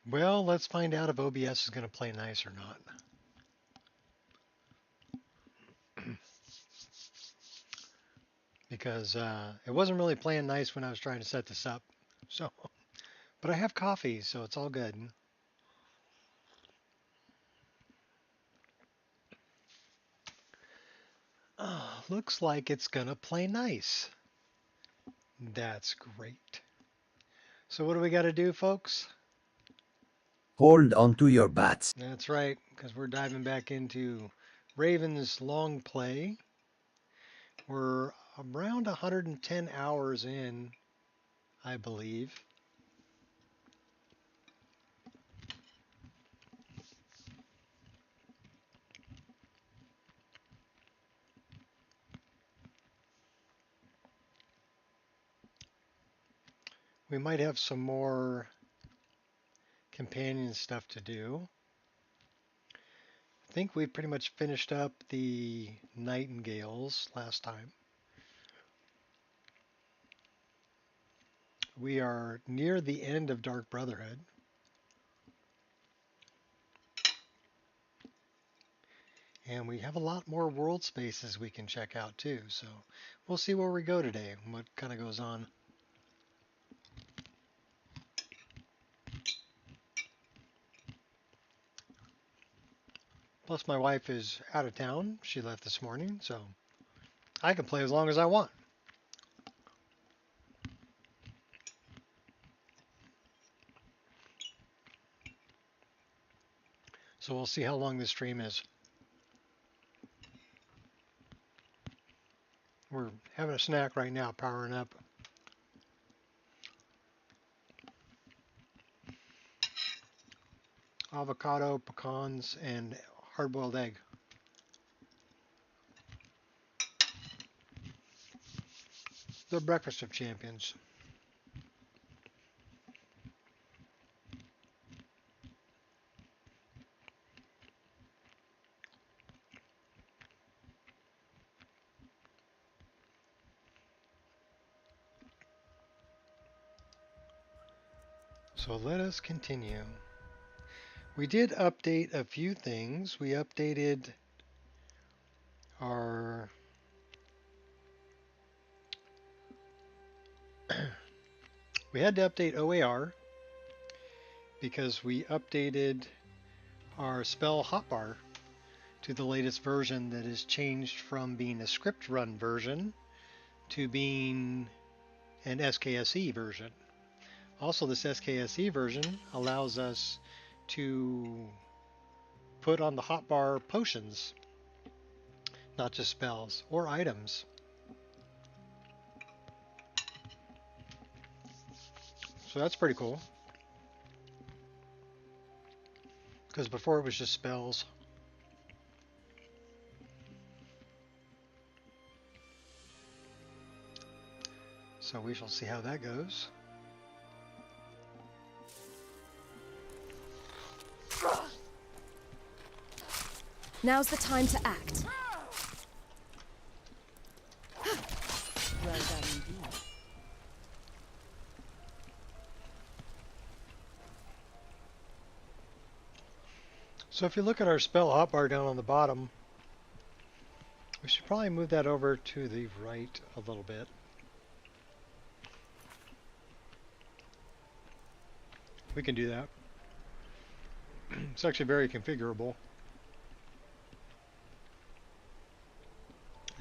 Well, let's find out if OBS is going to play nice or not. Because it wasn't really playing nice when I was trying to set this up. So, but I have coffee, so it's all good. Looks like it's going to play nice. That's great. So what do we got to do, folks? Hold on to your bats. That's right, because we're diving back into Raven's long play. We're around 110 hours in, I believe. We might have some more companion stuff to do. I think we pretty much finished up the Nightingales last time. We are near the end of Dark Brotherhood. And we have a lot more world spaces we can check out too. So we'll see where we go today and what kind of goes on. Plus my wife is out of town. She left this morning, so I can play as long as I want. So we'll see how long this stream is. We're having a snack right now, powering up. Avocado, pecans, and hard-boiled egg. The breakfast of champions. So let us continue. We did update a few things. We updated our we had to update OAR because we updated our spell hotbar to the latest version that is changed from being a script run version to being an SKSE version. Also, this SKSE version allows us to put on the hotbar potions, not just spells or items. So that's pretty cool. Because before it was just spells. So we shall see how that goes. Now's the time to act. Well done indeed. So if you look at our spell hotbar down on the bottom, we should probably move that over to the right a little bit. We can do that. It's actually very configurable.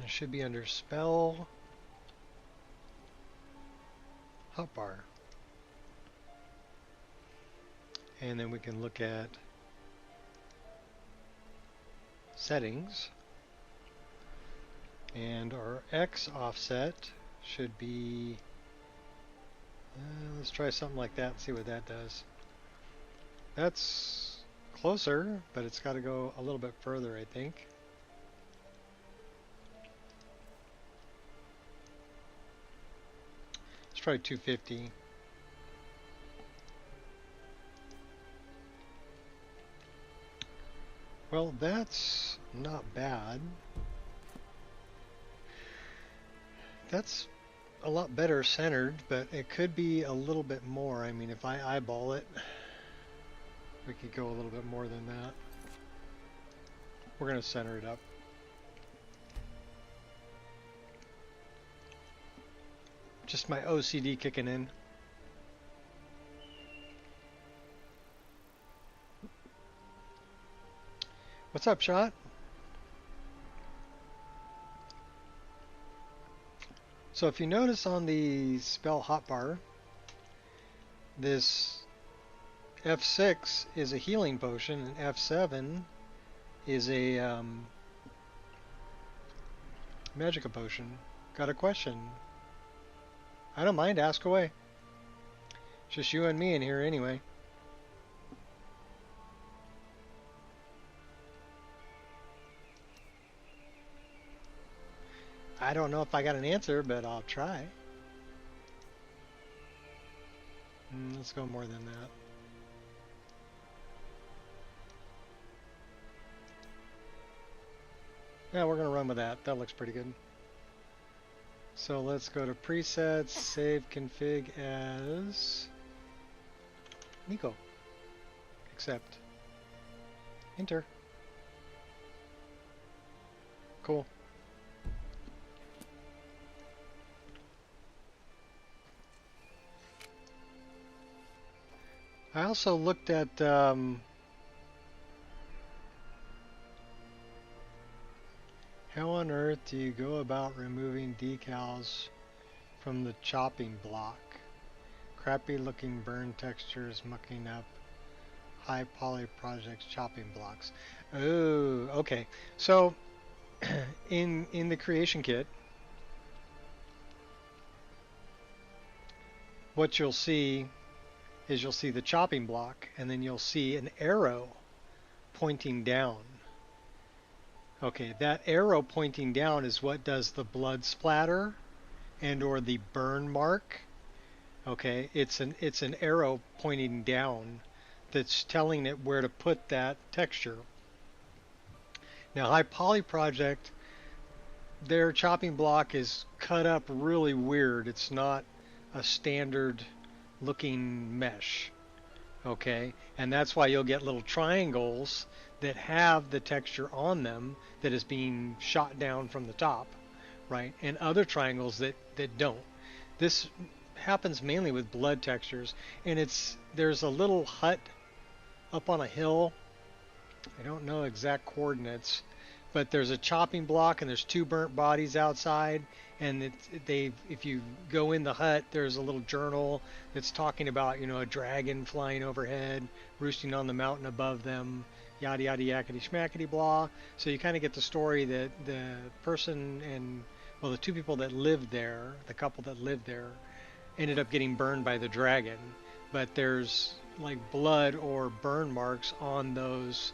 It should be under spell hotbar. And then we can look at settings. And our X offset should be, let's try something like that and see what that does. That's closer, but it's got to go a little bit further, I think. Let's try 250. Well, that's not bad. That's a lot better centered, but it could be a little bit more. I mean, if I eyeball it, We could go a little bit more than that. We're going to center it up. Just my OCD kicking in. What's up, Shot? So if you notice on the spell hotbar, this F6 is a healing potion and F7 is a magica potion. Got a question? I don't mind, ask away. Just you and me in here anyway. I don't know if I got an answer, but I'll try. Let's go more than that. Yeah, we're going to run with that. That looks pretty good. So let's go to presets, save config as Nico. Accept. Enter. Cool. I also looked at how on earth do you go about removing decals from the chopping block? Crappy looking burn textures mucking up high poly projects chopping blocks. Oh, okay. So in the creation kit, what you'll see is you'll see the chopping block, and then you'll see an arrow pointing down. Okay, that arrow pointing down is what does the blood splatter and or the burn mark. Okay, it's an arrow pointing down that's telling it where to put that texture. Now, High Poly Project, their chopping block is cut up really weird. It's not a standard looking mesh. Okay, and that's why you'll get little triangles that have the texture on them that is being shot down from the top, right? And other triangles that don't. This happens mainly with blood textures, and there's a little hut up on a hill. I don't know exact coordinates, but there's a chopping block and there's two burnt bodies outside, and if you go in the hut, there's a little journal that's talking about, you know, a dragon flying overhead, roosting on the mountain above them, yada yada yakety schmackety blah. So you kind of get the story that the person and, well, the two people that lived there, the couple that lived there, ended up getting burned by the dragon, but there's like blood or burn marks on those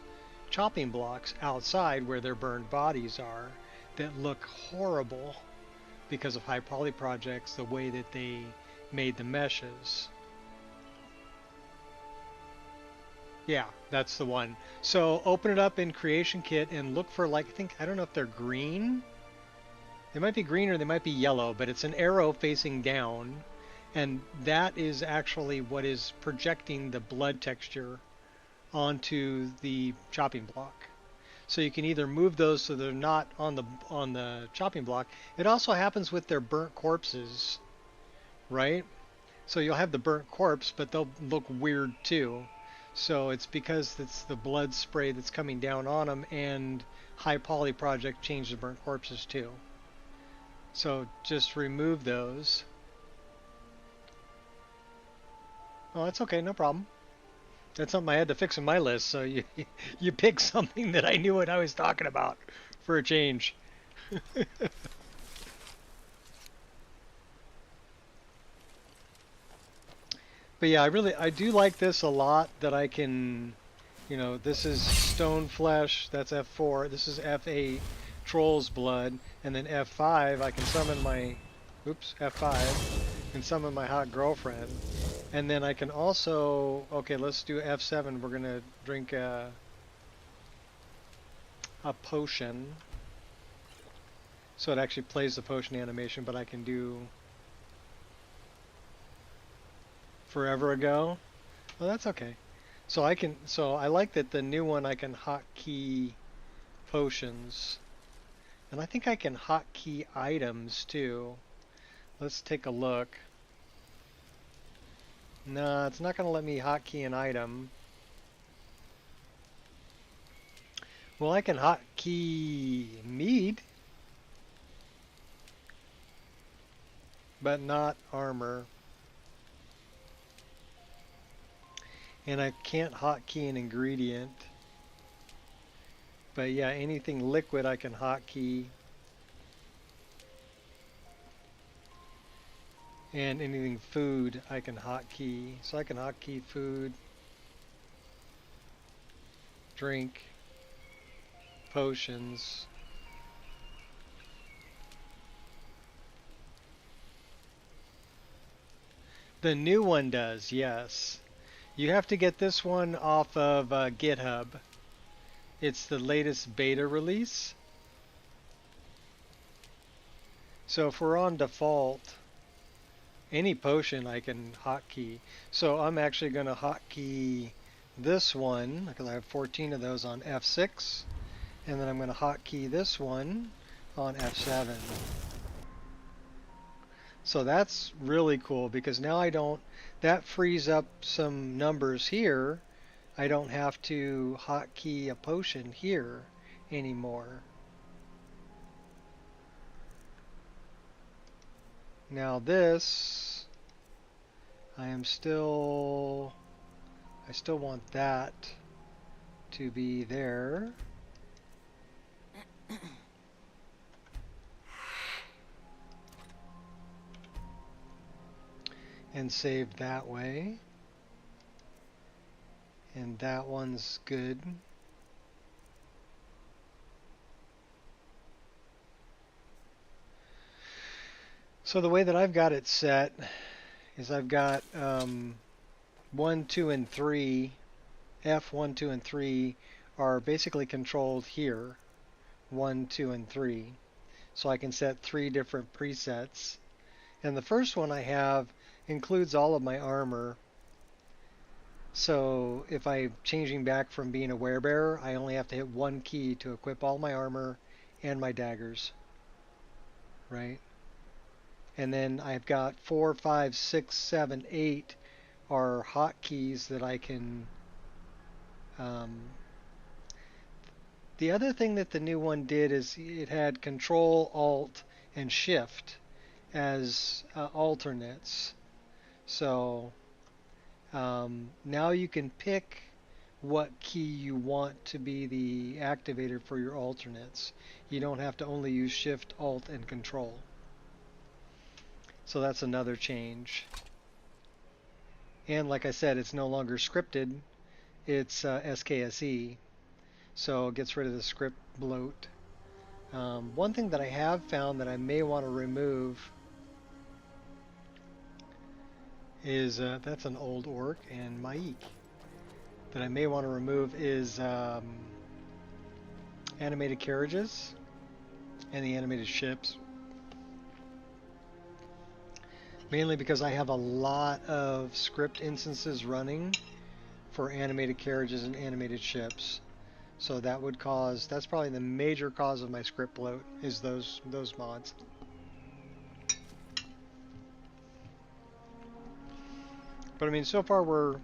chopping blocks outside where their burned bodies are that look horrible because of High Poly Projects, the way that they made the meshes. Yeah, that's the one. So open it up in Creation Kit and look for, like, I don't know if they're green. They might be green or they might be yellow, but it's an arrow facing down, and that is actually what is projecting the blood texture onto the chopping block. So you can either move those so they're not on the chopping block. It also happens with their burnt corpses, right? So you'll have the burnt corpse, but they'll look weird too. So it's because it's the blood spray that's coming down on them, and High Poly Project changed the burnt corpses too. So just remove those. Oh, that's okay, no problem. That's something I had to fix in my list, so you pick something that I knew what I was talking about for a change. But yeah, I do like this a lot, that I can, you know, this is Stone Flesh, that's F4, this is F8, Troll's Blood, and then F5, I can summon my, F5, and summon my hot girlfriend. And then I can also, okay, let's do F7, we're gonna drink a potion. So it actually plays the potion animation, but I can do Forever Ago. Well, that's okay. So I like that the new one I can hotkey potions. And I think I can hotkey items too. Let's take a look. No, it's not going to let me hotkey an item. Well, I can hotkey meat, but not armor. And I can't hotkey an ingredient. But yeah, anything liquid I can hotkey. And anything food I can hotkey. So I can hotkey food, drink, potions. The new one does, yes. You have to get this one off of GitHub. It's the latest beta release. So if we're on default, any potion I can hotkey. So I'm actually going to hotkey this one, because I have 14 of those, on F6. And then I'm going to hotkey this one on F7. So that's really cool, because now that frees up some numbers here. I don't have to hotkey a potion here anymore. Now this, I still want that to be there. And save that way. And that one's good. So the way that I've got it set is I've got 1, 2, and 3. F1, 2, and 3 are basically controlled here. 1, 2, and 3. So I can set 3 different presets. And the first one I have includes all of my armor. So if I'm changing back from being a werebearer, I only have to hit one key to equip all my armor and my daggers. Right? And then I've got 4, 5, 6, 7, 8 are hotkeys that I can... The other thing that the new one did is it had Control, Alt, and Shift as alternates. So now you can pick what key you want to be the activator for your alternates. You don't have to only use Shift, Alt, and Control. So that's another change. And like I said, it's no longer scripted. It's SKSE. So it gets rid of the script bloat. One thing that I have found that I may want to remove is, that's an old orc and Maik. That I may want to remove is animated carriages and the animated ships. Mainly because I have a lot of script instances running for animated carriages and animated ships. So that would cause, that's probably the major cause of my script bloat, is those mods. But I mean, so far we're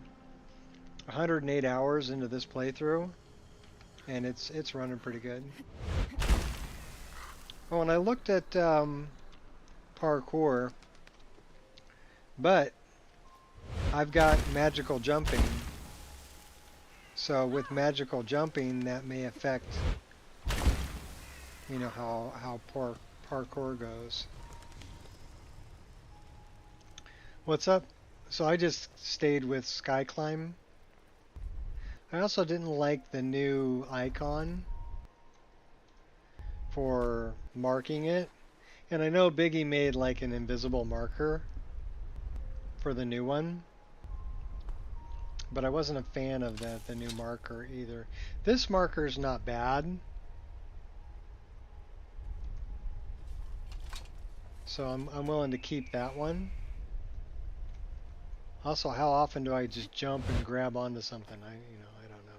108 hours into this playthrough, and it's running pretty good. Oh, and I looked at parkour, but I've got magical jumping. So with magical jumping, that may affect, you know, how parkour goes. What's up? So I just stayed with sky climb. I also didn't like the new icon for marking it. And I know Biggie made like an invisible marker for the new one. But I wasn't a fan of the new marker either. This marker is not bad. So I'm willing to keep that one. Also, how often do I just jump and grab onto something? I don't know.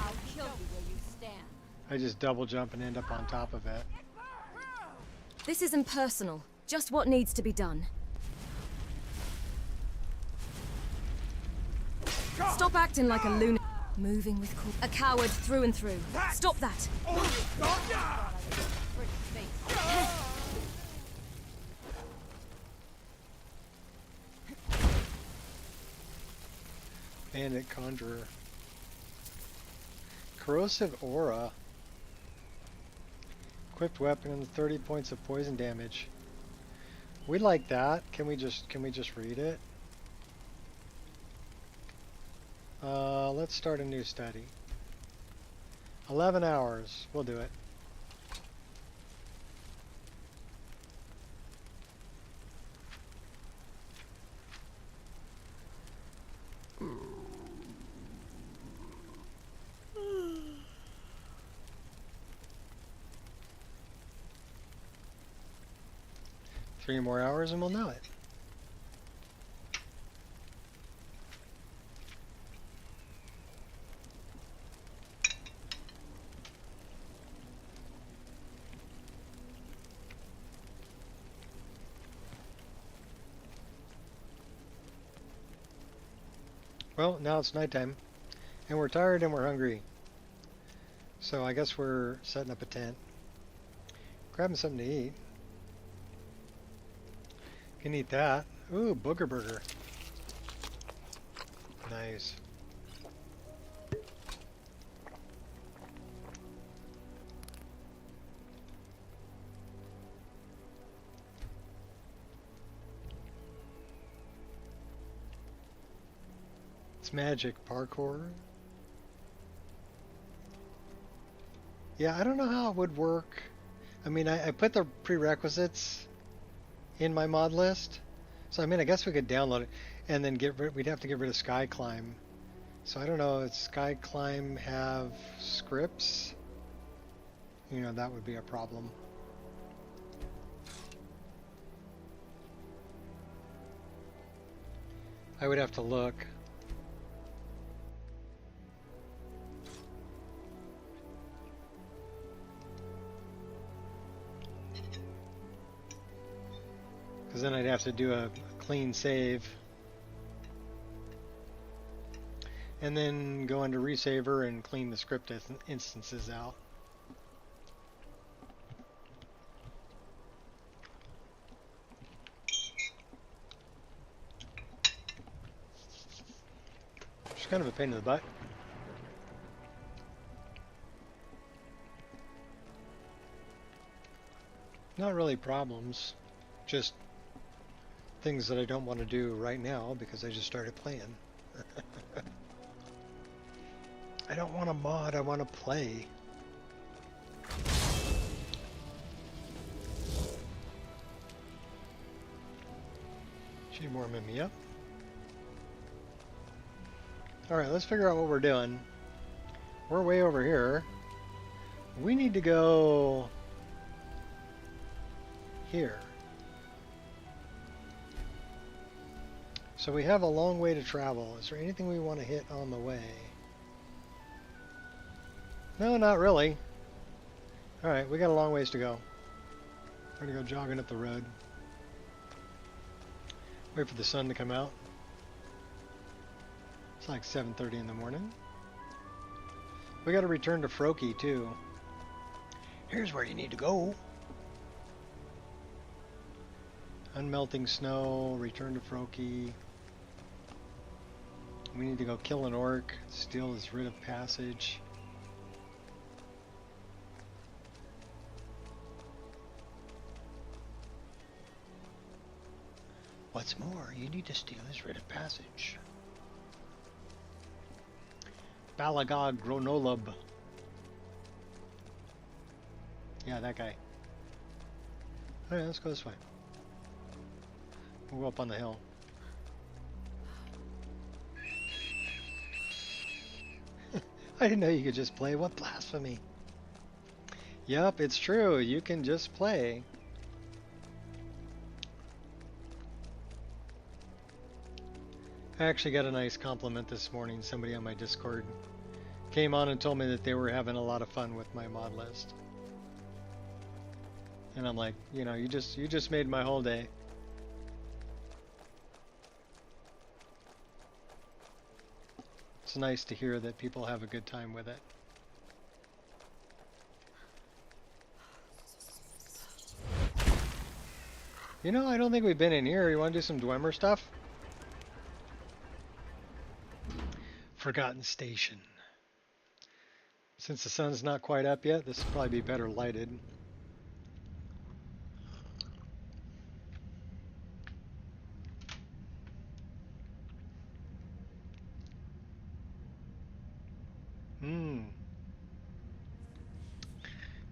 I'll kill you where you stand. I just double jump and end up on top of it. This isn't personal. Just what needs to be done. Stop acting like a lunatic. Moving with a coward through and through. Stop that. Pretty face. Bandit Conjurer. Corrosive Aura. Equipped weapon, 30 points of poison damage. We like that. Can we just read it? Let's start a new study. 11 hours. We'll do it. Three more hours and we'll know it. Well, now it's nighttime, and we're tired and we're hungry. So I guess we're setting up a tent. Grabbing something to eat. Can eat that. Ooh, booger burger. Nice. It's magic parkour. Yeah, I don't know how it would work. I mean, I put the prerequisites in my mod list. So I mean, I guess we could download it and then we'd have to get rid of Sky Climb. So I don't know, does Sky Climb have scripts? You know, that would be a problem. I would have to look. Because then I'd have to do a clean save. And then go into Resaver and clean the script instances out. It's kind of a pain in the butt. Not really problems, just things that I don't want to do right now because I just started playing. I don't want to mod, I want to play. She's warming me up. Alright, let's figure out what we're doing. We're way over here. We need to go here. So we have a long way to travel. Is there anything we want to hit on the way? No, not really. Alright, we got a long ways to go. We're gonna go jogging up the road. Wait for the sun to come out. It's like 7:30 in the morning. We gotta return to Froki too. Here's where you need to go. Unmelting snow, return to Froki. We need to go kill an orc, steal his writ of passage. What's more, you need to steal his writ of passage. Balagog Gronolob. Yeah, that guy. Alright, let's go this way. We'll go up on the hill. I didn't know you could just play. What blasphemy. Yup, it's true. You can just play. I actually got a nice compliment this morning. Somebody on my Discord came on and told me that they were having a lot of fun with my mod list. And I'm like, you know, you just made my whole day. It's nice to hear that people have a good time with it. You know, I don't think we've been in here. You want to do some Dwemer stuff? Forgotten Station. Since the sun's not quite up yet, this will probably be better lighted.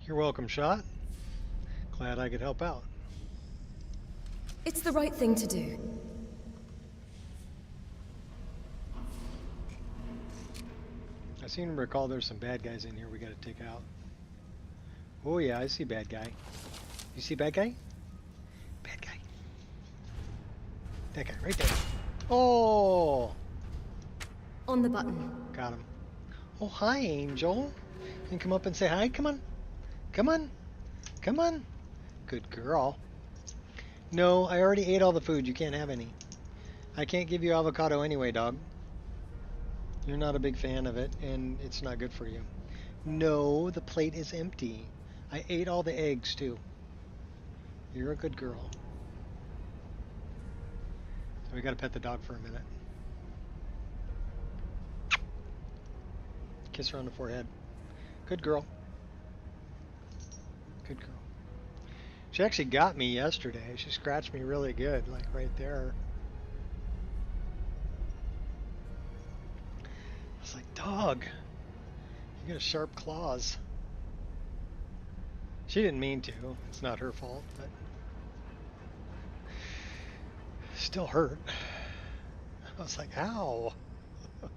You're welcome, Shot. Glad I could help out. It's the right thing to do. I seem to recall there's some bad guys in here we gotta take out. Oh yeah, I see bad guy. You see bad guy? Bad guy. That guy right there. Oh! On the button. Got him. Oh, hi, Angel. You can come up and say hi. Come on. Come on. Come on. Good girl. No, I already ate all the food. You can't have any. I can't give you avocado anyway, dog. You're not a big fan of it, and it's not good for you. No, the plate is empty. I ate all the eggs, too. You're a good girl. So we gotta pet the dog for a minute. Kiss her on the forehead. Good girl. Good girl. She actually got me yesterday. She scratched me really good, like right there. I was like, dog, you got sharp claws. She didn't mean to. It's not her fault, but still hurt. I was like, ow. Do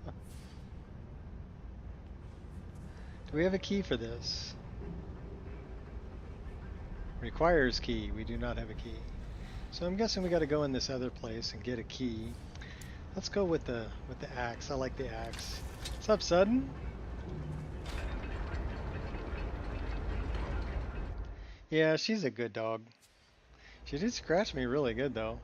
we have a key for this? Requires key. We do not have a key. So I'm guessing we got to go in this other place and get a key. Let's go with the axe. I like the axe. What's up, Sudden? Yeah, she's a good dog. She did scratch me really good though.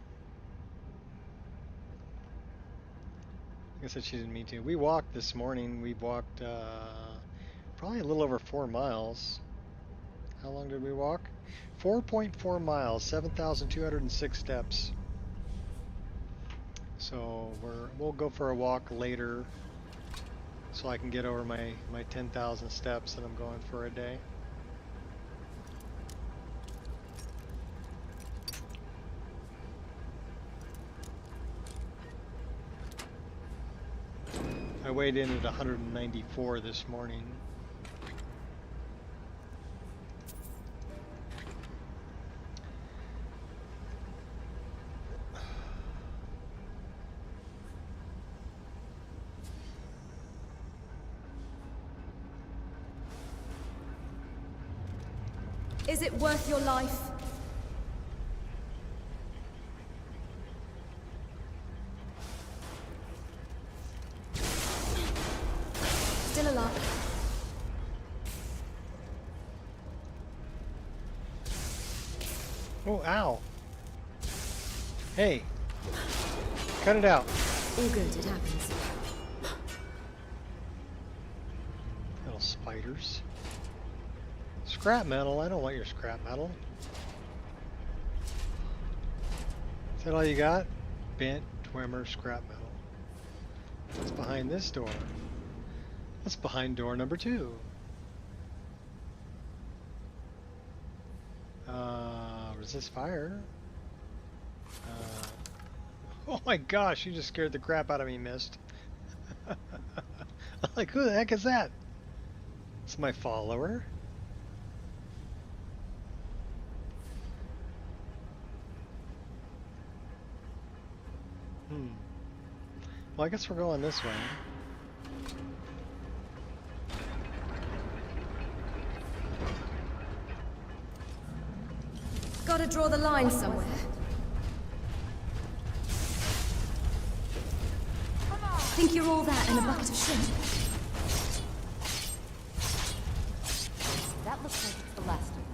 Like I said, she didn't mean to. We walked this morning. We walked probably a little over 4 miles. How long did we walk? 4.4 miles, 7,206 steps. So we'll go for a walk later so I can get over my 10,000 steps that I'm going for a day. I weighed in at 194 this morning. Is it worth your life? Still alive. Oh, ow. Hey. Cut it out. All good, it happens. Little spiders. Scrap metal? I don't want your scrap metal. Is that all you got? Bent, Dwemer, scrap metal. What's behind this door? What's behind door number 2? Resist fire. Oh my gosh, you just scared the crap out of me, Mist. I'm like, who the heck is that? It's my follower. Well, I guess we're going this way. Gotta draw the line somewhere. Think you're all that in a bucket of shrimp? That looks like it's the last of them.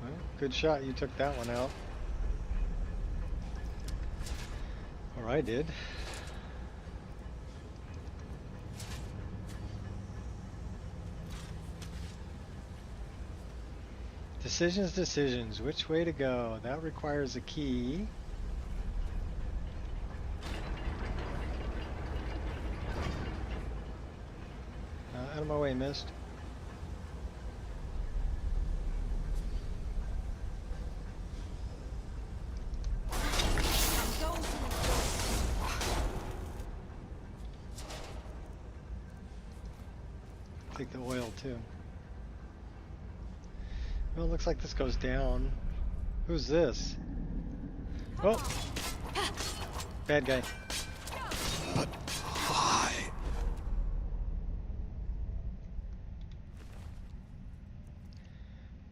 Well, good shot. You took that one out. Or I did. Decisions, decisions. Which way to go? That requires a key. Out of my way, mist. Take the oil too. Well, it looks like this goes down. Who's this? Oh! Bad guy. But why?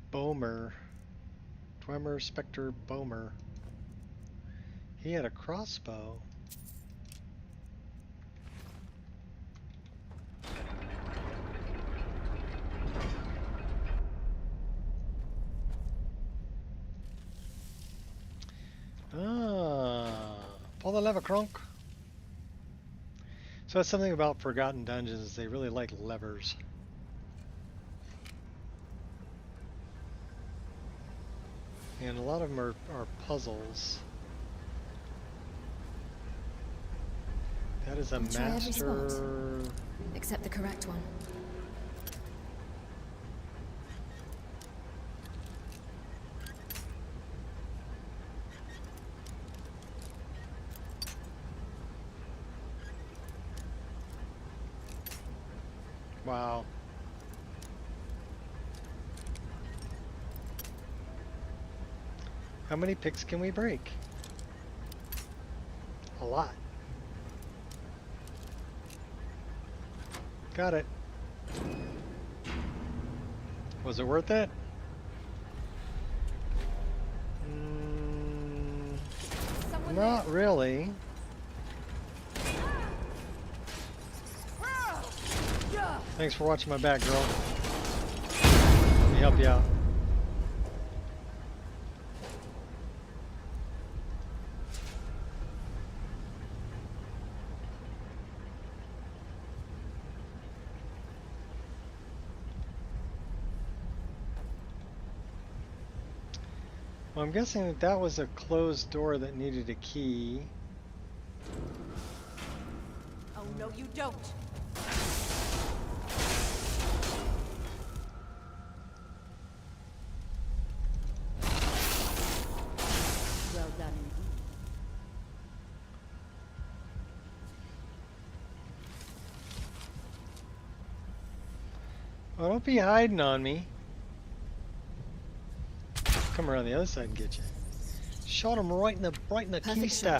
Bomer. Dwemer, Spectre, Bomer. He had a crossbow. Pull the lever, Crunk. So that's something about Forgotten Dungeons. They really like levers. And a lot of them are puzzles. That is a I'll try every spot. master. Except the correct one. Wow. How many picks can we break? A lot. Got it. Was it worth it? Not really. Thanks for watching my back, girl. Let me help you out. Well, I'm guessing that that was a closed door that needed a key. Oh, no, you don't. Well done, indeed. Oh, don't be hiding on me. Come around the other side and get you. Shot him right in the Perfect keister.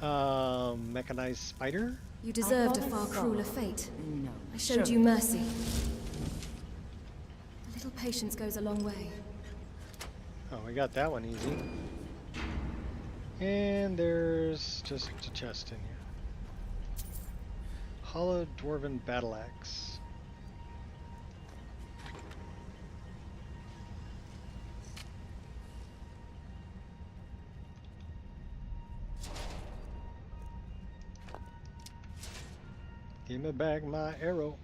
shot. Mechanized spider? You deserved a far crueler fate. No. I showed you mercy. A little patience goes a long way. Oh, we got that one easy. And there's just a chest in here. Hollow Dwarven Battle Axe. Give me back my arrow.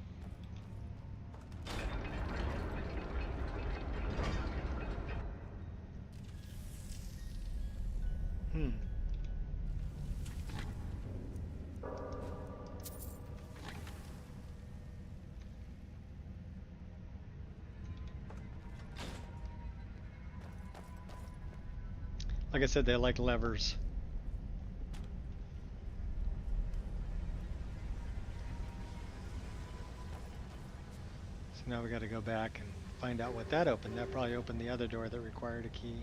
Like I said, they like levers. So now we got to go back and find out what that opened. That probably opened the other door that required a key.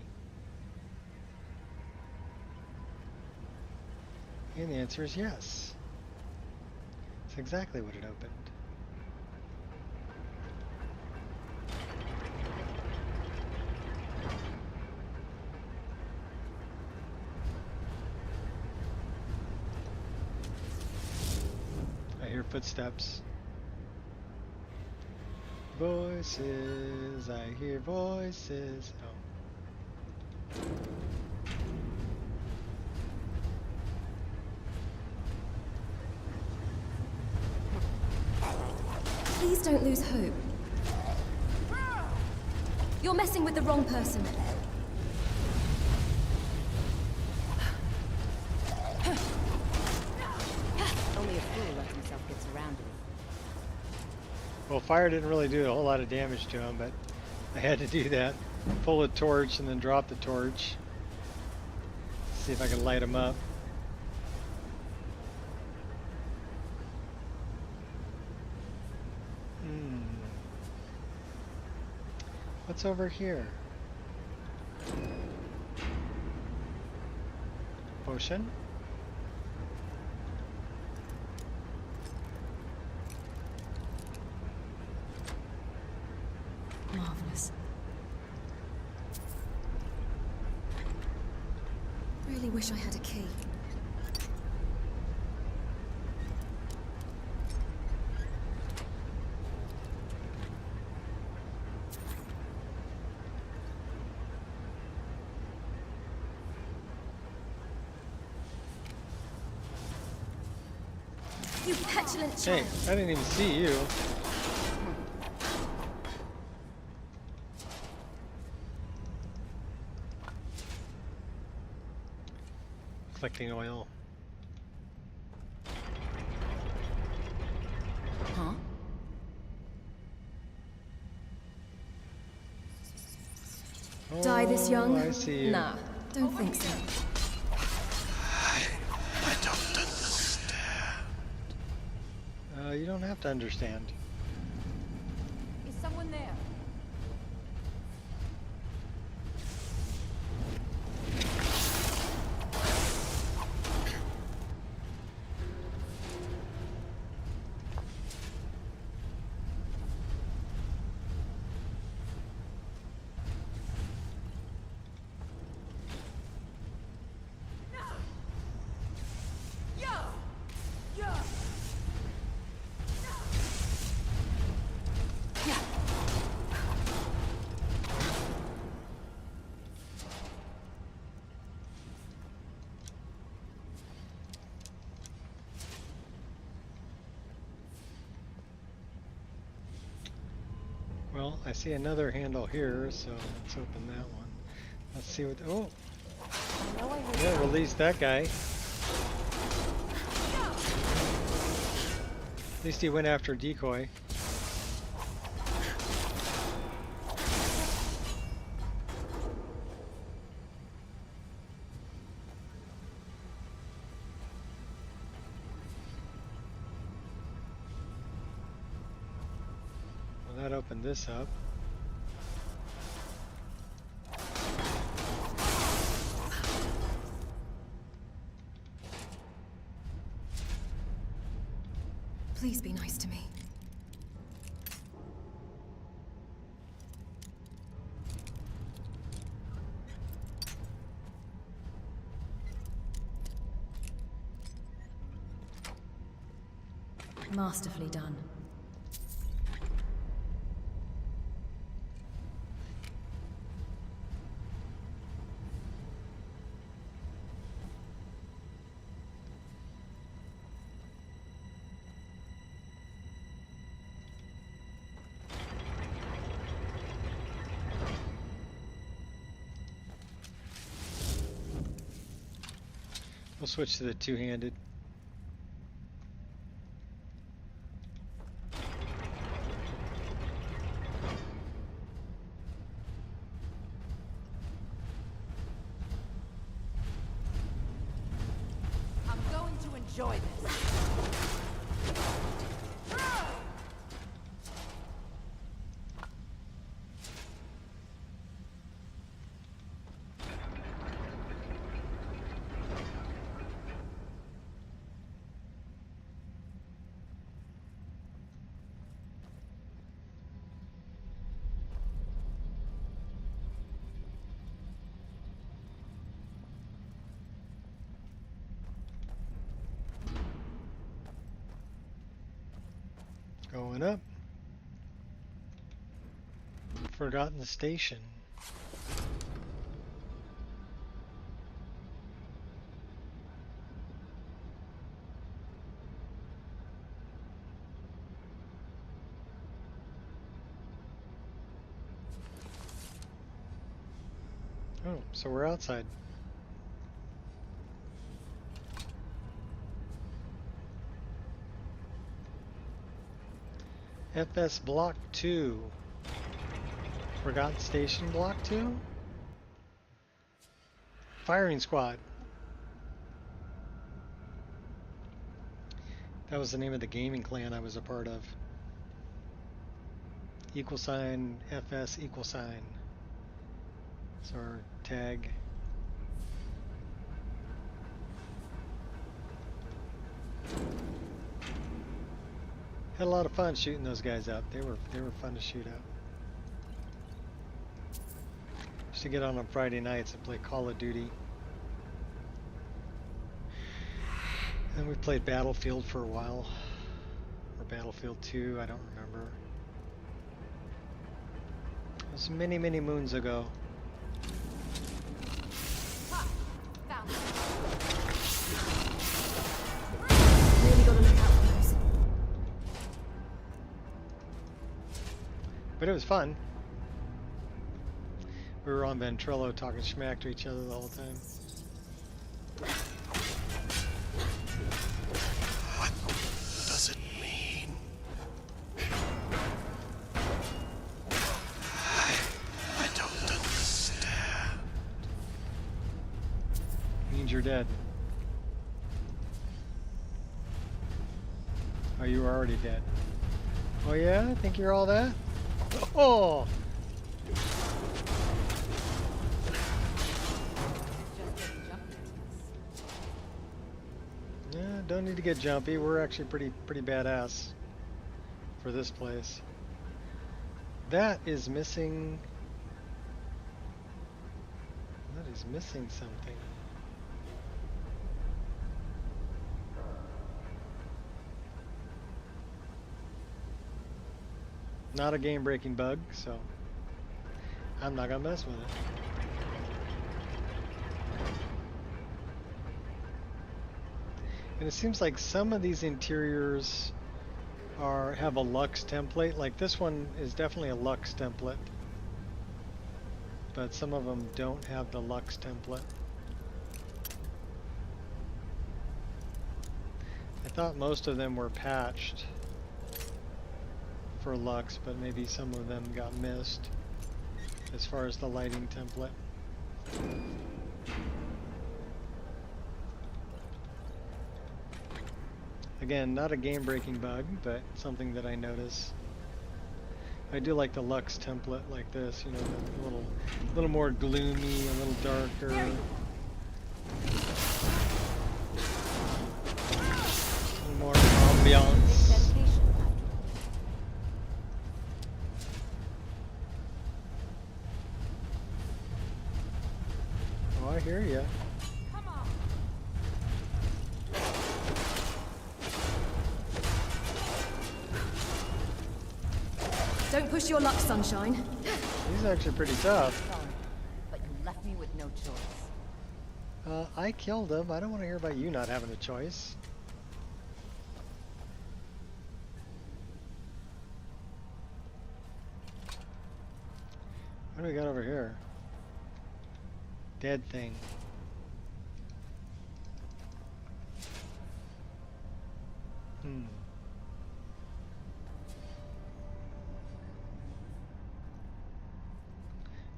And the answer is yes. That's exactly what it opened. footsteps. Voices, I hear voices. Oh. Please don't lose hope. You're messing with the wrong person. Only a fool lets himself get surrounded. Well, fire didn't really do a whole lot of damage to him, but I had to do that. Pull a torch and then drop the torch. See if I can light him up. What's over here? Potion? Marvelous. Really wish I had a key. You petulant Hey, child. I didn't even see you. Collecting oil. Huh? Die this young? I see you. Nah, don't think so. I don't understand. You don't have to understand. Is someone there? Well, I see another handle here, so let's open that one. Let's see what. Oh, yeah, release that guy. At least he went after decoy. Well, that opened this up. Please be nice to me. Masterfully done. We'll switch to the two-handed. I'm going to enjoy this. Going up. Forgotten station. Oh, so we're outside. FS Block 2. Forgotten Station Block 2? Firing Squad. That was the name of the gaming clan I was a part of. =, FS =. It's our tag. Had a lot of fun shooting those guys out. They were fun to shoot out. Used to get on Friday nights and play Call of Duty. And we played Battlefield for a while. Or Battlefield 2, I don't remember. It was many, many moons ago. Really gotta look out for those. But it was fun. We were on Ventrilo talking smack to each other the whole time. What does it mean? I don't understand. Means you're dead. Oh, you were already dead. Oh yeah? I think you're all that? Oh! Yeah, don't need to get jumpy. We're actually pretty badass for this place. That is missing. That is missing something. Not a game-breaking bug, so I'm not gonna mess with it. And it seems like some of these interiors have a Lux template. Like this one is definitely a Lux template, but some of them don't have the Lux template. I thought most of them were patched for Lux, but maybe some of them got missed as far as the lighting template. Again, not a game-breaking bug, but something that I notice. I do like the Lux template like this, you know, a little more gloomy, a little darker. A little more ambiance. Oh, I hear ya. Don't push your luck, sunshine. He's actually pretty tough. Sorry, but you left me with no choice. I killed him. I don't want to hear about you not having a choice. What do we got over here? Dead thing.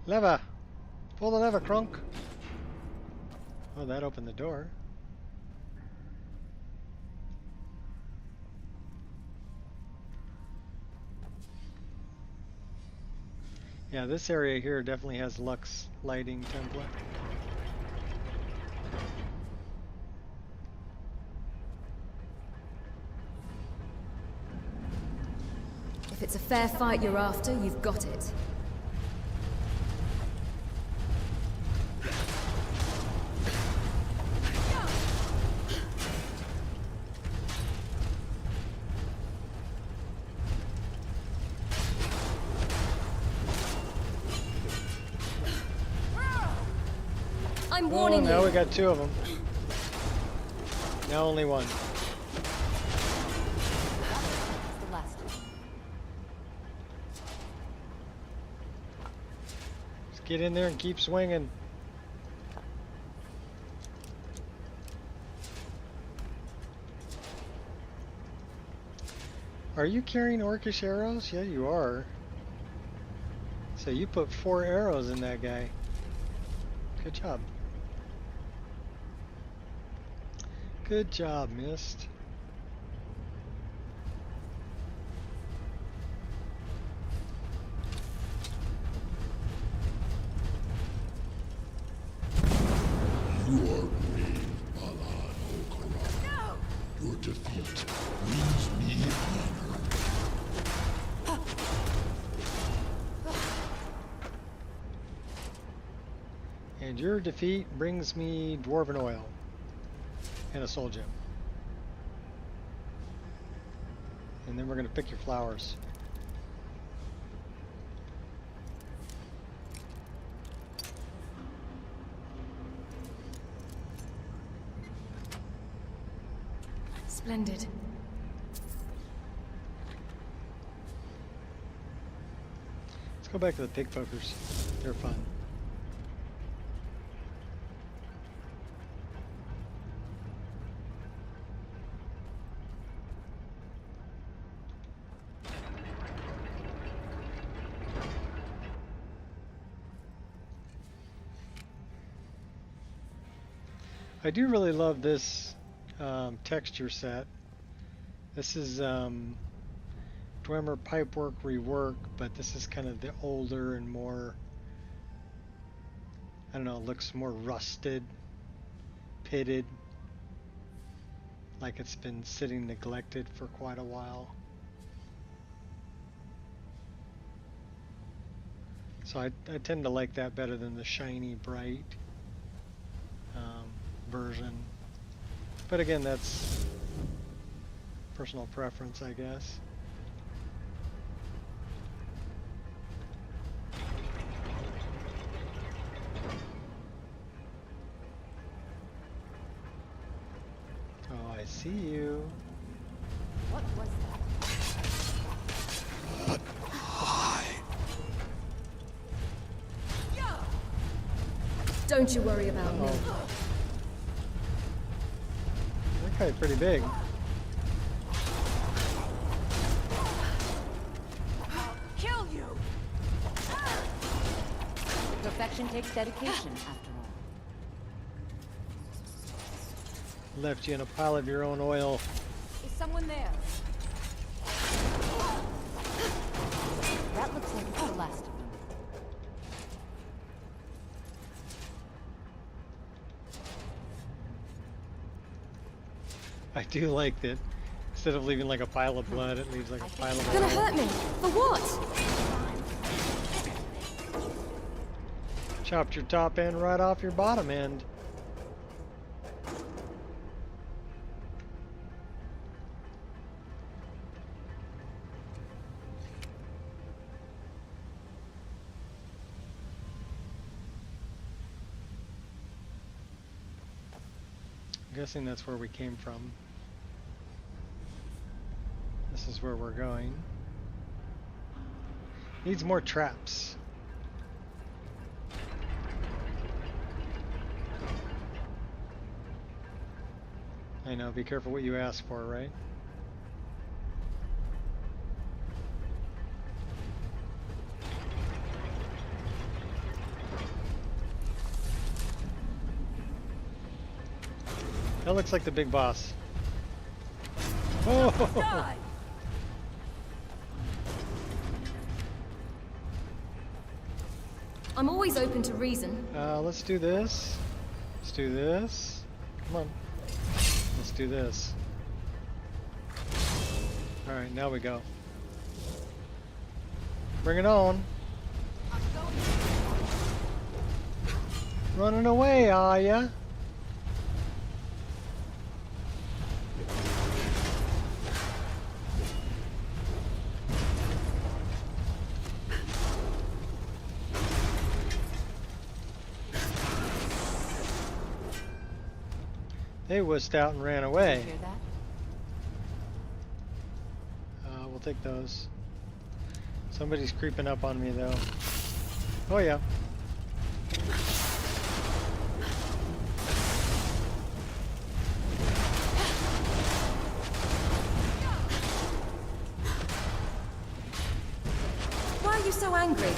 Lever! Pull the lever, Crunk! Oh, that opened the door. Yeah, this area here definitely has Lux lighting template. If it's a fair fight you're after, you've got it. I'm Oh, warning now you. we got two of them. Now only one. That's the last one. Let's get in there and keep swinging. Are you carrying orcish arrows? Yeah, you are. So you put 4 arrows in that guy. Good job. Good job, Mist. Your reign, Balan Okaran. Your defeat brings me honor. And your defeat brings me dwarven oil and a soul gem. And then we're going to pick your flowers. Splendid. Let's go back to the pig pokers. They're fun. I do really love this texture set. This is Dwemer Pipework rework, but this is kind of the older and more, I don't know, it looks more rusted, pitted, like it's been sitting neglected for quite a while. So I tend to like that better than the shiny, bright version. But again, that's personal preference, I guess. Oh, I see you. What was that? Don't you worry about me. That guy's pretty big. Kill you! Perfection takes dedication, after all. Left you in a pile of your own oil. Is someone there? That looks like it's the last of them. I do like that instead of leaving like a pile of blood, it leaves like a pile of Gonna oil. hurt me. For what? Chopped your top end right off your bottom end. I'm guessing that's where we came from. This is where we're going. Needs more traps. I know, be careful what you ask for, right? That looks like the big boss. Oh! I'm always open to reason. Let's do this. Let's do this. Come on. Let's do this. Alright, now we go. Bring it on. Running away, are ya? They wussed out and ran Did away. you hear that? We'll take those. Somebody's creeping up on me though. Oh yeah. Why are you so angry?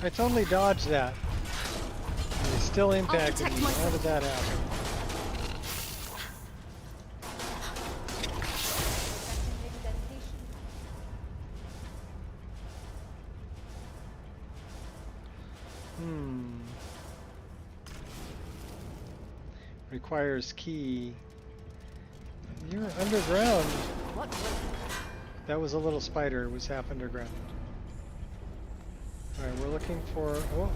I totally dodged that. And it still impacted protect me. myself. How did that happen? Requires key. You're underground. What was it? That was a little spider. It was half underground. Alright, we're looking for... Oh.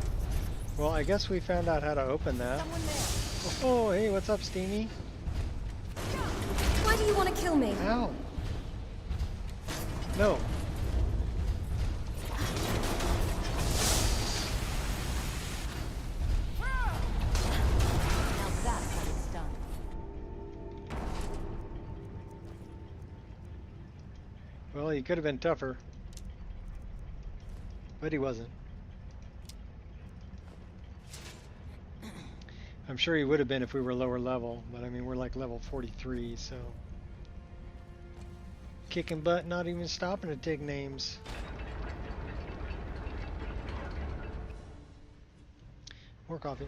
Well, I guess we found out how to open that. Someone there. Oh, hey, what's up, Steamy? Why do you want to kill me? Ow. No. Now that's how it's done. Well, he could have been tougher. But he wasn't. I'm sure he would have been if we were lower level, but I mean, we're like level 43, so... Kicking butt, not even stopping to take names. More coffee.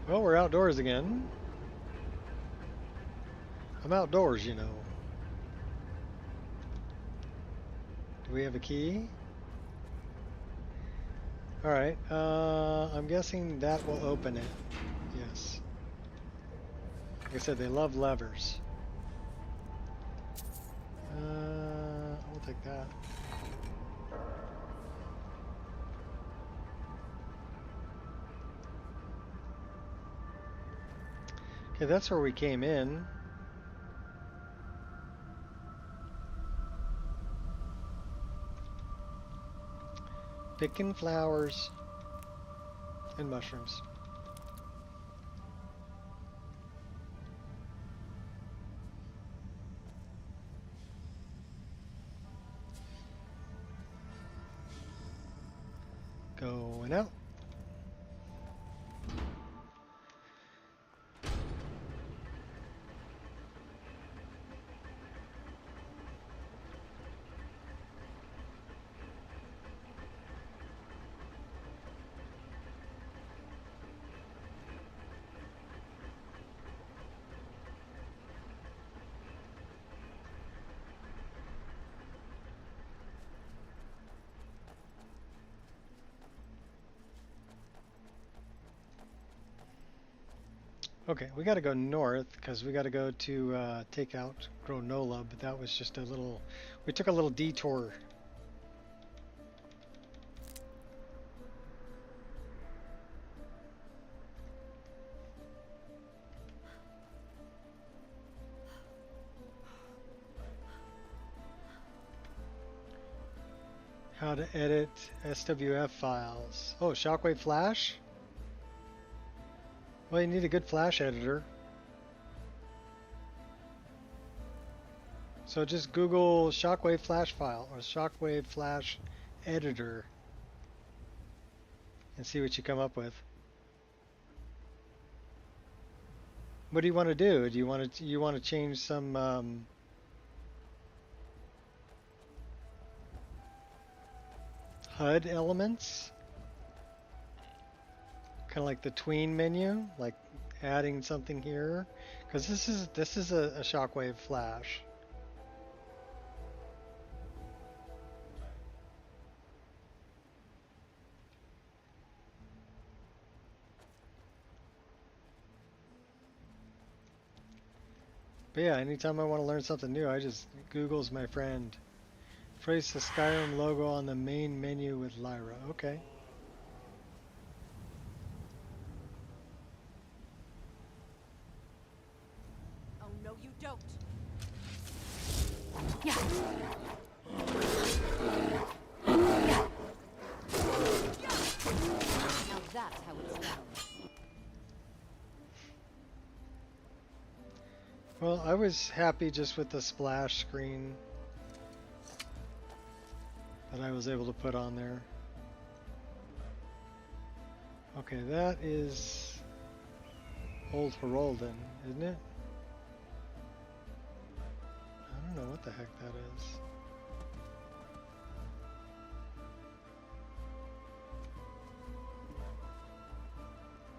Well, we're outdoors again. I'm outdoors, you know. Do we have a key? Alright, I'm guessing that will open it. Yes. Like I said, they love levers. We'll take that. Okay, that's where we came in. Picking flowers and mushrooms. Going out. Okay, we got to go north because we got to go to take out Granola, but that was just a little. We took a little detour. How to edit SWF files. Oh, Shockwave Flash? Well, you need a good Flash editor. So just Google Shockwave Flash file or Shockwave Flash editor and see what you come up with. What do you want to do? Do you want to change some HUD elements? kind of like the tween menu, like adding something here, because this is a shockwave flash. But yeah, anytime I want to learn something new, I just Google's my friend. Trace the Skyrim logo on the main menu with Lyra. Okay. Oh no, you don't. Yeah. Now that's how it's done. Well, I was happy just with the splash screen that I was able to put on there. Okay, that is Old Herolden, isn't it? I don't know what the heck that is.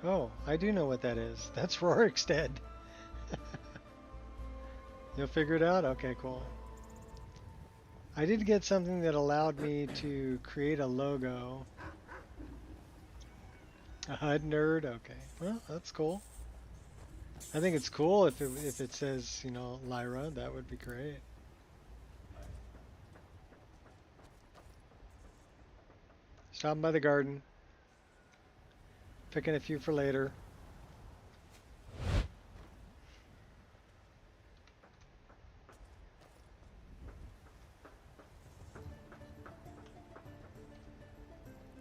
Oh, I do know what that is. That's Rorikstead. You'll figure it out? Okay, cool. I did get something that allowed me to create a logo. A HUD nerd? Okay. Well, that's cool. I think it's cool if it says, you know, Lyra. That would be great. Stopping by the garden. Picking a few for later.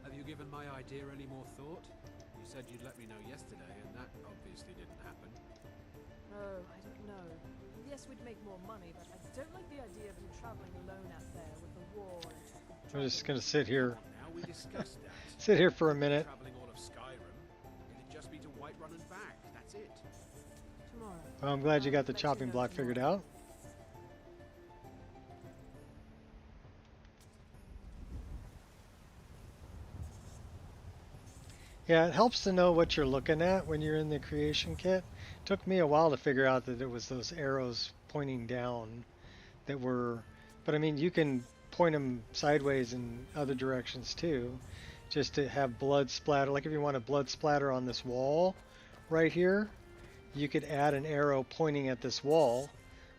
Have you given my idea any more thought? You said you'd let me know yesterday, and that obviously didn't happen. Oh, I don't know. Yes, we'd make more money, but I don't like the idea of you traveling alone out there with the war and... I'm just gonna sit here. Now we discussed that. Sit here for a minute. Traveling all of Skyrim, it'd just be to Whiterun and back. That's it. Tomorrow. Well, I'm glad you got the chopping block figured out. Yeah, it helps to know what you're looking at when you're in the creation kit. Took me a while to figure out that it was those arrows pointing down that were, but I mean, you can point them sideways in other directions too, just to have blood splatter. Like if you want a blood splatter on this wall right here, you could add an arrow pointing at this wall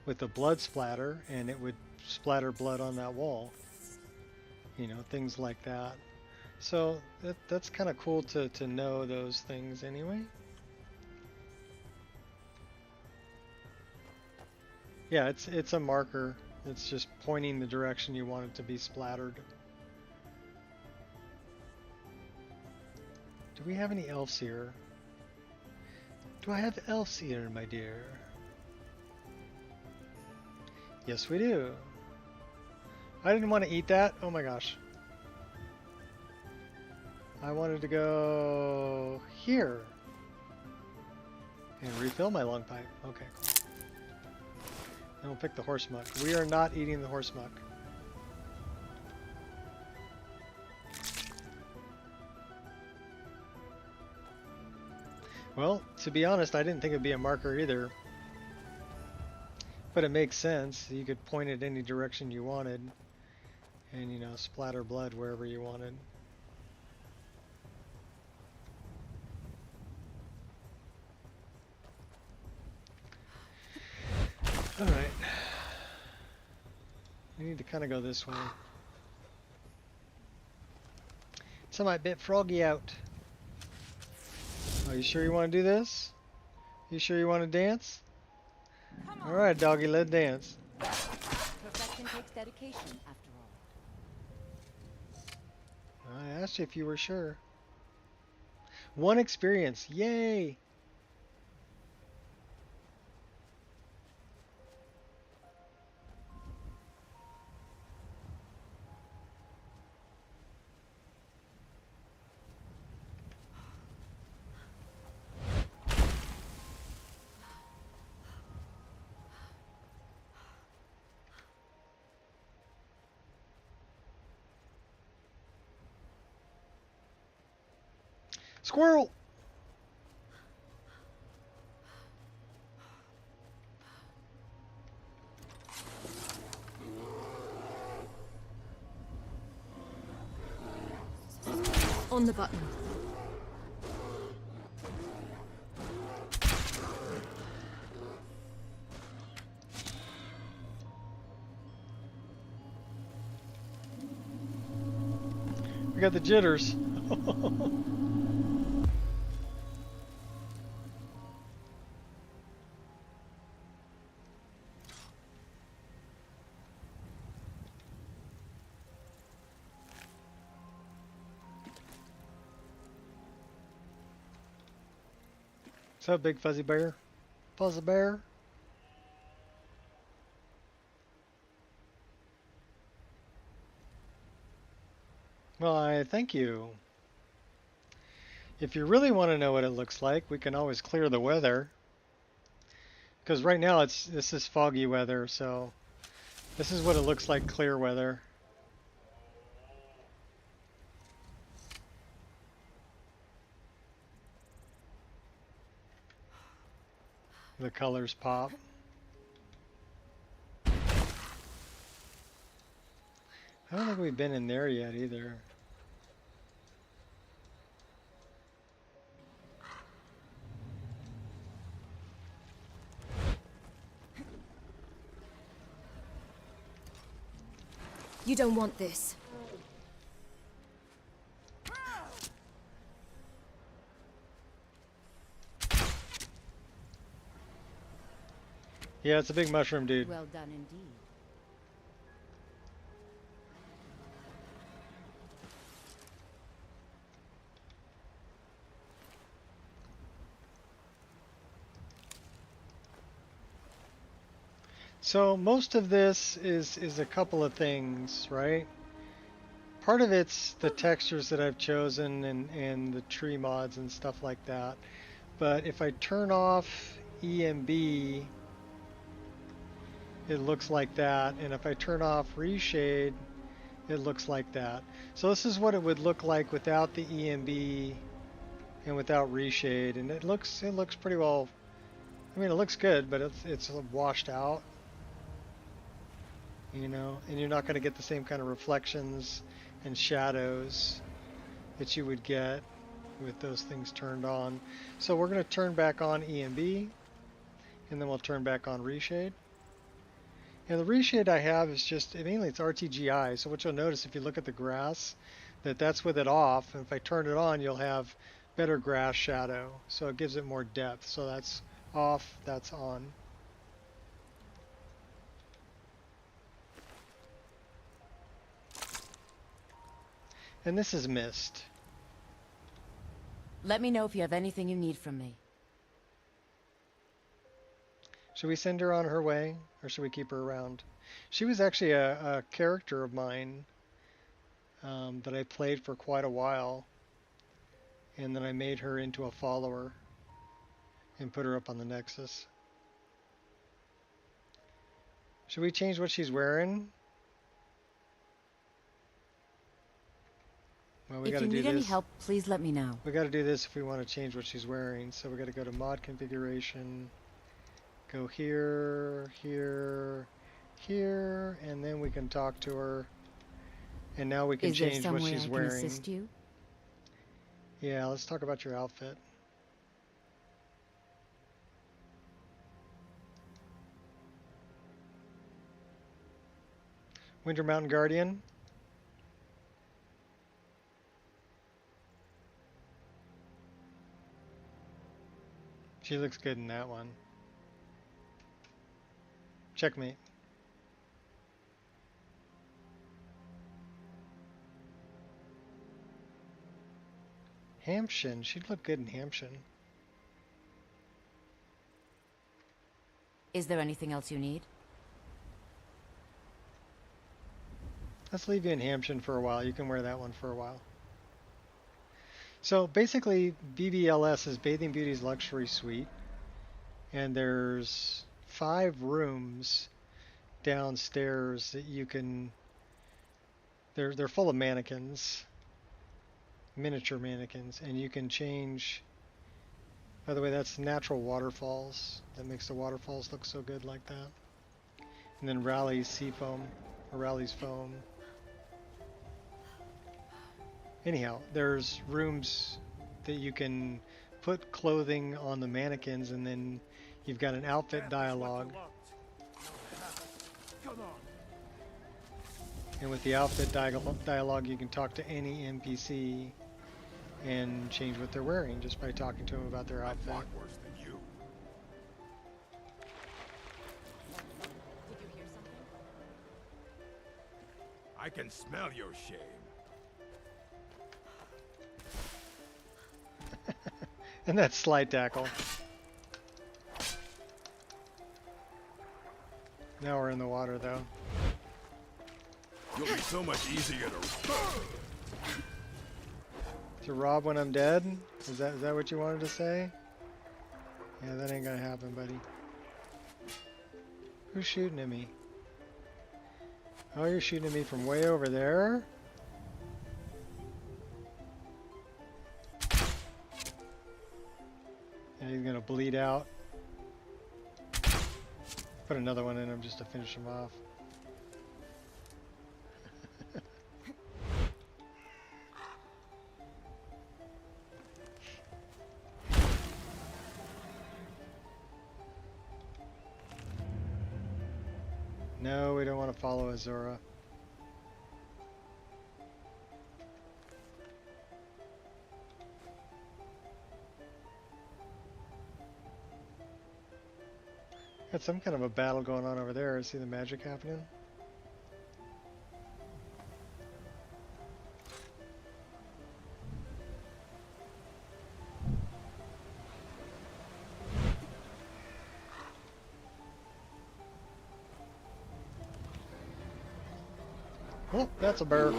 with a blood splatter and it would splatter blood on that wall. You know, things like that. So that's kind of cool to know those things anyway. Yeah, it's a marker. It's just pointing the direction you want it to be splattered. Do we have any elves here? Do I have elves here, my dear? Yes, we do. I didn't want to eat that. Oh my gosh. I wanted to go here and refill my lung pipe. Okay, cool. And we'll pick the horse muck. We are not eating the horse muck. Well, to be honest, I didn't think it'd be a marker either. But it makes sense. You could point it any direction you wanted and, you know, splatter blood wherever you wanted. Alright. We need to kind of go this way. So I bit Froggy out. Are you sure you want to do this? You sure you want to dance? Alright, doggy, let's dance. Perfection takes dedication, after all. I asked you if you were sure. 1 experience. Yay! Squirrel! On the button. We got the jitters. What's up, big fuzzy bear? Fuzzy bear? Well, I thank you. If you really want to know what it looks like, we can always clear the weather. Because right now this is foggy weather, so this is what it looks like clear weather. The colors pop. I don't think we've been in there yet either. You don't want this. Yeah, it's a big mushroom, dude. Well done indeed. So most of this is a couple of things, right? Part of it's the textures that I've chosen and the tree mods and stuff like that. But if I turn off EMB, it looks like that. And if I turn off reshade, it looks like that. So this is what it would look like without the EMB and without reshade. And it looks pretty well. I mean, it looks good, but it's washed out. You know, and you're not going to get the same kind of reflections and shadows that you would get with those things turned on. So we're going to turn back on EMB, and then we'll turn back on reshade. And the reshade I have is just, mainly it's RTGI. So what you'll notice if you look at the grass, that's with it off. And if I turn it on, you'll have better grass shadow. So it gives it more depth. So that's off, that's on. And this is mist. Let me know if you have anything you need from me. Should we send her on her way, or should we keep her around? She was actually a character of mine that I played for quite a while, and then I made her into a follower and put her up on the Nexus. Should we change what she's wearing? Well, we If got to you do need any this. help, please let me know. We got to do this if we want to change what she's wearing. So we got to go to mod configuration, go here, here, here, and then we can talk to her. And now we can Is there change some what way she's I can wearing. assist you? Yeah, let's talk about your outfit. Winter Mountain Guardian. She looks good in that one. Checkmate. Hampshin. She'd look good in Hampshin. Is there anything else you need? Let's leave you in Hampshin for a while. You can wear that one for a while. So basically, BBLS is Bathing Beauty's luxury suite, and there's 5 rooms downstairs that you can. They're full of mannequins, miniature mannequins, and you can change. By the way, that's natural waterfalls. That makes the waterfalls look so good like that. And then Rally's sea foam, or Rally's foam. Anyhow, there's rooms that you can put clothing on the mannequins, and then you've got an outfit dialogue. And with the outfit dialogue, you can talk to any NPC and change what they're wearing just by talking to them about their outfit. Worse than you. Did you hear something? I can smell your shame. And that's slide tackle. Now we're in the water though. You'll be so much easier To rob when I'm dead? Is that what you wanted to say? Yeah, that ain't gonna happen, buddy. Who's shooting at me? Oh, you're shooting at me from way over there? And he's gonna bleed out. Put another one in him just to finish him off. No, we don't want to follow Azura. Got some kind of a battle going on over there. See the magic happening? Oh, that's a bear.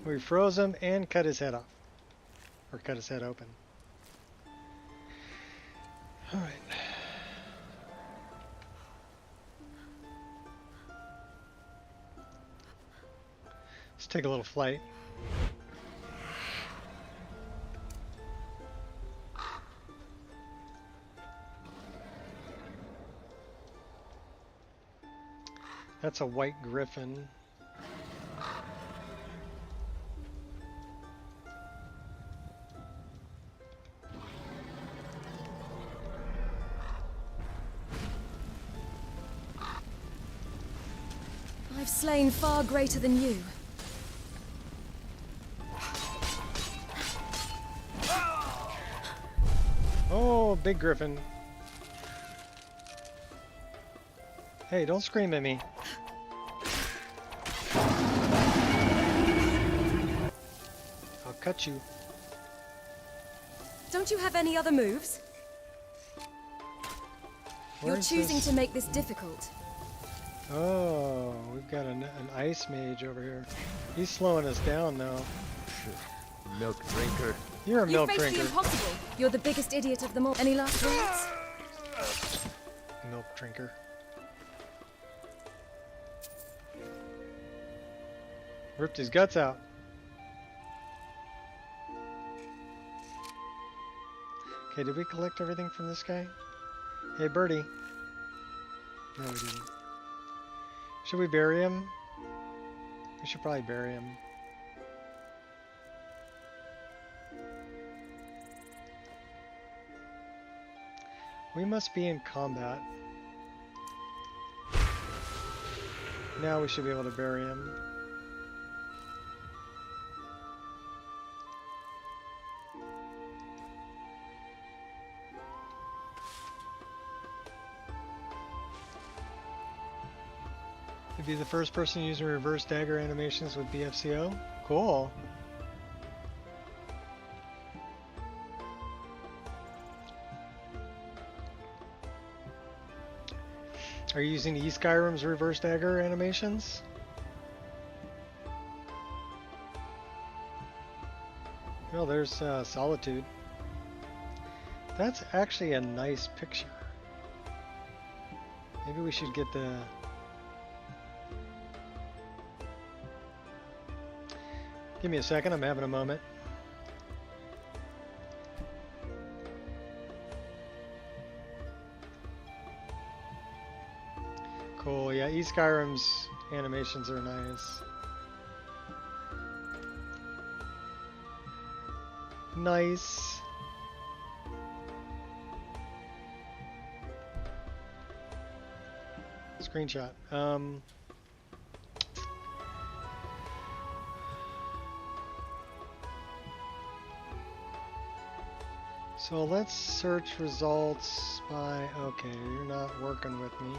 We froze him and cut his head off. Or cut his head open. Alright. Let's take a little flight. That's a white griffin. I've slain far greater than you. Oh, big griffin. Hey, don't scream at me. I'll cut you. Don't you have any other moves? You're Where's choosing this? to make this difficult. Oh, we've got an ice mage over here. He's slowing us down though. Milk drinker. You're a You milk faced the drinker. impossible. You're the biggest idiot of them all. Any last words? Milk drinker. Ripped his guts out. Okay, did we collect everything from this guy? Hey, birdie. No, we didn't. Should we bury him? We should probably bury him. We must be in combat. Now we should be able to bury him. To be the first person using reverse dagger animations with BFCO? Cool. Are you using Skyrim's reverse dagger animations? Well, there's Solitude. That's actually a nice picture. Maybe we should get the... Give me a second, I'm having a moment. Skyrim's animations are nice. Nice. Screenshot. So let's search results by, okay, you're not working with me.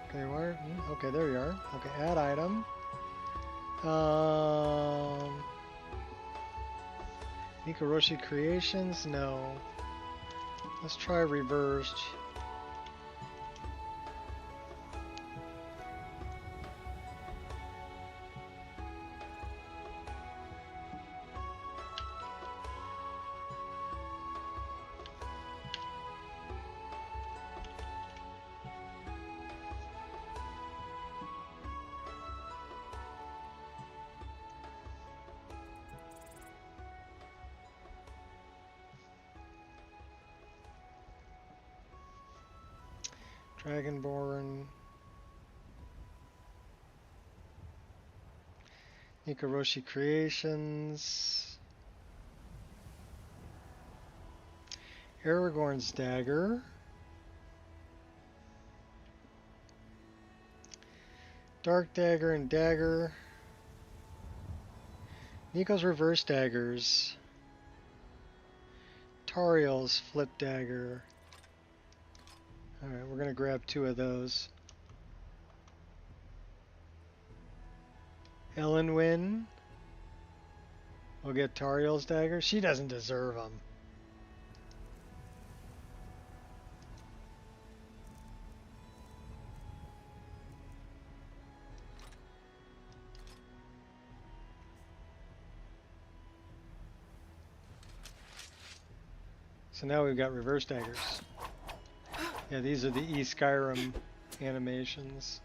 Okay, where, okay, there you are. Okay, add item. Nico Creations, no. Let's try reversed. Dragonborn. Nico Creations. Aragorn's dagger. Dark dagger and dagger. Nico's reverse daggers. Tariel's flip dagger. Alright, we're going to grab 2 of those. Elenwyn. We'll get Tariel's dagger. She doesn't deserve them. So now we've got reverse daggers. Yeah, these are the Skyrim animations.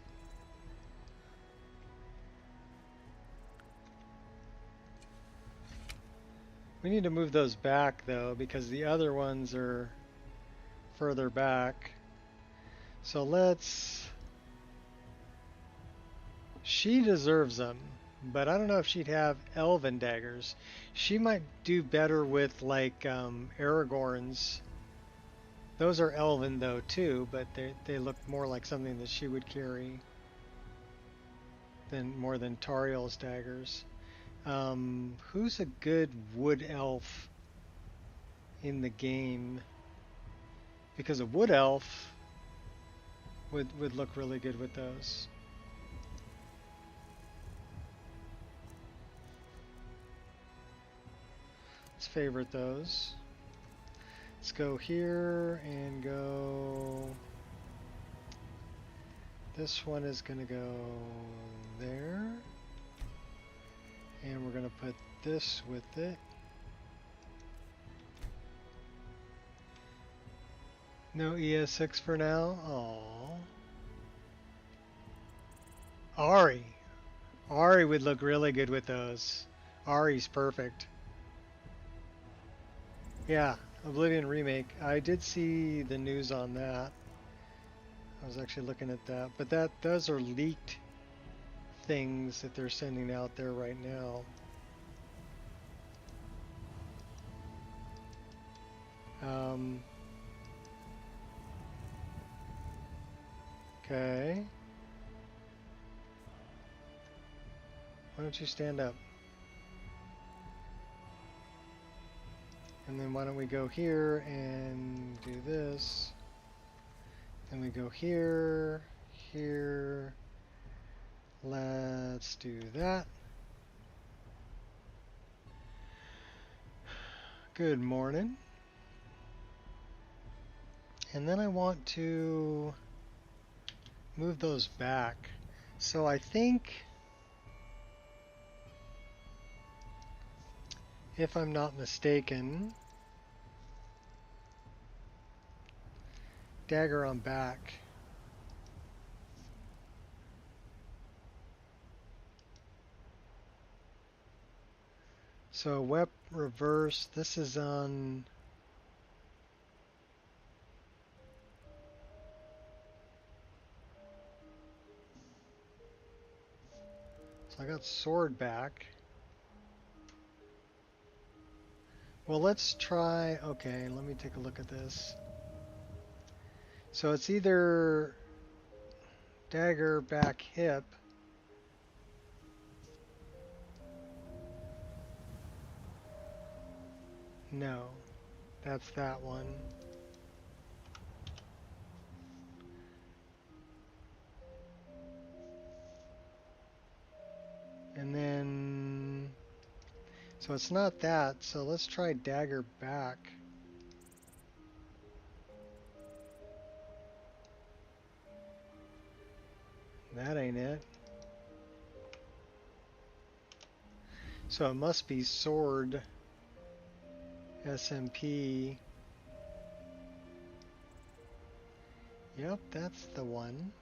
We need to move those back though, because the other ones are further back. So let's... She deserves them, but I don't know if she'd have elven daggers. She might do better with like Aragorn's. Those are elven though too, but they look more like something that she would carry than more than Tariel's daggers. Who's a good wood elf in the game? Because a wood elf would look really good with those. Let's favorite those. Let's go here and go... This one is going to go there. And we're going to put this with it. No ES6 for now. Aww. Ari. Ari would look really good with those. Ari's perfect. Yeah, Oblivion Remake. I did see the news on that. I was actually looking at that. But those are leaked things that they're sending out there right now. Okay. Why don't you stand up? And then why don't we go here and do this? Then we go here, here. Let's do that. Good morning. And then I want to move those back. So I think, if I'm not mistaken, dagger on back. So web reverse, this is on... So I got sword back. Well, let's try... Okay, let me take a look at this. So it's either dagger back hip. No, that's that one. And then, so it's not that, so let's try dagger back. That ain't it. So it must be sword SMP. Yep, that's the one.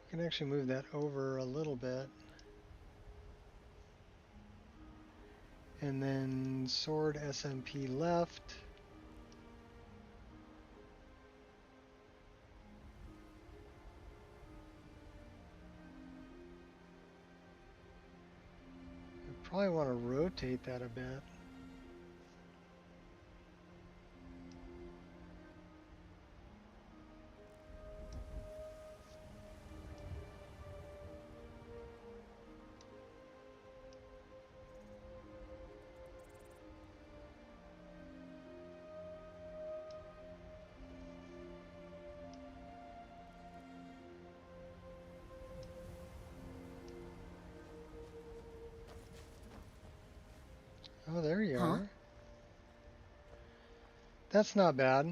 We can actually move that over a little bit. And then sword SMP left. I probably want to rotate that a bit. Oh, there you are. That's not bad.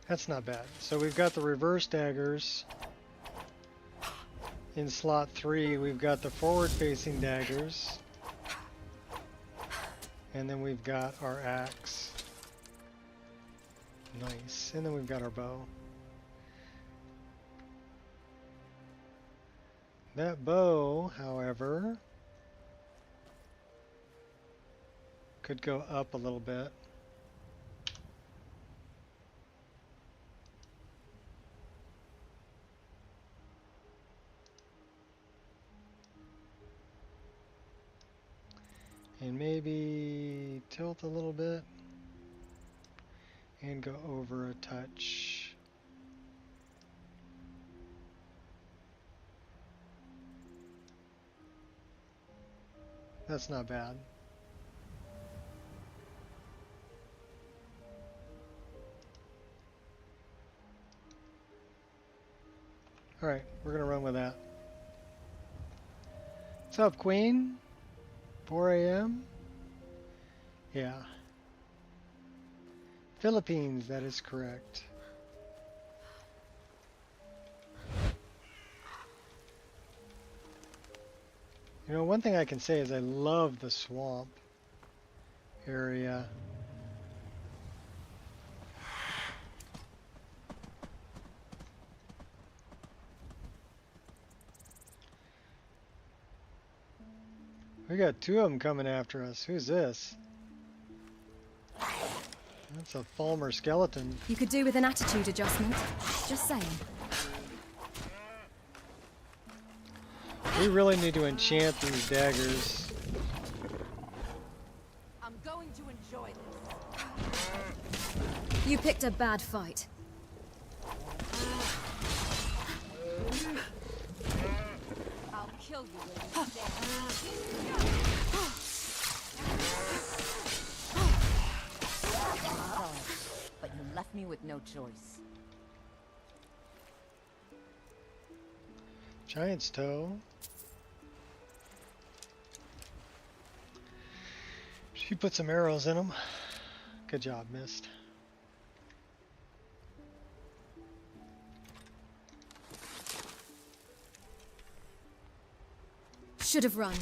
That's not bad. So we've got the reverse daggers. In slot 3, we've got the forward-facing daggers. And then we've got our axe. Nice. And then we've got our bow. That bow, however, could go up a little bit. And maybe tilt a little bit and go over a touch. That's not bad. Alright, we're gonna run with that. What's up, Queen? 4 a.m.? Yeah. Philippines, that is correct. You know, one thing I can say is I love the swamp area. We got 2 of them coming after us. Who's this? That's a Falmer skeleton. You could do with an attitude adjustment. Just saying. We really need to enchant these daggers. I'm going to enjoy this. You picked a bad fight. I'll kill you when you stand. But you left me with no choice. Giant's toe. She put some arrows in them. Good job, Mist. Should have run.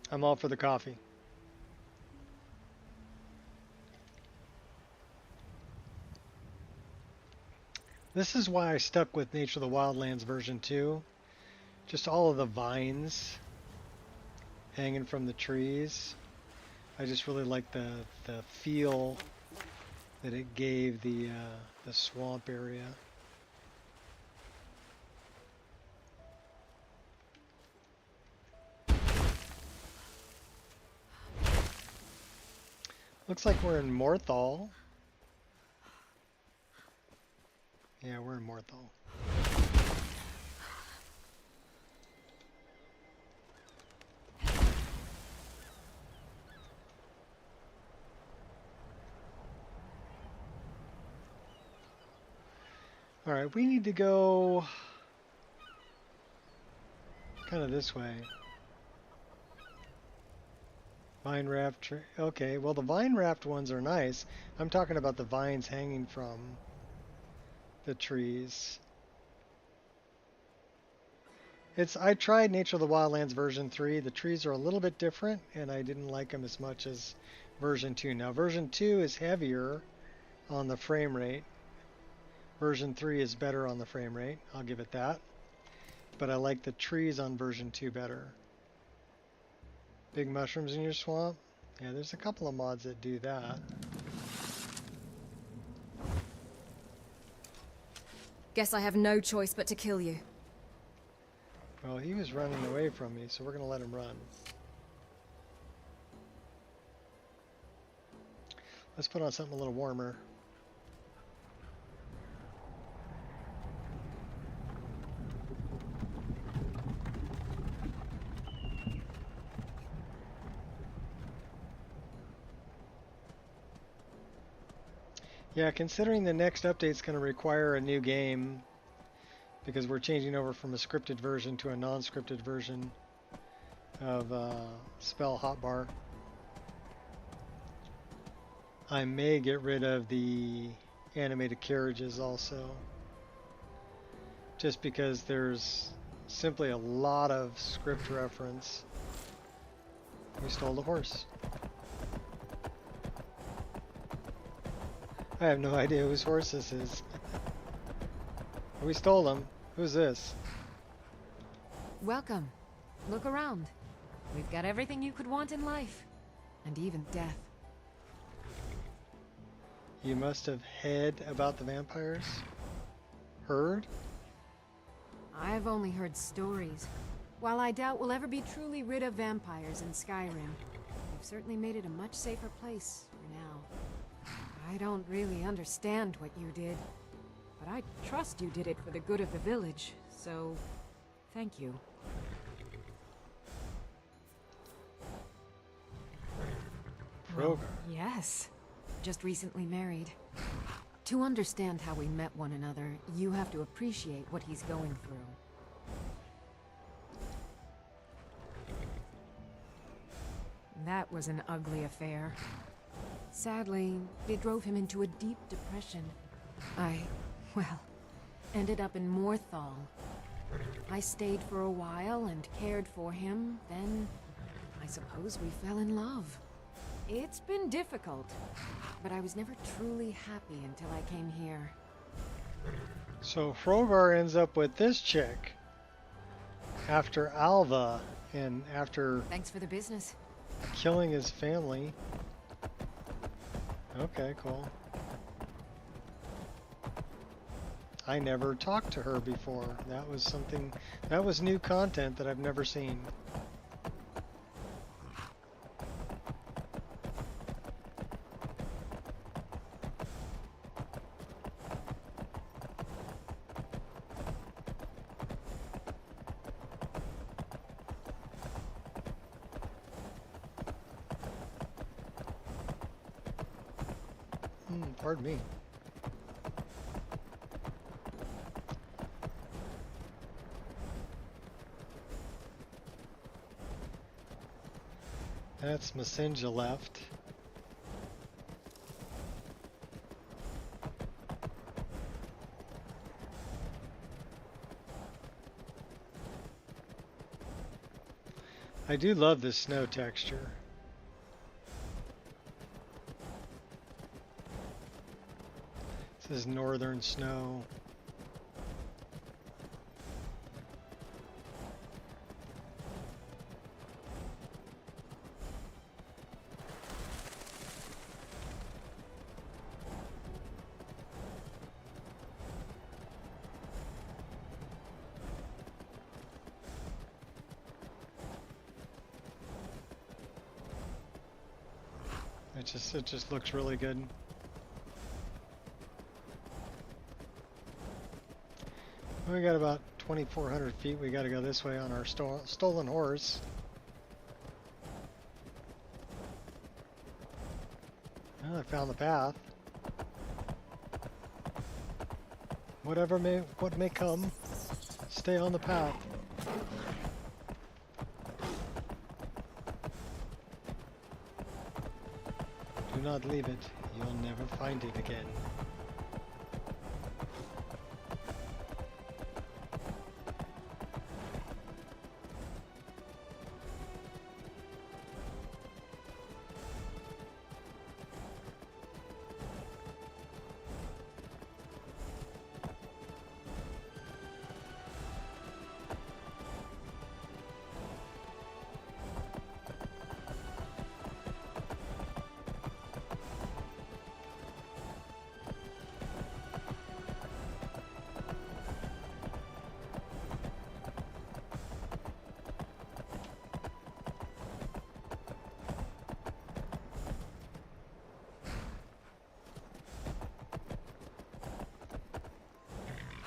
I'm all for the coffee. This is why I stuck with Nature of the Wildlands version 2. Just all of the vines hanging from the trees. I just really like the feel that it gave the swamp area. Looks like we're in Morthal. Yeah, we're in Morthal. All right, we need to go kind of this way. Vine raft tree. Okay, well the vine raft ones are nice. I'm talking about the vines hanging from the trees. I tried Nature of the Wildlands version 3. The trees are a little bit different and I didn't like them as much as version 2. Now version 2 is heavier on the frame rate. Version 3 is better on the frame rate. I'll give it that. But I like the trees on version 2 better. Big mushrooms in your swamp? Yeah, there's a couple of mods that do that. Guess I have no choice but to kill you. Well, he was running away from me, so we're going to let him run. Let's put on something a little warmer. Yeah, considering the next update's going to require a new game, because we're changing over from a scripted version to a non-scripted version of Spell Hotbar, I may get rid of the animated carriages also, just because there's simply a lot of script reference. We stole the horse. I have no idea whose horse this is. We stole him. Who's this? Welcome. Look around. We've got everything you could want in life. And even death. You must have heard about the vampires? Heard? I've only heard stories. While I doubt we'll ever be truly rid of vampires in Skyrim, we've certainly made it a much safer place for now. I don't really understand what you did, but I trust you did it for the good of the village, so thank you. Roger. Yes. Just recently married. To understand how we met one another, you have to appreciate what he's going through. That was an ugly affair. Sadly, it drove him into a deep depression. Well, ended up in Morthal. I stayed for a while and cared for him, then I suppose we fell in love. It's been difficult, but I was never truly happy until I came here. So Frogar ends up with this chick after Alva and after Thanks for the business. killing his family. Okay, cool. I never talked to her before. That was new content that I've never seen. Pardon me. That's Messenja left. I do love this snow texture. This is northern snow. It just looks really good. We got about 2,400 feet. We got to go this way on our stolen horse. Well, I found the path. What may come, stay on the path. Do not leave it. You'll never find it again.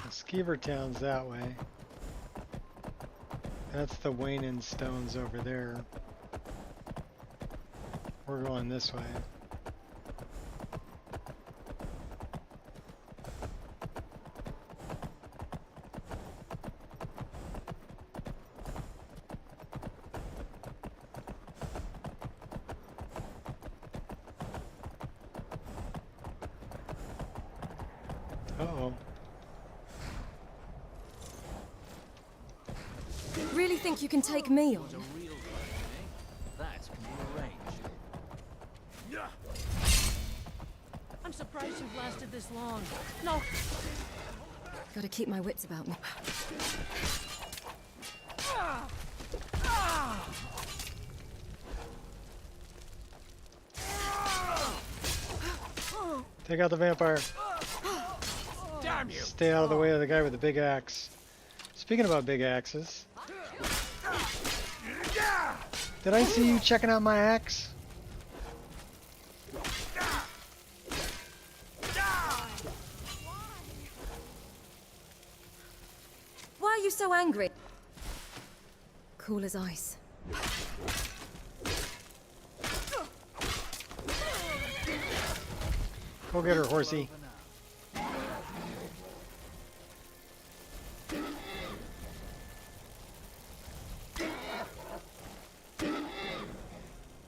Skeever Town's that way. That's the Wainin Stones over there. We're going this way. Uh-oh. Really think you can take me on? A real question, eh? That can be arranged. I'm surprised you've lasted this long. No. Gotta keep my wits about me. Take out the vampire. Damn you! Stay out of the way of the guy with the big axe. Speaking about big axes, did I see you checking out my axe? Why are you so angry? Cool as ice. Go get her, horsey.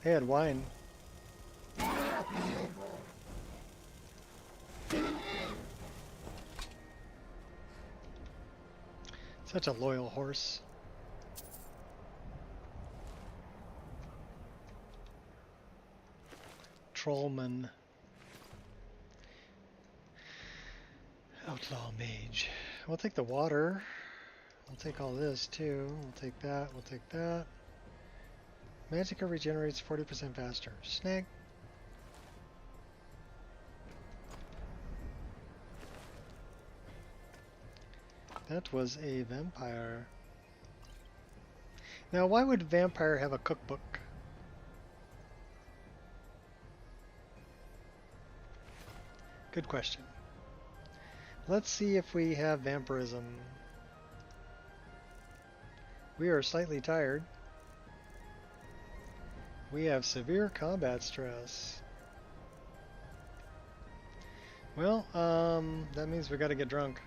They had wine. Such a loyal horse. Trollman. Outlaw mage. We'll take the water. We'll take all this too. We'll take that. We'll take that. Magicka regenerates 40% faster. Snag. That was a vampire. Now, why would vampire have a cookbook? Good question. Let's see if we have vampirism. We are slightly tired. We have severe combat stress. Well, that means we gotta get drunk.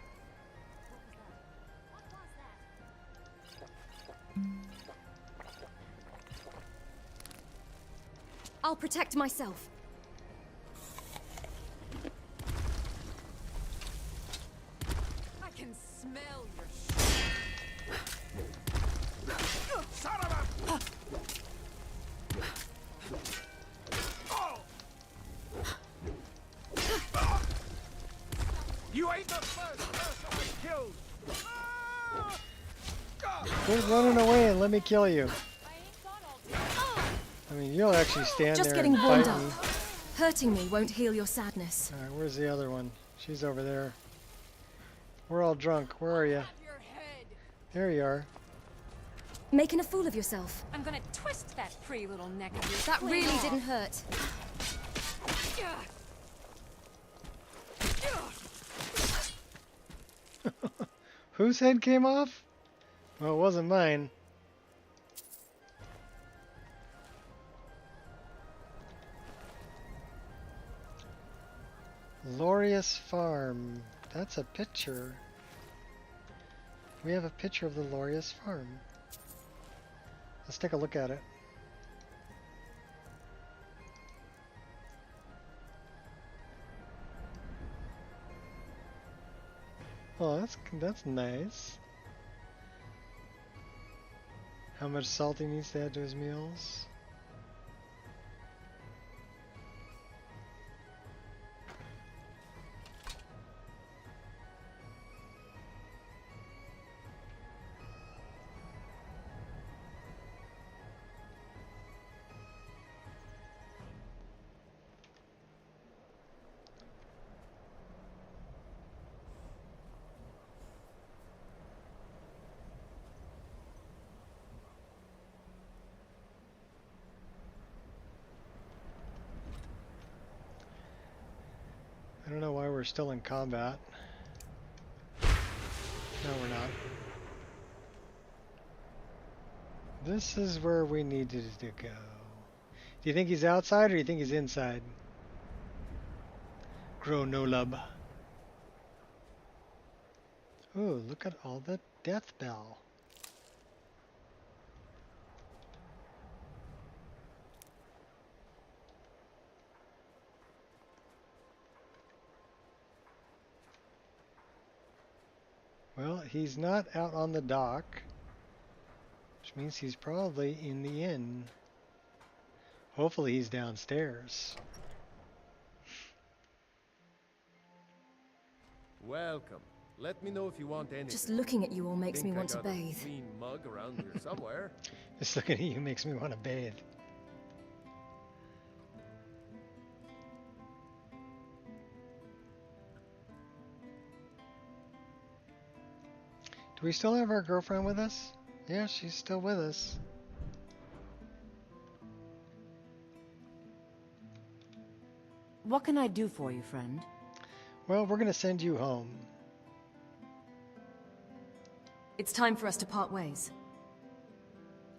I'll protect myself. I can smell your Son of a... Oh! You ain't the first person I killed! Quit running away and let me kill you. I mean, you'll actually stand Just there getting and warmed fight up. me. Hurting me won't heal your sadness. Alright, where's the other one? She's over there. We're all drunk. Where are you? your head. There you are. Making a fool of yourself. I'm gonna twist that pretty little neck of yours. That clean really off. didn't hurt. Whose head came off? Well, it wasn't mine. Glorious Farm. That's a picture. We have a picture of the Glorious Farm. Let's take a look at it. Oh, that's nice. How much salt he needs to add to his meals? I don't know why we're still in combat. No, we're not. This is where we needed to go. Do you think he's outside or do you think he's inside? Gronolub. Ooh, look at all the death bell. Well, he's not out on the dock, which means he's probably in the inn. Hopefully he's downstairs. Welcome. Let me know if you want anything. Just looking at you all makes me Think I want to got a bathe. clean mug around here somewhere. Just looking at you makes me want to bathe. Do we still have our girlfriend with us? Yeah, she's still with us. What can I do for you, friend? Well, we're gonna send you home. It's time for us to part ways.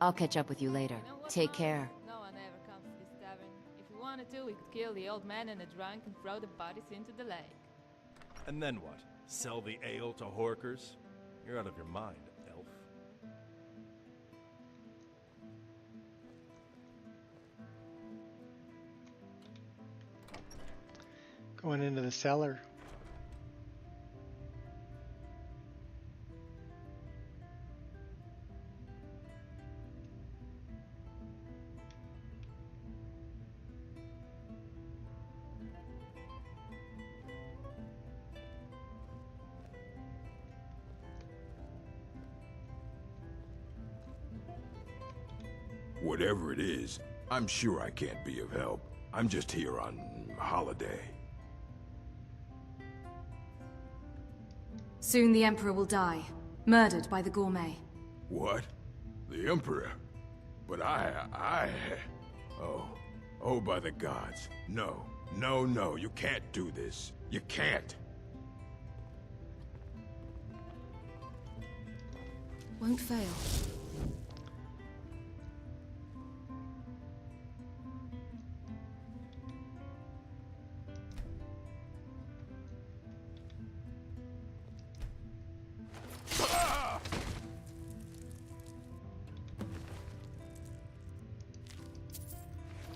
I'll catch up with you later. You know what, Take Mom? care. No one ever comes to this tavern. If we wanted to, we could kill the old man and the drunk and throw the bodies into the lake. And then what? Sell the ale to horkers? You're out of your mind, elf. Going into the cellar. Whatever it is, I'm sure I can't be of help. I'm just here on holiday. Soon the Emperor will die, murdered by the gourmet. What? The Emperor? But Oh, by the gods. No, no, no, you can't do this. You can't. Won't fail.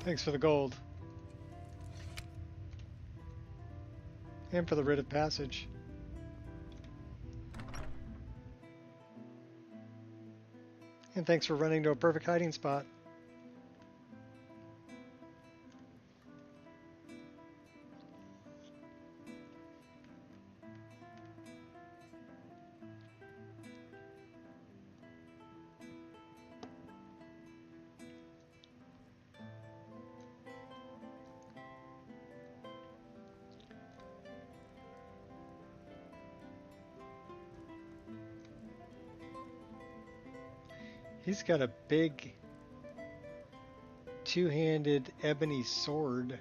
Thanks for the gold. And for the writ of passage. And thanks for running to a perfect hiding spot. He's got a big two-handed ebony sword.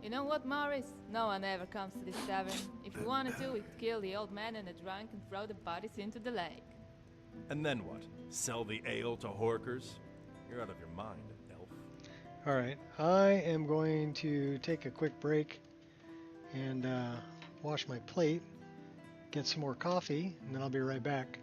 You know what, Morris? No one ever comes to this tavern. If we wanted to, we could kill the old man and the drunk and throw the bodies into the lake. And then what? Sell the ale to horkers? You're out of your mind, elf. Alright, I am going to take a quick break and wash my plate, get some more coffee, and then I'll be right back.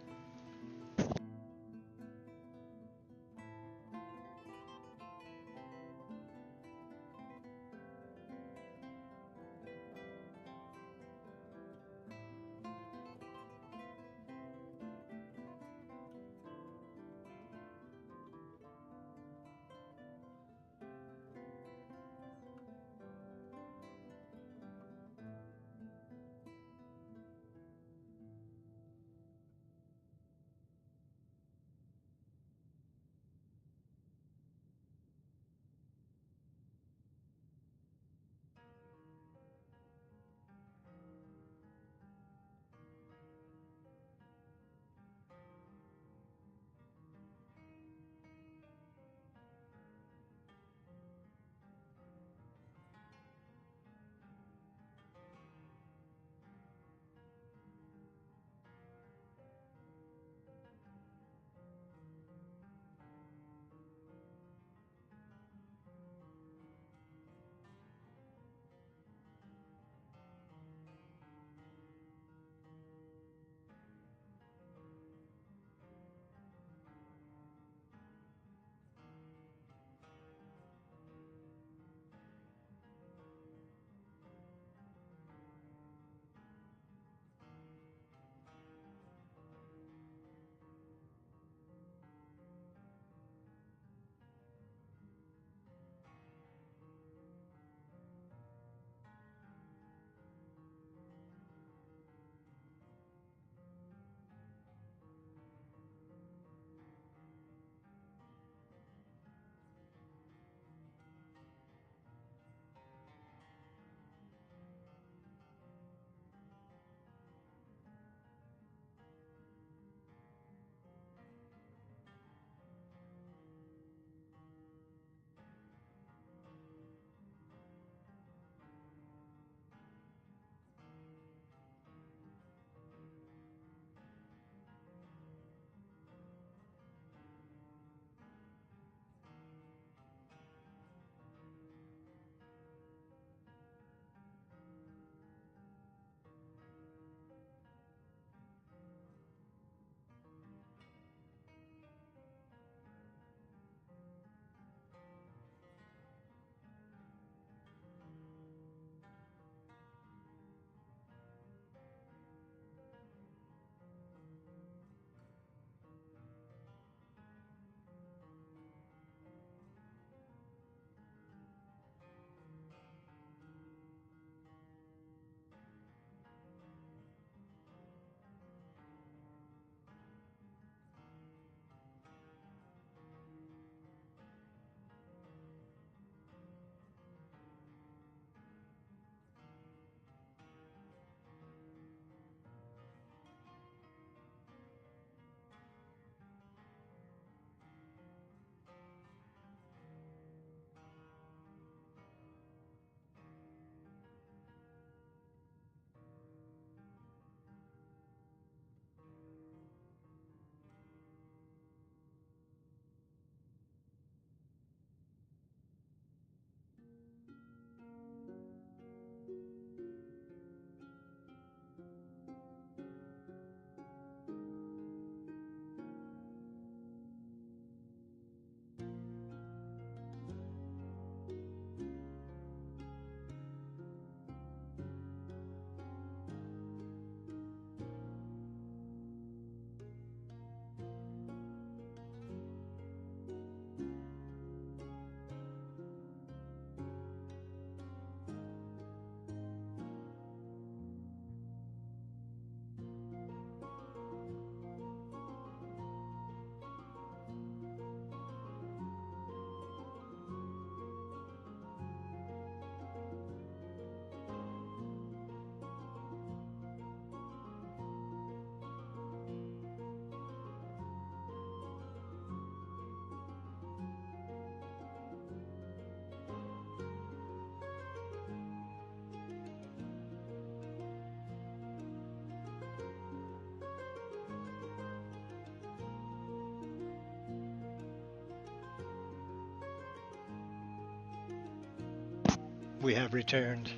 We have returned.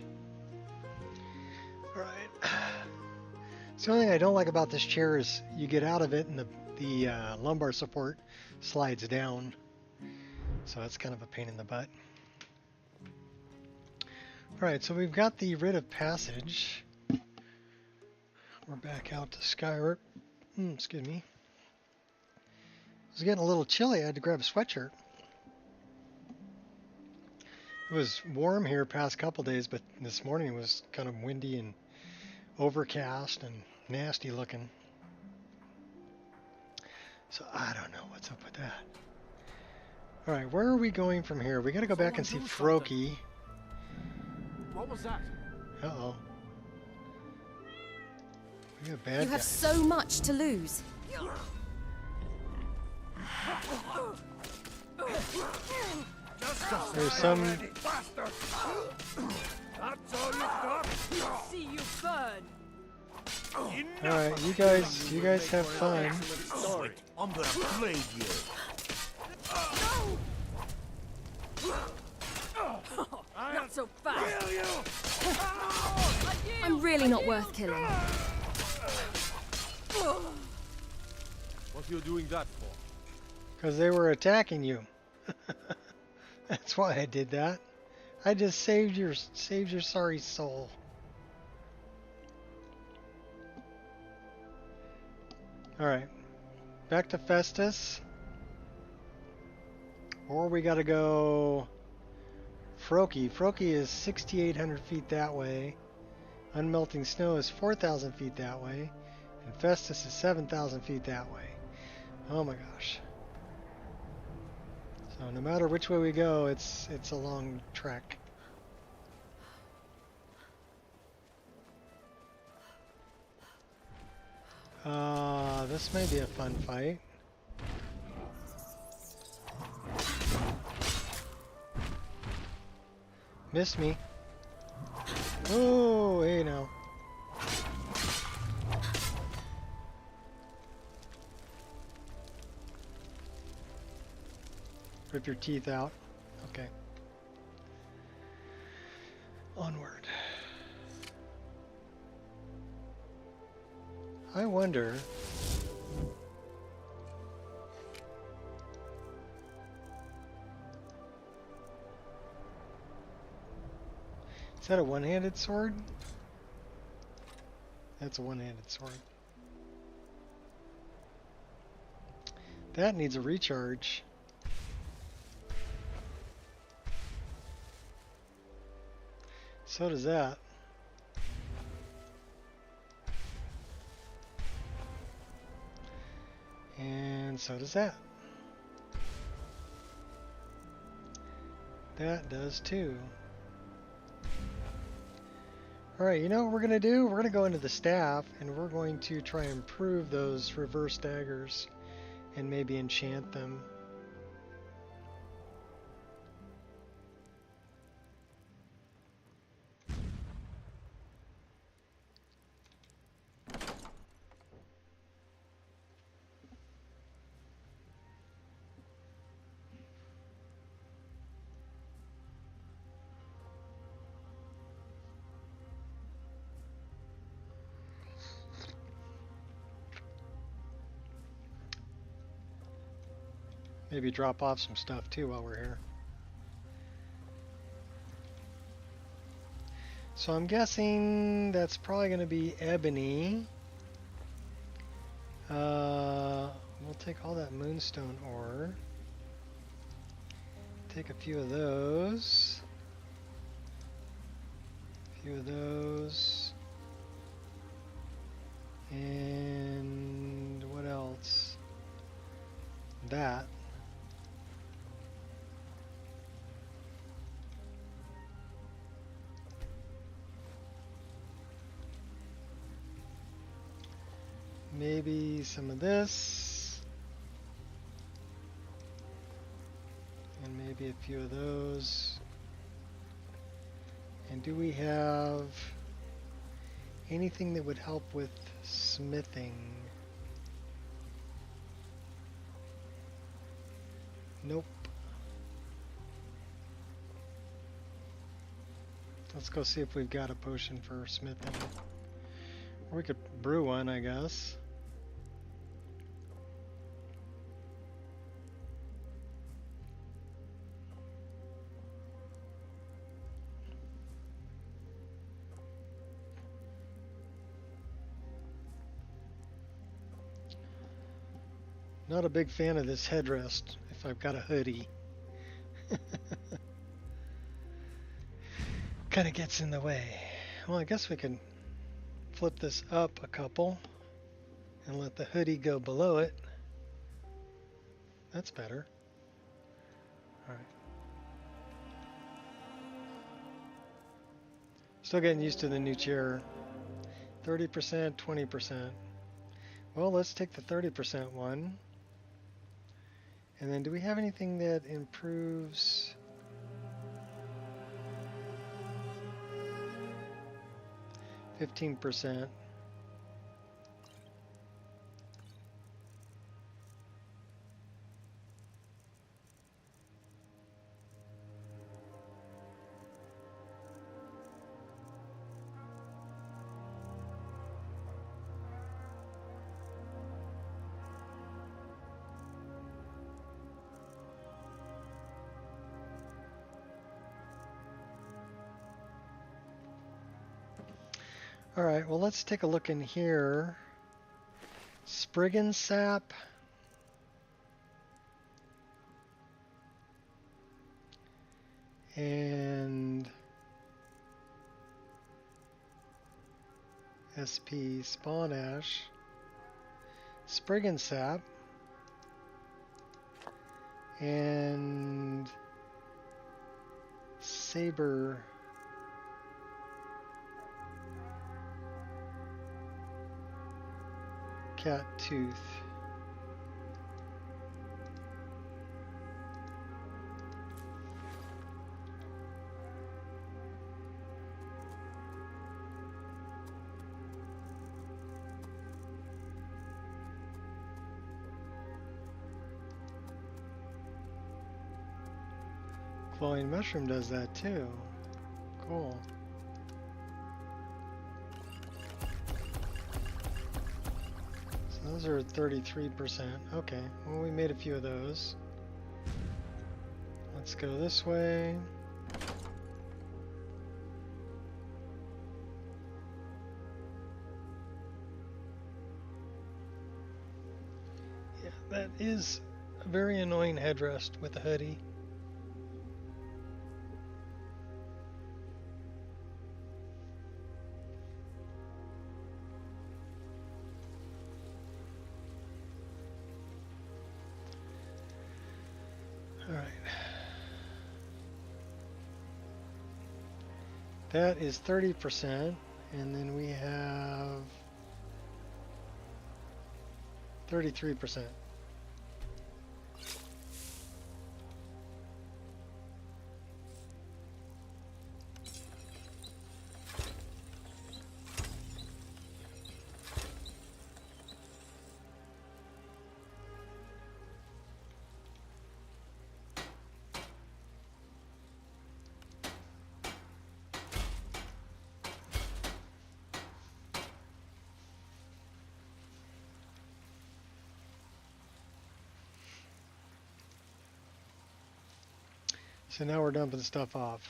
Alright. So the only thing I don't like about this chair is you get out of it and the lumbar support slides down. So that's kind of a pain in the butt. Alright, so we've got the Writ of Passage. We're back out to Skyrim. Excuse me. It was getting a little chilly. I had to grab a sweatshirt. It was warm here past couple days, but this morning it was kind of windy and overcast and nasty looking. So I don't know what's up with that. Alright, where are we going from here? We gotta go back and see Froki. What was that? Uh-oh. We got bad You have guys. so much to lose. There's some... Bastard! That's all you got? See you burn. Alright, you guys have fun. I'm gonna plague you. Not so fast. I'm really not worth killing. What are you doing that for? Because they were attacking you. That's why I did that. I just saved your sorry soul. Alright. Back to Festus. Or we gotta go Froki. Froki is 6,800 feet that way. Unmelting Snow is 4,000 feet that way. And Festus is 7,000 feet that way. Oh my gosh. So no matter which way we go, it's a long trek. This may be a fun fight. Missed me. Oh, hey now. Rip your teeth out. Okay. Onward. I wonder... Is that a one-handed sword? That's a one-handed sword. That needs a recharge. So does that. And so does that. That does too. Alright, you know what we're going to do? We're going to go into the staff and we're going to try and improve those reverse daggers and maybe enchant them. Maybe drop off some stuff too while we're here. So I'm guessing that's probably going to be ebony. We'll take all that moonstone ore. Take a few of those. A few of those. And what else? That. Maybe some of this, and maybe a few of those. And do we have anything that would help with smithing? Nope. Let's go see if we've got a potion for smithing. Or we could brew one, I guess. Not a big fan of this headrest if I've got a hoodie. Kind of gets in the way. Well, I guess we can flip this up a couple and let the hoodie go below it. That's better. Alright. Still getting used to the new chair. 30%, 20%. Well, let's take the 30% one. And then do we have anything that improves... 15%. Alright, well let's take a look in here. Spriggan sap. And SP spawn ash. Spriggan sap. And saber cat tooth. Glowing mushroom does that too. Cool. Those are 33%. Okay, well we made a few of those. Let's go this way. Yeah, that is a very annoying headrest with a hoodie. That is 30%, and then we have 33%. So now we're dumping stuff off.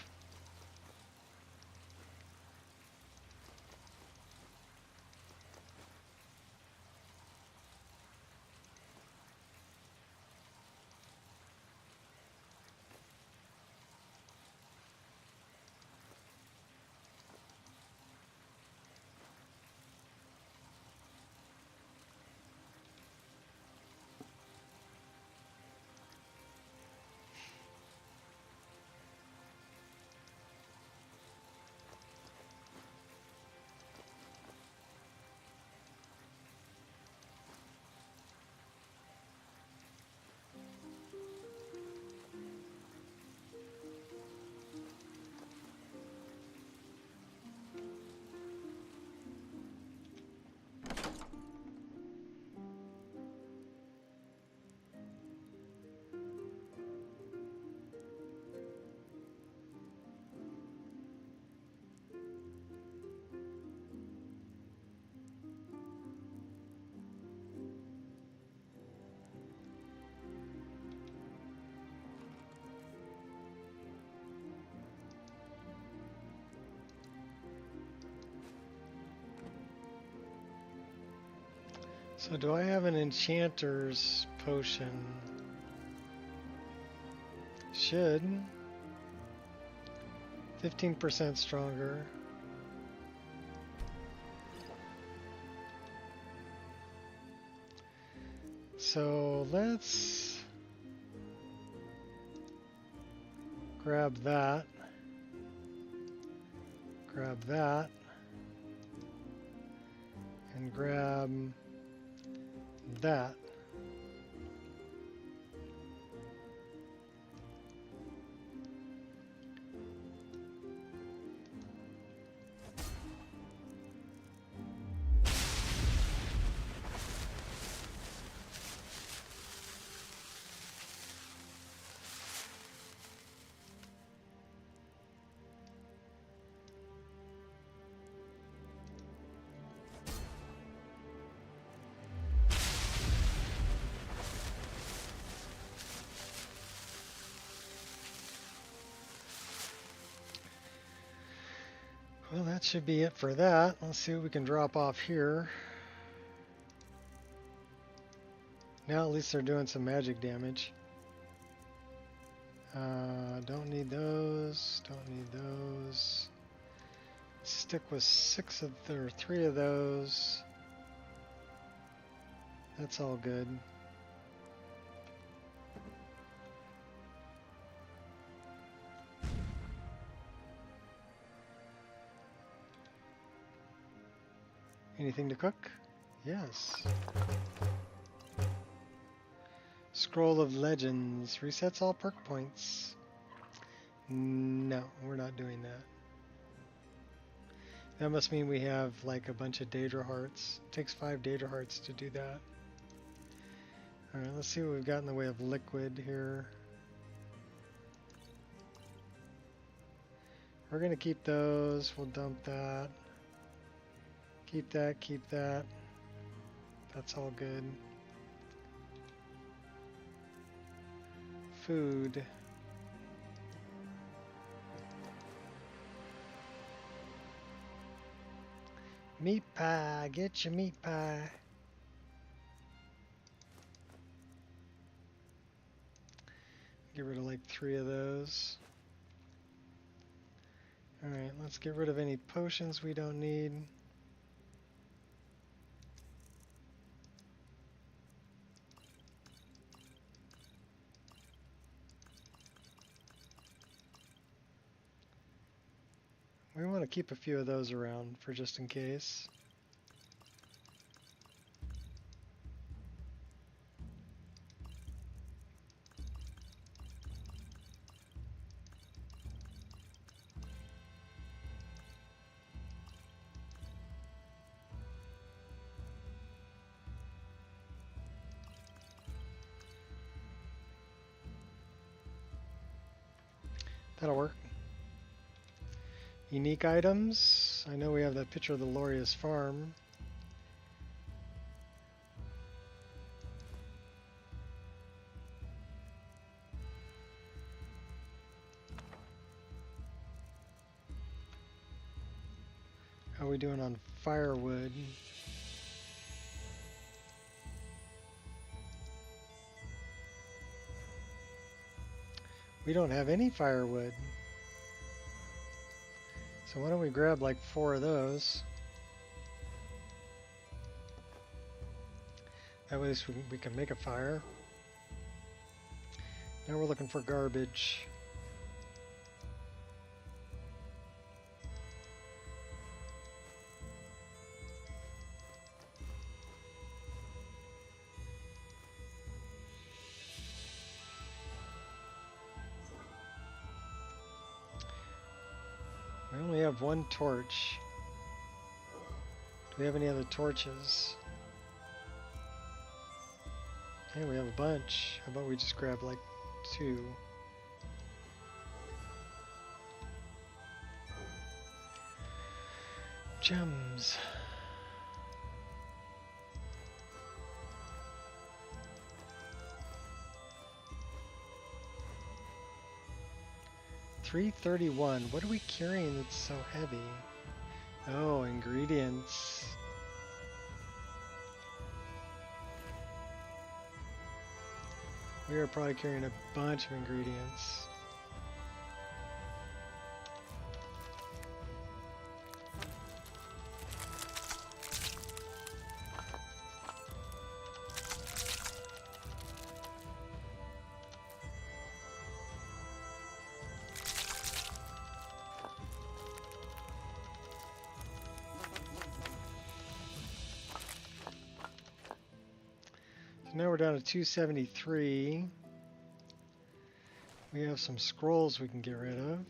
So do I have an enchanter's potion? Should. 15% stronger. So let's grab that. Grab that. And grab that. Well, that should be it for that. Let's see what we can drop off here. Now at least they're doing some magic damage. Don't need those. Don't need those. Stick with 3 of those. That's all good. Anything to cook? Yes. Scroll of Legends. Resets all perk points. No, we're not doing that. That must mean we have like a bunch of Daedra hearts. It takes 5 Daedra hearts to do that. Alright, let's see what we've got in the way of liquid here. We're going to keep those. We'll dump that. Keep that, keep that. That's all good. Food. Meat pie, get your meat pie. Get rid of like 3 of those. Alright, let's get rid of any potions we don't need. We want to keep a few of those around for just in case. That'll work. Unique items. I know we have that picture of the Loria's farm. How are we doing on firewood? We don't have any firewood. So why don't we grab like 4 of those? That way we can make a fire. Now we're looking for garbage. We only have 1 torch. Do we have any other torches? Yeah, we have a bunch. How about we just grab like 2? Gems. $331. What are we carrying that's so heavy? Oh, ingredients. We are probably carrying a bunch of ingredients. Now we're down to 273. We have some scrolls we can get rid of.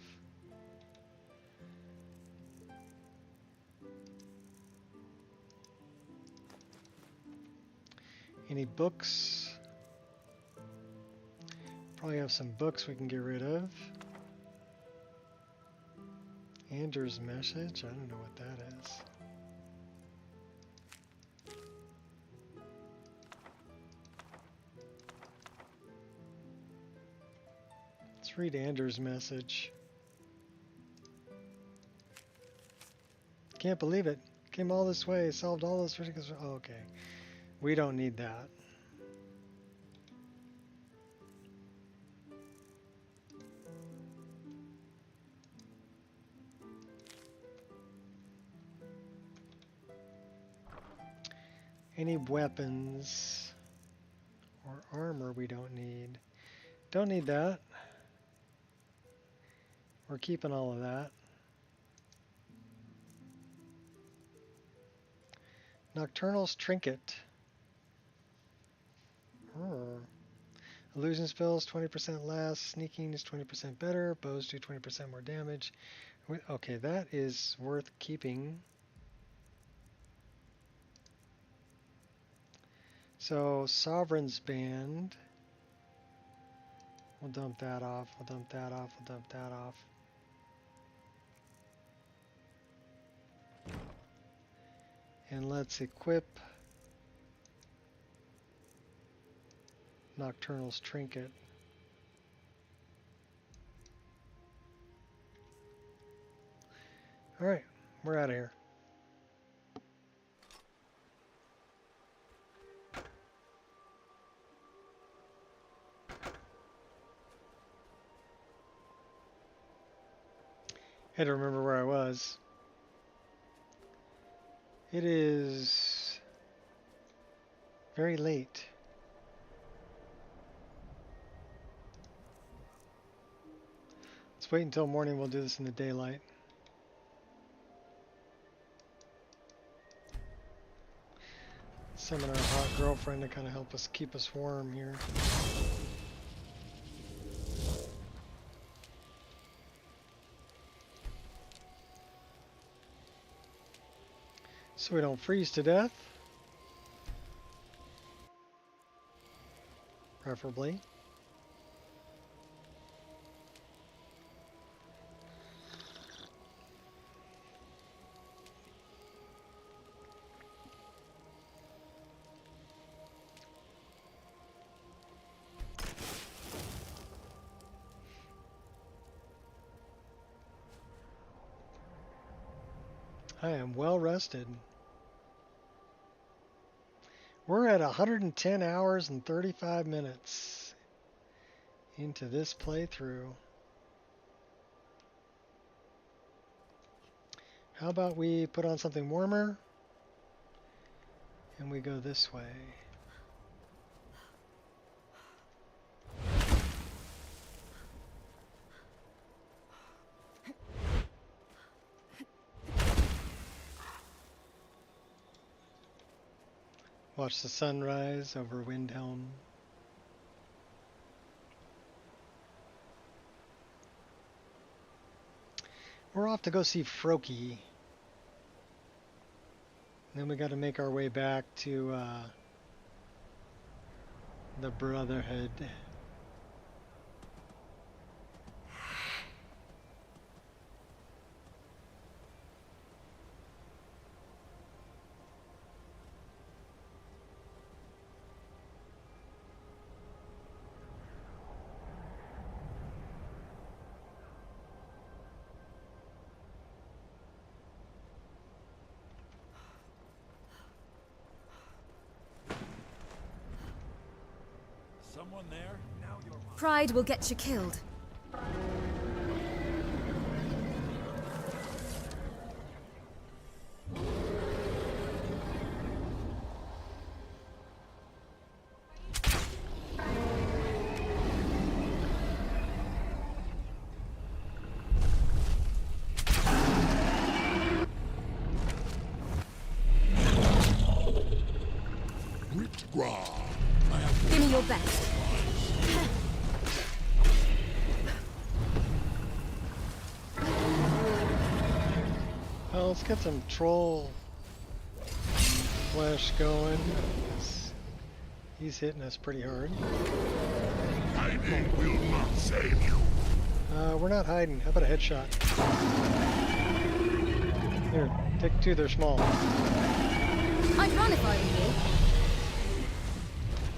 Any books? Probably have some books we can get rid of. Andrew's message? I don't know what that is. Let's read Andrew's message. Can't believe it. Came all this way, solved all this ridiculous. Oh, okay. We don't need that. Any weapons or armor we don't need. Don't need that. We're keeping all of that. Nocturnal's Trinket. Illusion spells 20% less. Sneaking is 20% better. Bows do 20% more damage. Okay, that is worth keeping. So, Sovereign's Band. We'll dump that off. We'll dump that off. We'll dump that off. And let's equip Nocturnal's Trinket. Alright, we're out of here. Had to remember where I was. It is very late. Let's wait until morning. We'll do this in the daylight. Summon our hot girlfriend to kind of help us keep us warm here. So we don't freeze to death. Preferably. I am well rested. We're at 110 hours and 35 minutes into this playthrough. How about we put on something warmer and we go this way. Watch the sunrise over Windhelm. We're off to go see Froki. Then we got to make our way back to the Brotherhood. Someone there? Pride will get you killed. Give me your best. Well, let's get some troll flesh going. He's hitting us pretty hard. Hiding will not save you. We're not hiding. How about a headshot? Here, take two. They're small. I'd run if I were you.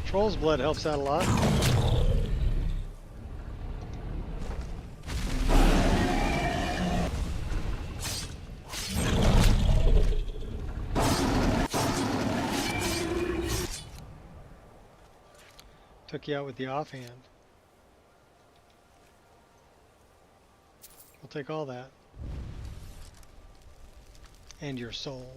Troll's blood helps out a lot. Took you out with the offhand. We'll take all that. And your soul.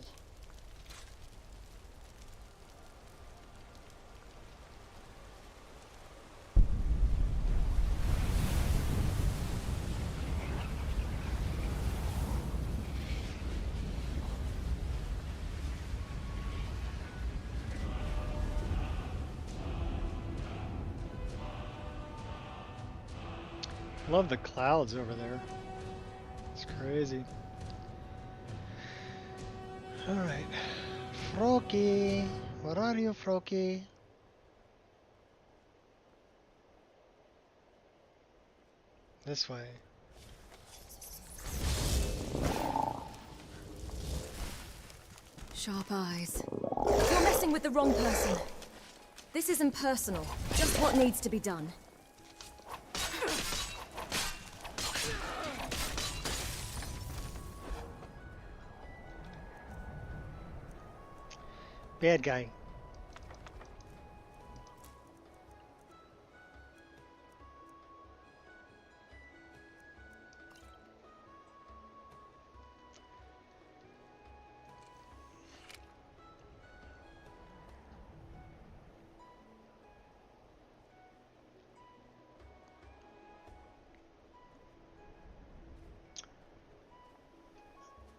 Love the clouds over there. It's crazy. Alright. Froki. Where are you, Froki? This way. Sharp eyes. You're messing with the wrong person. This isn't personal. Just what needs to be done. Bad guy.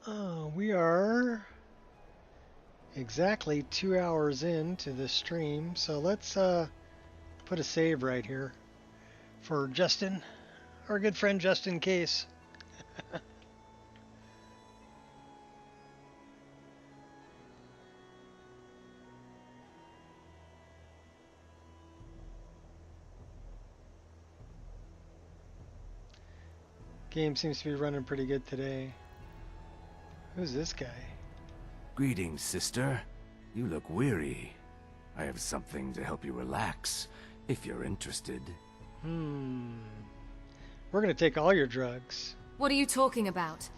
Oh, we are exactly 2 hours into this stream, so let's put a save right here for Justin, our good friend Justin Case. Game seems to be running pretty good today. Who's this guy? Greetings, sister. You look weary. I have something to help you relax, if you're interested. We're gonna take all your drugs. What are you talking about?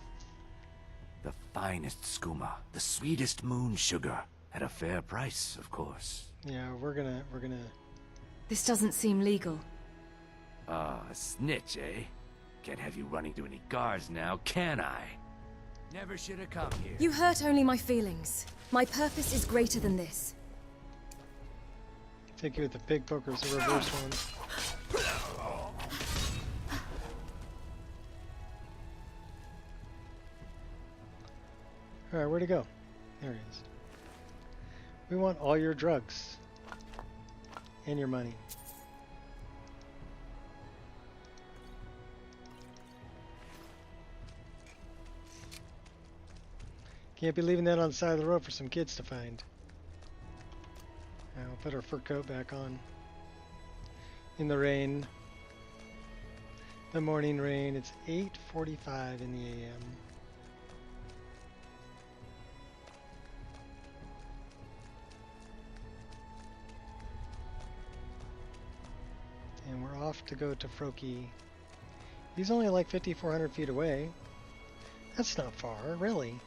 The finest skooma, the sweetest moon sugar, at a fair price, of course. Yeah, we're gonna... This doesn't seem legal. Ah, snitch, eh? Can't have you running to any guards now, can I? Never should have come here. You hurt only my feelings. My purpose is greater than this. Take you with the pig pokers, the reverse one. Alright, where'd he go? There he is. We want all your drugs. And your money. Can't be leaving that on the side of the road for some kids to find. Now we'll put our fur coat back on. In the rain. The morning rain. It's 8:45 in the AM. And we're off to go to Froki. He's only like 5,400 feet away. That's not far, really.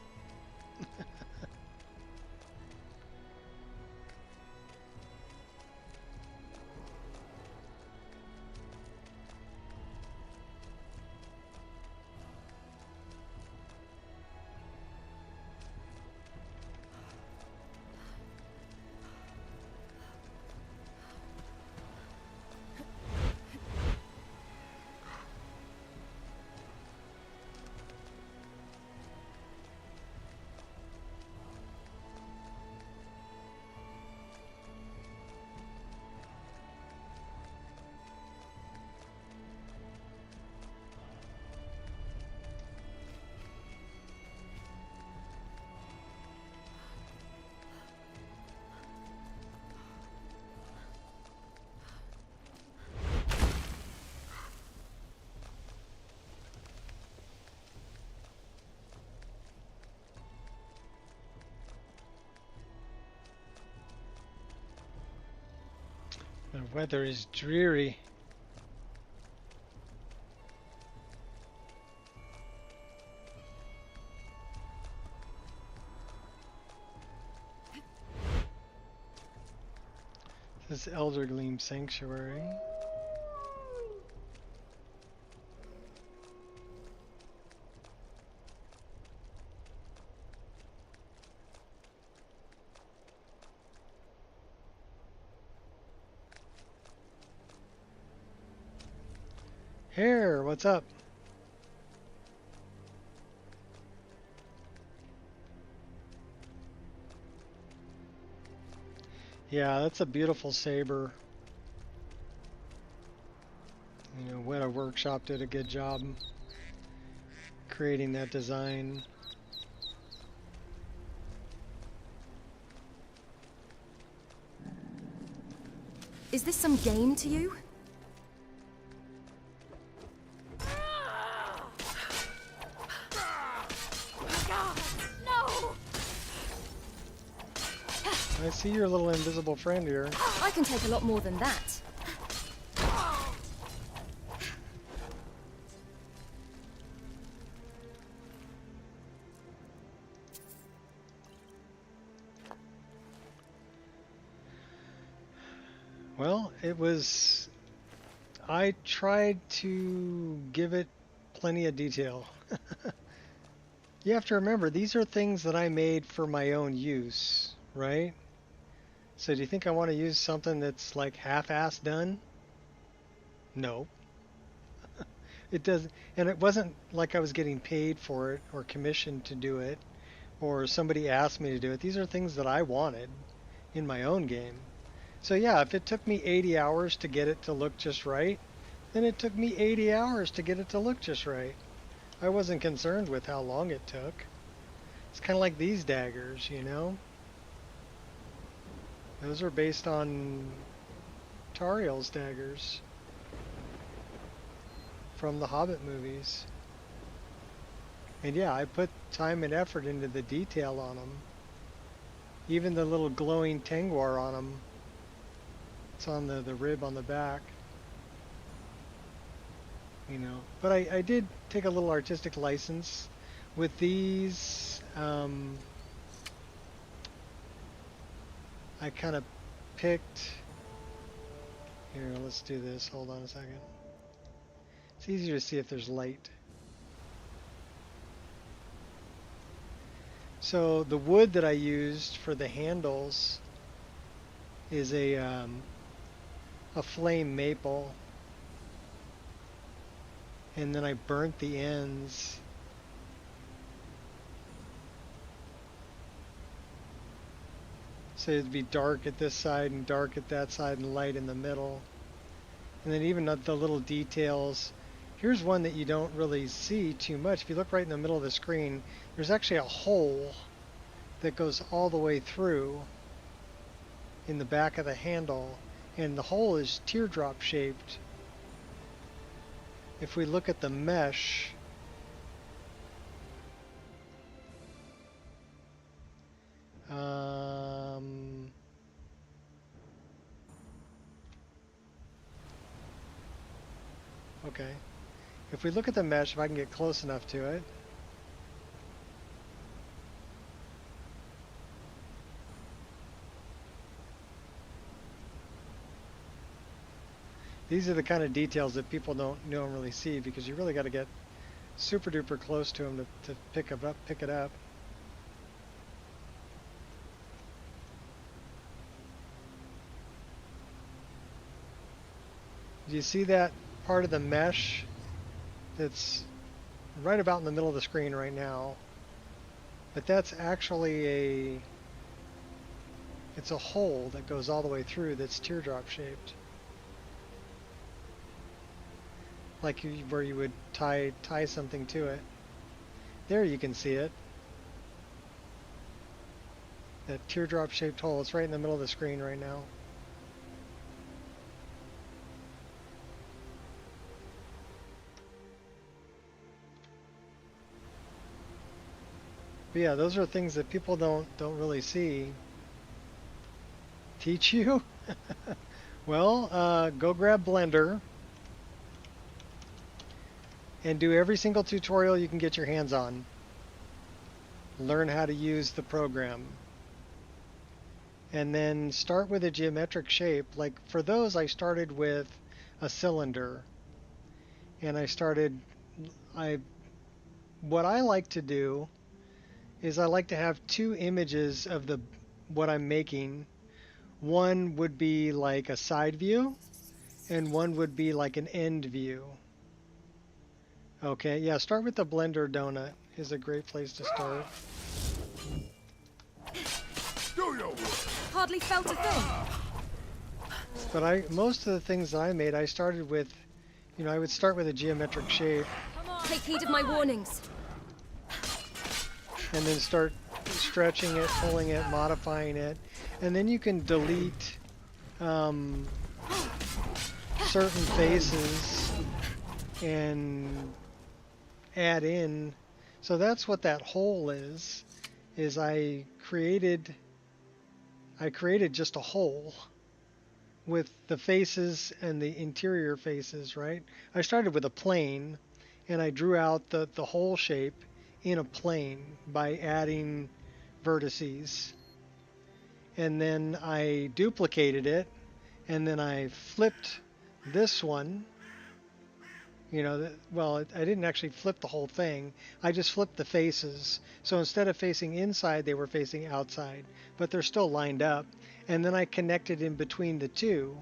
The weather is dreary. This is Elder Gleam Sanctuary. Here, what's up? Yeah, that's a beautiful saber. You know, Weta Workshop did a good job creating that design. Is this some game to you? No! I see your little invisible friend here. I can take a lot more than that. Well, I tried to give it plenty of detail. You have to remember, these are things that I made for my own use, right? So do you think I want to use something that's like half-assed done? No. It doesn't, and it wasn't like I was getting paid for it or commissioned to do it or somebody asked me to do it. These are things that I wanted in my own game. So yeah, if it took me 80 hours to get it to look just right, then it took me 80 hours to get it to look just right. I wasn't concerned with how long it took. It's kind of like these daggers, you know? Those are based on Tariel's daggers from the Hobbit movies. And yeah, I put time and effort into the detail on them. Even the little glowing Tengwar on them. It's on the rib on the back. You know, but I did take a little artistic license with these. I kind of picked. Here, let's do this. Hold on a second. It's easier to see if there's light. So the wood that I used for the handles is a flame maple. And then I burnt the ends. So it'd be dark at this side and dark at that side and light in the middle. And then even the little details. Here's one that you don't really see too much. If you look right in the middle of the screen, there's actually a hole that goes all the way through in the back of the handle. And the hole is teardrop shaped. If we look at the mesh, okay. If we look at the mesh, if I can get close enough to it, these are the kind of details that people don't really see because you really got to get super duper close to them to pick it up. Do you see that part of the mesh that's right about in the middle of the screen right now? But that's actually it's a hole that goes all the way through that's teardrop shaped. Like where you would tie something to it. There you can see it. That teardrop shaped hole. It's right in the middle of the screen right now. But yeah, those are things that people don't really see. Teach you? Well, go grab Blender and do every single tutorial you can get your hands on. Learn how to use the program. And then start with a geometric shape. Like for those, I started with a cylinder. And what I like to do is I like to have two images of what I'm making. One would be like a side view, and one would be like an end view. Okay, yeah, start with the Blender donut is a great place to start. Hardly felt a thing. But most of the things that I made, I started with, I would start with a geometric shape. Take heed of my warnings. And then start stretching it, pulling it, modifying it. And then you can delete certain faces and add in. So that's what that hole is I created just a hole with the faces and the interior faces, right? I started with a plane and I drew out the hole shape in a plane by adding vertices. And then I duplicated it, and then I flipped this one. I didn't actually flip the whole thing. I just flipped the faces. So instead of facing inside, they were facing outside, but they're still lined up. And then I connected in between the two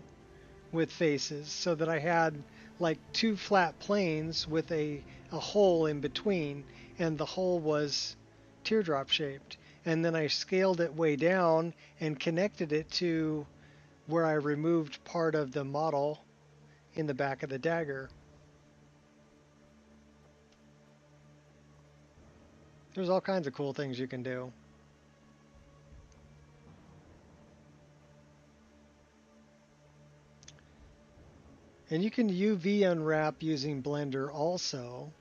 with faces so that I had like two flat planes with a hole in between, and the hole was teardrop shaped. And then I scaled it way down and connected it to where I removed part of the model in the back of the dagger. There's all kinds of cool things you can do. And you can UV unwrap using Blender also.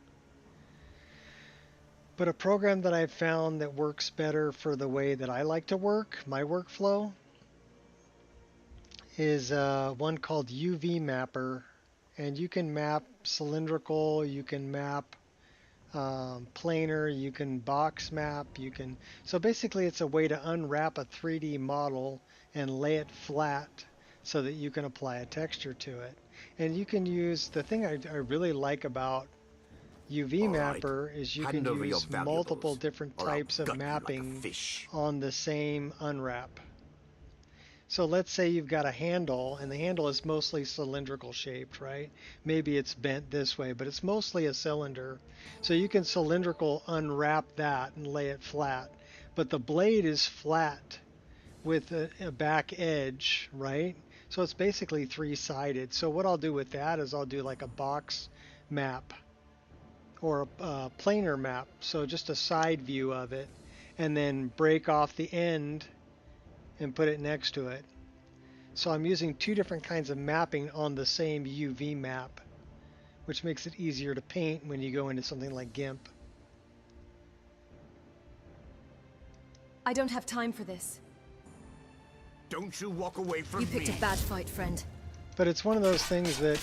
But a program that I've found that works better for the way that I like to work, my workflow, is one called UV Mapper. And you can map cylindrical, you can map planar, you can box map, so basically it's a way to unwrap a 3D model and lay it flat so that you can apply a texture to it. And you can use, the thing I really like about UV Mapper is you can use multiple different types of mapping on the same unwrap. So let's say you've got a handle, and the handle is mostly cylindrical shaped, right? Maybe it's bent this way, but it's mostly a cylinder. So you can cylindrical unwrap that and lay it flat. But the blade is flat with a back edge, right? So it's basically three-sided. So what I'll do with that is I'll do like a box map or a planar map. So just a side view of it, and then break off the end and put it next to it. So I'm using two different kinds of mapping on the same UV map, which makes it easier to paint when you go into something like GIMP. I don't have time for this. Don't you walk away from me. You picked a bad fight, friend. But it's one of those things that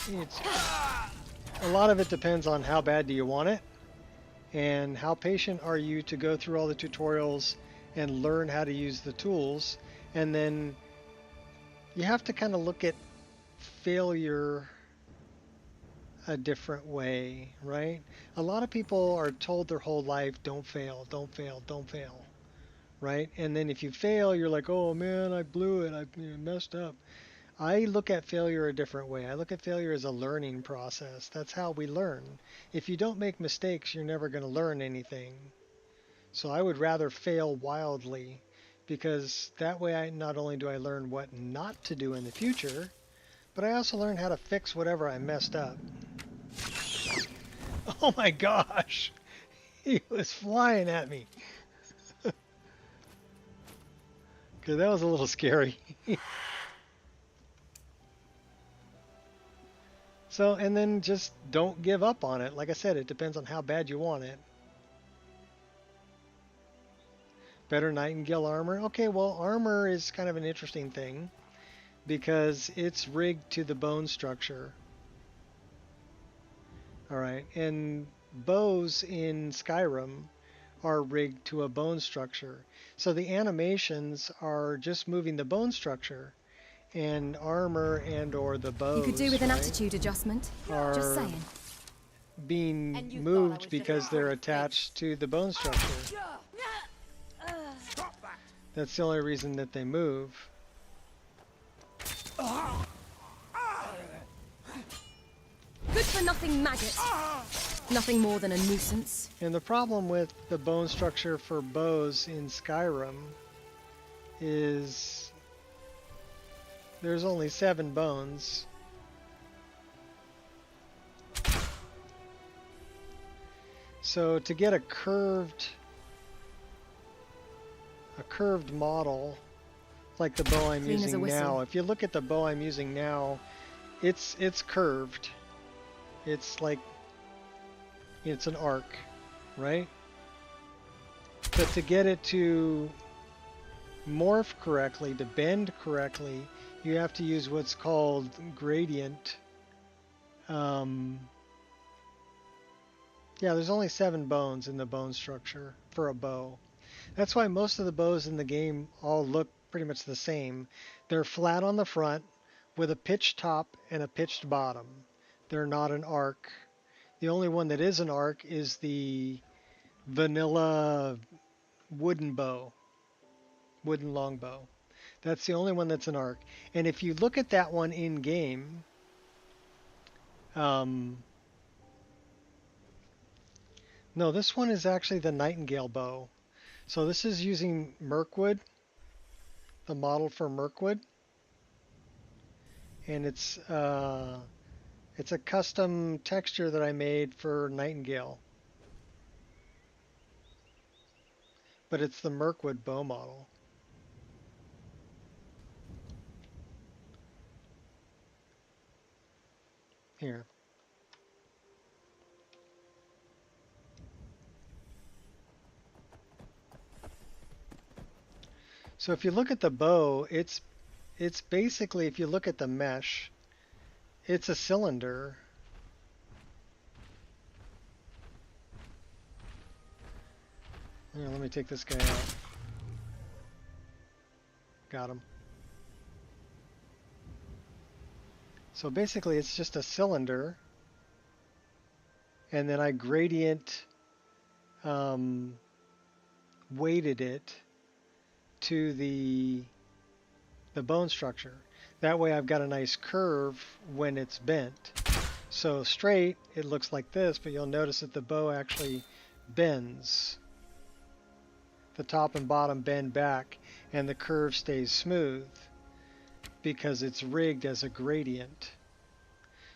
a lot of it depends on how bad do you want it, and how patient are you to go through all the tutorials and learn how to use the tools. And then you have to kind of look at failure a different way, right? A lot of people are told their whole life, don't fail, don't fail, don't fail, right? And then if you fail, you're like, oh man, I blew it, I messed up. I look at failure a different way. I look at failure as a learning process. That's how we learn. If you don't make mistakes, you're never going to learn anything. So I would rather fail wildly, because that way not only do I learn what not to do in the future, but I also learn how to fix whatever I messed up. Oh my gosh! He was flying at me. Okay, that was a little scary. So, and then just don't give up on it. Like I said, it depends on how bad you want it. Better Nightingale armor. Okay, well, armor is kind of an interesting thing because it's rigged to the bone structure. Alright, and bows in Skyrim are rigged to a bone structure. So the animations are just moving the bone structure, and armor and or the bows, You could do with an right, attitude adjustment. are Just saying. being moved because they're attached to the bone structure. That's the only reason that they move. Good for nothing maggot. Nothing more than a nuisance. And the problem with the bone structure for bows in Skyrim is there's only 7 bones. So to get a curved model like the bow I'm using now, if you look at the bow I'm using now, it's curved. It's like it's an arc, right? But to get it to morph correctly, to bend correctly, you have to use what's called gradient. Yeah, there's only 7 bones in the bone structure for a bow. That's why most of the bows in the game all look pretty much the same. They're flat on the front with a pitched top and a pitched bottom. They're not an arc. The only one that is an arc is the vanilla wooden bow, wooden longbow. That's the only one that's an arc. And if you look at that one in game, no, this one is actually the nightingale bow. So this is using Mirkwood, the model for Mirkwood, and it's a custom texture that I made for Nightingale. But it's the Mirkwood bow model. Here. So if you look at the bow, it's basically, if you look at the mesh, it's a cylinder. Here, let me take this guy out. Got him. So basically it's just a cylinder, and then I gradient weighted it to the bone structure. That way I've got a nice curve when it's bent. So straight, it looks like this, but you'll notice that the bow actually bends. The top and bottom bend back, and the curve stays smooth because it's rigged as a gradient.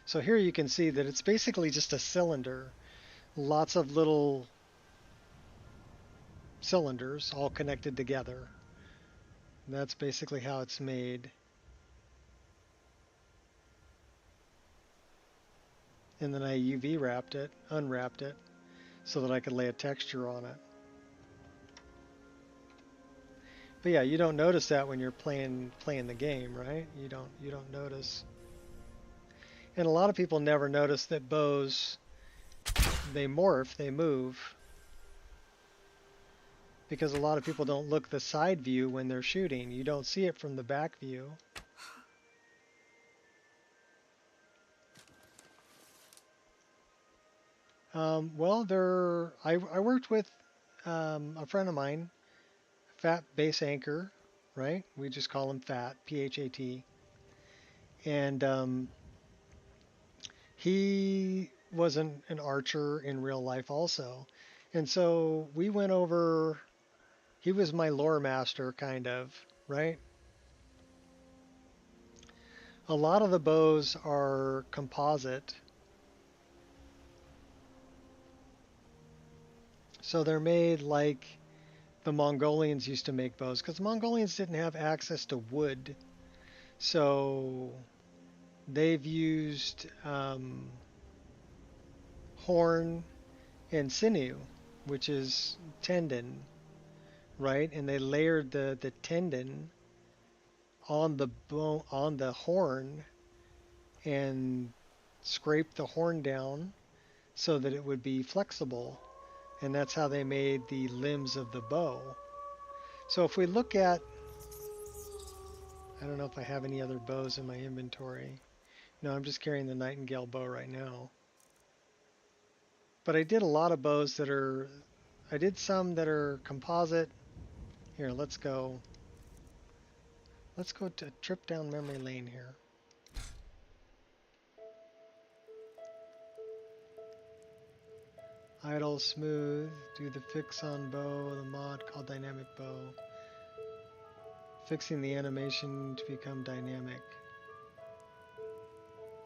So here you can see that it's basically just a cylinder. Lots of little cylinders all connected together. That's basically how it's made. And then I UV wrapped it, unwrapped it, so that I could lay a texture on it. But yeah, you don't notice that when you're playing the game, right? You don't notice. And a lot of people never notice that bows, they morph, they move. Because a lot of people don't look the side view when they're shooting. You don't see it from the back view. Well, I worked with a friend of mine, Fat Base Anchor, right? We just call him Fat, P-H-A-T. And he was an archer in real life also. And so we went over, he was my lore master, kind of, right? A lot of the bows are composite. So they're made like the Mongolians used to make bows, because the Mongolians didn't have access to wood. So they've used horn and sinew, which is tendon, right? And they layered the tendon on the bone, on the horn, and scrape the horn down so that it would be flexible. And that's how they made the limbs of the bow. So if we look at, I don't know if I have any other bows in my inventory. No, I'm just carrying the Nightingale bow right now. But I did a lot of bows that are, I did some that are composite. Here, let's go to a trip down memory lane here. Idle, smooth, do the fix on bow, the mod called dynamic bow. Fixing the animation to become dynamic.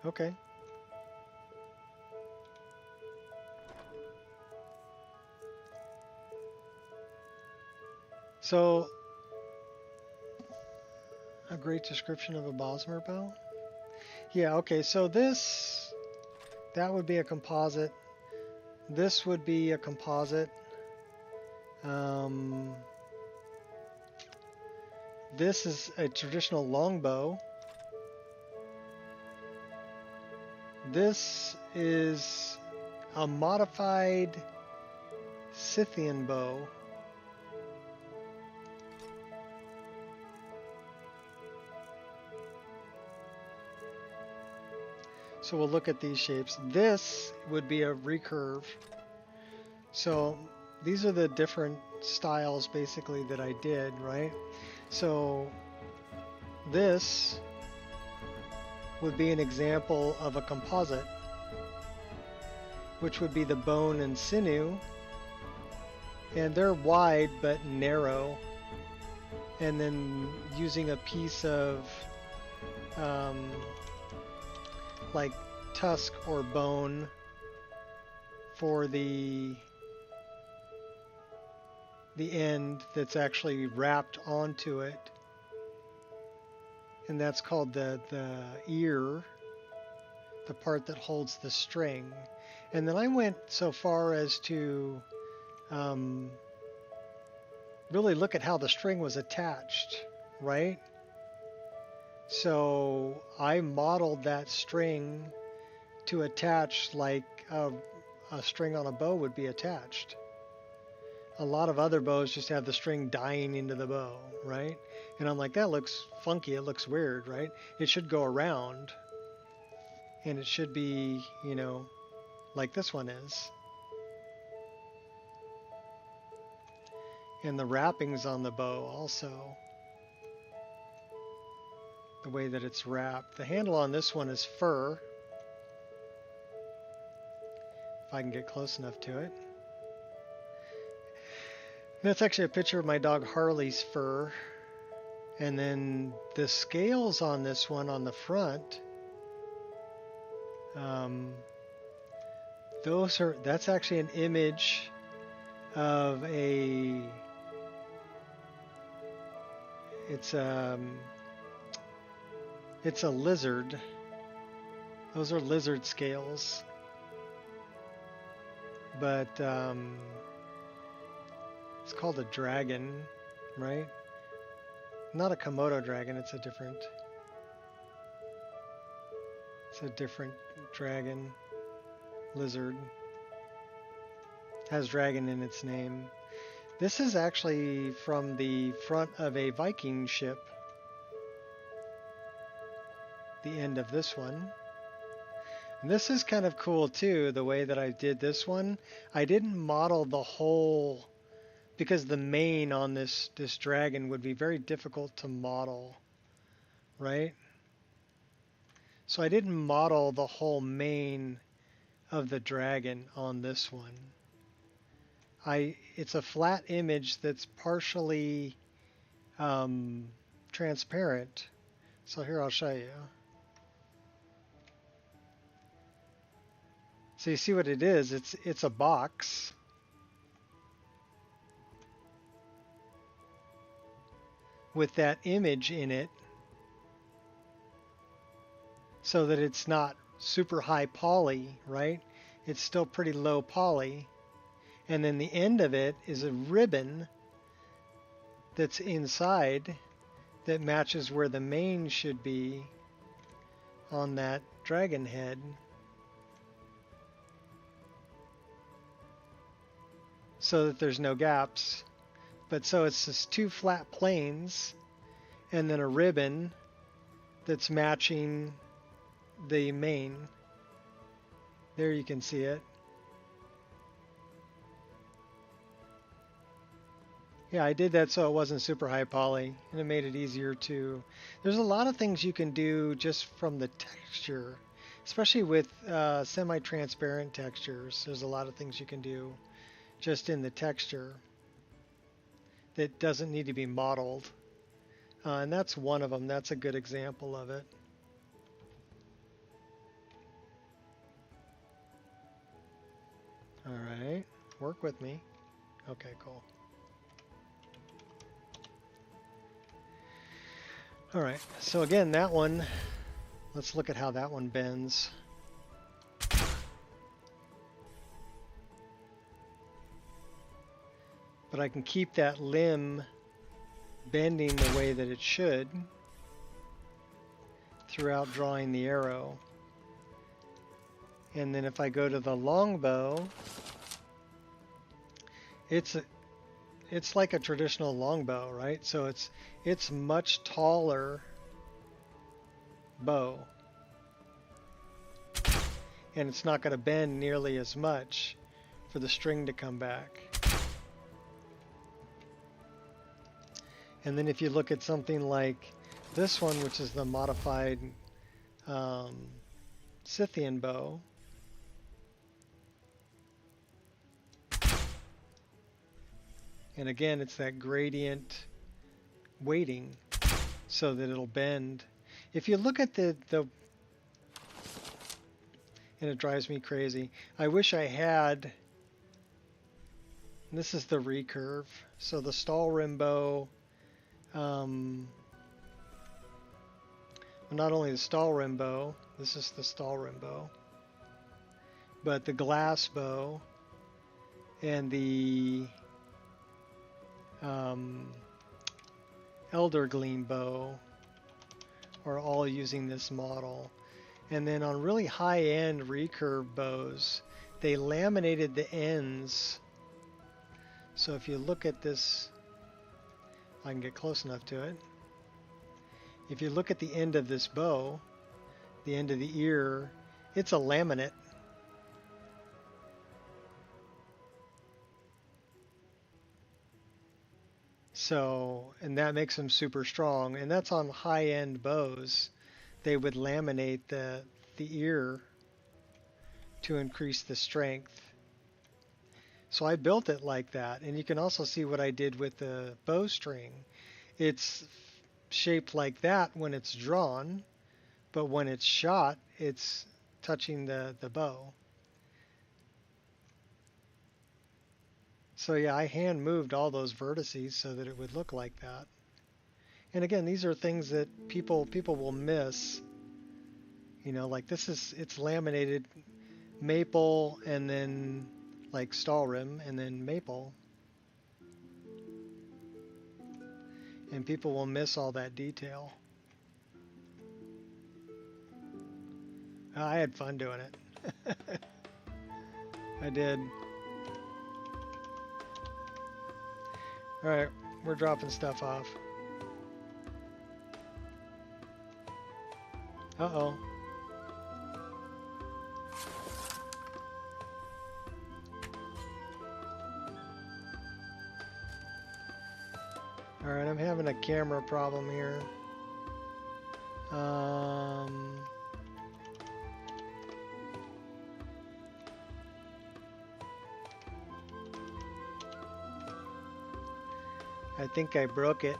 Okay. So, a great description of a Bosmer bow? Yeah, okay, so this, that would be a composite. This would be a composite. This is a traditional longbow. This is a modified Scythian bow. So we'll look at these shapes. This would be a recurve. So these are the different styles basically that I did, right? So this would be an example of a composite, which would be the bone and sinew. And they're wide but narrow. And then using a piece of like tusk or bone for the end that's actually wrapped onto it, and that's called the ear, the part that holds the string. And then I went so far as to really look at how the string was attached, right? So I modeled that string to attach like a string on a bow would be attached. A lot of other bows just have the string dying into the bow, right? And I'm like, that looks funky, it looks weird, right? It should go around, and it should be, you know, like this one is. And the wrappings on the bow also, the way that it's wrapped. The handle on this one is fur, if I can get close enough to it. That's actually a picture of my dog Harley's fur. And then the scales on this one on the front, that's actually an image of a, it's a lizard. Those are lizard scales. But it's called a dragon, right? Not a Komodo dragon, it's a different dragon, lizard. Has dragon in its name. This is actually from the front of a Viking ship. The end of this one. And this is kind of cool too, the way that I did this one. I didn't model the whole, because the mane on this dragon would be very difficult to model, right? So I didn't model the whole mane of the dragon on this one. It's a flat image that's partially transparent. So here I'll show you. So you see what it is? It's a box. With that image in it, so that it's not super high poly, right? It's still pretty low poly. And then the end of it is a ribbon that's inside that matches where the mane should be on that dragon head. So that there's no gaps. But so it's just two flat planes and then a ribbon that's matching the mane. There you can see it. Yeah, I did that so it wasn't super high poly, and it made it easier to... There's a lot of things you can do just from the texture, especially with semi-transparent textures. There's a lot of things you can do just in the texture that doesn't need to be modeled. And that's one of them. That's a good example of it. All right, work with me. Okay, cool. All right, so again, that one, let's look at how that one bends. But I can keep that limb bending the way that it should throughout drawing the arrow. And then if I go to the longbow, it's like a traditional longbow, right? So it's much taller bow. And it's not going to bend nearly as much for the string to come back. And then if you look at something like this one, which is the modified Scythian bow, and again, it's that gradient weighting so that it'll bend. If you look at the and it drives me crazy. I wish I had, this is the recurve. So the Stalrim bow, not only the Stalrim bow, this is the Stalrim bow, but the glass bow and the Elder Gleam bow are all using this model. And then on really high-end recurve bows, they laminated the ends. So if you look at this, if I can get close enough to it. If you look at the end of this bow, the end of the ear, it's a laminate. So, and that makes them super strong. And that's on high-end bows. They would laminate the ear to increase the strength. So I built it like that. And you can also see what I did with the bowstring. It's shaped like that when it's drawn, but when it's shot, it's touching the bow. So yeah, I hand moved all those vertices so that it would look like that. And again, these are things that people will miss. You know, like this is, it's laminated maple and then like Stalrim and then maple. And people will miss all that detail. I had fun doing it. I did. Alright, we're dropping stuff off. Uh-oh. Alright, I'm having a camera problem here. I think I broke it.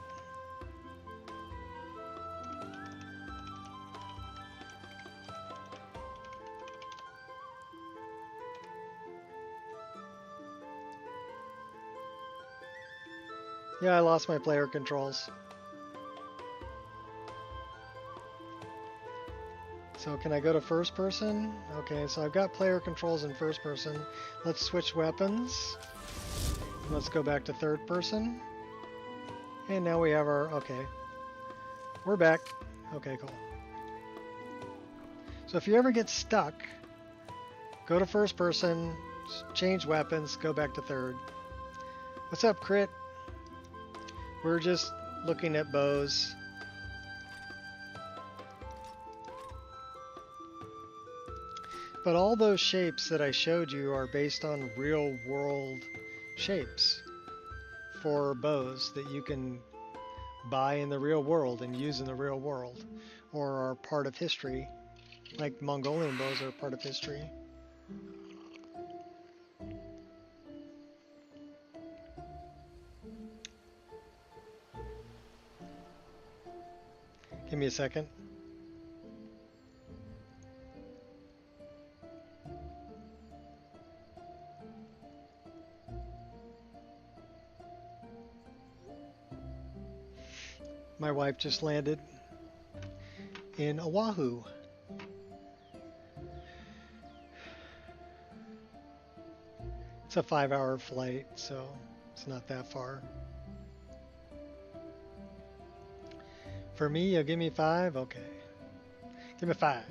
Yeah, I lost my player controls. So can I go to first person? Okay, so I've got player controls in first person. Let's switch weapons. Let's go back to third person. And now we have our, okay. We're back. Okay, cool. So if you ever get stuck, go to first person, change weapons, go back to third. What's up, Crit? We're just looking at bows. But all those shapes that I showed you are based on real world shapes for bows that you can buy in the real world and use in the real world, or are part of history, like Mongolian bows are part of history. Give me a second. My wife just landed in Oahu. It's a 5-hour flight, so it's not that far. For me, you'll give me 5? Okay. Give me 5.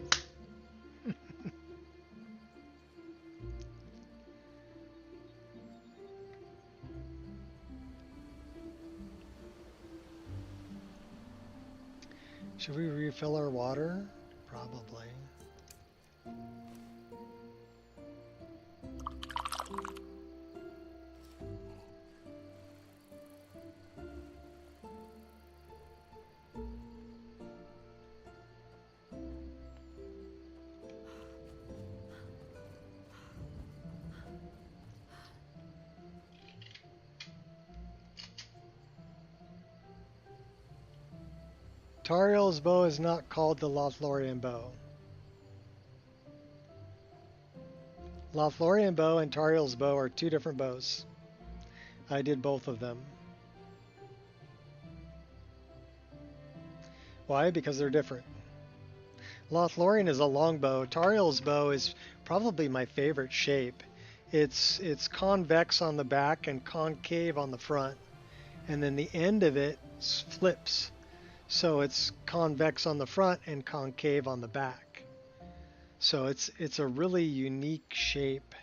Should we refill our water? Probably. Tariel's bow is not called the Lothlorien bow. Lothlorien bow and Tariel's bow are two different bows. I did both of them. Why? Because they're different. Lothlorien is a long bow. Tariel's bow is probably my favorite shape. It's convex on the back and concave on the front, and then the end of it flips. So it's convex on the front and concave on the back. So it's a really unique shape.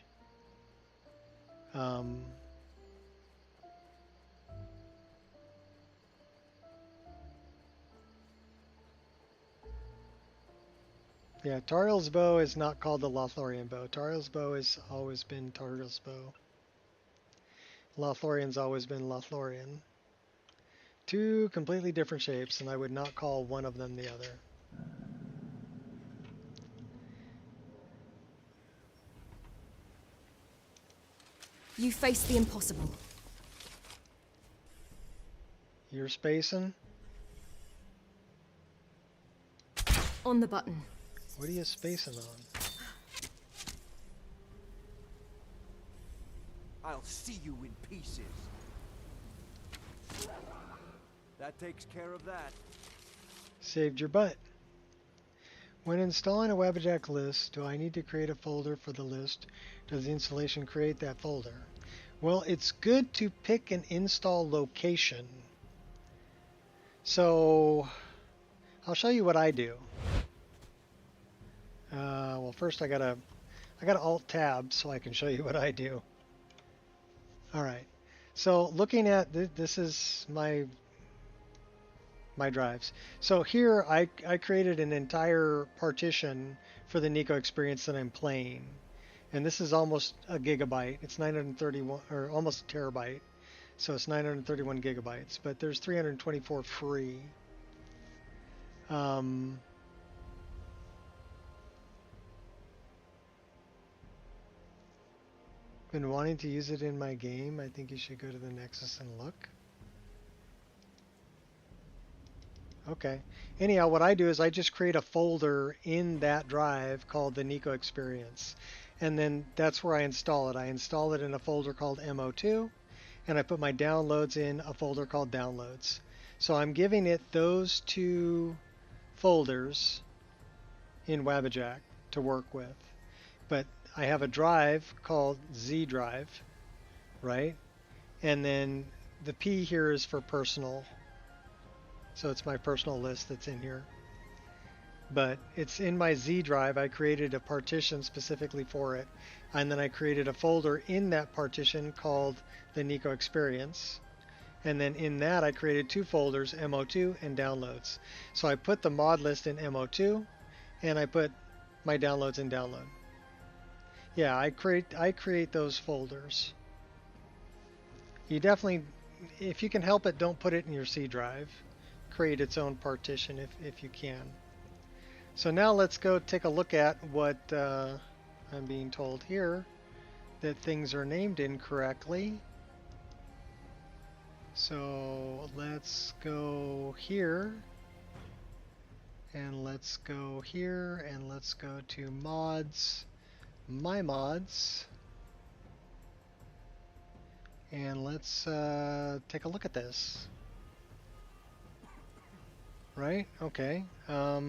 Yeah, Tariel's bow is not called the Lothlorien bow. Tariel's bow has always been Tariel's bow. Lothlorien's always been Lothlorien. Two completely different shapes, and I would not call one of them the other. You face the impossible. You're spacing? On the button. What are you spacing on? I'll see you in pieces. That takes care of that. Saved your butt. When installing a Wabbajack list, do I need to create a folder for the list? Does the installation create that folder? Well, it's good to pick an install location. So, I'll show you what I do. Well, first I gotta Alt-Tab so I can show you what I do. Alright, so looking at this is my drives. So here I created an entire partition for the Nico Experience that I'm playing. And this is almost a gigabyte. It's 931, or almost a terabyte. So it's 931 gigabytes, but there's 324 free. Been wanting to use it in my game. I think you should go to the Nexus and look. Okay. Anyhow, what I do is I just create a folder in that drive called the Nico Experience. And then that's where I install it. I install it in a folder called MO2, and I put my downloads in a folder called Downloads. So I'm giving it those two folders in Wabbajack to work with. But I have a drive called Z drive, right? And then the P here is for personal. So it's my personal list that's in here. But it's in my Z drive. I created a partition specifically for it. And then I created a folder in that partition called the Nico Experience. And then in that I created 2 folders, MO2 and downloads. So I put the mod list in MO2 and I put my downloads in download. Yeah, I create those folders. You definitely, if you can help it, don't put it in your C drive. Create its own partition if you can. So now let's go take a look at what I'm being told here, that things are named incorrectly. So let's go here, and let's go here, and let's go to mods, my mods, and let's take a look at this. Right? Okay. I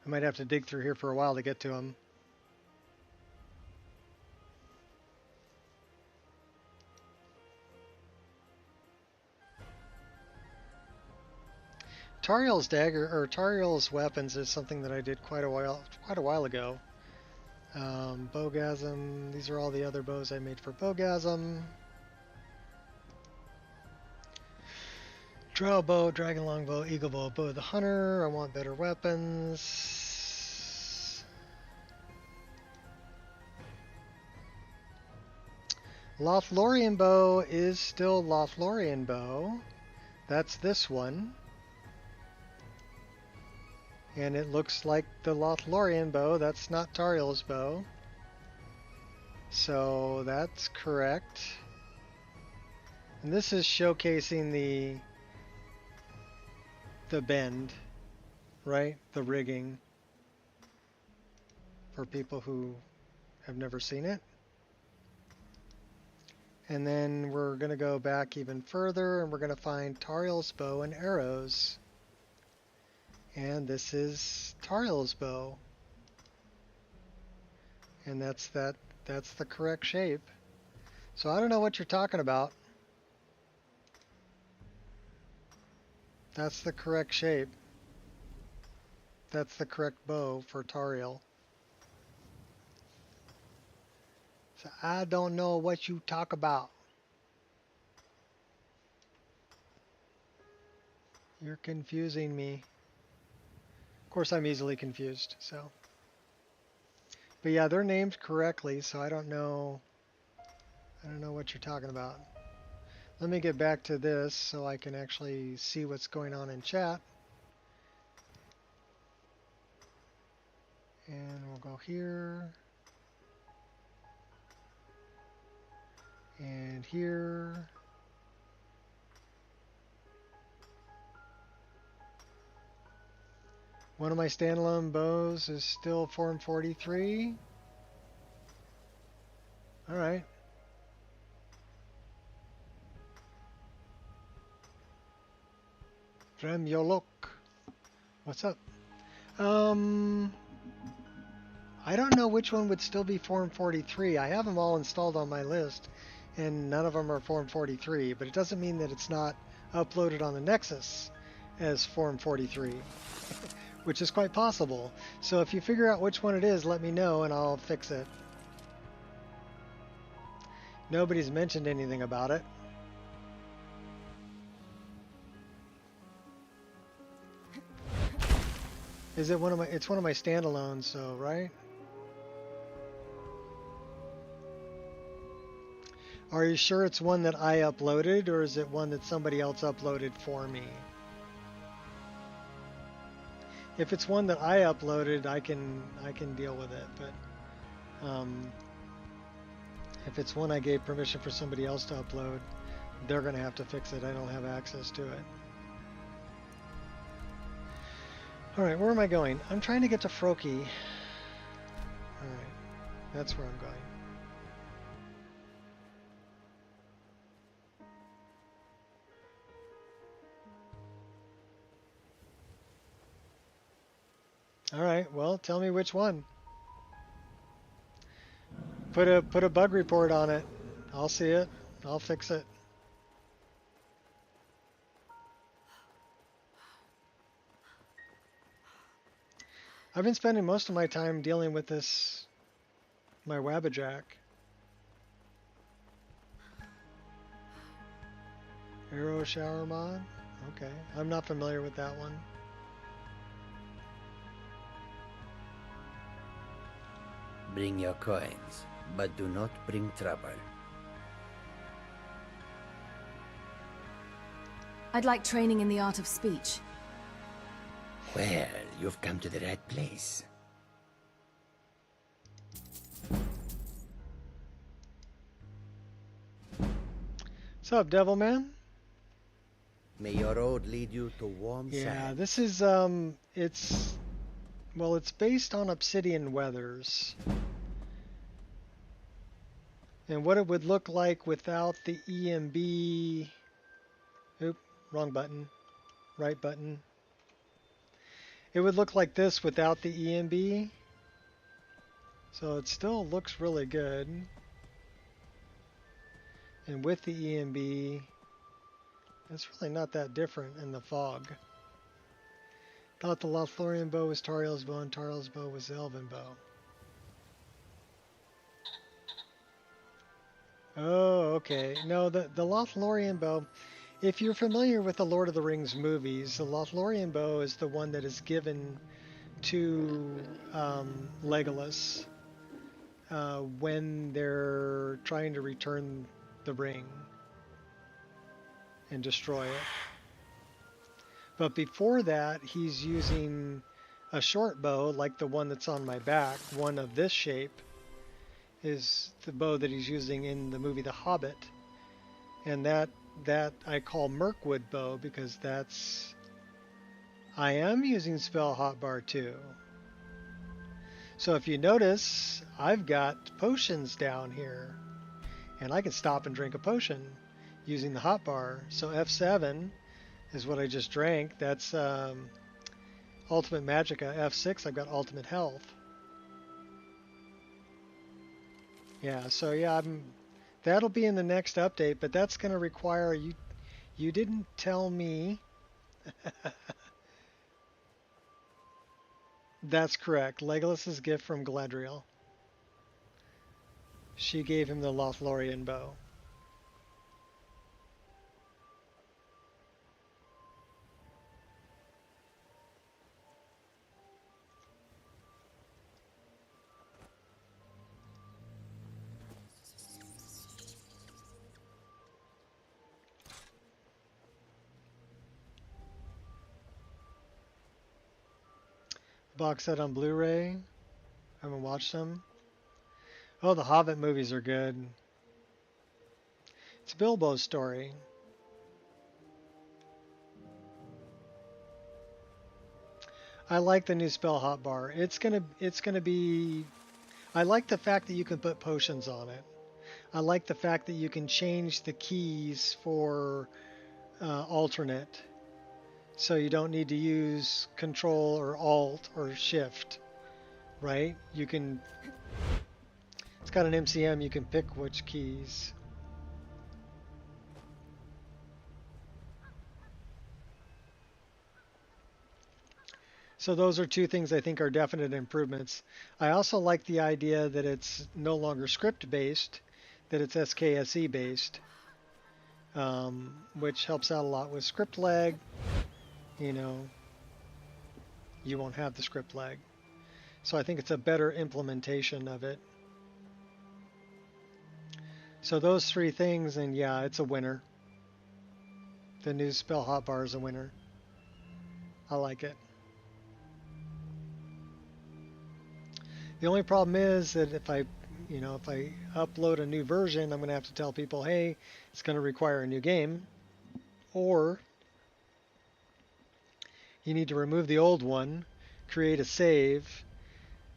might have to dig through here for a while to get to them. Tariel's dagger, or Tariel's weapons, is something that I did quite a while ago. Bowgasm, these are all the other bows I made for Bowgasm. Drow bow, dragon longbow, eagle bow, bow of the hunter. I want better weapons. Lothlorien bow is still Lothlorien bow. That's this one. And it looks like the Lothlorien bow. That's not Tariel's bow. So that's correct. And this is showcasing the bend, right? The rigging for people who have never seen it. And then we're going to go back even further and we're going to find Tariel's bow and arrows. And this is Tariel's bow. And that's the correct shape. So I don't know what you're talking about. That's the correct shape. That's the correct bow for Tariel. So I don't know what you talk about. You're confusing me. Of course, I'm easily confused, so. But yeah, they're named correctly, so I don't know what you're talking about. Let me get back to this so I can actually see what's going on in chat. And we'll go here. And here. One of my standalone bows is still Form 43. All right. Dremyolok. What's up? I don't know which one would still be Form 43. I have them all installed on my list, and none of them are Form 43, but it doesn't mean that it's not uploaded on the Nexus as Form 43, which is quite possible. So if you figure out which one it is, let me know and I'll fix it. Nobody's mentioned anything about it. Is it one of my, it's one of my standalones, so, right? Are you sure it's one that I uploaded, or is it one that somebody else uploaded for me? If it's one that I uploaded, I can deal with it, but if it's one I gave permission for somebody else to upload, they're going to have to fix it. I don't have access to it. Alright, where am I going? I'm trying to get to Froki. Alright, that's where I'm going. Alright, well, tell me which one. Put a bug report on it. I'll see it. I'll fix it. I've been spending most of my time dealing with this, my Wabbajack. Arrow shower mod? Okay, I'm not familiar with that one. Bring your coins, but do not bring trouble. I'd like training in the art of speech. Well, you've come to the right place. What's up, Devilman? May your road lead you to warm Yeah, side. this is it's based on Obsidian Weathers. And what it would look like without the EMB. Oop, wrong button. Right button. It would look like this without the EMB. So it still looks really good. And with the EMB, it's really not that different in the fog. Thought the Lothlorien bow was Tariel's bow and Tariel's bow was the Elven bow. Oh, okay. No, the Lothlorien bow, if you're familiar with the Lord of the Rings movies, the Lothlorien bow is the one that is given to Legolas when they're trying to return the ring and destroy it. But before that, he's using a short bow like the one that's on my back, one of this shape, is the bow that he's using in the movie The Hobbit. And that I call Mirkwood bow because I am using spell hotbar too. So if you notice, I've got potions down here. And I can stop and drink a potion using the hotbar. So F7 is what I just drank. That's Ultimate Magicka. F6, I've got Ultimate Health. Yeah, so yeah, that'll be in the next update, but that's going to require you. You didn't tell me. That's correct. Legolas's gift from Galadriel. She gave him the Lothlorien bow. Box set on Blu-ray. Haven't watched them. Oh, the Hobbit movies are good. It's Bilbo's story. I like the new spell hotbar. It's gonna be. I like the fact that you can put potions on it. I like the fact that you can change the keys for alternate. So you don't need to use Control or Alt or Shift, right? You can, it's got an MCM, you can pick which keys. So those are two things I think are definite improvements. I also like the idea that it's no longer script based, that it's SKSE based, which helps out a lot with script lag. You know, you won't have the script lag. So I think it's a better implementation of it. So those three things, and yeah, it's a winner. The new spell hotbar is a winner. I like it. The only problem is that if I upload a new version, I'm going to have to tell people, hey, it's going to require a new game, or you need to remove the old one, create a save,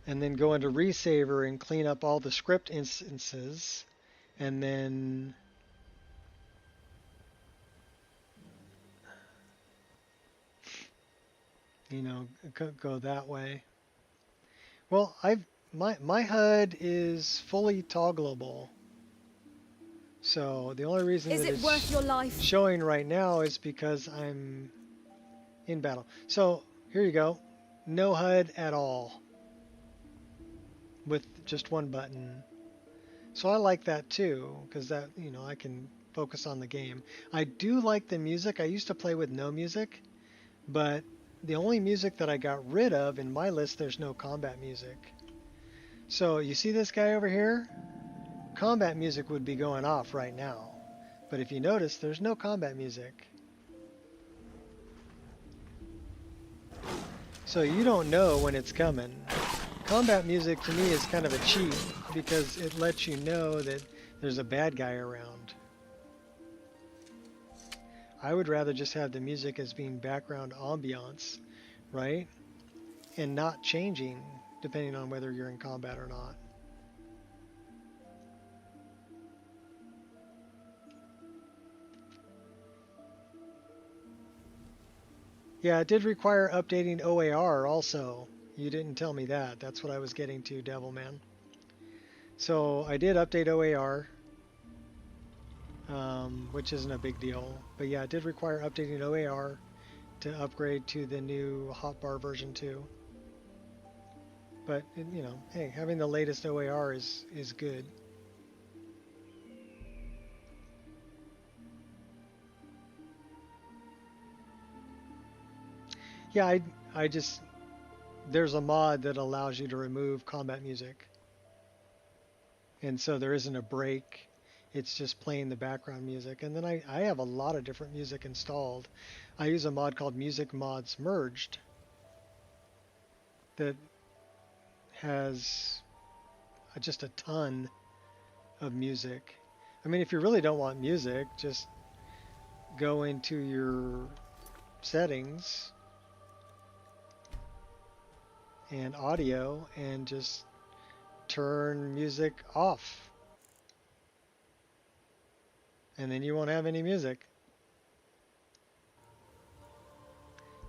and then go into Resaver and clean up all the script instances, and then go that way. Well, my HUD is fully toggleable. So the only reason Is that it worth your life? showing right now is because I'm in battle. So here you go. No HUD at all. With just one button. So I like that too, because that, you know, I can focus on the game. I do like the music. I used to play with no music, but the only music that I got rid of in my list, there's no combat music. So you see this guy over here? Combat music would be going off right now. But if you notice, there's no combat music. So you don't know when it's coming. Combat music to me is kind of a cheat because it lets you know that there's a bad guy around. I would rather just have the music as being background ambiance, right? And not changing depending on whether you're in combat or not. Yeah, it did require updating OAR also. You didn't tell me that. That's what I was getting to, Devilman. So I did update OAR, which isn't a big deal. But yeah, it did require updating OAR to upgrade to the new hotbar version 2. But, you know, hey, having the latest OAR is good. Yeah, I just... There's a mod that allows you to remove combat music. And so there isn't a break. It's just playing the background music. And then I have a lot of different music installed. I use a mod called Music Mods Merged that has just a ton of music. I mean, if you really don't want music, just go into your settings and audio and just turn music off. And then you won't have any music.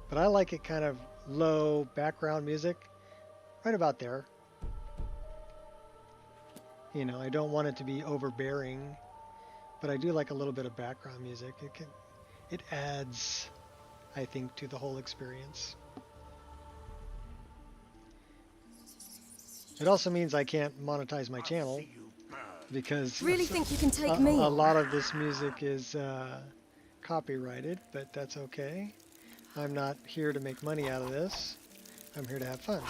But I like it kind of low background music, right about there. You know, I don't want it to be overbearing, but I do like a little bit of background music. It adds, I think, to the whole experience. It also means I can't monetize my channel because really think you can take me? A lot of this music is copyrighted, but that's okay. I'm not here to make money out of this. I'm here to have fun.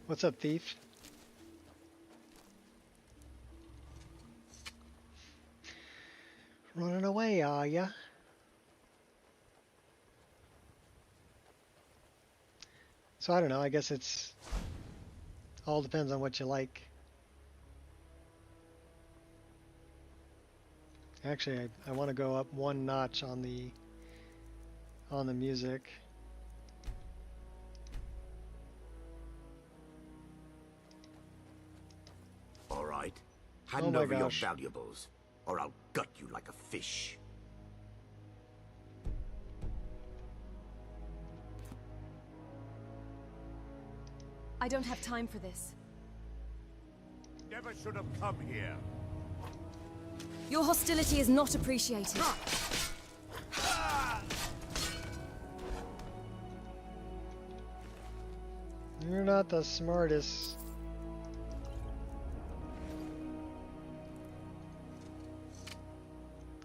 What's up, thief? Running away, are ya? So I don't know, I guess it's all depends on what you like. Actually, I want to go up one notch on the music. All right. Hand over your valuables, or I'll gut you like a fish. I don't have time for this. Never should have come here. Your hostility is not appreciated. You're not the smartest.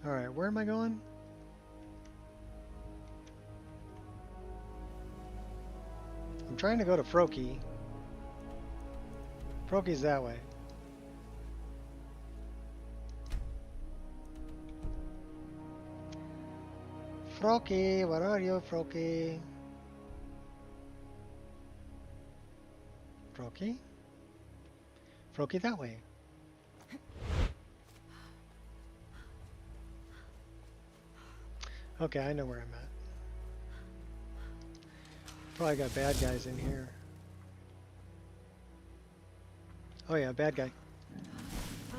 Alright, where am I going? I'm trying to go to Froki. Froki's that way. Froki, where are you, Froki? Froki? Froki that way. Okay, I know where I'm at. Probably got bad guys in here. Oh yeah, bad guy.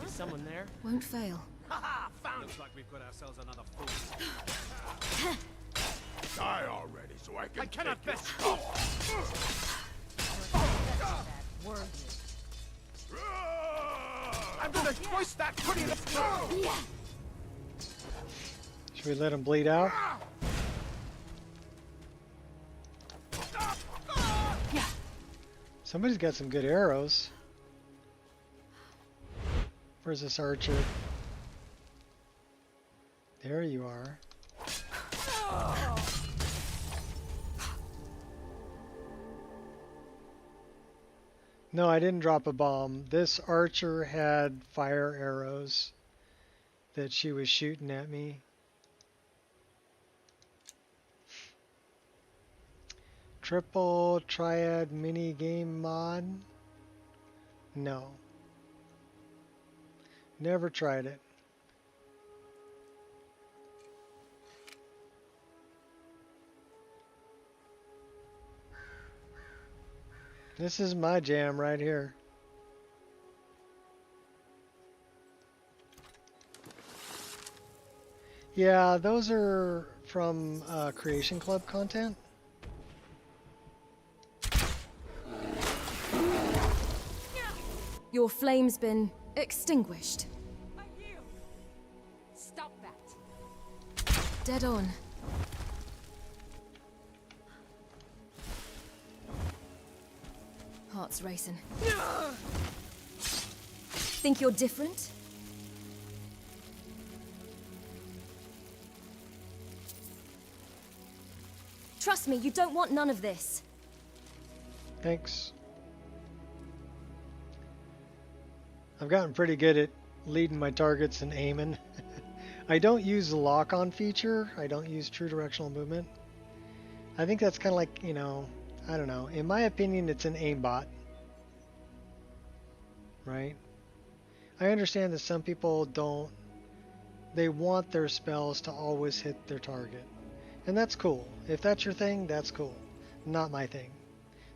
Is someone there? Won't fail. Looks like we've got ourselves another fool. Die already, so I can cannot take best. you. I'm gonna twist that pretty little. Should we let him bleed out? Somebody's got some good arrows. Where's this archer? There you are. No, I didn't drop a bomb. This archer had fire arrows that she was shooting at me. Triple Triad mini game mod? No. Never tried it. This is my jam right here. Yeah, those are from Creation Club content. Your flame's been extinguished. Stop that. Dead on. Heart's racing. Think you're different? Trust me, you don't want none of this. Thanks. I've gotten pretty good at leading my targets and aiming. I don't use the lock-on feature. I don't use true directional movement. I think that's kind of like, you know, I don't know. In my opinion, it's an aimbot. Right? I understand that some people don't. They want their spells to always hit their target. And that's cool. If that's your thing, that's cool. Not my thing.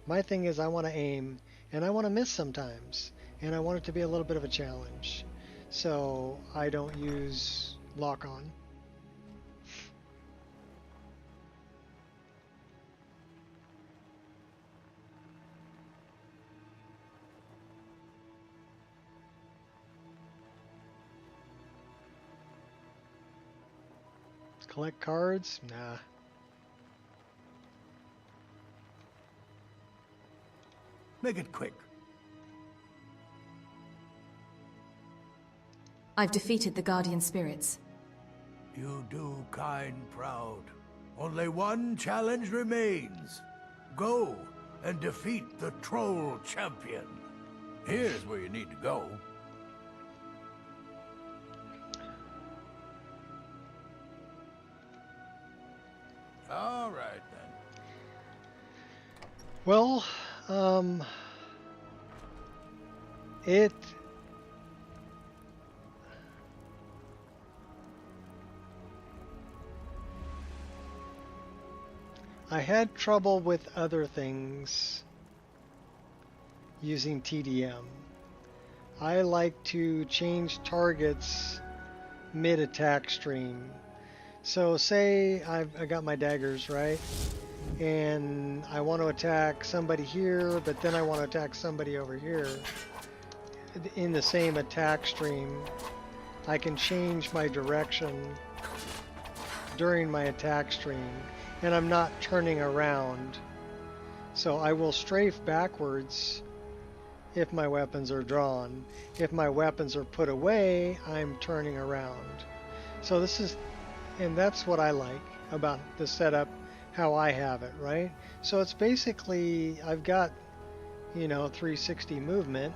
My thing is I want to aim, and I want to miss sometimes. And I want it to be a little bit of a challenge. So I don't use lock-on. Collect cards? Nah. Make it quick. I've defeated the Guardian Spirits. You do kind proud. Only one challenge remains. Go and defeat the Troll Champion. Here's where you need to go. All right, then. Well, I had trouble with other things using TDM. I like to change targets mid-attack stream. So say I got my daggers, right? And I want to attack somebody here, but then I want to attack somebody over here. In the same attack stream, I can change my direction during my attack stream, and I'm not turning around. So I will strafe backwards if my weapons are drawn. If my weapons are put away, I'm turning around. So this is, and that's what I like about the setup, how I have it, right? So it's basically, I've got, you know, 360 movement,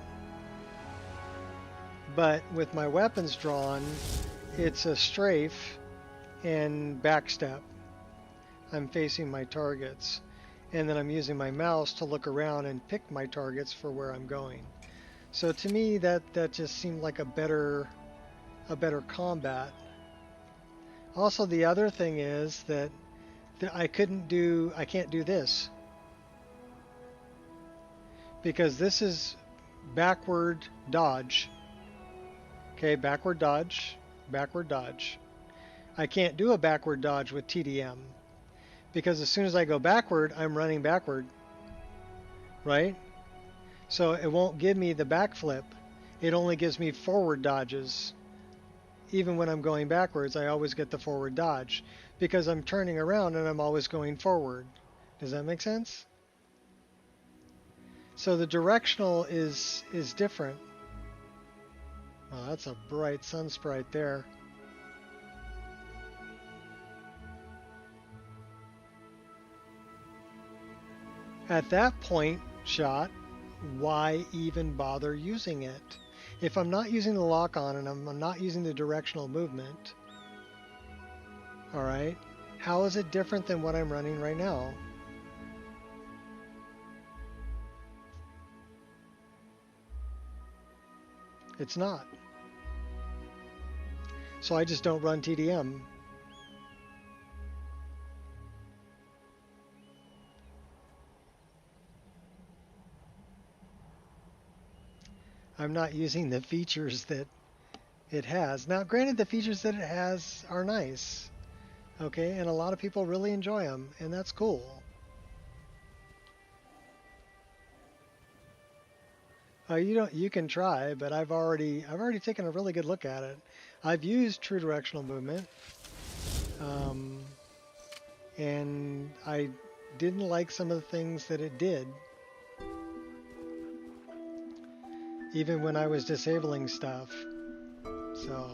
but with my weapons drawn, it's a strafe and backstep. I'm facing my targets, and then I'm using my mouse to look around and pick my targets for where I'm going. So to me, that just seemed like a better combat. Also, the other thing is that I can't do this, because this is backward dodge. Okay, backward dodge, backward dodge. I can't do a backward dodge with TDM, because as soon as I go backward, I'm running backward, right? So it won't give me the backflip. It only gives me forward dodges. Even when I'm going backwards, I always get the forward dodge because I'm turning around and I'm always going forward. Does that make sense? So the directional is different. Well, that's a bright sun sprite there. At that point, shot, why even bother using it? If I'm not using the lock-on and I'm not using the directional movement, all right, how is it different than what I'm running right now? It's not. So I just don't run TDM. I'm not using the features that it has. Now, granted, the features that it has are nice, okay, and a lot of people really enjoy them, and that's cool. You can try, but I've already taken a really good look at it. I've used true directional movement, and I didn't like some of the things that it did. Even when I was disabling stuff. So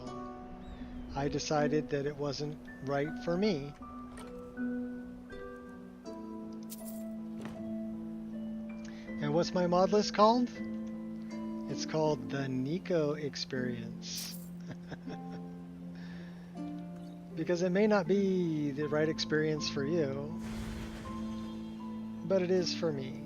I decided that it wasn't right for me. And what's my mod list called? It's called the Nico Experience. Because it may not be the right experience for you, but it is for me.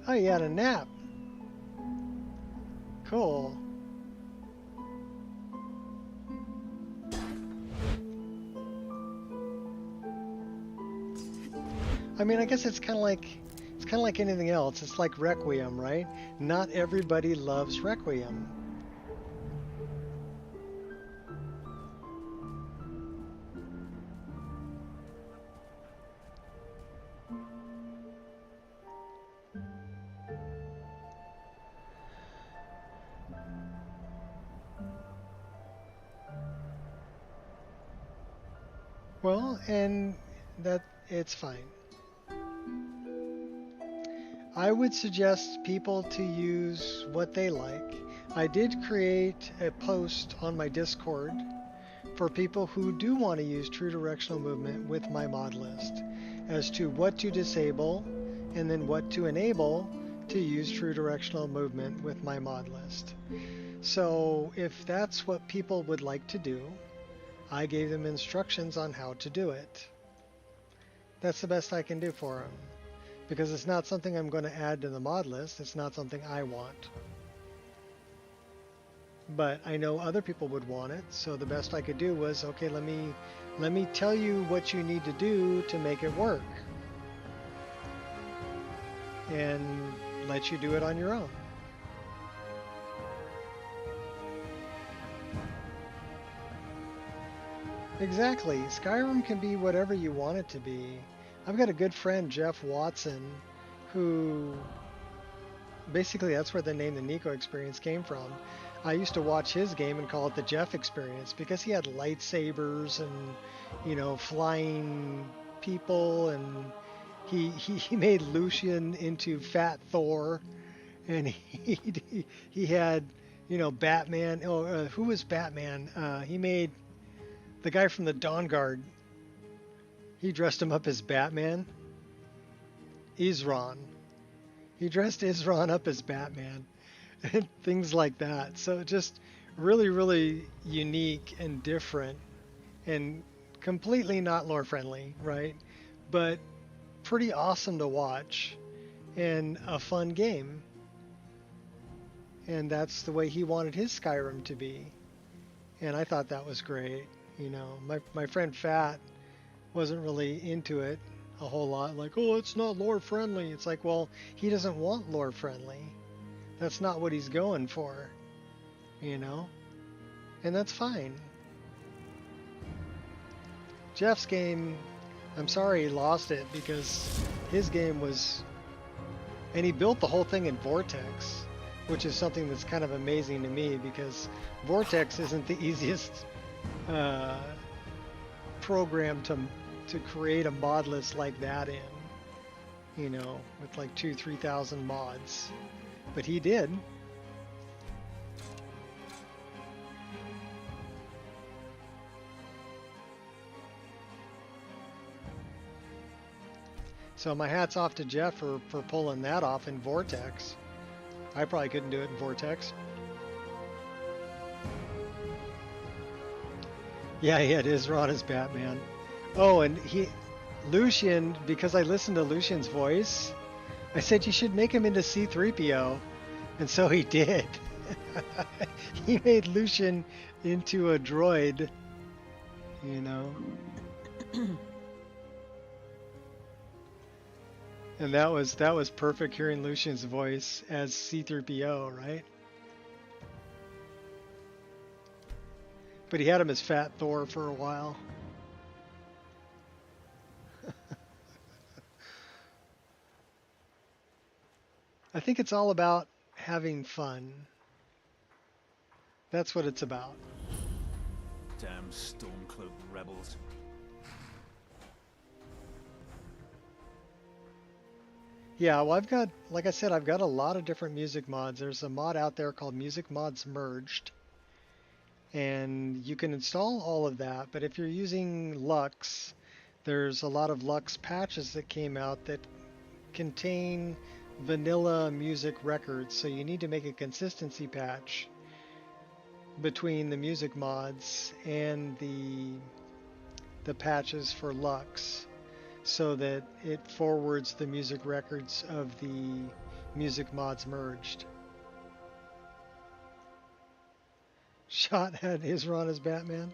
Oh, you had a nap. Cool. I mean, I guess it's kind of like anything else. It's like Requiem, right? Not everybody loves Requiem. Well, and that it's fine. I would suggest people to use what they like. I did create a post on my Discord for people who do want to use true directional movement with my mod list as to what to disable and then what to enable to use true directional movement with my mod list. So if that's what people would like to do, I gave them instructions on how to do it. That's the best I can do for them. Because it's not something I'm going to add to the mod list. It's not something I want. But I know other people would want it, so the best I could do was, okay, let me tell you what you need to do to make it work. And let you do it on your own. Exactly. Skyrim can be whatever you want it to be. I've got a good friend, Jeff Watson, who basically that's where the name the Nico Experience came from. I used to watch his game and call it the Jeff Experience because he had lightsabers and, you know, flying people, and he made Lucian into Fat Thor, and he had, you know, Batman. Oh, who was Batman? He made the guy from the Dawn Guard. He dressed him up as Batman. Isran. He dressed Isran up as Batman. And things like that. So just really, really unique and different and completely not lore friendly, right? But pretty awesome to watch and a fun game. And that's the way he wanted his Skyrim to be. And I thought that was great. You know, my friend Fat wasn't really into it. a whole lot. Like, oh, it's not lore friendly. It's like, well, he doesn't want lore friendly. That's not what he's going for, you know? And that's fine. Jeff's game, I'm sorry he lost it because his game was, and he built the whole thing in Vortex, which is something that's kind of amazing to me because Vortex isn't the easiest program to create a mod list like that in, you know, with like 2,000-3,000 mods, but he did. So my hat's off to Jeff for pulling that off in Vortex. I probably couldn't do it in Vortex. Yeah, he had Isron as Batman. Oh, and Lucian, because I listened to Lucian's voice, I said you should make him into C-3PO. And so he did. He made Lucian into a droid, you know. And that was perfect hearing Lucian's voice as C-3PO, right? But he had him as Fat Thor for a while. I think it's all about having fun. That's what it's about. Damn Stormcloak rebels. Yeah, well, I've got, like I said, I've got a lot of different music mods. There's a mod out there called Music Mods Merged. And you can install all of that, but if you're using Lux, there's a lot of Lux patches that came out that contain vanilla music records, so you need to make a consistency patch between the music mods and the patches for Lux so that it forwards the music records of the Music Mods Merged. Shot had Isron as Batman.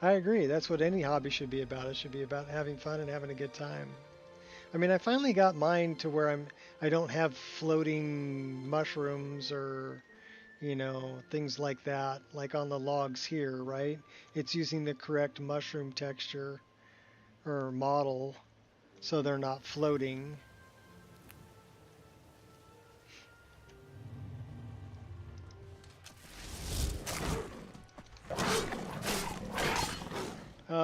I agree. That's what any hobby should be about. It should be about having fun and having a good time. I mean, I finally got mine to where I don't have floating mushrooms or, you know, things like that, like on the logs here, right? It's using the correct mushroom texture or model so they're not floating.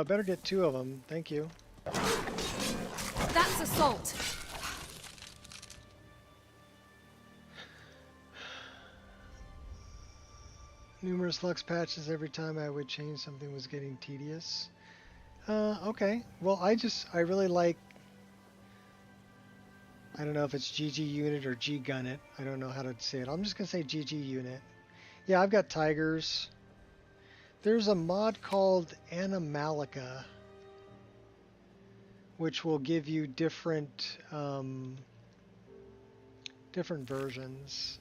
Better get 2 of them. Thank you. That's assault. Numerous Lux patches. Every time I would change something was getting tedious. Okay. Well, I really like, I don't know if it's GG Unit or G Gun It. I don't know how to say it. I'm just going to say GG Unit. Yeah, I've got tigers. There's a mod called Animalica, which will give you different versions.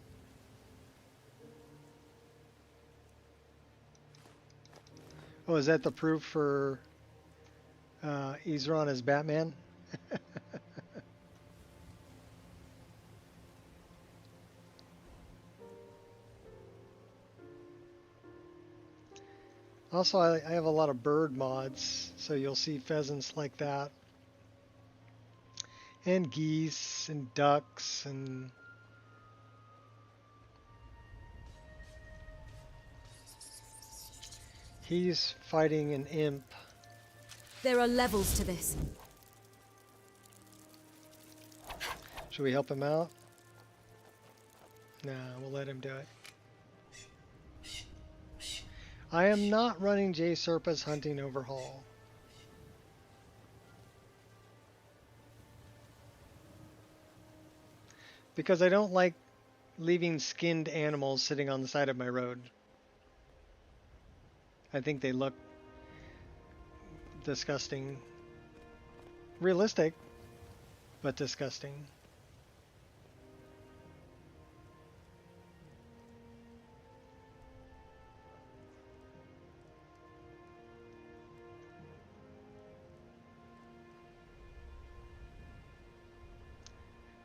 Oh, is that the proof for Isron as Batman? Also, I have a lot of bird mods, so you'll see pheasants like that. And geese and ducks and... He's fighting an imp. There are levels to this. Should we help him out? Nah, we'll let him do it. I am not running J Serpa's Hunting Overhaul. Because I don't like leaving skinned animals sitting on the side of my road. I think they look disgusting. Realistic, but disgusting.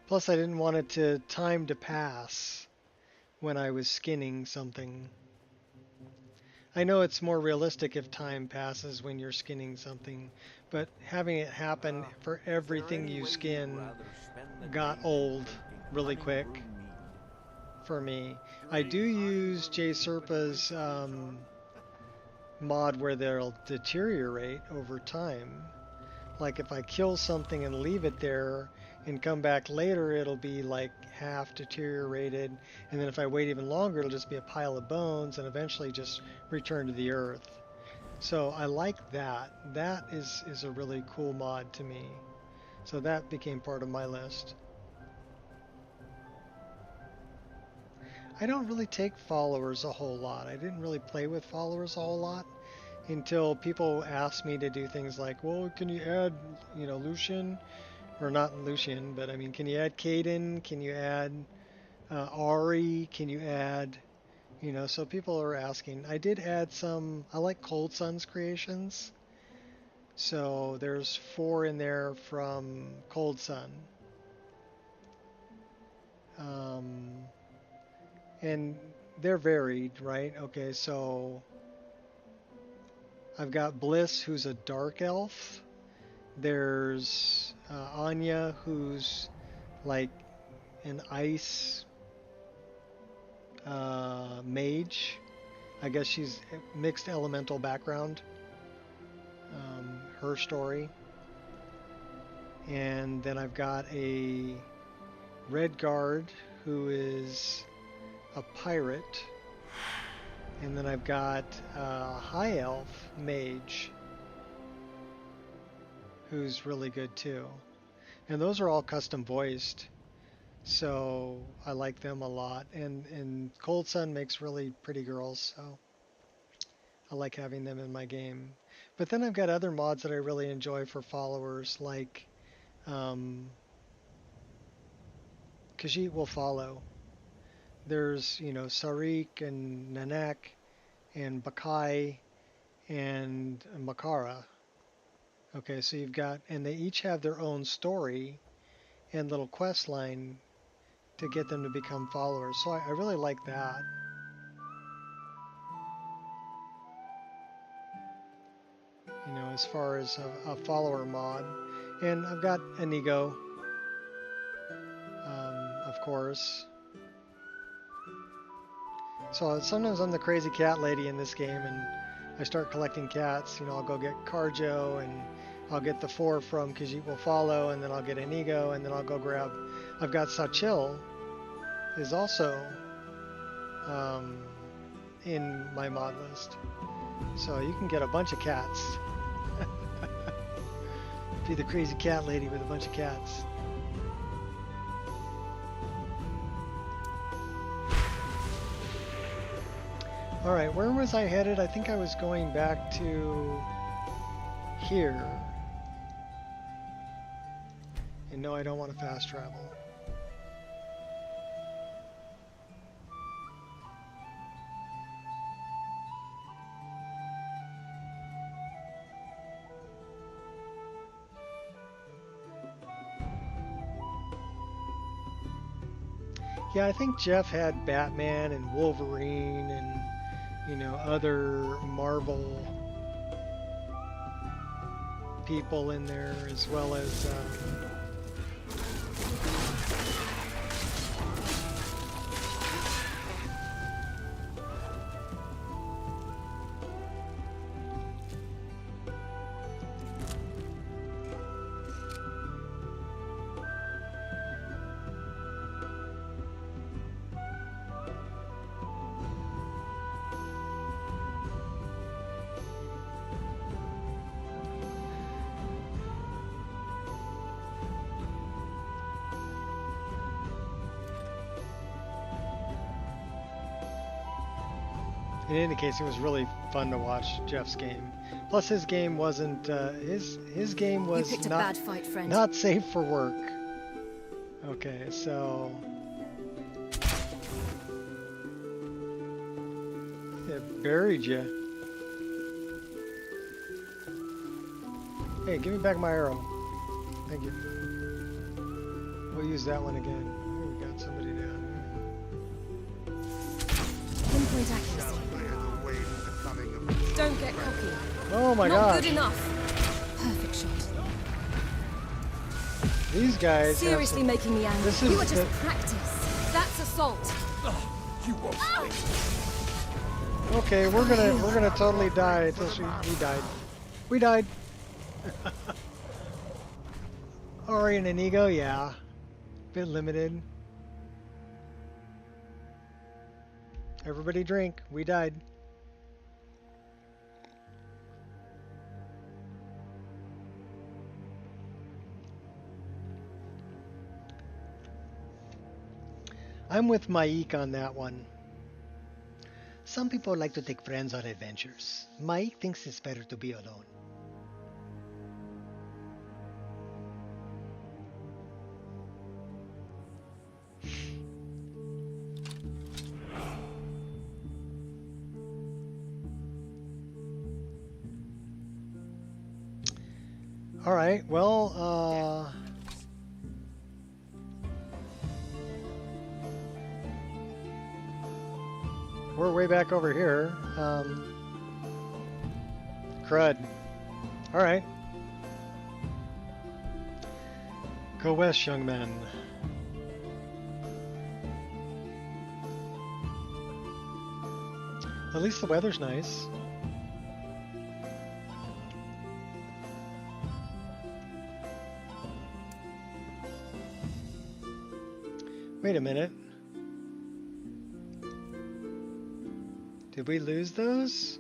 Plus, I didn't want it to time to pass when I was skinning something. I know it's more realistic if time passes when you're skinning something, but having it happen for everything you skin got old really quick for me. I do use J Serpa's mod where they'll deteriorate over time. Like if I kill something and leave it there and come back later, it'll be like half deteriorated, and then if I wait even longer, it'll just be a pile of bones and eventually just return to the earth. So I like that. That is a really cool mod to me. So that became part of my list. I don't really take followers a whole lot. I didn't really play with followers a whole lot until people asked me to do things like, well, can you add, you know, Lucian? Or not Lucian, but I mean, can you add Caden? Can you add Ari? Can you add, you know, so people are asking. I did add some, I like Cold Sun's creations. So there's 4 in there from Cold Sun. And they're varied, right? Okay, so I've got Bliss, who's a dark elf. There's Anya, who's like an ice mage. I guess she's mixed elemental background. Her story. And then I've got a red guard who is a pirate. And then I've got a high elf mage who's really good too. And those are all custom voiced. So I like them a lot. And Cold Sun makes really pretty girls, so I like having them in my game. But then I've got other mods that I really enjoy for followers, like Khajiit will follow. There's, you know, Sarik and Nanak and Bakai and Makara. Okay, so you've got, and they each have their own story and little quest line to get them to become followers. So I really like that. You know, as far as a follower mod. And I've got Inigo, of course. So sometimes I'm the crazy cat lady in this game, and I start collecting cats. You know, I'll go get Carjo, and I'll get the 4 from Khajiit will follow, and then I'll get Inigo, and then I'll go grab. I've got Sachil, is also in my mod list. So you can get a bunch of cats. Be the crazy cat lady with a bunch of cats. Alright, where was I headed? I think I was going back to here. And no, I don't want to fast travel. Yeah, I think Jeff had Batman and Wolverine and, you know, other Marvel people in there, as well as in any case, it was really fun to watch Jeff's game. Plus, his game wasn't his game was you picked a bad fight, friend. Not safe for work. Okay, so it buried you. Hey, give me back my arrow. Thank you. We'll use that one again. Oh, we got somebody down here. Pinpoint accuracy. Don't get cocky. Oh my Not gosh. good enough. Perfect shot. These guys Seriously have some... making me angry. This You is were just the... practice. That's assault. You won't Okay, we're gonna totally die until we died. We died. Ori and Inigo, yeah. Bit limited. Everybody drink. We died. I'm with Maik on that one. Some people like to take friends on adventures. Maik thinks it's better to be alone. All right, well, we're way back over here. Crud. All right. Go west, young men. At least the weather's nice. Wait a minute. Did we lose those?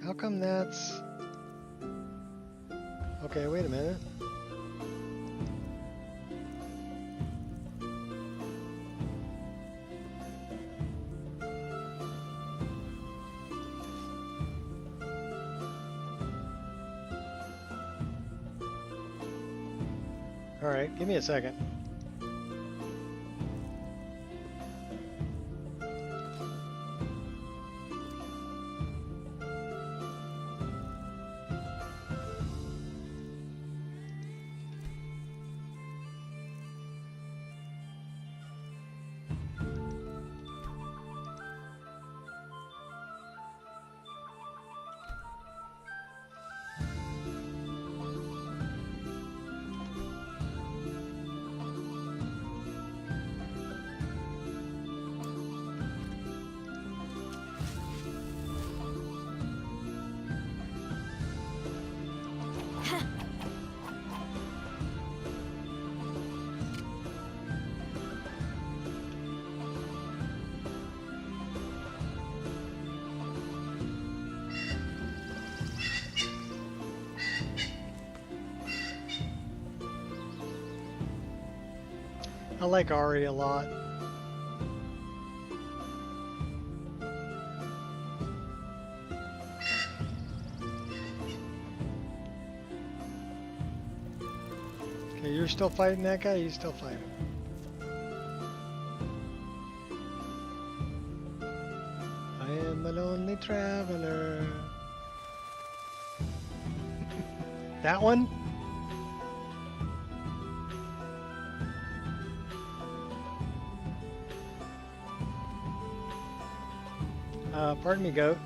How come that's... Okay, wait a minute. All right, give me a second. I like Ari a lot. Okay, you're still fighting that guy? He's still fighting. I am a lonely traveler. That one? Pardon me, goat.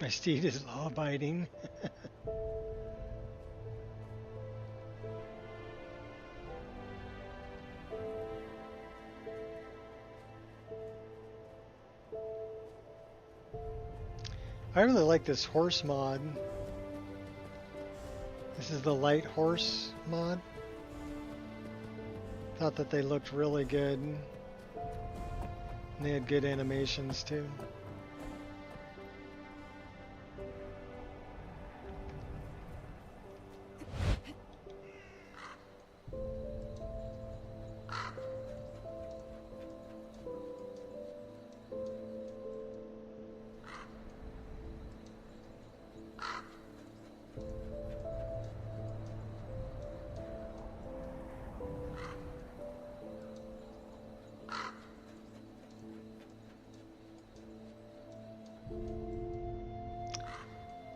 My steed is law-abiding. I really like this horse mod. This is the light horse mod. Thought that they looked really good. And they had good animations too.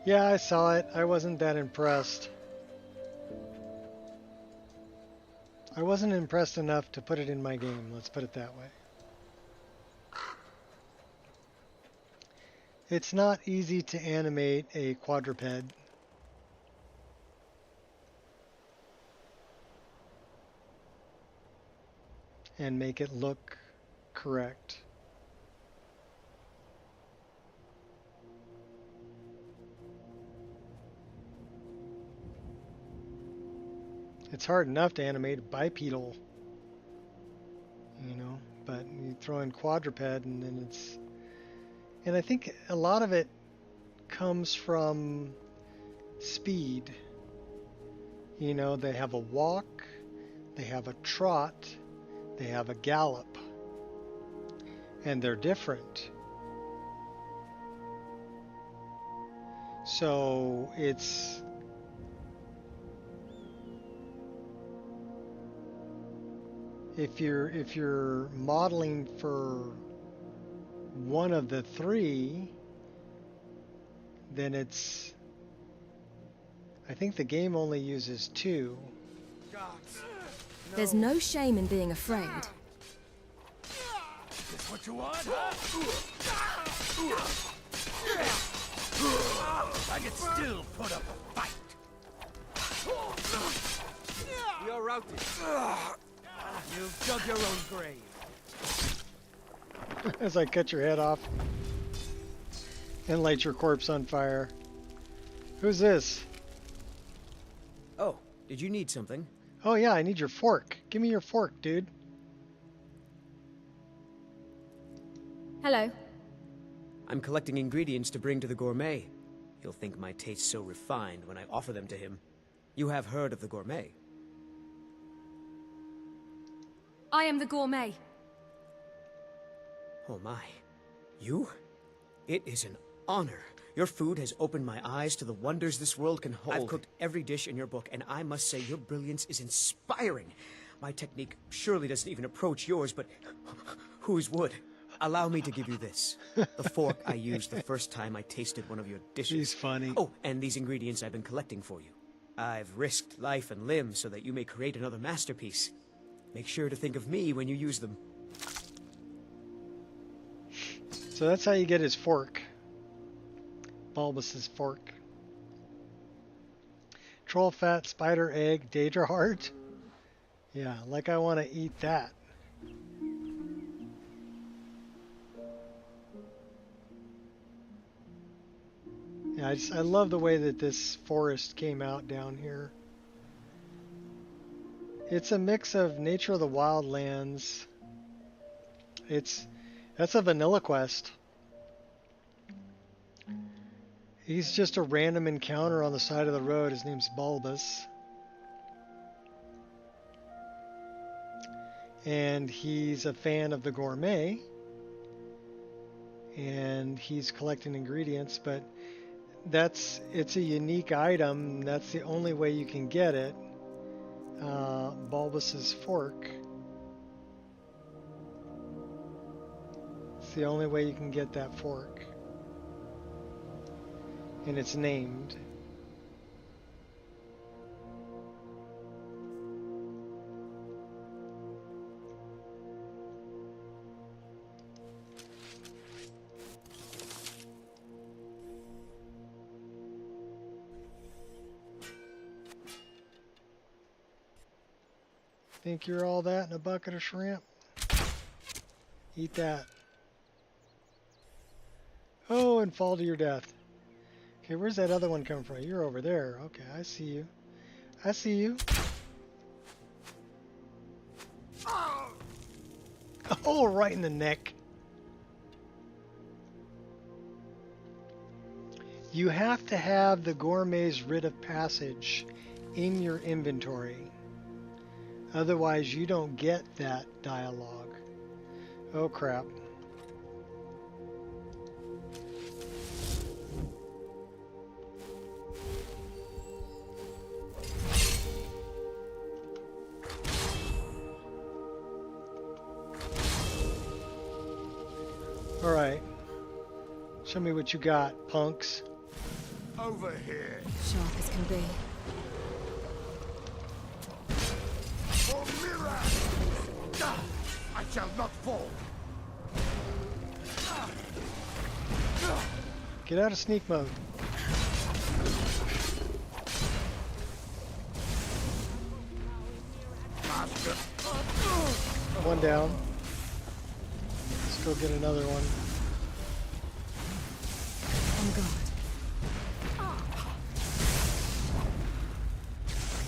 Yeah, I saw it. I wasn't that impressed. I wasn't impressed enough to put it in my game, let's put it that way. It's not easy to animate a quadruped. And make it look correct. It's hard enough to animate bipedal, you know, but you throw in quadruped and then it's... And I think a lot of it comes from speed. You know, they have a walk, they have a trot, they have a gallop, and they're different. So it's... If you're modeling for one of the three, then it's... I think the game only uses two. There's no shame in being afraid. This what you want, huh? I can still put up a fight. You're routed. You've dug your own grave. As I cut your head off and light your corpse on fire. Who's this? Oh, did you need something? Oh yeah, I need your fork. Give me your fork, dude. Hello. I'm collecting ingredients to bring to the gourmet. He'll think my taste's so refined when I offer them to him. You have heard of the gourmet? I am the gourmet. Oh my. You? It is an honor. Your food has opened my eyes to the wonders this world can hold. I've cooked every dish in your book, and I must say your brilliance is inspiring. My technique surely doesn't even approach yours, but whose would? Allow me to give you this. The fork I used the first time I tasted one of your dishes. He's funny. Oh, and these ingredients I've been collecting for you. I've risked life and limb so that you may create another masterpiece. Make sure to think of me when you use them. So that's how you get his fork. Bulbus's fork. Troll fat, spider egg, Daedra heart. Yeah, like I want to eat that. Yeah, I love the way that this forest came out down here. It's a mix of Nature of the Wildlands. That's a vanilla quest. He's just a random encounter on the side of the road. His name's Bulbus. And he's a fan of the gourmet. And he's collecting ingredients, but it's a unique item. That's the only way you can get it. Bulbus's fork. It's the only way you can get that fork. And it's named. Think you're all that in a bucket of shrimp? Eat that. Oh, and fall to your death. Okay, where's that other one coming from? You're over there. Okay, I see you. I see you. Oh, right in the neck. You have to have the gourmet's rite of passage in your inventory. Otherwise, you don't get that dialogue. Oh, crap. Alright. Show me what you got, punks. over here. Sharp as can be. For Mira! I shall not fall. Get out of sneak mode. Master. One down. Let's go get another one.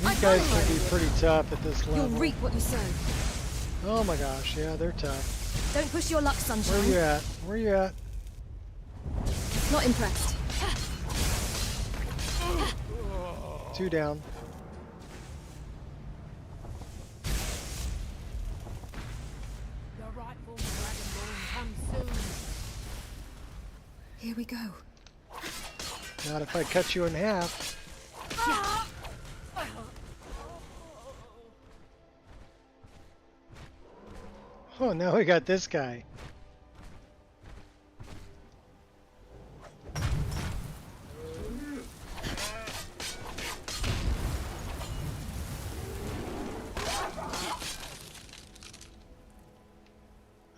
These guys can be pretty tough at this level. You'll reap what you sow. Oh my gosh, yeah, they're tough. Don't push your luck, sunshine. Where you at? Where you at? Not impressed. 2 down. The rightful Dragonborn comes soon. Here we go. Not if I cut you in half. Oh, now we got this guy.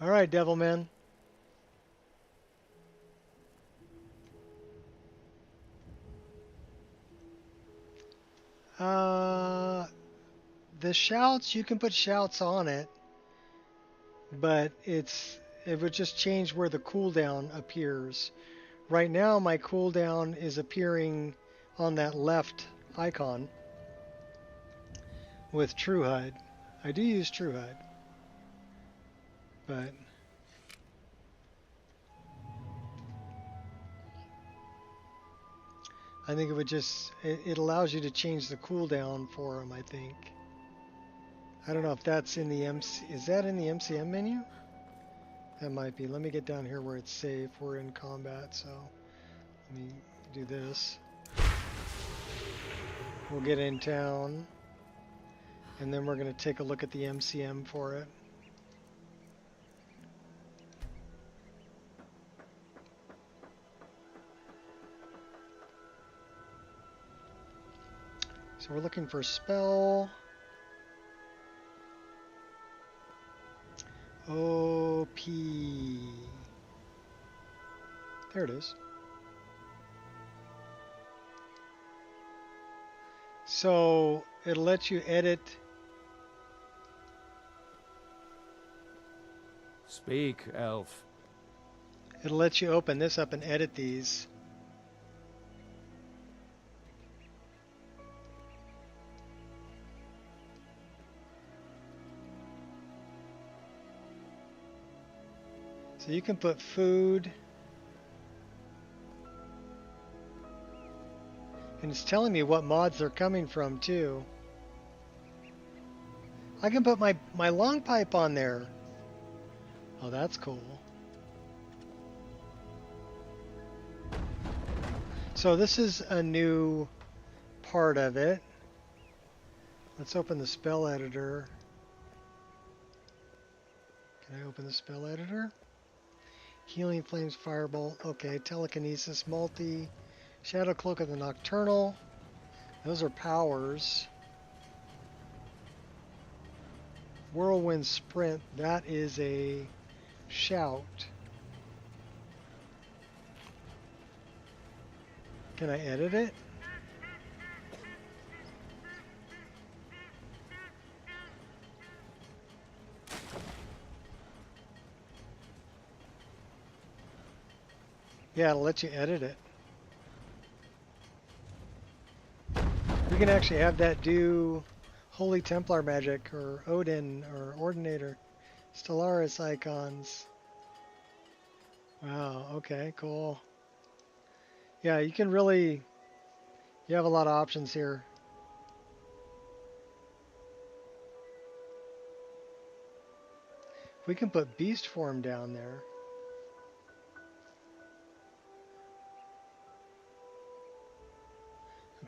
All right, Devilman. The shouts, you can put shouts on it, but it would just change where the cooldown appears. Right now, my cooldown is appearing on that left icon with True HUD. I do use True HUD, but I think it would just, it allows you to change the cooldown for them, I think. I don't know if that's in the is that in the MCM menu? That might be. Let me get down here where it's safe. We're in combat, so let me do this. We'll get in town, and then we're going to take a look at the MCM for it. So we're looking for spell. OP. There it is. So it'll let you edit. Speak, elf. It'll let you open this up and edit these. So you can put food, and it's telling me what mods they're coming from too. I can put my long pipe on there. Oh, that's cool. So this is a new part of it. Let's open the spell editor. Can I open the spell editor? Healing Flames, Firebolt, okay, Telekinesis, Multi, Shadow Cloak of the Nocturnal, those are powers. Whirlwind Sprint, that is a shout. Can I edit it? Yeah, it'll let you edit it. We can actually have that do Holy Templar magic or Odin or Ordinator, Stellaris icons. Wow, okay, cool. Yeah, you can really, you have a lot of options here. We can put beast form down there.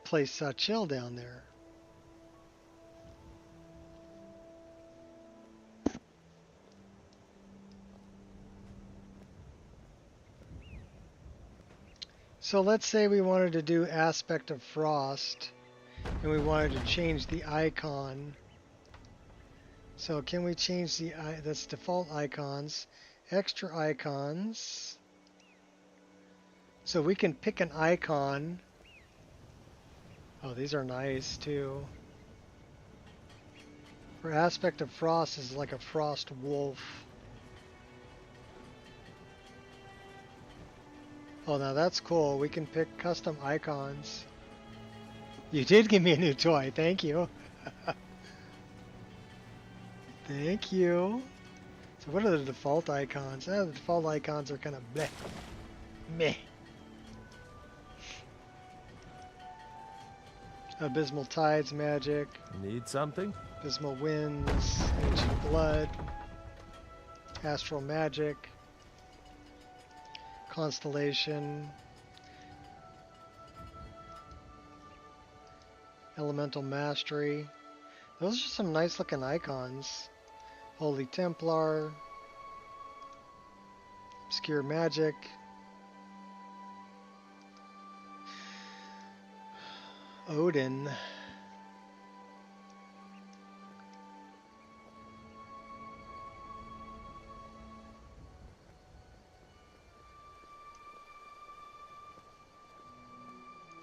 Place Satchel down there. So let's say we wanted to do aspect of frost and we wanted to change the icon. So can we change the that's default icons, extra icons. So we can pick an icon. Oh, these are nice too. For aspect of frost is like a frost wolf. Oh, now that's cool. We can pick custom icons. You did give me a new toy. Thank you. Thank you. So what are the default icons? The default icons are kind of bleh. Meh. Abysmal Tides magic. Need something? Abysmal Winds. Ancient Blood. Astral Magic. Constellation. Elemental Mastery. Those are some nice looking icons. Holy Templar. Obscure Magic. Odin.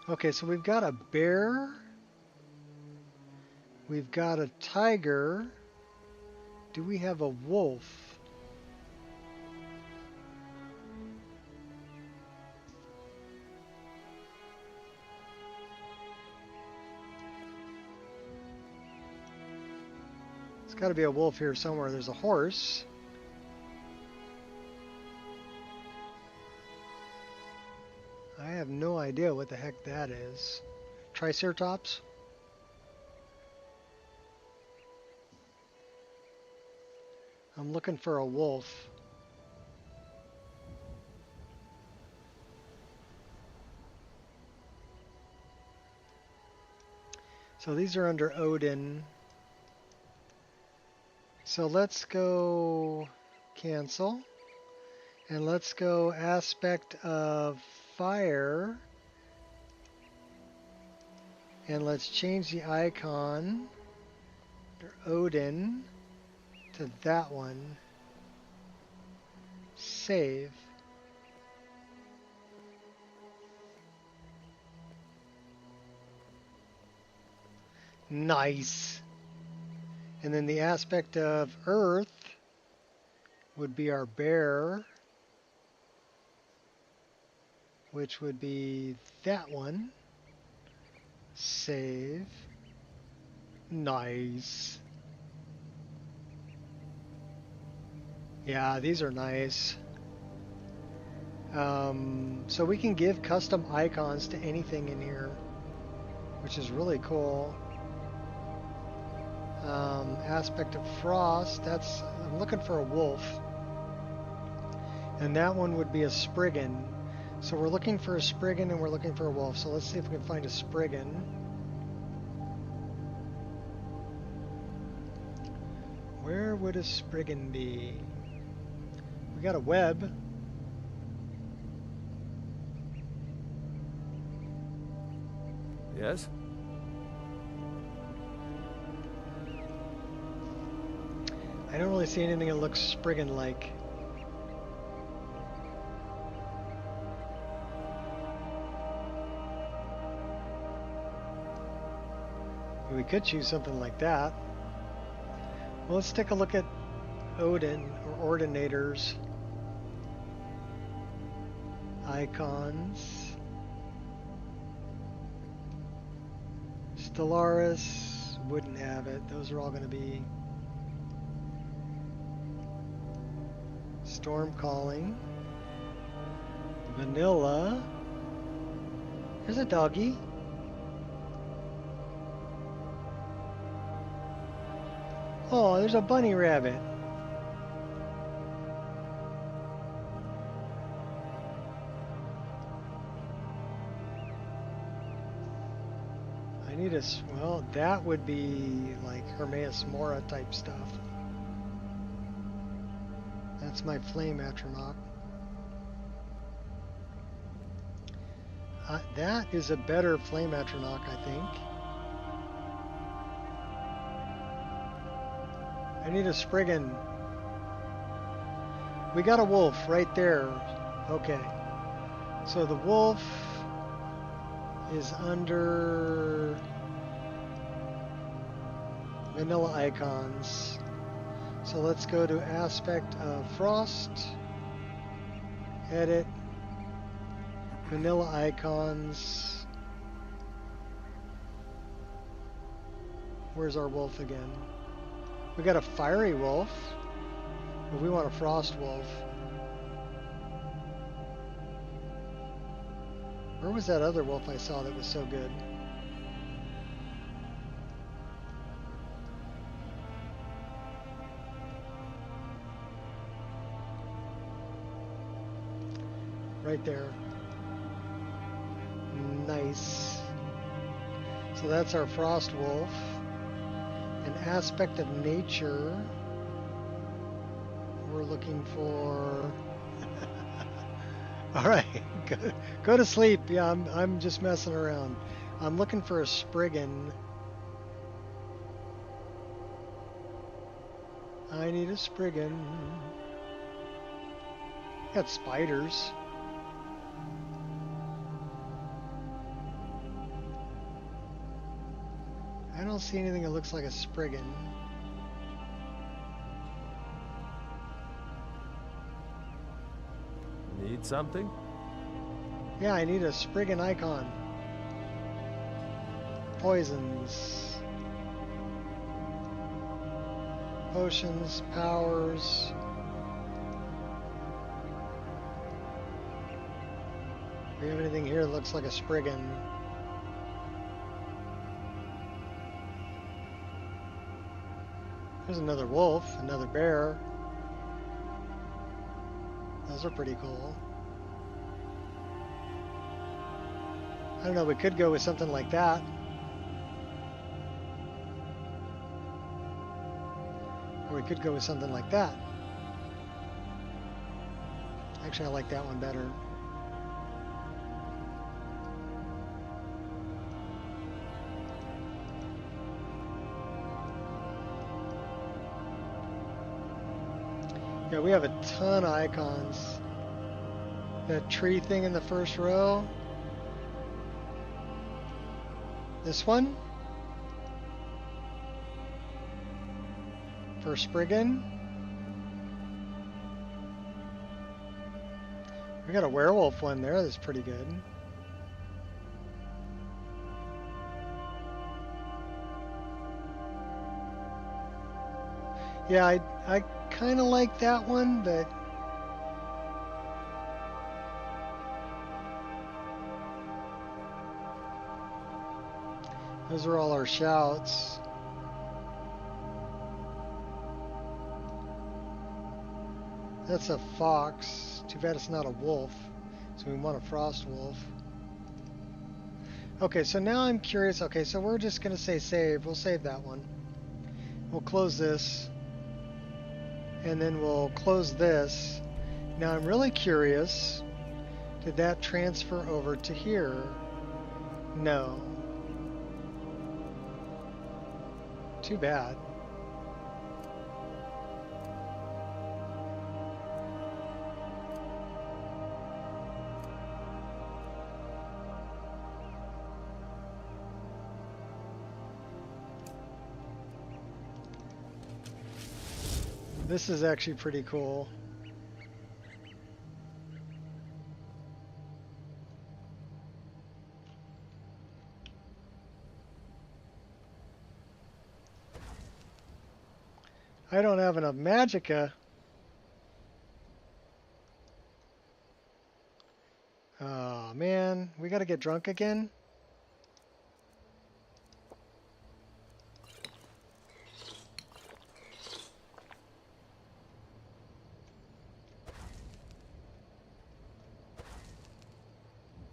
Okay, so we've got a bear. We've got a tiger. Do we have a wolf? There's got to be a wolf here somewhere. There's a horse. I have no idea what the heck that is. Triceratops? I'm looking for a wolf. So these are under Odin. So let's go cancel. And let's go aspect of fire. And let's change the icon under Odin to that one. Save. Nice. And then the aspect of earth would be our bear, which would be that one. Save. Nice. Yeah, these are nice. So we can give custom icons to anything in here, which is really cool. Aspect of frost, I'm looking for a wolf. And that one would be a Spriggan. So we're looking for a Spriggan and we're looking for a wolf. So let's see if we can find a Spriggan. Where would a Spriggan be? We got a web. Yes? I don't really see anything that looks Spriggan-like. We could choose something like that. Well, let's take a look at Odin, or Ordinators. Icons. Stellaris, wouldn't have it. Those are all going to be Storm Calling. Vanilla. There's a doggy. Oh, there's a bunny rabbit. I need a, well, that would be like Hermaeus Mora type stuff. That's my flame atronach. That is a better flame atronach, I think. I need a Spriggan. We got a wolf right there. Okay. So the wolf is under vanilla icons. So let's go to aspect of frost, edit, vanilla icons. Where's our wolf again? We got a fiery wolf, but we want a frost wolf. Where was that other wolf I saw that was so good? Right there. Nice. So that's our frost wolf. An aspect of nature. We're looking for. All right, go to sleep. Yeah, I'm just messing around. I'm looking for a Spriggan. I need a Spriggan. Got spiders. I don't see anything that looks like a Spriggan. Need something? Yeah, I need a Spriggan icon. Poisons. Potions, powers. Do we have anything here that looks like a Spriggan? There's another wolf, another bear. Those are pretty cool. I don't know, we could go with something like that. Or we could go with something like that. Actually, I like that one better. Yeah, we have a ton of icons. That tree thing in the first row. This one. For Spriggan. We got a werewolf one there that's pretty good. Yeah, I kind of like that one, but those are all our shouts. That's a fox. Too bad it's not a wolf. So we want a frost wolf. Okay, so now I'm curious. Okay, so we're just going to say save. We'll save that one. We'll close this. And then we'll close this. Now I'm really curious. Did that transfer over to here? No. Too bad. This is actually pretty cool. I don't have enough magicka. Oh man, we gotta get drunk again?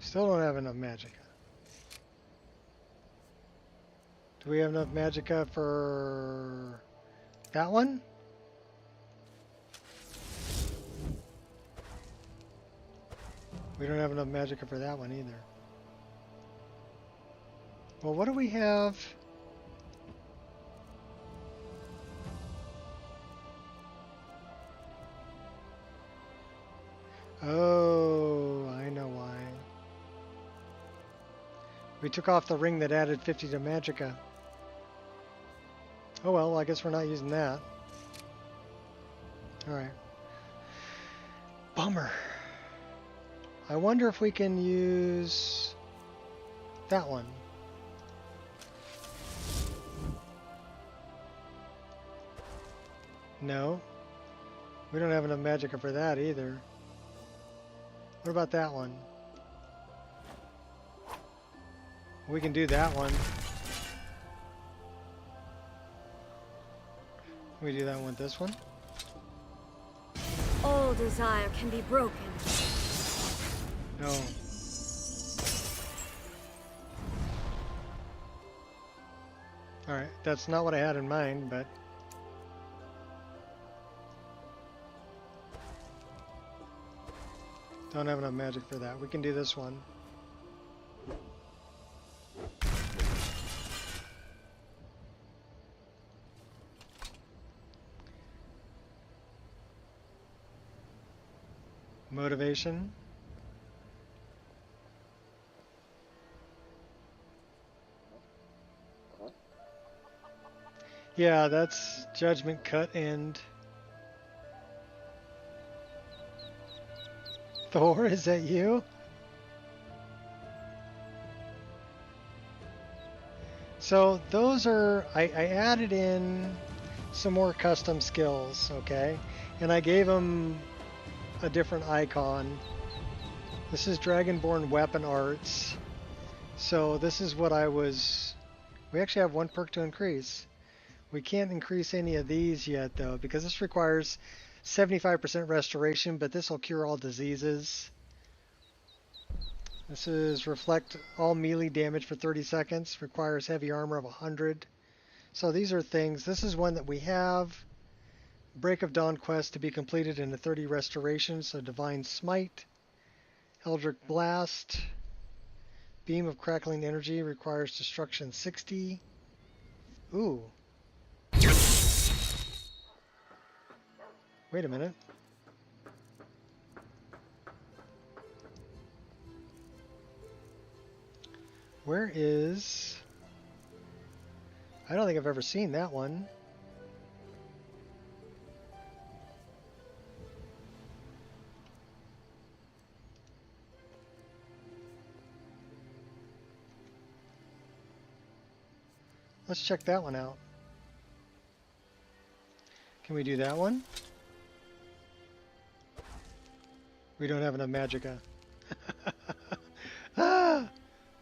Still don't have enough magicka. Do we have enough magicka for that one? We don't have enough magicka for that one either. Well, what do we have? Oh, I know why. We took off the ring that added 50 to magicka. Oh well, I guess we're not using that. Alright. Bummer. I wonder if we can use that one. No. We don't have enough magicka for that either. What about that one? We can do that one. We do that one with this one. All desire can be broken. No. Alright, that's not what I had in mind, but... Don't have enough magic for that. We can do this one. Motivation. Yeah, that's Judgment Cut and Thor, is that you? So those are, I added in some more custom skills, okay? And I gave them a different icon. This is Dragonborn Weapon Arts. So this is what I was, we actually have one perk to increase. We can't increase any of these yet though, because this requires 75% restoration, but this will cure all diseases. This is reflect all melee damage for 30 seconds, requires heavy armor of 100. So these are things, this is one that we have. Break of Dawn quest to be completed in a 30 restoration, so Divine Smite. Eldritch Blast. Beam of Crackling Energy requires destruction 60. Ooh. Wait a minute. Where is... I don't think I've ever seen that one. Let's check that one out. Can we do that one? We don't have enough magicka. Ah!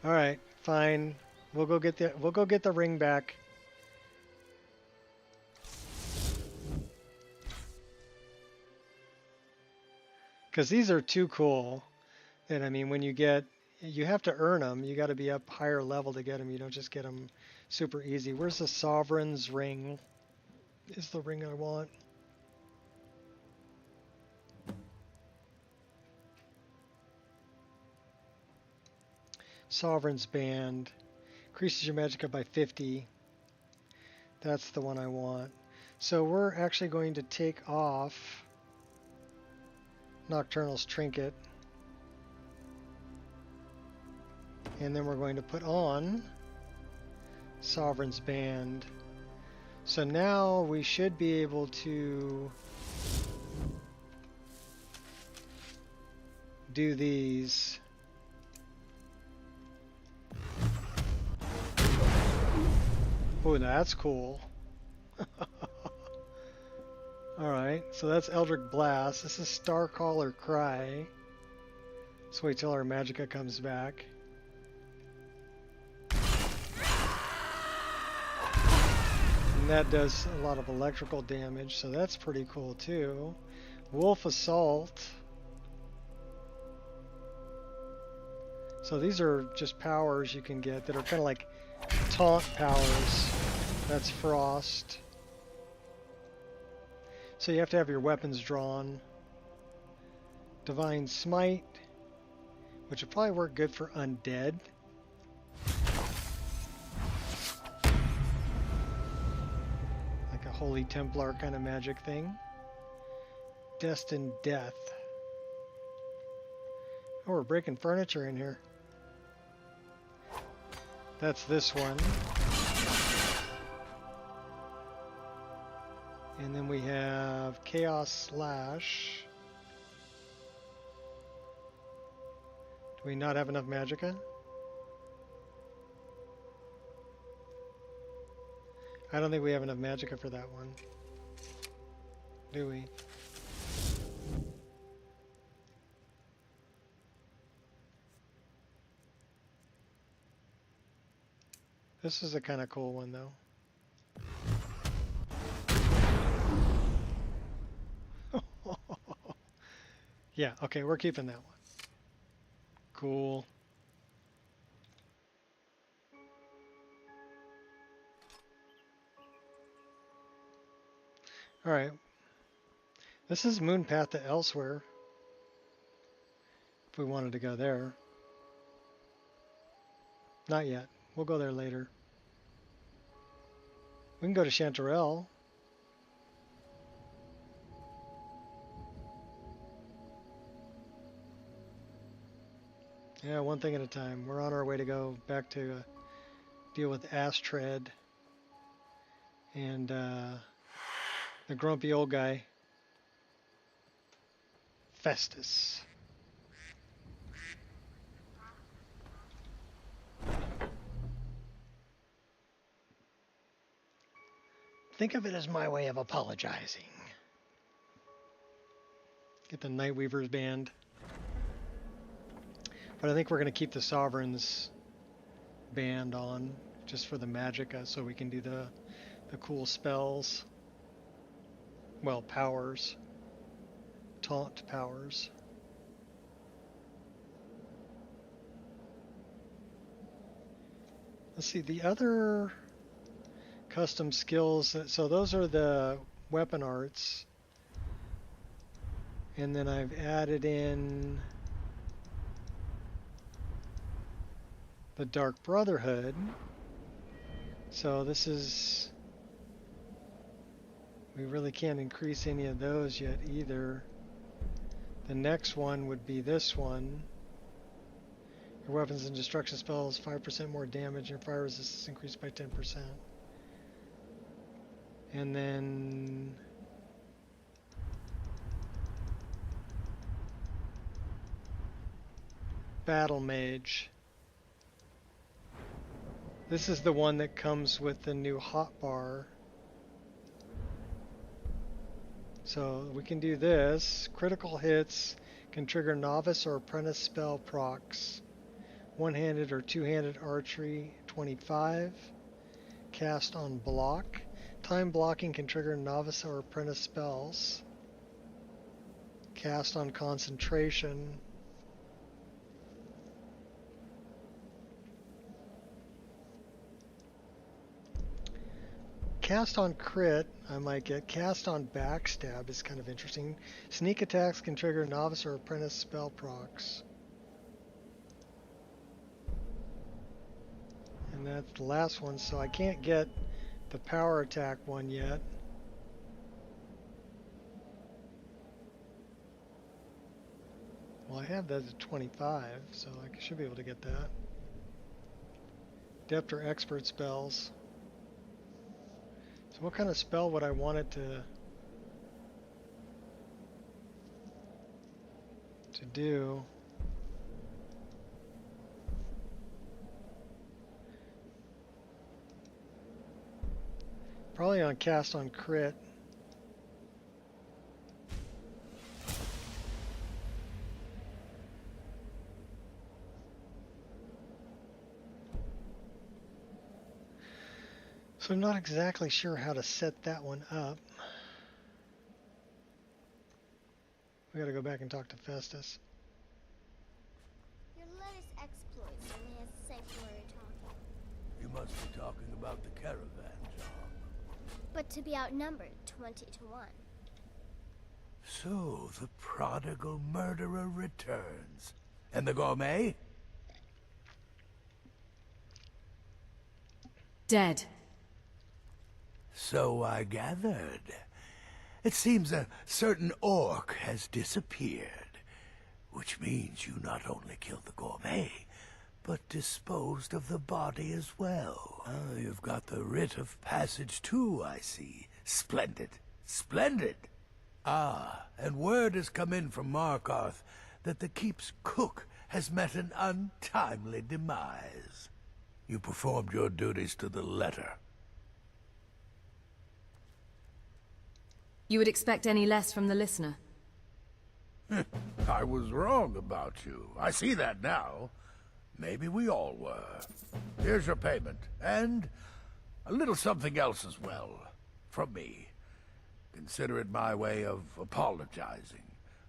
All right, fine. We'll go get the ring back. Because these are too cool. And I mean, when you get, you have to earn them. You got to be up higher level to get them. You don't just get them super easy. Where's the Sovereign's ring? Is the ring I want. Sovereign's Band. Increases your magicka by 50. That's the one I want. So we're actually going to take off Nocturnal's Trinket. And then we're going to put on Sovereign's Band. So now we should be able to do these. Oh, that's cool. Alright, so that's Eldritch Blast. This is Starcaller Cry. Let's wait till our magicka comes back. And that does a lot of electrical damage, so that's pretty cool too. Wolf Assault. So these are just powers you can get that are kind of like taunt powers. That's Frost. So you have to have your weapons drawn. Divine Smite, which would probably work good for undead. Holy Templar kind of magic thing. Destined Death. Oh, we're breaking furniture in here. That's this one. And then we have Chaos Slash. Do we not have enough magicka? I don't think we have enough magicka for that one. Do we? This is a kind of cool one, though. Yeah, okay, we're keeping that one. Cool. Alright. This is Moon Path to Elsewhere. If we wanted to go there. Not yet. We'll go there later. We can go to Chanterelle. Yeah, one thing at a time. We're on our way to go back to deal with Astrid and the grumpy old guy, Festus. Think of it as my way of apologizing. Get the Nightweaver's band. But I think we're going to keep the Sovereign's band on just for the magicka so we can do the cool spells. Well, powers. Taunt powers. Let's see, the other custom skills, so those are the weapon arts. And then I've added in the Dark Brotherhood. So this is, we really can't increase any of those yet either. The next one would be this one. Your weapons and destruction spells 5% more damage, and fire resistance increased by 10%. And then Battle Mage. This is the one that comes with the new hotbar. So we can do this. Critical hits can trigger novice or apprentice spell procs. One-handed or two-handed archery, 25. Cast on block. Time blocking can trigger novice or apprentice spells. Cast on concentration. Cast on crit, I might get. Cast on backstab is kind of interesting. Sneak attacks can trigger novice or apprentice spell procs. And that's the last one, so I can't get the power attack one yet. Well, I have that at 25, so I should be able to get that. Adept or expert spells. So what kind of spell would I want it to do? Probably on cast on crit. So I'm not exactly sure how to set that one up. We gotta go back and talk to Festus. Your latest exploits only has a safe word talking. You must be talking about the caravan job. But to be outnumbered 20 to 1. So the prodigal murderer returns. And the gourmet? Dead. So I gathered. It seems a certain orc has disappeared, which means you not only killed the gourmet, but disposed of the body as well. Oh, you've got the writ of passage too, I see. Splendid. Splendid. Ah, and word has come in from Markarth that the keep's cook has met an untimely demise. You performed your duties to the letter. You would expect any less from the listener? I was wrong about you. I see that now. Maybe we all were. Here's your payment, and a little something else as well, from me. Consider it my way of apologizing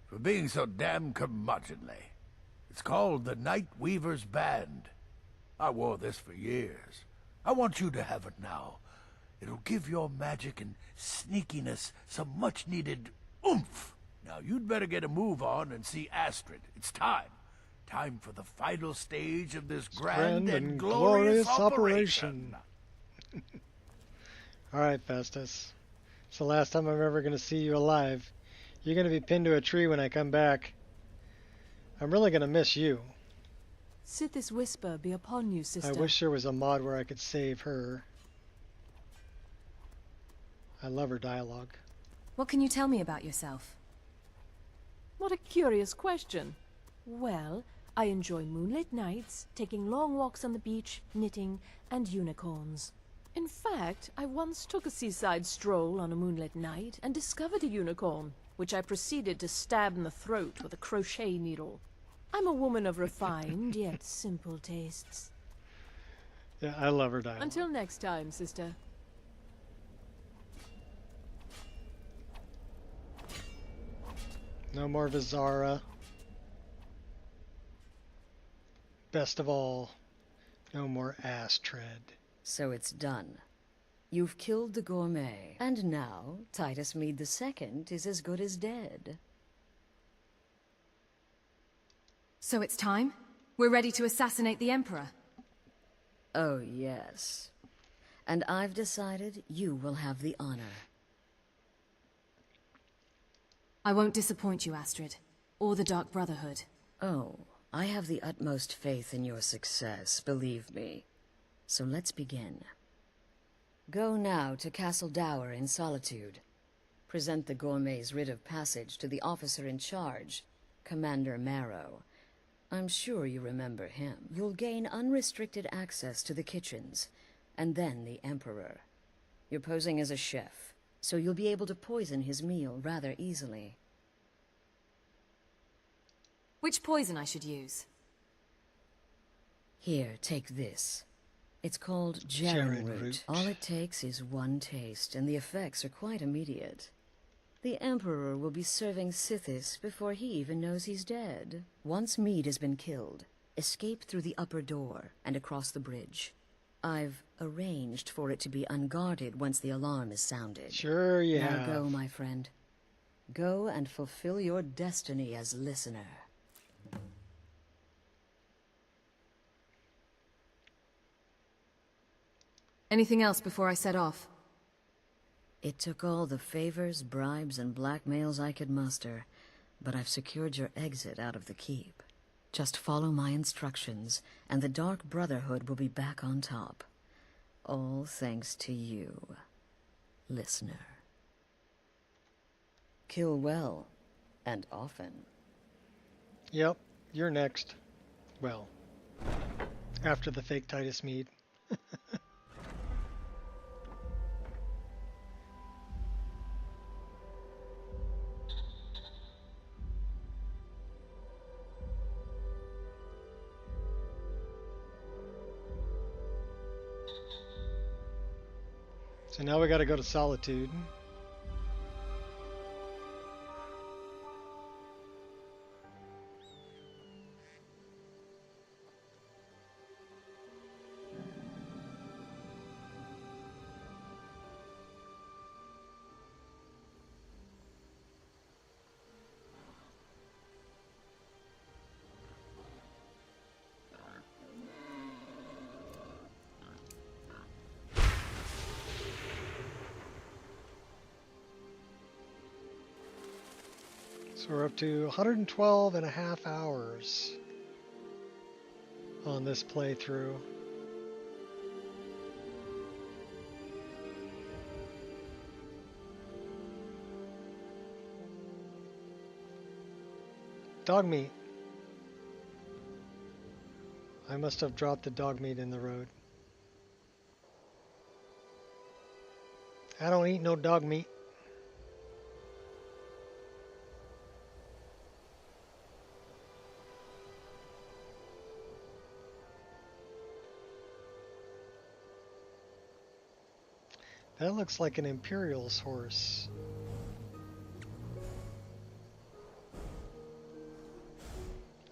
for being so damn curmudgeonly. It's called the Night Weaver's Band. I wore this for years. I want you to have it now. It'll give your magic and sneakiness some much-needed oomph. Now you'd better get a move on and see Astrid. It's time. Time for the final stage of this grand and glorious operation. Alright, Festus. It's the last time I'm ever going to see you alive. You're going to be pinned to a tree when I come back. I'm really going to miss you. Sithis whisper be upon you, sister. I wish there was a mod where I could save her. I love her dialogue. What can you tell me about yourself? What a curious question. Well, I enjoy moonlit nights, taking long walks on the beach, knitting, and unicorns. In fact, I once took a seaside stroll on a moonlit night and discovered a unicorn, which I proceeded to stab in the throat with a crochet needle. I'm a woman of refined yet simple tastes. Yeah, I love her dialogue. Until next time, sister. No more Vizara. Best of all, no more ass tread. So it's done. You've killed the gourmet, and now Titus Mead II is as good as dead. So it's time? We're ready to assassinate the Emperor? Oh, yes. And I've decided you will have the honor. I won't disappoint you, Astrid. Or the Dark Brotherhood. Oh, I have the utmost faith in your success, believe me. So let's begin. Go now to Castle Dower in Solitude. Present the gourmet's writ of passage to the officer in charge, Commander Marrow. I'm sure you remember him. You'll gain unrestricted access to the kitchens, and then the Emperor. You're posing as a chef, so you'll be able to poison his meal rather easily. Which poison I should use? Here, take this. It's called Jarren root. All it takes is one taste, and the effects are quite immediate. The Emperor will be serving Sithis before he even knows he's dead. Once Mead has been killed, escape through the upper door and across the bridge. I've arranged for it to be unguarded once the alarm is sounded. Sure you Now have. go, my friend. Go and fulfill your destiny as listener. Anything else before I set off? It took all the favors, bribes, and blackmails I could muster, but I've secured your exit out of the keep. Just follow my instructions, and the Dark Brotherhood will be back on top. All thanks to you, listener. Kill well, and often. Yep, you're next. Well, after the fake Titus Mead. So now we got to go to Solitude. So we're up to 112 and a half hours on this playthrough. Dog meat. I must have dropped the dog meat in the road. I don't eat no dog meat. That looks like an Imperial's horse.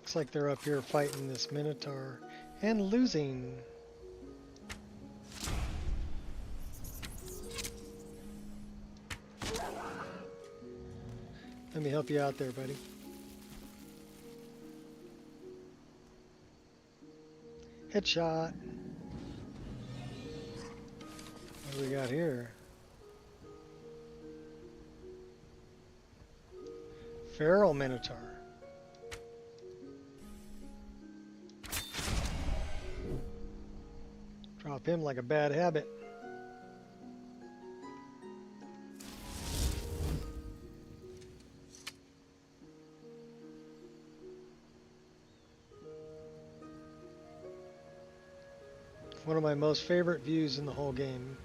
Looks like they're up here fighting this Minotaur and losing. Let me help you out there, buddy. Headshot. What do we got here? Feral Minotaur. Drop him like a bad habit. One of my most favorite views in the whole game.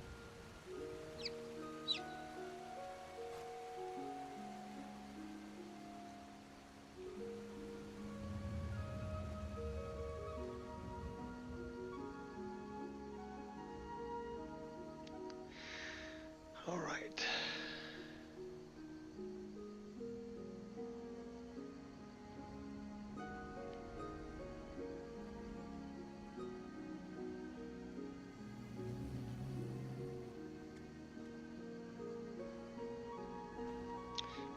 All right.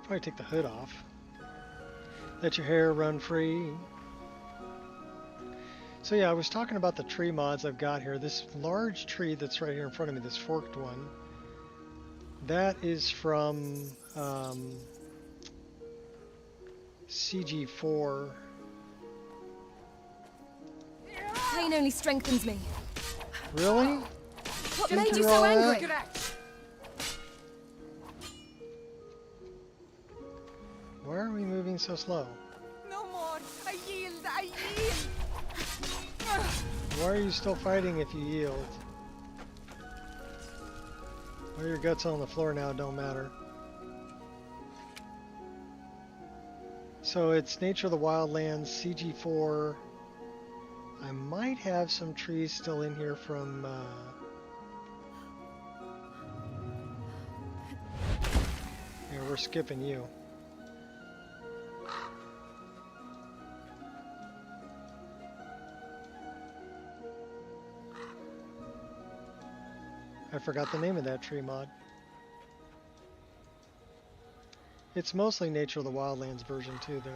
Probably take the hood off. Let your hair run free. So yeah, I was talking about the tree mods I've got here. This large tree that's right here in front of me, this forked one, that is from CG4. Pain only strengthens me. Really? What made you so angry? Why are we moving so slow? No more. I yield. I yield. Why are you still fighting if you yield? Well, your guts on the floor now don't matter. So it's Nature of the Wildlands, CG4. I might have some trees still in here from... Yeah, we're skipping you. I forgot the name of that tree mod. It's mostly Nature of the Wildlands version 2, though.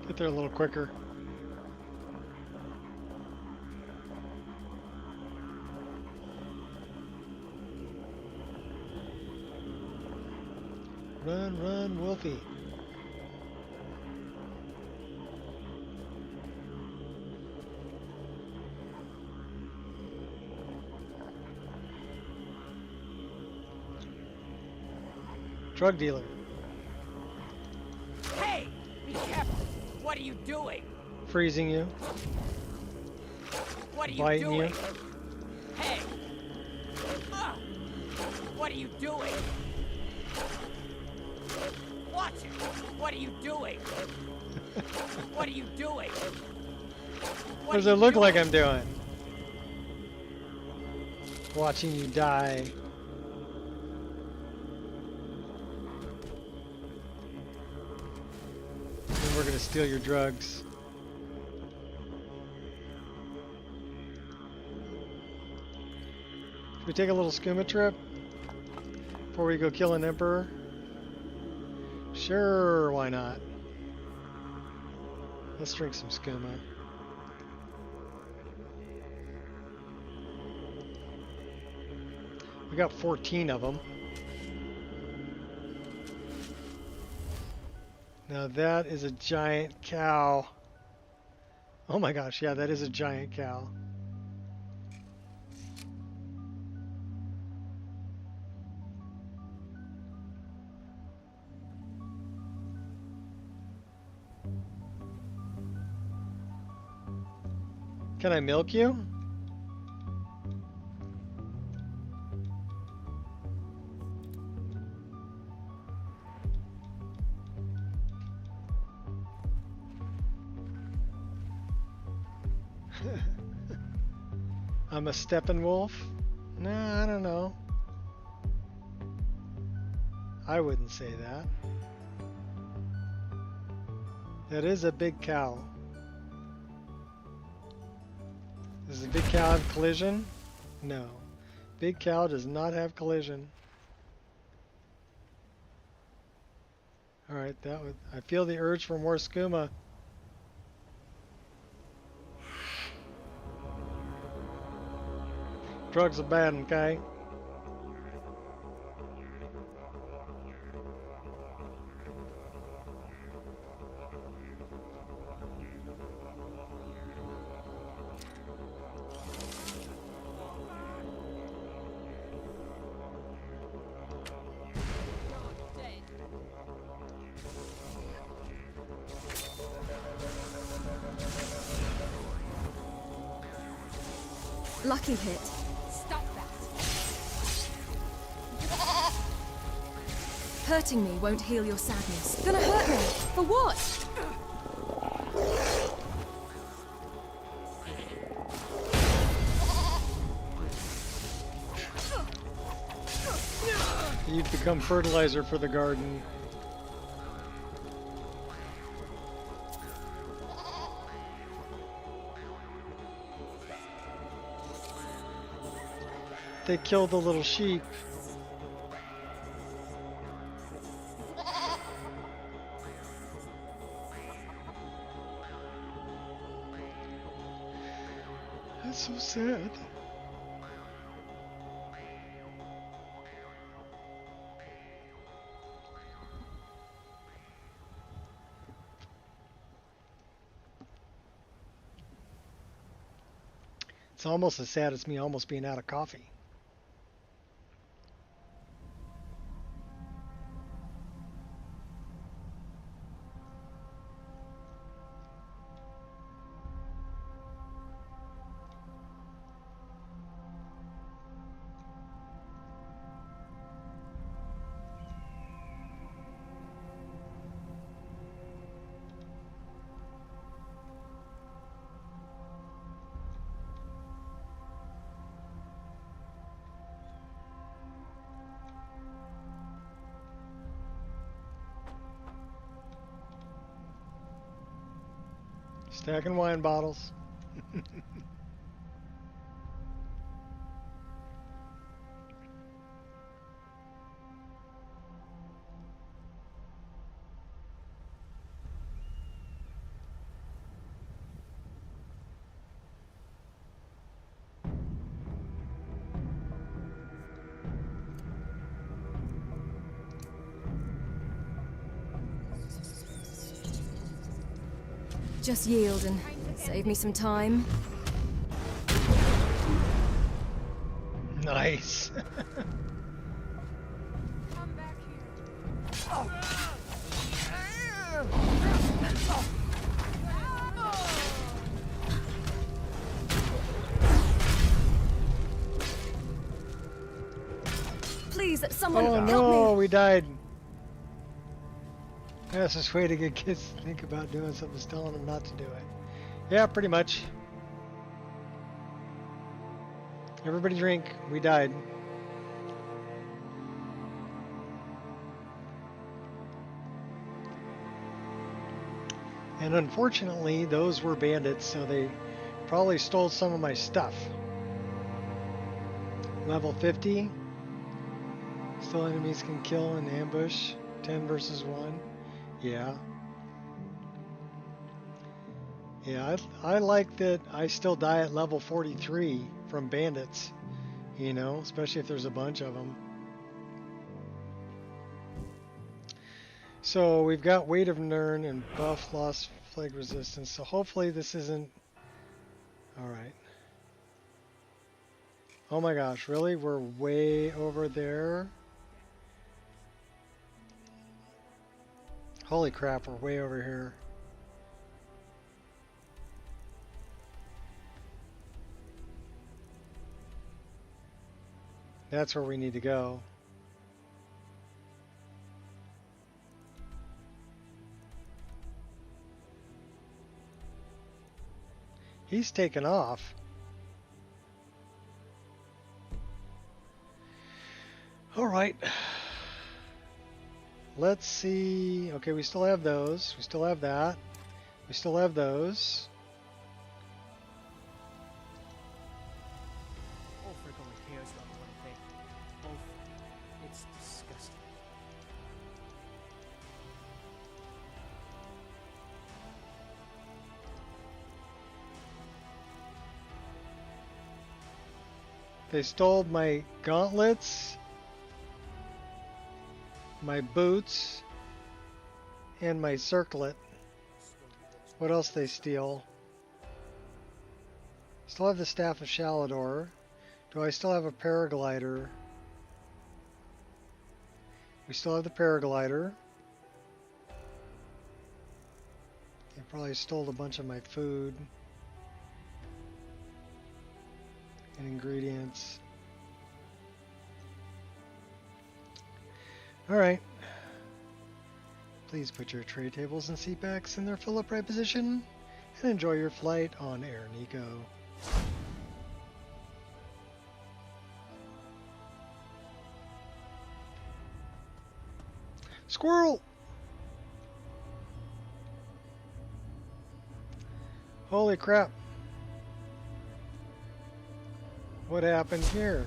Get there a little quicker. on, Wolfie. Drug dealer. Hey! Be careful! What are you doing? Freezing you. What are you Biting doing? you. Hey! What are you doing? Watch it! What are you doing? What are you doing? What does it look like I'm doing? Watching you die. And we're gonna steal your drugs. Should we take a little skooma trip before we go kill an emperor? Sure, why not? Let's drink some skooma. We got 14 of them. Now that is a giant cow. Oh my gosh, yeah, that is a giant cow. Can I milk you? I'm a Steppenwolf? Nah, I don't know. I wouldn't say that. That is a big cow. Does the big cow have collision? No. Big cow does not have collision. Alright, that would. I feel the urge for more skooma. Drugs are bad, okay? Lucky hit. Stop that! Hurting me won't heal your sadness. Gonna hurt me? For what? You've become fertilizer for the garden. They killed the little sheep. That's so sad. It's almost as sad as me almost being out of coffee. Stacking wine bottles. Just yield and save me some time. Nice. Please, someone Oh help no, me! we died. Fastest way to get kids to think about doing something is telling them not to do it. Yeah, pretty much. Everybody drink. We died. And unfortunately, those were bandits, so they probably stole some of my stuff. Level 50. Still enemies can kill and ambush. 10 versus 1. Yeah. Yeah, I like that I still die at level 43 from bandits. You know, especially if there's a bunch of them. So we've got Weight of Nern and buff lost plague resistance. So hopefully this isn't... Alright. Oh my gosh, really? We're way over there? Holy crap, we're way over here. That's where we need to go. He's taken off. All right. Let's see. Okay, we still have those. We still have that. We still have those. Ulfric only cares about one thing. Ulfric. It's disgusting. They stole my gauntlets, my boots, and my circlet. What else they steal? Still have the Staff of Shalador. Do I still have a paraglider? We still have the paraglider. They probably stole a bunch of my food and ingredients. Alright. Please put your tray tables and seat backs in their full upright position and enjoy your flight on Air Nico. Squirrel! Holy crap. What happened here?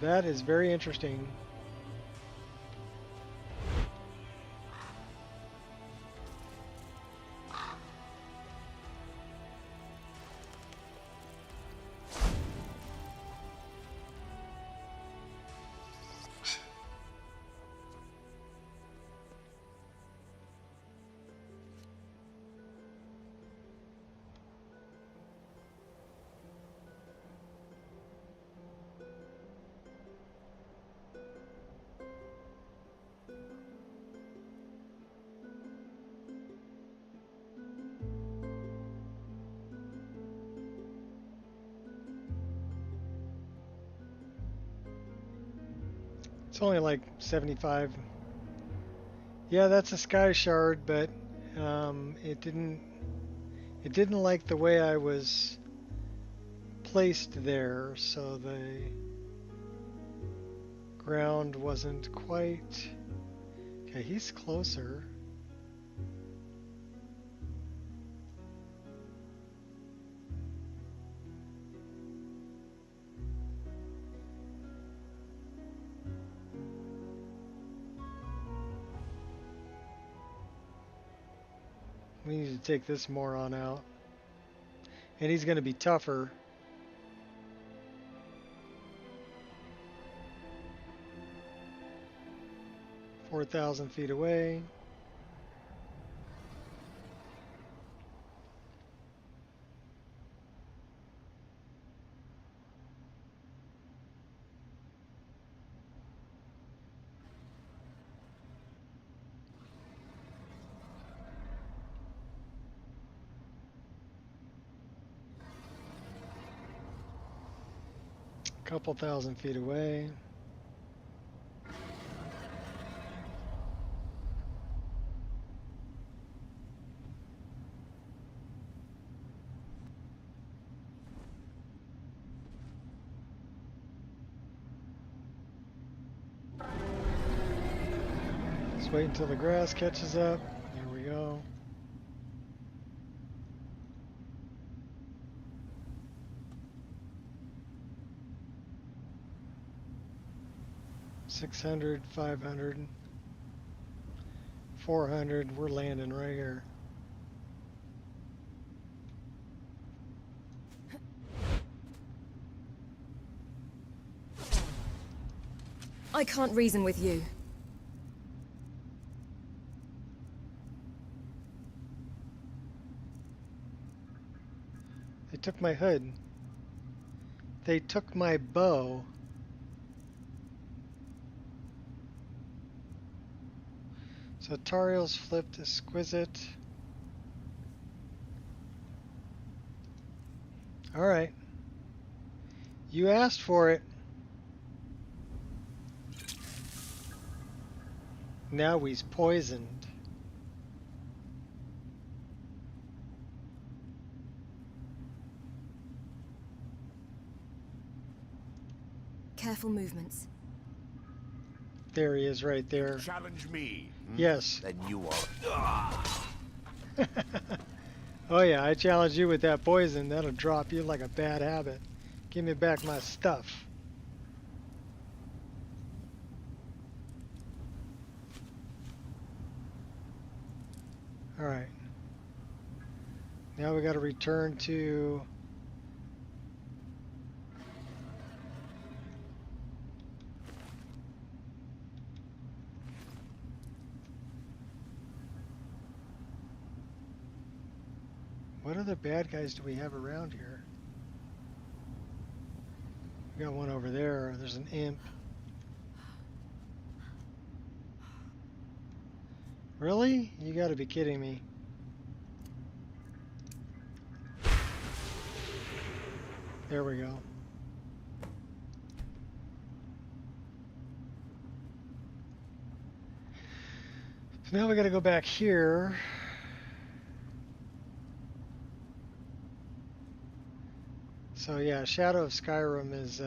That is very interesting. It's only like 75. Yeah, that's a sky shard, but it didn't like the way I was placed there, so the ground wasn't quite... Okay, he's closer. We need to take this moron out. And he's going to be tougher. $4,000 feet away. Couple thousand feet away. Let's wait until the grass catches up. There we go. $600, $500, $400. We're landing right here. I can't reason with you. They took my hood. They took my bow. So Tariel's flipped exquisite. Alright. You asked for it. Now he's poisoned. Careful movements. There he is right there. Challenge me. Yes. Then you are. Oh yeah, I challenge you with that poison. That'll drop you like a bad habit. Give me back my stuff. Alright. Now we gotta return to... What other bad guys do we have around here? We got one over there. There's an imp. Really? You gotta be kidding me. There we go. So now we gotta go back here. So yeah, Shadow of Skyrim is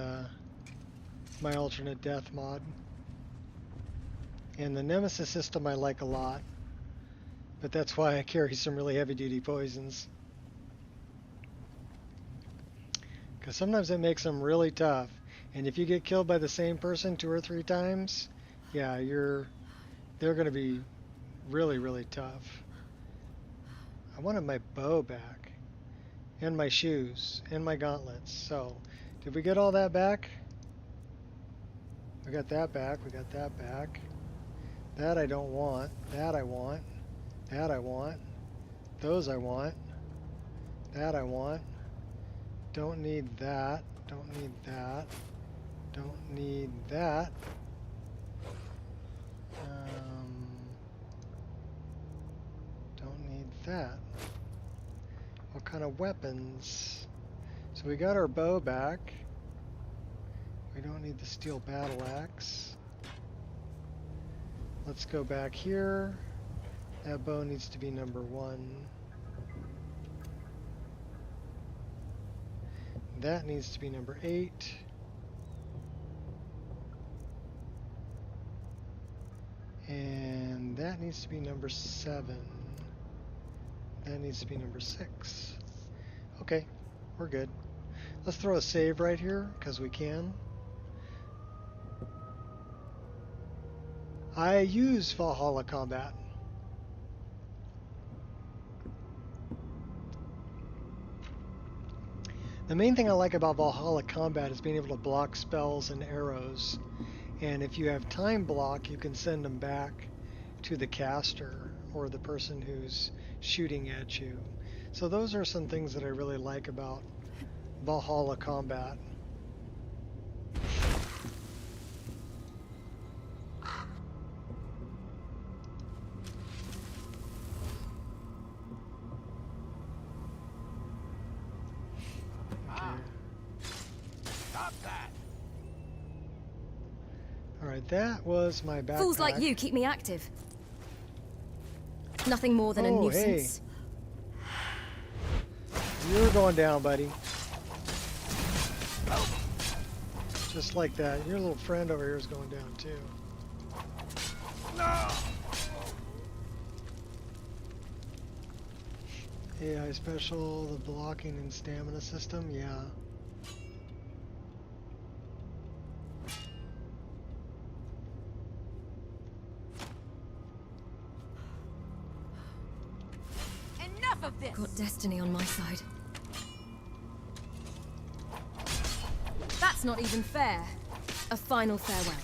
my alternate death mod. And the Nemesis system I like a lot. But that's why I carry some really heavy duty poisons. Because sometimes it makes them really tough. And if you get killed by the same person 2 or 3 times, yeah, they're going to be really, really tough. I wanted my bow back. And my shoes. And my gauntlets. So, did we get all that back? We got that back. We got that back. That I don't want. That I want. That I want. Those I want. That I want. Don't need that. Don't need that. Don't need that. Don't need that. What kind of weapons? So we got our bow back. We don't need the steel battle axe. Let's go back here. That bow needs to be number 1. That needs to be number 8. And that needs to be number 7. That needs to be number 6. Okay, we're good. Let's throw a save right here, because we can. I use Valhalla Combat. The main thing I like about Valhalla combat is being able to block spells and arrows. And if you have time block, you can send them back to the caster or the person who's shooting at you. So those are some things that I really like about Valhalla combat. Alright, that was my backpack. Fools like you keep me active. Nothing more than a nuisance. Hey. You're going down, buddy. Just like that. Your little friend over here is going down, too. No! AI special, the blocking and stamina system, yeah. Of this. Got destiny on my side. That's not even fair. A final farewell.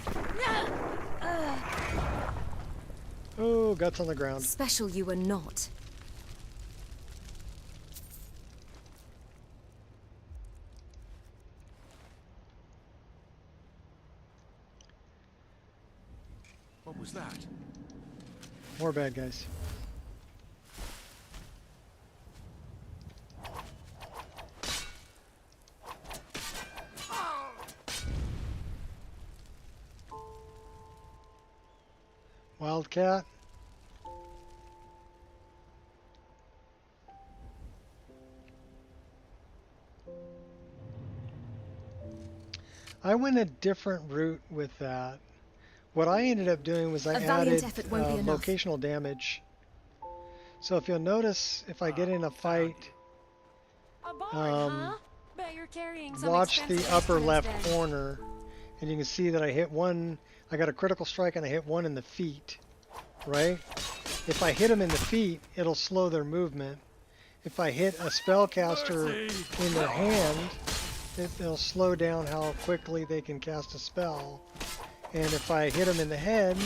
Oh, guts on the ground. Special you were not. What was that? More bad guys. Wildcat. I went a different route with that. What I ended up doing was I added locational damage. So if you'll notice, if I get in a fight, watch the upper left corner, and you can see that I hit one. I got a critical strike and I hit one in the feet, right? If I hit them in the feet, it'll slow their movement. If I hit a spellcaster in their hand, it'll slow down how quickly they can cast a spell. And if I hit them in the head,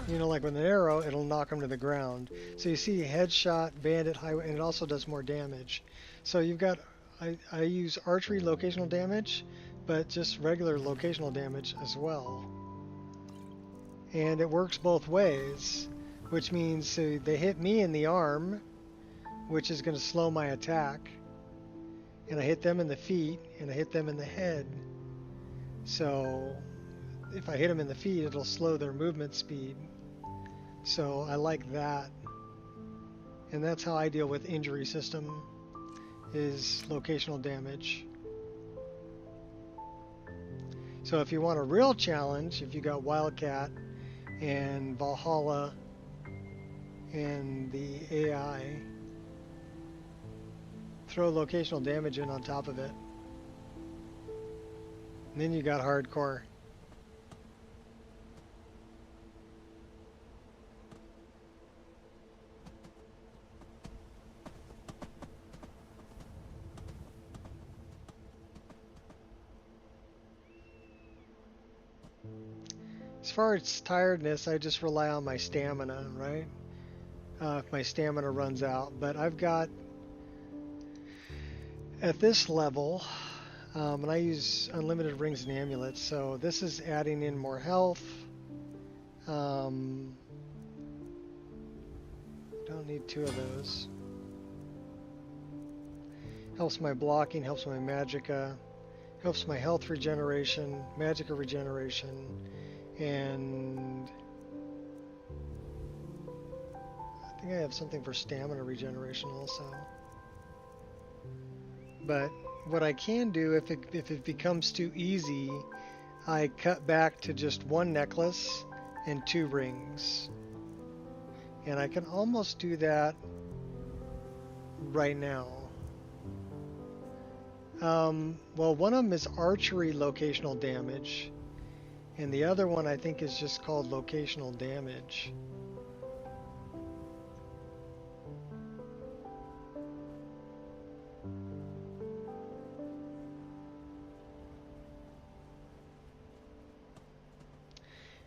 you know, like with an arrow, it'll knock them to the ground. So you see headshot, bandit, highway, and it also does more damage. So you've got, I use archery locational damage, but just regular locational damage as well. And it works both ways, which means they hit me in the arm, which is going to slow my attack, and I hit them in the feet, and I hit them in the head. So if I hit them in the feet, it'll slow their movement speed. So I like that. And that's how I deal with injury system, is locational damage. So if you want a real challenge, if you got Wildcat and Valhalla and the AI, throw locational damage in on top of it. And then you got hardcore. As far as tiredness, I just rely on my stamina, right? If my stamina runs out. But I've got, at this level, and I use unlimited rings and amulets, so this is adding in more health. Don't need 2 of those. Helps my blocking, helps my magicka, helps my health regeneration, magicka regeneration, and I think I have something for stamina regeneration also. But what I can do, if it becomes too easy, I cut back to just 1 necklace and 2 rings. And I can almost do that right now. Well, one of them is archery locational damage, and the other one I think is just called locational damage.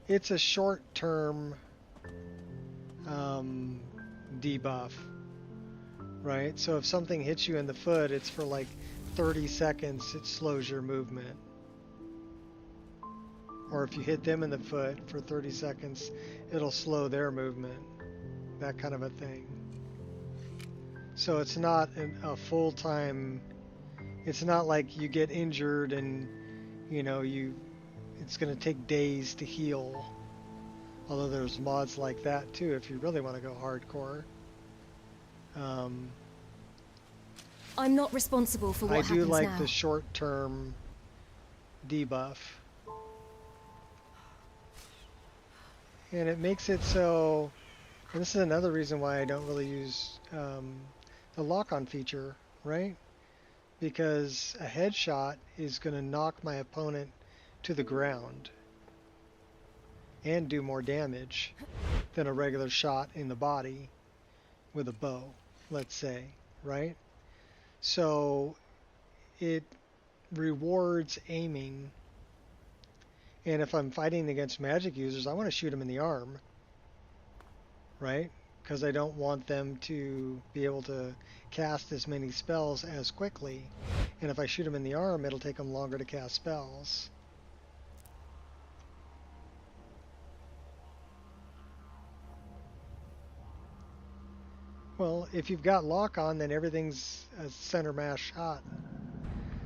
it's a short-term debuff, right? So if something hits you in the foot, it's for like 30 seconds, it slows your movement. Or if you hit them in the foot for 30 seconds, it'll slow their movement. That kind of a thing. So it's not a full-time, it's not like you get injured and, you know, it's going to take days to heal. Although there's mods like that too if you really want to go hardcore. I'm not responsible for what happens now. I do like the short-term debuff. And it makes it so, and this is another reason why I don't really use the lock-on feature, right? Because a headshot is going to knock my opponent to the ground and do more damage than a regular shot in the body with a bow, let's say, right? So it rewards aiming, and if I'm fighting against magic users, I want to shoot them in the arm, right? Because I don't want them to be able to cast as many spells as quickly, and if I shoot them in the arm, it'll take them longer to cast spells. Well, if you've got lock on, then everything's a center mass shot.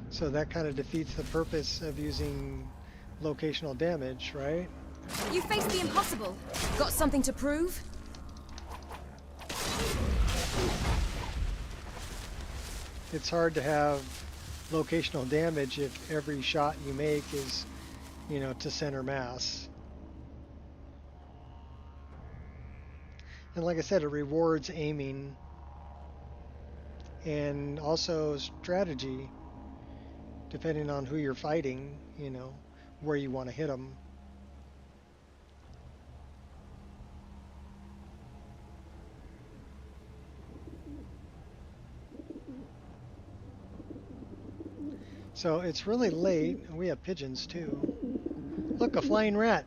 So that kind of defeats the purpose of using locational damage, right? You faced the impossible. Got something to prove? It's hard to have locational damage if every shot you make is, you know, to center mass. And like I said, it rewards aiming and also strategy, depending on who you're fighting, you know, where you want to hit them. So it's really late, and we have pigeons too. Look, a flying rat.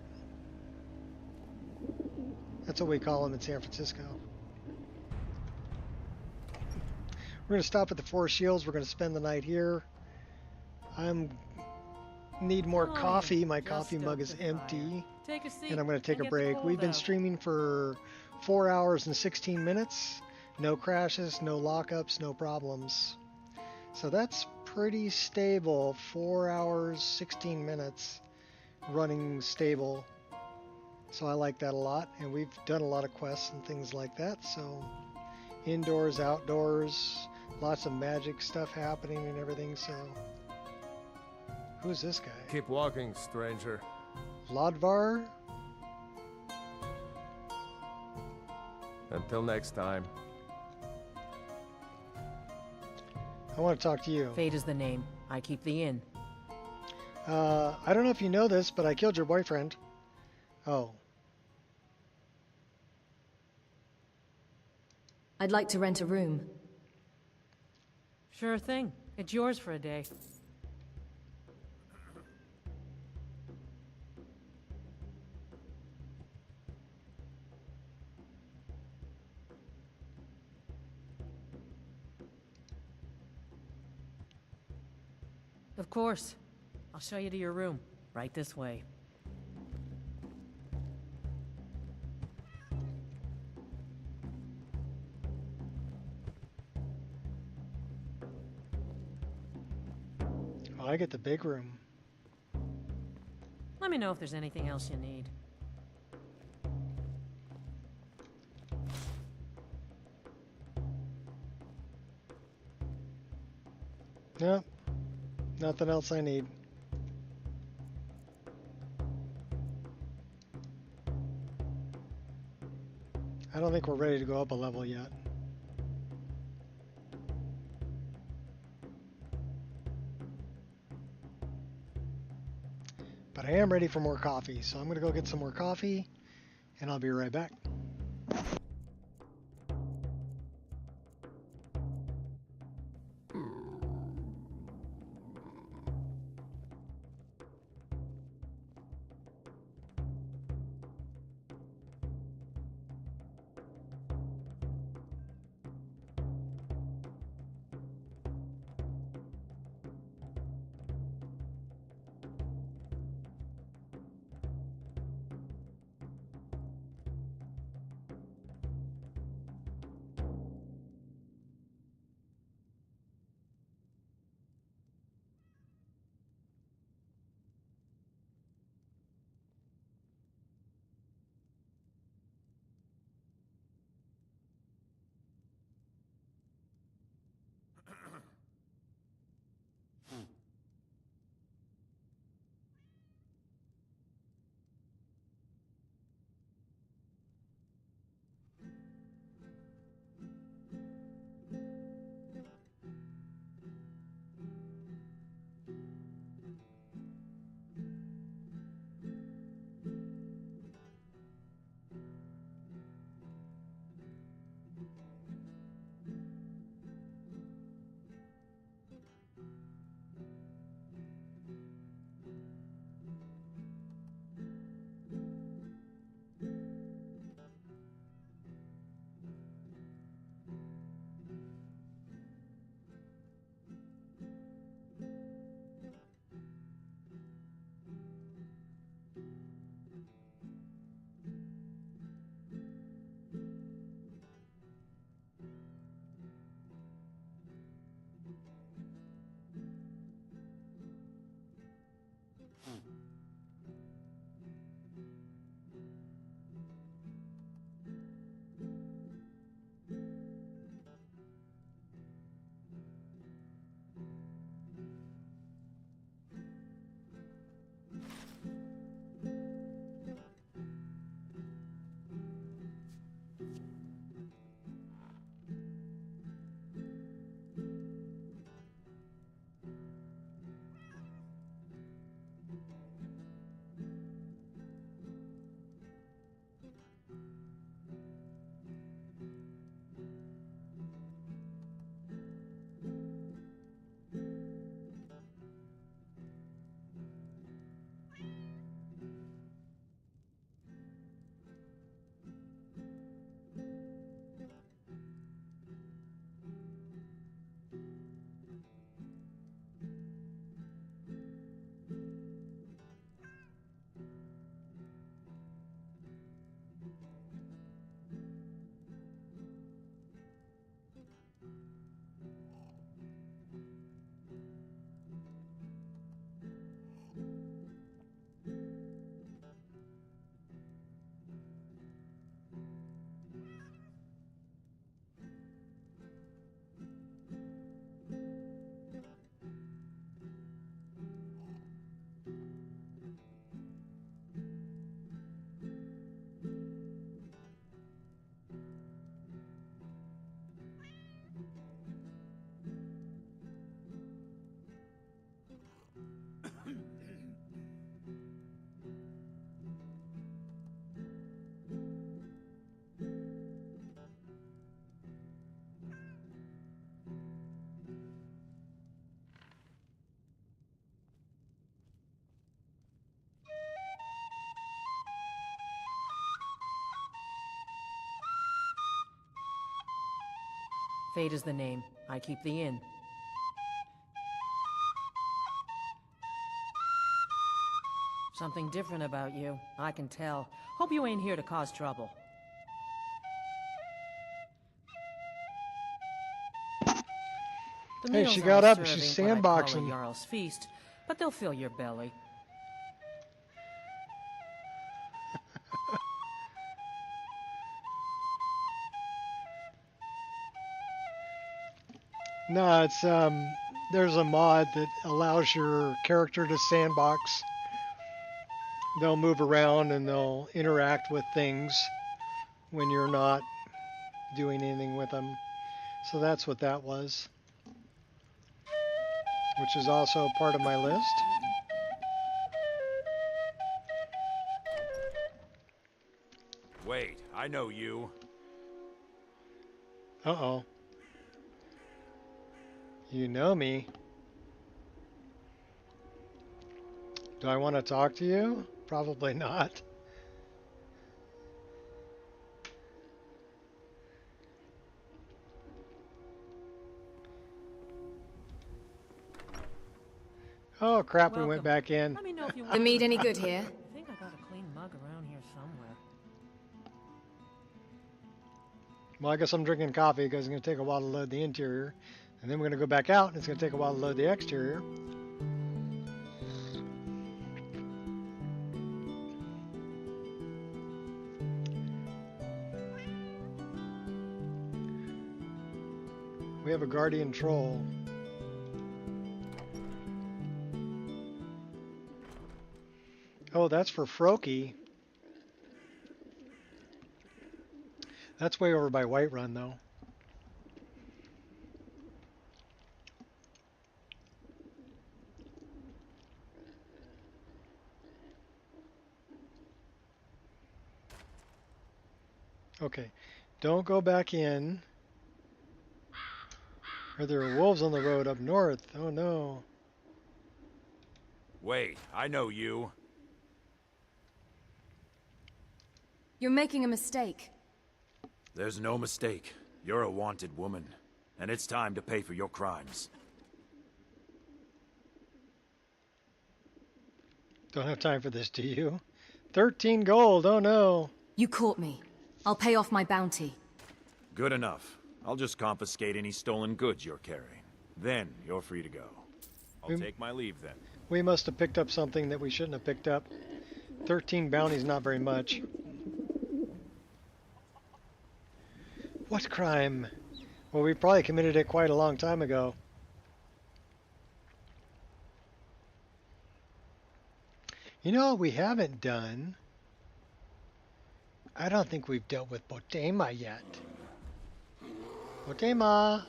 That's what we call them in San Francisco. We're going to stop at the Four Shields. We're going to spend the night here. Need more coffee. My coffee mug is empty. Take a seat and I'm going to take a break. We've been streaming for 4 hours and 16 minutes. No crashes, no lockups, no problems. So that's pretty stable. 4 hours, 16 minutes running stable. So I like that a lot, and we've done a lot of quests and things like that. So indoors, outdoors, lots of magic stuff happening and everything. So who's this guy? Keep walking, stranger. Lodvar? Until next time. I want to talk to you. Fate is the name. I keep the inn. I don't know if you know this, but I killed your boyfriend. Oh. I'd like to rent a room. Sure thing. It's yours for a day. Of course. I'll show you to your room. Right this way. Oh, I get the big room. Let me know if there's anything else you need. No, nothing else I need. I don't think we're ready to go up a level yet. But I am ready for more coffee, so I'm going to go get some more coffee, and I'll be right back. Fate is the name. I keep the inn. Something different about you. I can tell. Hope you ain't here to cause trouble. The Hey, meals she got I up, serve she's ain't what I'd call a sandboxing. Jarl's feast, but they'll fill your belly. No, it's there's a mod that allows your character to sandbox. They'll move around and they'll interact with things when you're not doing anything with them. So that's what that was, which is also part of my list. Wait, I know you. Uh-oh. You know me. Do I want to talk to you? Probably not. Oh crap, we went back in. Let me know if you want The meat some any good coffee. here? I think I got a clean mug around here somewhere. Well, I guess I'm drinking coffee because it's going to take a while to load the interior. And then we're going to go back out and it's going to take a while to load the exterior. We have a guardian troll. Oh, that's for Froki. That's way over by Whiterun, though. Okay, don't go back in. Or there are wolves on the road up north. Oh no. Wait, I know you. You're making a mistake. There's no mistake. You're a wanted woman, and it's time to pay for your crimes. Don't have time for this, do you? 13 gold, oh no. You caught me. I'll pay off my bounty. Good enough. I'll just confiscate any stolen goods you're carrying. Then you're free to go. I'll take my leave then. We must have picked up something that we shouldn't have picked up. 13 bounties, not very much. What crime? Well, we probably committed it quite a long time ago. You know what we haven't done? I don't think we've dealt with Botema yet. Botema!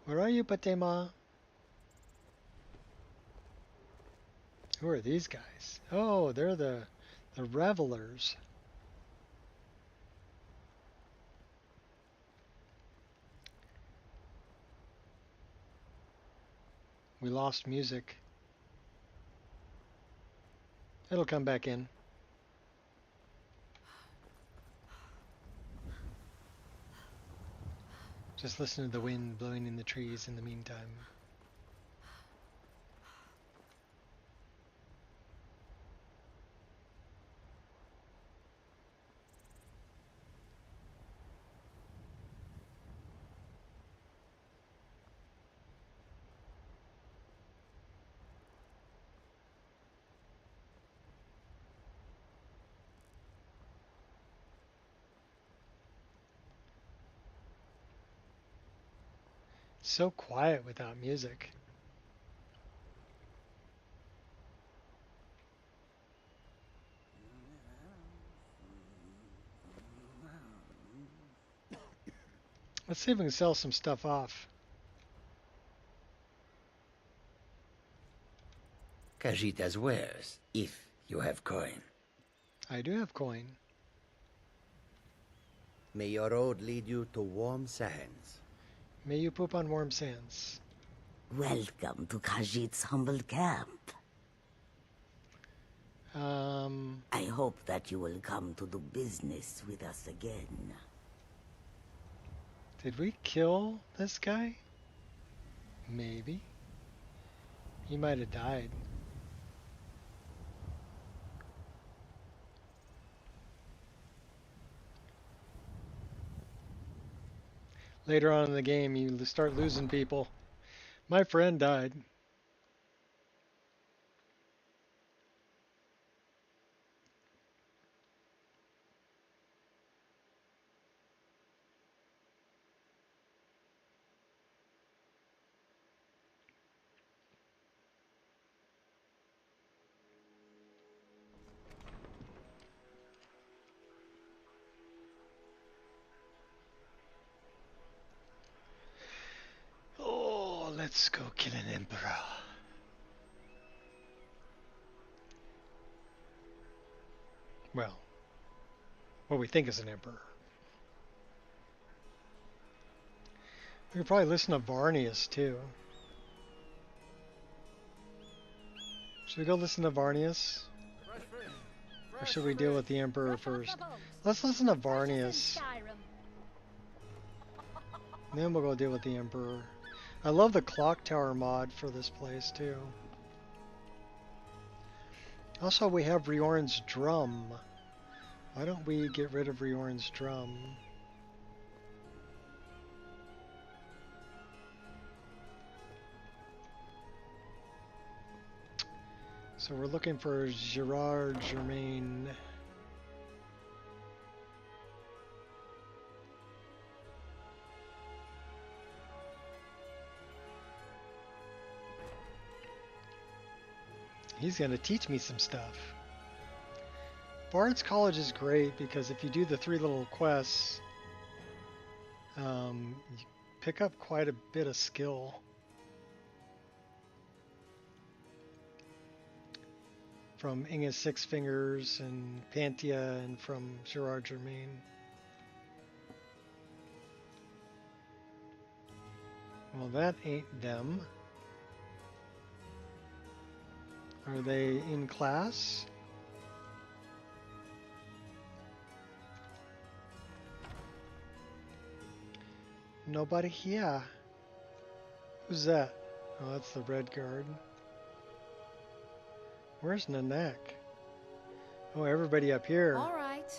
Where are you, Botema? Who are these guys? Oh, they're the revelers. We lost music. It'll come back in. Just listen to the wind blowing in the trees in the meantime. So quiet without music. Let's see if we can sell some stuff off. Kajita's wares, if you have coin. I do have coin. May your road lead you to warm sands. May you poop on warm sands. Welcome to Khajiit's humble camp. I hope that you will come to do business with us again. Did we kill this guy? Maybe. He might have died. Later on in the game, you start losing people. My friend died. Oh, let's go kill an emperor. Well, what we think is an emperor. We could probably listen to Varnius too. Should we go listen to Varnius? Or should we deal with the emperor first? Let's listen to Varnius. And then we'll go deal with the emperor. I love the clock tower mod for this place too. Also, we have Riorn's drum. Why don't we get rid of Riorn's drum? So we're looking for Gerard Germain. He's going to teach me some stuff. Bard's College is great because if you do the 3 little quests, you pick up quite a bit of skill. From Inga's Six Fingers and Panthea and from Gerard Germain. Well, that ain't them. Are they in class? Nobody here. Who's that? Oh, that's the Red Guard. Where's Nanak? Oh, everybody up here. All right,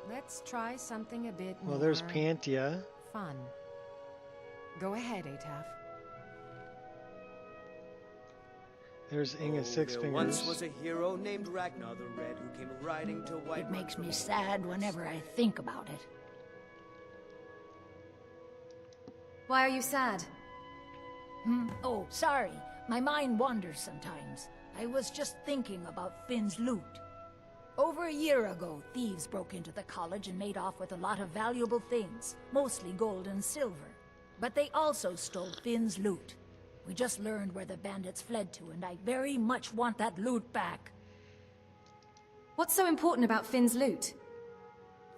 let's try something a bit more. Well, there's Panthea. Fun. Go ahead, Ataf. There's Inga Six Fingers. Once was a hero named Ragnar the Red who came riding to White. It makes me sad whenever I think about it. Why are you sad? Oh, sorry. My mind wanders sometimes. I was just thinking about Finn's loot. Over a year ago, thieves broke into the college and made off with a lot of valuable things, mostly gold and silver. But they also stole Finn's loot. We just learned where the bandits fled to, and I very much want that loot back. What's so important about Finn's loot?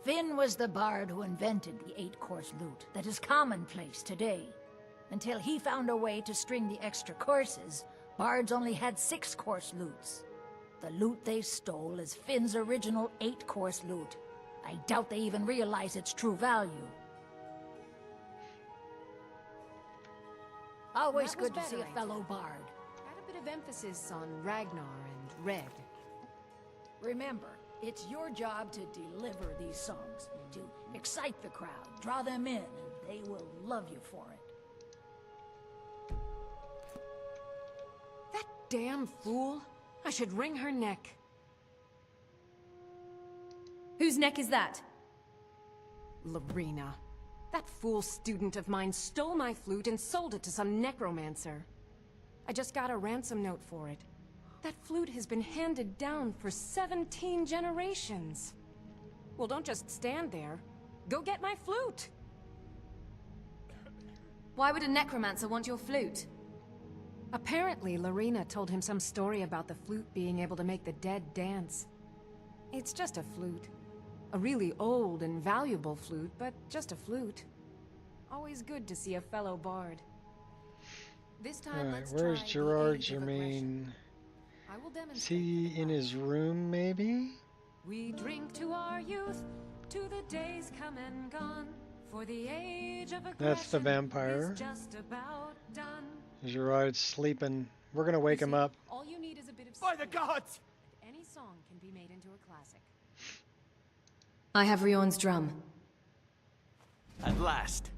Finn was the bard who invented the 8-course loot that is commonplace today. Until he found a way to string the extra courses, bards only had 6-course loots. The loot they stole is Finn's original 8-course loot. I doubt they even realize its true value. Always good to see a fellow bard. Add a bit of emphasis on Ragnar and Red. Remember, it's your job to deliver these songs, to excite the crowd, draw them in, and they will love you for it. That damn fool! I should wring her neck. Whose neck is that? Lorena. That fool student of mine stole my flute and sold it to some necromancer. I just got a ransom note for it. That flute has been handed down for 17 generations. Well, don't just stand there. Go get my flute! Why would a necromancer want your flute? Apparently, Lorena told him some story about the flute being able to make the dead dance. It's just a flute. A really old and valuable flute, but just a flute. Always good to see a fellow bard. This time, Alright, let's where's try Gerard the age of Germain? I will Is demonstrate. he in his room, maybe? We drink to our youth, to the days come and gone, For the age of That's the vampire. just about done. Gerard's sleeping. We're gonna wake him up. All you need is a bit of By the gods! Any song can be made into a classic. I have Rion's drum. At last.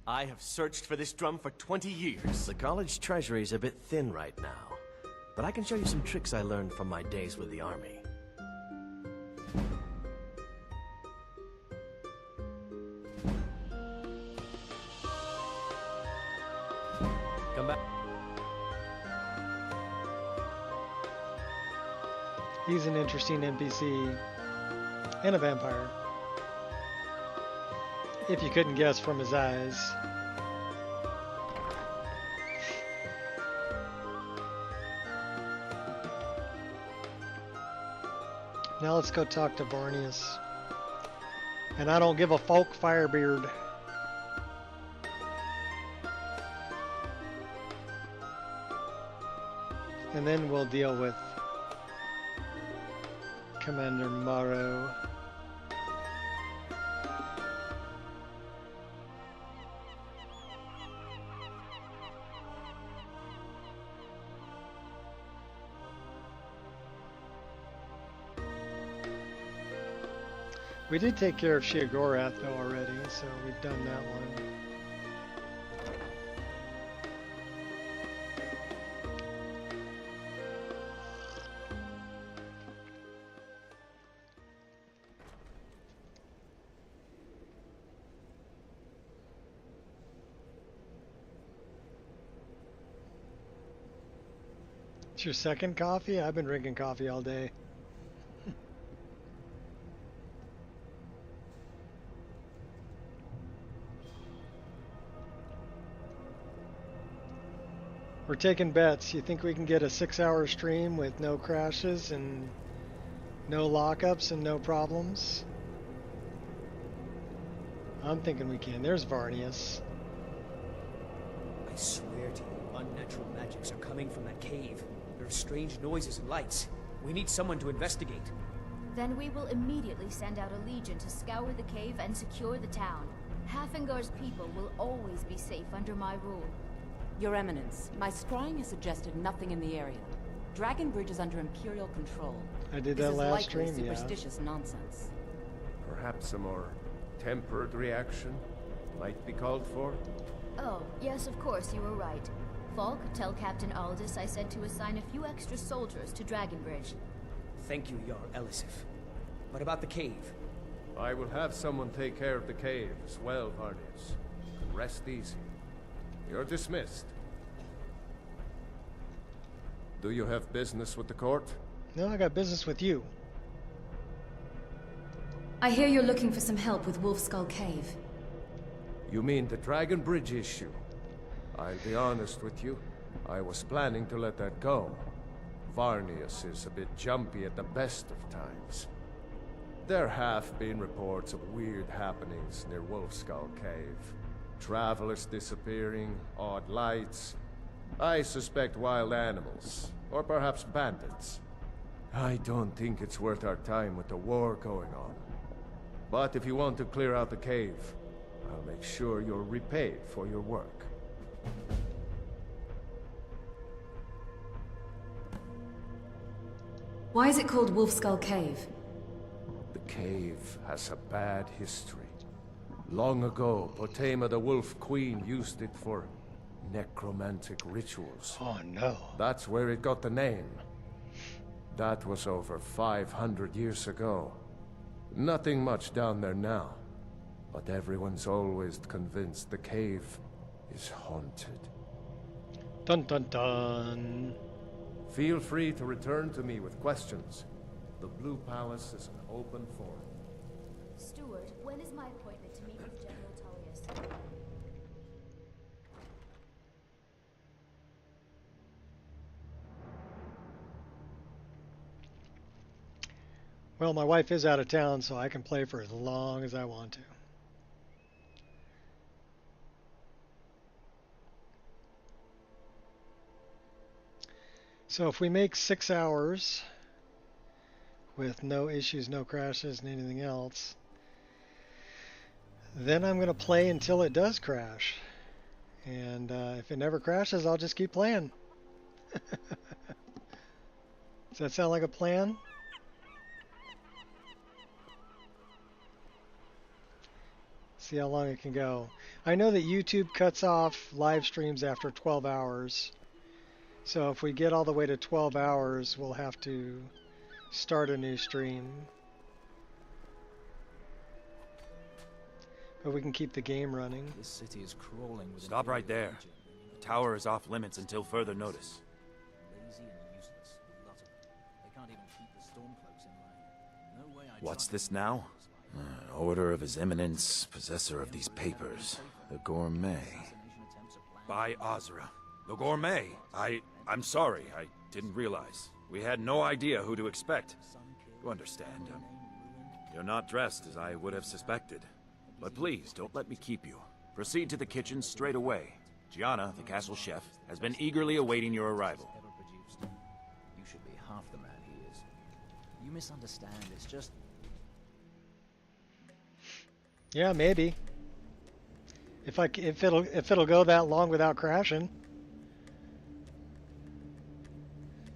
I have searched for this drum for 20 years. The college treasury is a bit thin right now, but I can show you some tricks I learned from my days with the army. Come back. He's an interesting NPC and a vampire. If you couldn't guess from his eyes. Now let's go talk to Varnius. And I don't give a folk, Firebeard. And then we'll deal with Commander Morrow. We did take care of Sheogorath though already, so we've done that one. It's your second coffee? I've been drinking coffee all day. We're taking bets. You think we can get a 6-hour stream with no crashes and no lockups and no problems? I'm thinking we can. There's Varnius. I swear to you, unnatural magics are coming from that cave. There are strange noises and lights. We need someone to investigate. Then we will immediately send out a legion to scour the cave and secure the town. Hafengar's people will always be safe under my rule. Your Eminence, my scrying has suggested nothing in the area. Dragon Bridge is under Imperial control. I did This that is last likely stream, yeah. superstitious nonsense. Perhaps a more tempered reaction might be called for? Oh, yes, of course, you were right. Falk, tell Captain Aldous I said to assign a few extra soldiers to Dragon Bridge. Thank you, Jarl Elisif. What about the cave? I will have someone take care of the cave as well, Varnius. Rest easy. You're dismissed. Do you have business with the court? No, I got business with you. I hear you're looking for some help with Wolfskull Cave. You mean the Dragon Bridge issue? I'll be honest with you. I was planning to let that go. Varnius is a bit jumpy at the best of times. There have been reports of weird happenings near Wolfskull Cave. Travelers disappearing, odd lights. I suspect wild animals, or perhaps bandits. I don't think it's worth our time with the war going on. But if you want to clear out the cave, I'll make sure you're repaid for your work. Why is it called Wolfskull Cave? The cave has a bad history. Long ago, Potema the Wolf Queen used it for necromantic rituals. Oh no. That's where it got the name. That was over 500 years ago. Nothing much down there now. But everyone's always convinced the cave is haunted. Dun dun dun. Feel free to return to me with questions. The Blue Palace is an open forum. Steward, when is my appointment to meet with General Tullius? Well, my wife is out of town, so I can play for as long as I want to. So if we make 6 hours with no issues, no crashes, and anything else, then I'm going to play until it does crash. And if it never crashes, I'll just keep playing. Does that sound like a plan? See how long it can go. I know that YouTube cuts off live streams after 12 hours. So if we get all the way to 12 hours, we'll have to start a new stream. But we can keep the game running. This city is crawling with Stop right there. The tower is off limits until further notice. lazy and useless. A lot of them. They can't even keep the stormcloaks in line. No way I What's this now? Order of His Eminence, possessor of these papers. The Gourmet. By Azra. The Gourmet. I'm sorry. I didn't realize. We had no idea who to expect. You understand. You're not dressed as I would have suspected. But please, don't let me keep you. Proceed to the kitchen straight away. Gianna, the castle chef, has been eagerly awaiting your arrival. You should be half the man he is. You misunderstand. It's just... Yeah, maybe. If it'll go that long without crashing.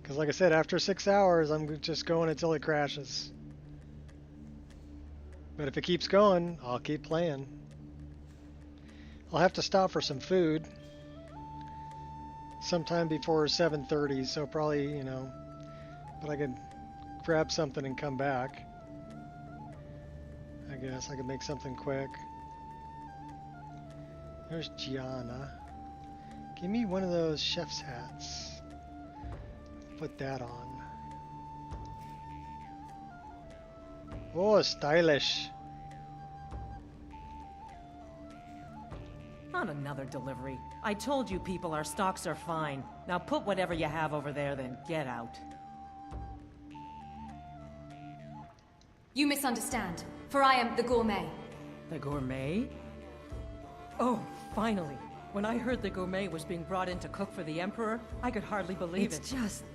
Because like I said, after 6 hours, I'm just going until it crashes. But if it keeps going, I'll keep playing. I'll have to stop for some food sometime before 7:30, so probably, you know, but I could grab something and come back. I guess I could make something quick. There's Gianna. Give me one of those chef's hats. Put that on. Oh, stylish. Not another delivery. I told you people our stocks are fine. Now put whatever you have over there, then get out. You misunderstand, for I am the Gourmet. The Gourmet? Oh, finally. When I heard the Gourmet was being brought in to cook for the Emperor, I could hardly believe it. It's just...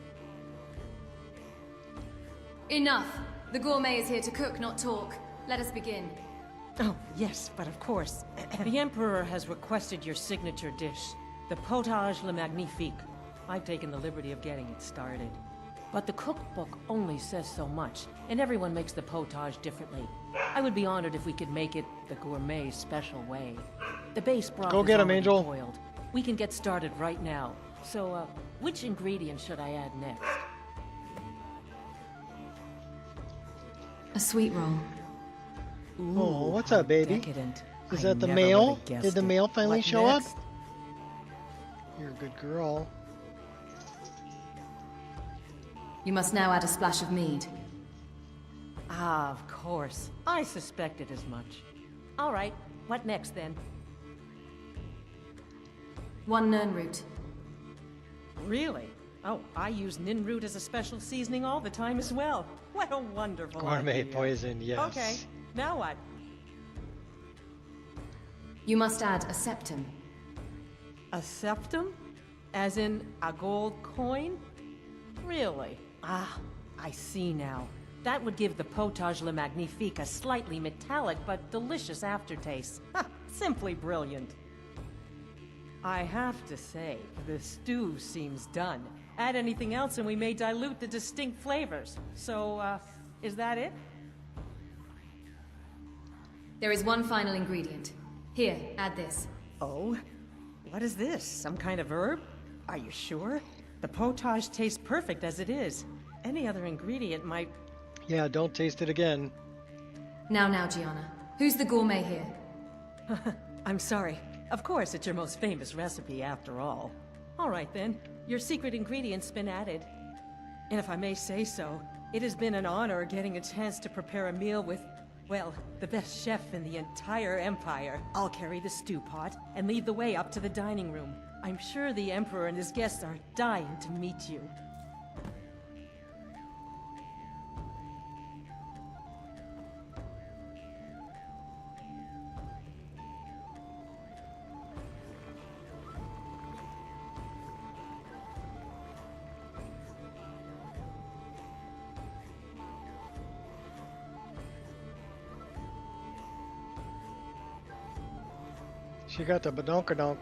Enough! The Gourmet is here to cook, not talk. Let us begin. Oh, yes, but of course. The Emperor has requested your signature dish, the potage le magnifique. I've taken the liberty of getting it started. But the cookbook only says so much, and everyone makes the potage differently. I would be honored if we could make it the Gourmet's special way. The base broth Go is get him, already Angel. boiled. We can get started right now. So, which ingredient should I add next? A sweet roll. Oh, what's up, baby? Decadent. Is I that the never mail? would've guessed Did the it. mail finally What show next? up? You're a good girl. You must now add a splash of mead. Ah, of course. I suspected as much. All right, what next then? 1 nern root. Really? Oh, I use nin root as a special seasoning all the time as well. What a wonderful Gourmet idea. poison, yes. Okay, now what? You must add a septum. A septum? As in a gold coin? Really? Ah, I see now. That would give the potage le magnifique a slightly metallic but delicious aftertaste. Ha, simply brilliant. I have to say, the stew seems done. Add anything else and we may dilute the distinct flavors. So, is that it? There is one final ingredient. Here, add this. Oh? What is this? Some kind of herb? Are you sure? The potage tastes perfect as it is. Any other ingredient might... Yeah, don't taste it again. Now, Gianna. Who's the Gourmet here? I'm sorry. Of course, it's your most famous recipe after all. All right then, your secret ingredient's been added. And if I may say so, it has been an honor getting a chance to prepare a meal with, well, the best chef in the entire Empire. I'll carry the stew pot and lead the way up to the dining room. I'm sure the Emperor and his guests are dying to meet you. She got the badonkadonk.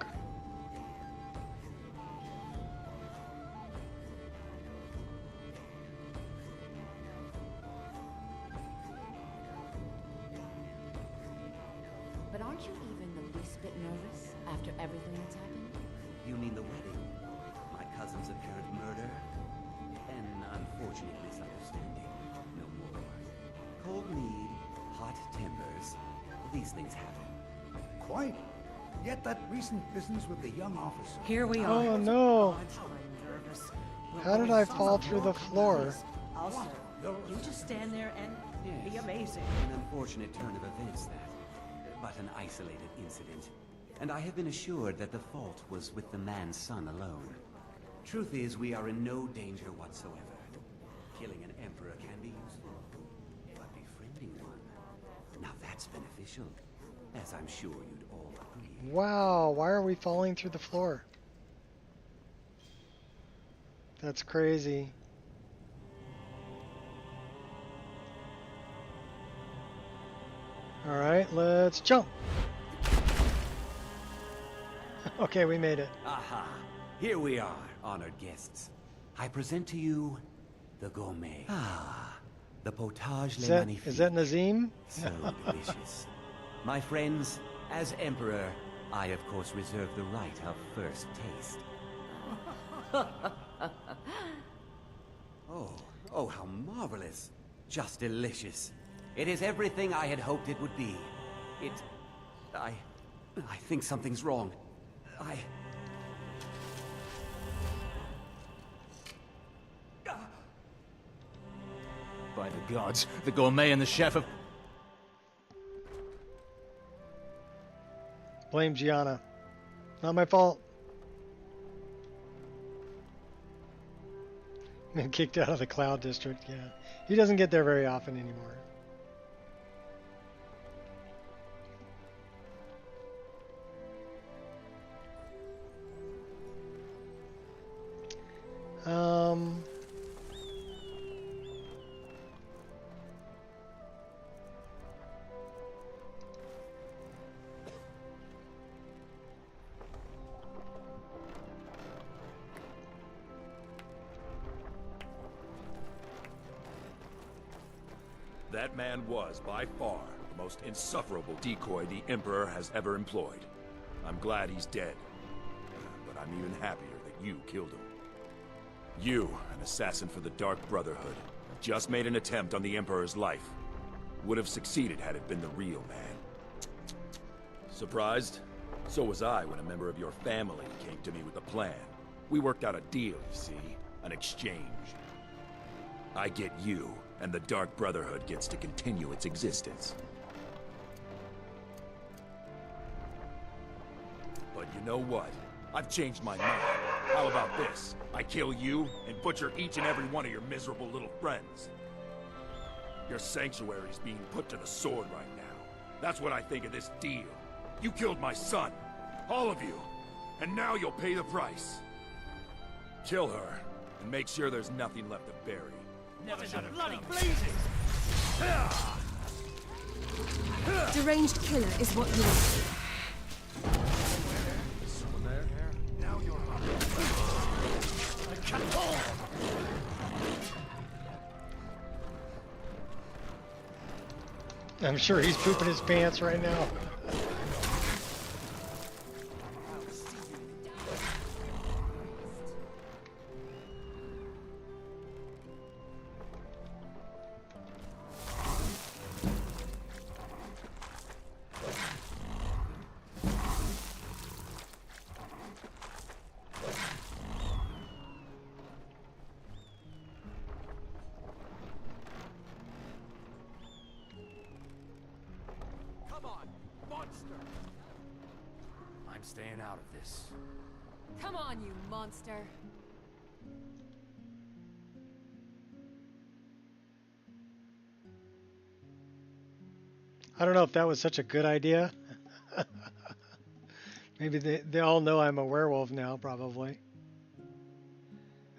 But aren't you even the least bit nervous after everything that's happened? You mean the wedding? My cousin's apparent murder? An unfortunate misunderstanding. No more. Cold mead, hot tempers. These things happen. Quite. Yet that recent business with the young officer. Here we are. Oh no! I'm nervous. How did I fall through the floor? Also, you just stand there and be amazing. An unfortunate turn of events, that. But an isolated incident. And I have been assured that the fault was with the man's son alone. Truth is, we are in no danger whatsoever. Killing an emperor can be useful, but befriending one, now that's beneficial, as I'm sure you'd all agree. Wow, why are we falling through the floor? That's crazy. Alright, let's jump. Okay, we made it. Aha! Here we are, honored guests. I present to you the gourmet. Ah, the potage le magnifique. Is that Nazim? So delicious. My friends, as Emperor, I of course reserve the right of first taste. Oh, how marvelous. Just delicious. It is everything I had hoped it would be. I think something's wrong. By the gods, the gourmet and the chef have... Blame Gianna. Not my fault. Been kicked out of the Cloud District, yeah. He doesn't get there very often anymore. That man was, by far, the most insufferable decoy the Emperor has ever employed. I'm glad he's dead. But I'm even happier that you killed him. You, an assassin for the Dark Brotherhood, just made an attempt on the Emperor's life. Would have succeeded had it been the real man. Surprised? So was I when a member of your family came to me with a plan. We worked out a deal, you see. An exchange. I get you, and the Dark Brotherhood gets to continue its existence. But you know what? I've changed my mind. How about this? I kill you and butcher each and every one of your miserable little friends. Your sanctuary's being put to the sword right now. That's what I think of this deal. You killed my son. All of you. And now you'll pay the price. Kill her, and make sure there's nothing left to bury. Never should have bloody blazes! Deranged killer is what you are. Someone there? Now you're up. I can't. I'm sure he's pooping his pants right now. I'm staying out of this. Come on, you monster. I don't know if that was such a good idea. Maybe they all know I'm a werewolf now, probably.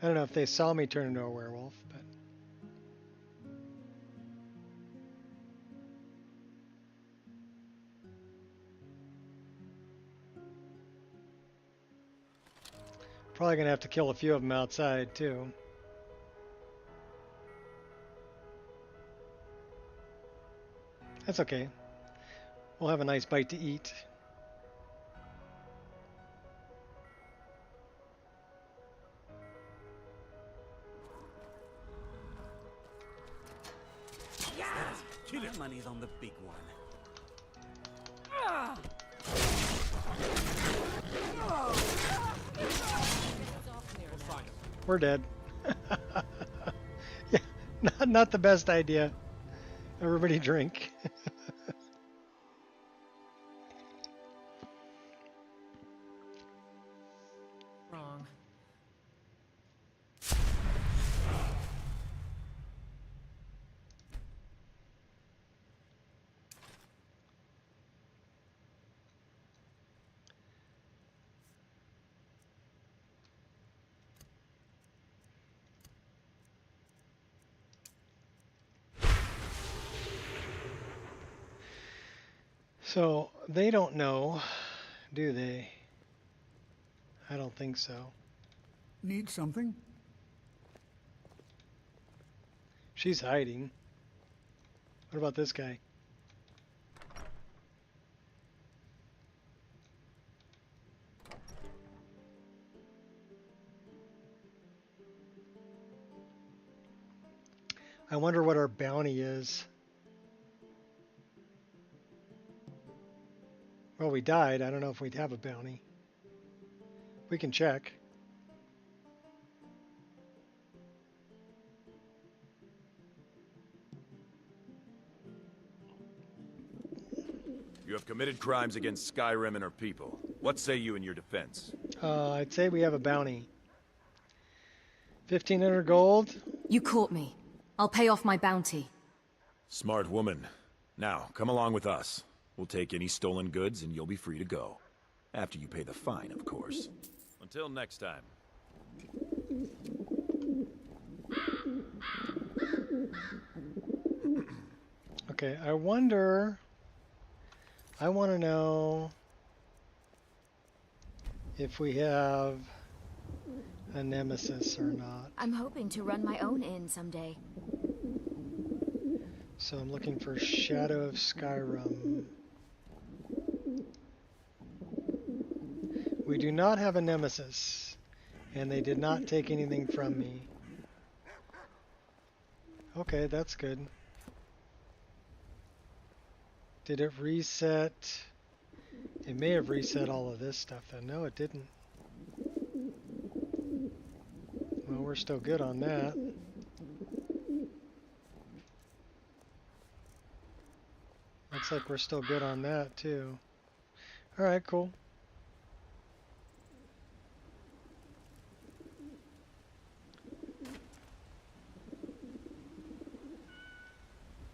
I don't know if they saw me turn into a werewolf, but... Probably gonna have to kill a few of them outside too. That's okay. We'll have a nice bite to eat. My money's on the big one. We're dead. Yeah, not the best idea. Everybody drink. Wrong. So they don't know, do they? I don't think so. Need something? She's hiding. What about this guy? I wonder what our bounty is. Well, we died. I don't know if we'd have a bounty. We can check. You have committed crimes against Skyrim and her people. What say you in your defense? I'd say we have a bounty. 1,500 gold. You caught me. I'll pay off my bounty. Smart woman. Now, come along with us. We'll take any stolen goods and you'll be free to go. After you pay the fine, of course. Until next time. Okay, I want to know if we have a nemesis or not. I'm hoping to run my own inn someday. So I'm looking for Shadow of Skyrim. We do not have a nemesis, and they did not take anything from me. Okay, that's good. Did it reset? It may have reset all of this stuff then. No, it didn't. Well, we're still good on that. Looks like we're still good on that too. Alright, cool.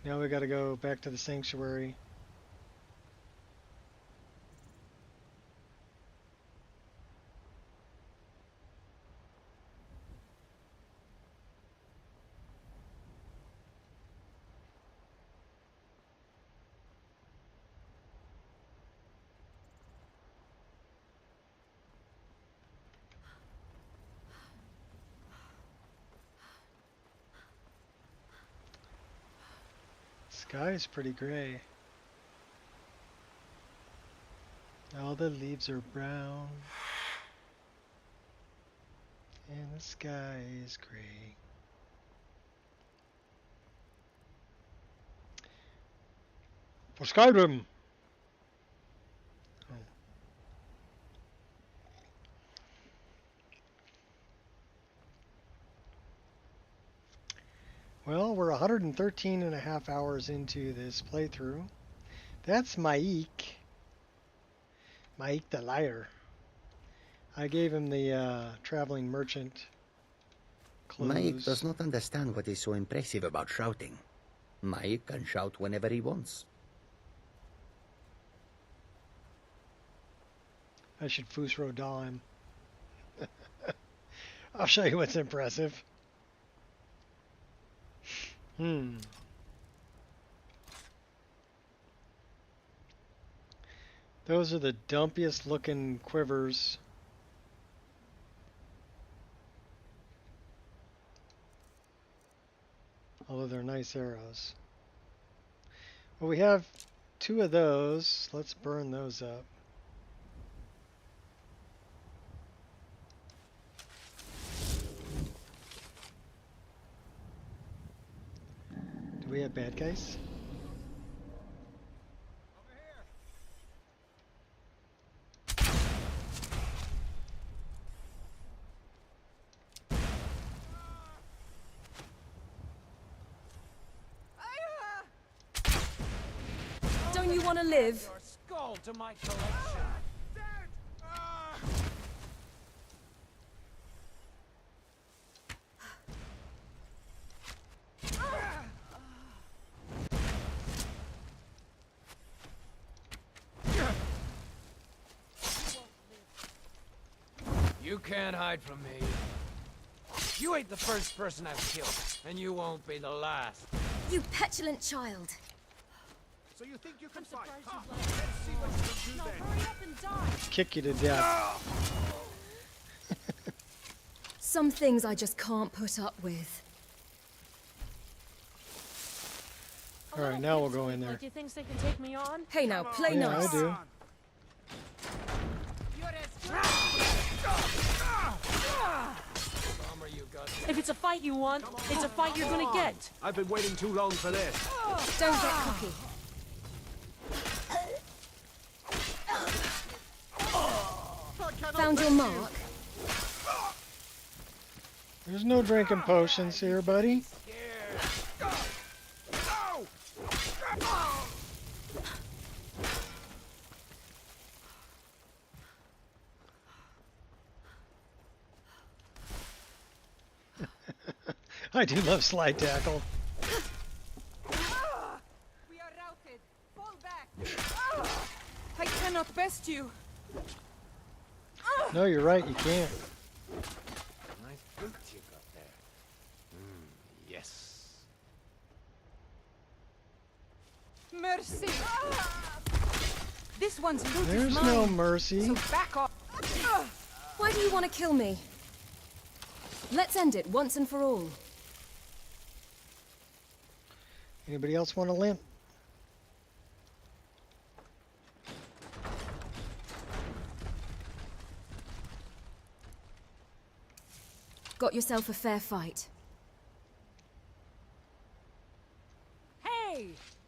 Now we gotta go back to the sanctuary. Sky is pretty gray. All the leaves are brown. And the sky is gray. For Skyrim! Oh. Well, we're 113 and a half hours into this playthrough. That's Maik. Maik the liar. I gave him the traveling merchant clues. Maik does not understand what is so impressive about shouting. Maik can shout whenever he wants. I should Fusro Daw him. I'll show you what's impressive. Those are the dumpiest looking quivers. Although they're nice arrows. Well, we have 2 of those. Let's burn those up. Do we have bad guys? Don't you want to live? Your skull to my collection. You can't hide from me. You ain't the first person I've killed, and you won't be the last. You petulant child. So you think you can fight? Huh? Let's see what you can do Now then. hurry up and die. Kick you to death. Some things I just can't put up with. Alright, now we'll go in there. Like you thinks they can take me on? Hey now, play Yeah, nice. I do. If it's a fight you want, it's a fight you're gonna get. I've been waiting too long for this. Don't get cocky. Found your mark? There's no drinking potions here, buddy. I do love slide tackle. We are routed. Fall back. I cannot best you. No, you're right, you can't. Nice boots you got there. Yes. Mercy. This one's loot is There's mine. no mercy. So back off. Why do you want to kill me? Let's end it once and for all. Anybody else want a limp? Got yourself a fair fight. Hey!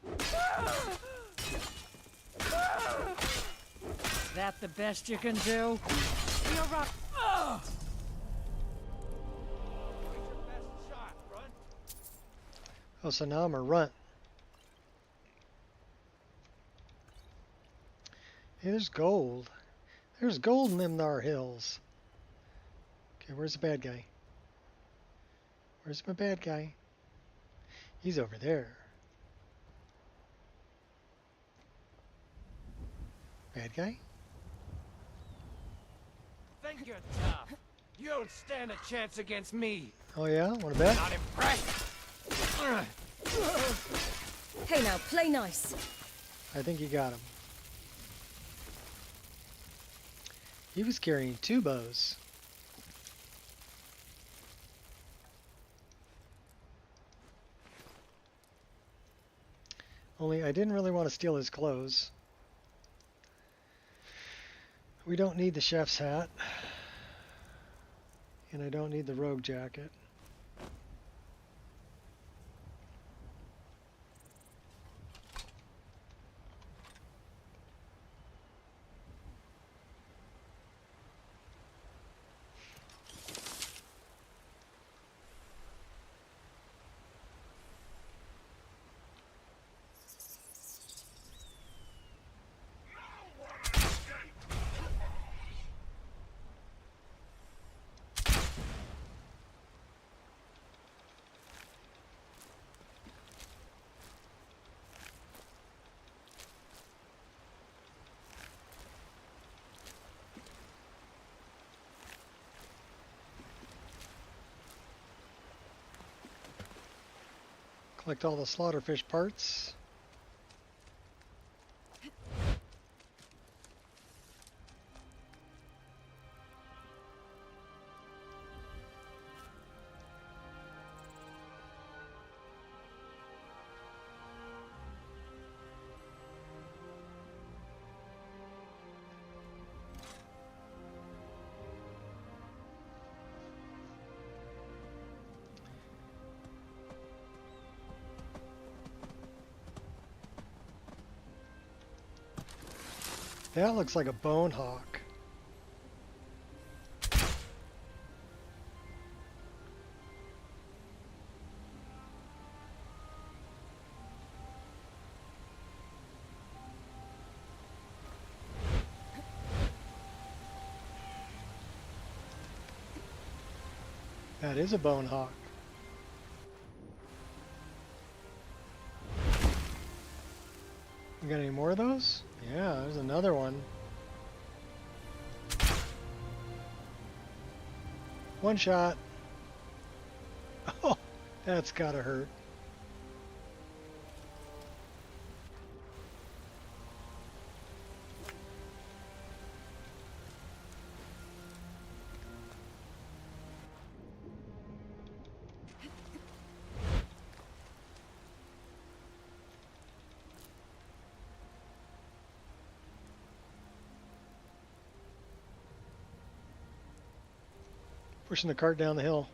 Is that the best you can do? You're rock. Oh, so now I'm a runt. Hey, there's gold. There's gold in them thar hills. Okay, where's the bad guy? Where's my bad guy? He's over there. Bad guy? Think you're tough. You don't stand a chance against me. Oh yeah? Wanna bet? Not impressed. Hey now, play nice. I think you got him. He was carrying 2 bows. Only I didn't really want to steal his clothes. We don't need the chef's hat. And I don't need the rogue jacket. Collect all the slaughterfish parts. That looks like a bone hawk. That is a bone hawk. You got any more of those? Yeah, there's another one. One shot. Oh, that's gotta hurt. Pushing the cart down the hill.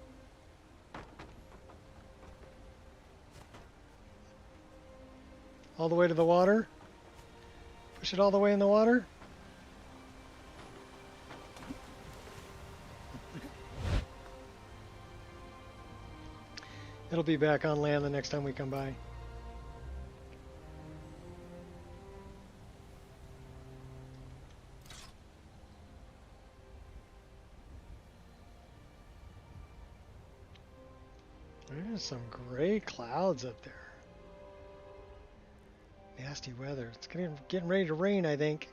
All the way to the water. Push it all the way in the water. It'll be back on land the next time we come by. There's some gray clouds up there. Nasty weather. It's getting ready to rain, I think.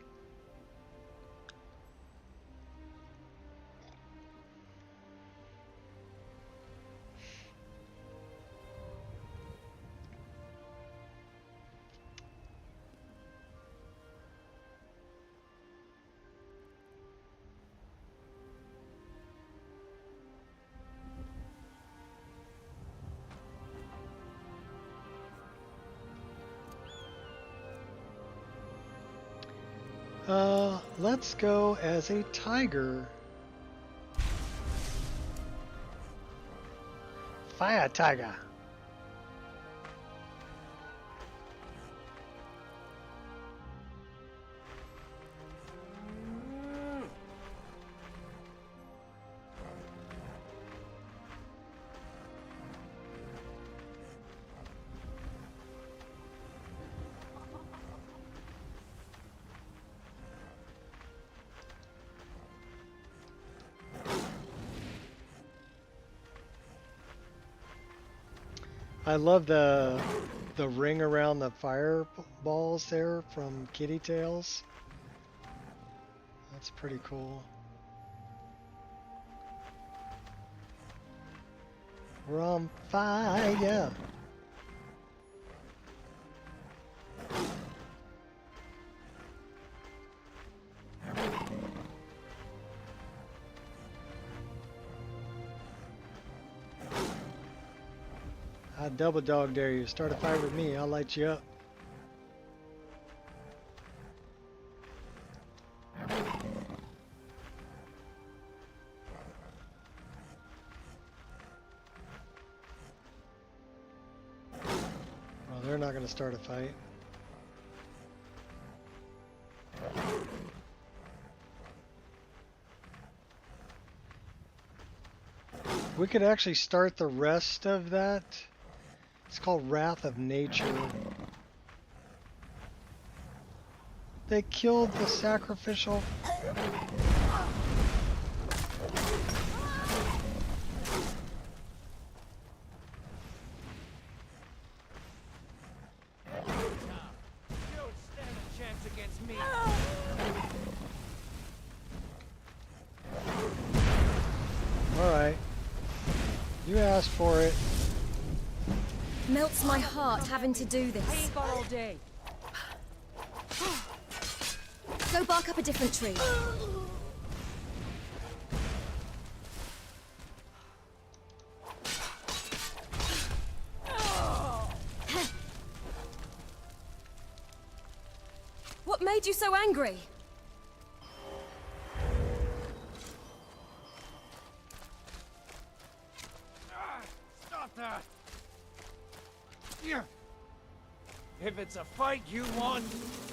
Let's go as a tiger. Fire tiger. I love the ring around the fireballs there from Kitty Tails. That's pretty cool. We're on fire. I double dog dare you. Start a fire with me. I'll light you up. Well, they're not going to start a fight. We could actually start the rest of that. It's called Wrath of Nature. They killed the sacrificial. Alright. You asked for it. Melts my heart having to do this. I ain't got all day. Go bark up a different tree. What made you so angry? Stop that! If it's a fight you want,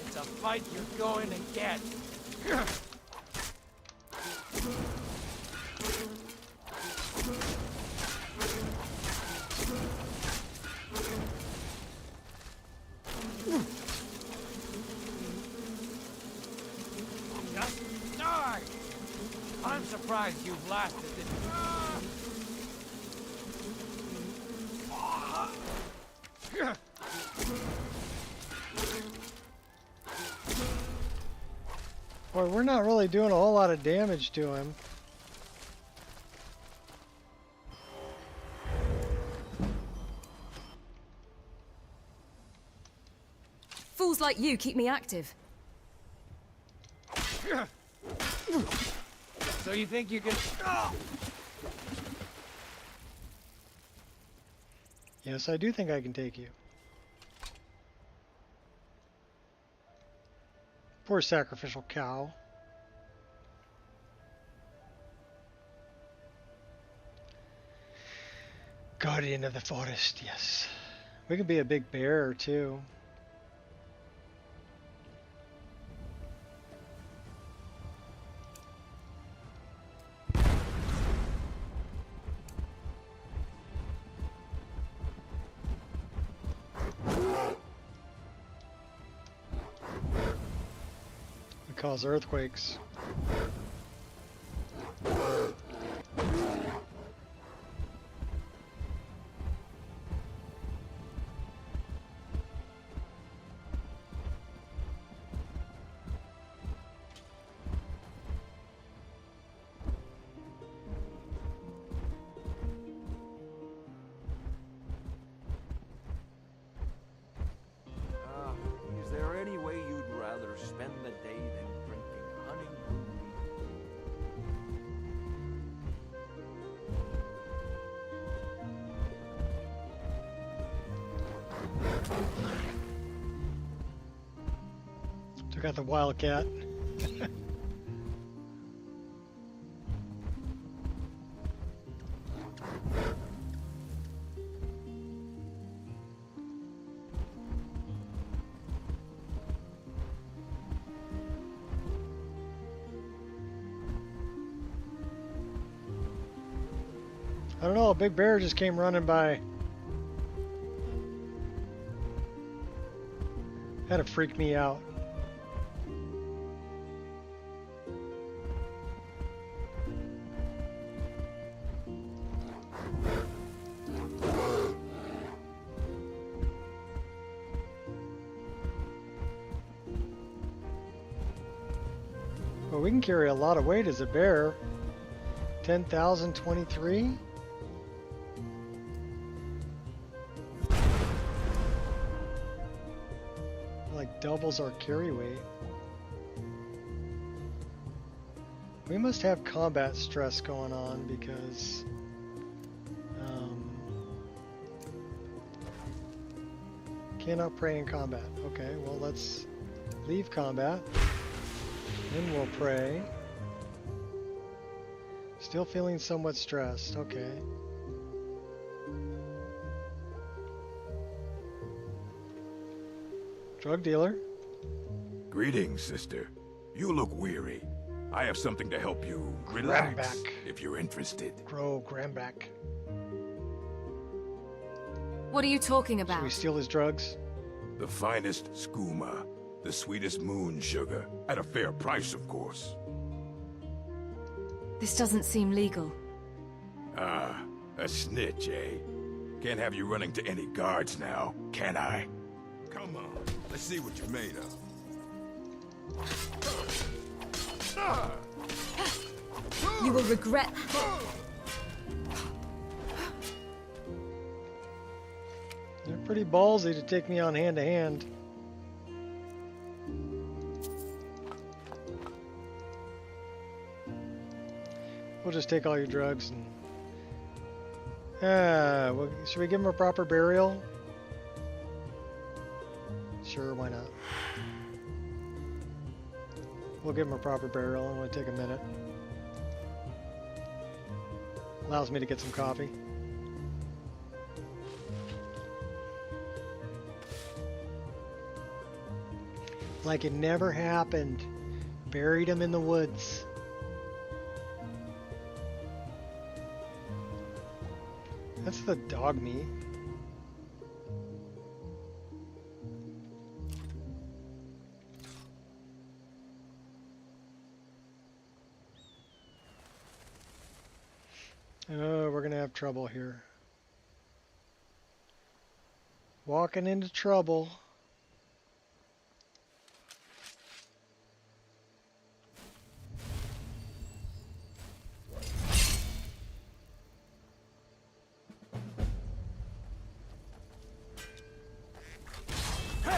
it's It's a fight you're going to get. Just die! I'm surprised you've lasted this. Boy, we're not really doing a whole lot of damage to him. Fools like you keep me active. So you think you can... Yes, I do think I can take you. Poor sacrificial cow. Guardian of the forest, yes. We could be a big bear, too. Cause earthquakes. Is there any way you'd rather spend the day than drinking honey? Took out the wildcat. I don't know, a big bear just came running by. Had to freak me out. Well, we can carry a lot of weight as a bear. 10,023. Like doubles our carry weight. We must have combat stress going on because cannot pray in combat. Okay, well let's leave combat. Then we'll pray. Still feeling somewhat stressed. Okay. Drug dealer. Greetings, sister. You look weary. I have something to help you relax, Grandback. if you're interested. Grow Grandback. What are you talking about? Should we steal his drugs? The finest skooma, the sweetest moon sugar, at a fair price, of course. This doesn't seem legal. Ah, a snitch, eh? Can't have you running to any guards now, can I? Come on, let's see what you're made of. You will regret. They're pretty ballsy to take me on hand to hand. We'll just take all your drugs and... well, should we give him a proper burial? Sure, why not? We'll give him a proper burial. I'm going to take a minute. Allows me to get some coffee. Like it never happened. Buried him in the woods. That's the dog meat. Oh, we're gonna have trouble here. Walking into trouble.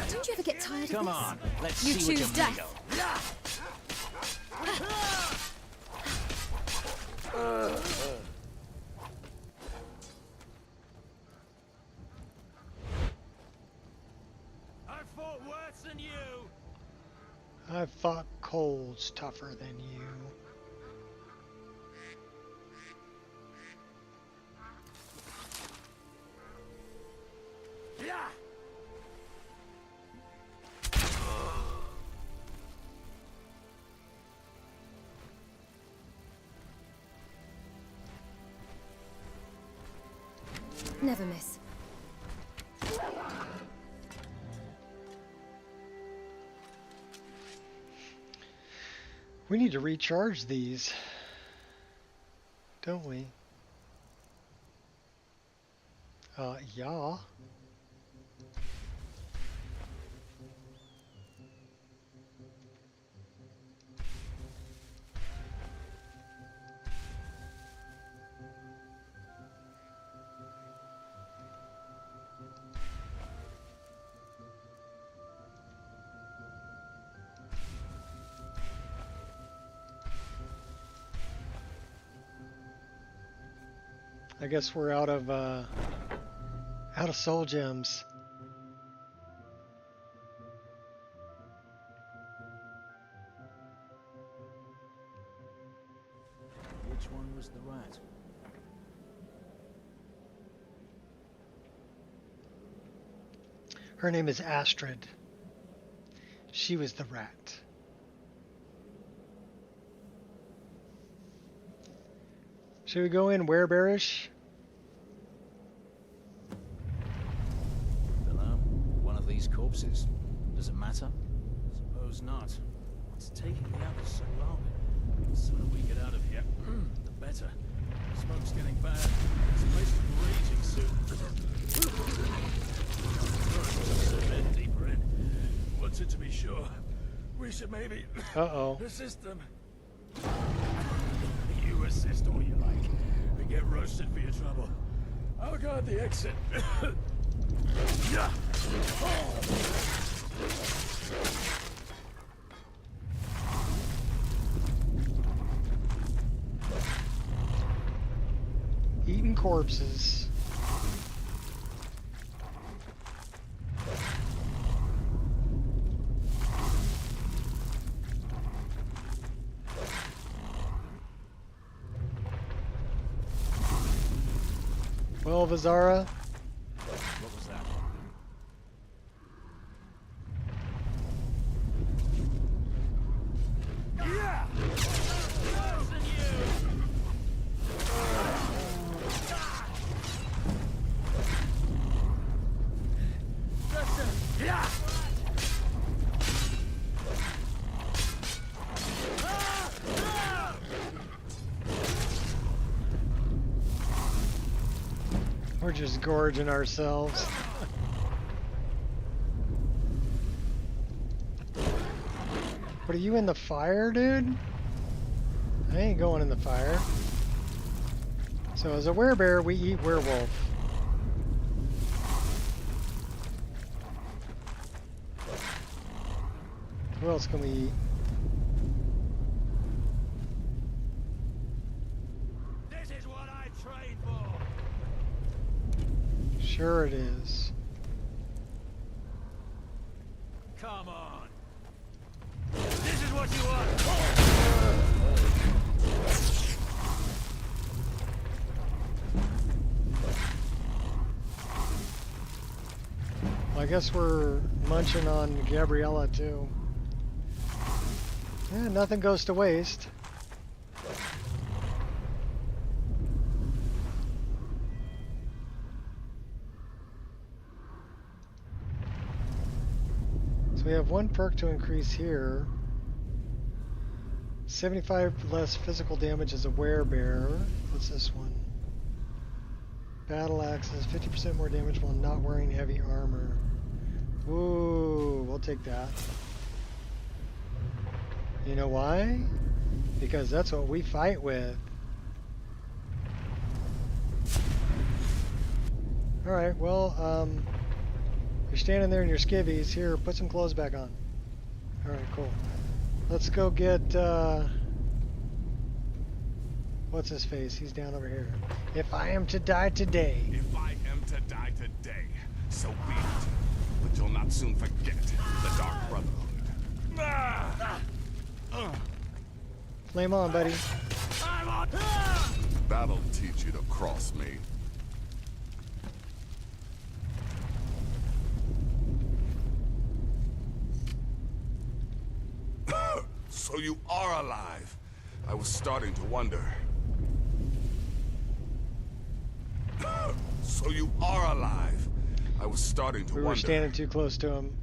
Don't you ever get tired of this? Come on, let's You see what choose you death. I fought worse than you. I've fought colds tougher than you. Yeah. Never miss. We need to recharge these, don't we? Yeah. I guess we're out of soul gems. Which one was the rat? Her name is Astrid. She was the rat. Should we go in werebearish? Dunno. One of these corpses. Does it matter? Suppose not. What's taking the others so long? The sooner we get out of here, the better. Smoke's getting bad. This place is raging soon. Bed deeper in. Wanted to be sure. We should maybe assist them. You assist all you like. And get roasted for your trouble. I'll guard the exit. Yeah. Eating corpses. Well, Vizara. What was that? Yeah! Worse than you! Yeah! We're just gorging ourselves. What, are you in the fire, dude? I ain't going in the fire. So as a werebear, we eat werewolf. Who else can we eat? This is what I trade for. Sure it is. Come on. This is what you want. Well, I guess we're munching on Gabriella too. Nothing goes to waste. So we have one perk to increase here. 75 less physical damage as a werebearer. What's this one? Battle axes, 50% more damage while not wearing heavy armor. Ooh, we'll take that. You know why? Because that's what we fight with. Alright, well, you're standing there in your skivvies. Here, put some clothes back on. Alright, cool. Let's go get, what's his face? He's down over here. If I am to die today. If I am to die today, so be it. But you'll not soon forget the Dark Brotherhood. Flame on, buddy. That'll teach you to cross me. So you are alive. I was starting to wonder. So you are alive. I was starting to wonder. We were standing too close to him.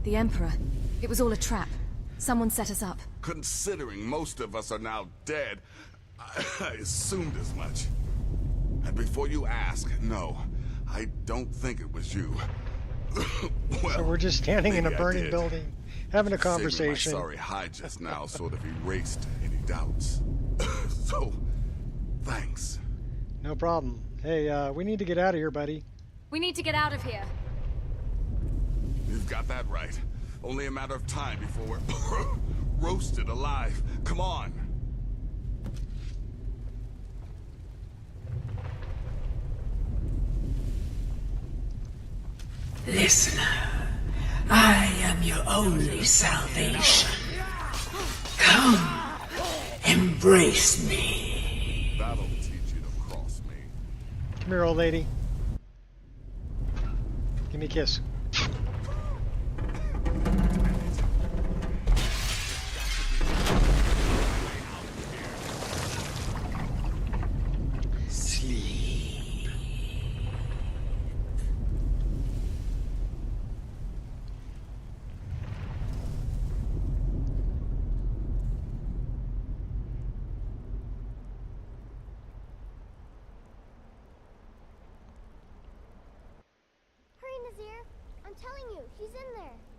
The Emperor. It was all a trap. Someone set us up. Considering most of us are now dead, I assumed as much. And before you ask, no, I don't think it was you. Well, so we're just standing in a burning did. building, having a conversation. My sorry hide just now sort of erased any doubts. So, thanks. No problem. Hey, we need to get out of here, buddy. We need to get out of here. You've got that right. Only a matter of time before we're roasted alive. Come on. Listener, I am your only salvation. Come, embrace me. That'll teach you to cross me. Come here, old lady. Give me a kiss.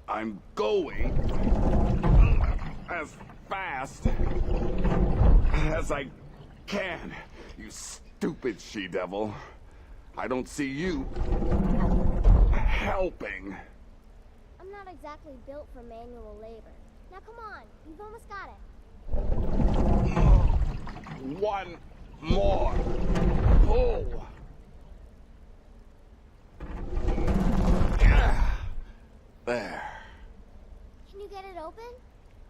I'm going as fast as I can, you stupid she-devil. I don't see you helping. I'm not exactly built for manual labor. Now come on, you've almost got it. One more pull. There. Can you get it open?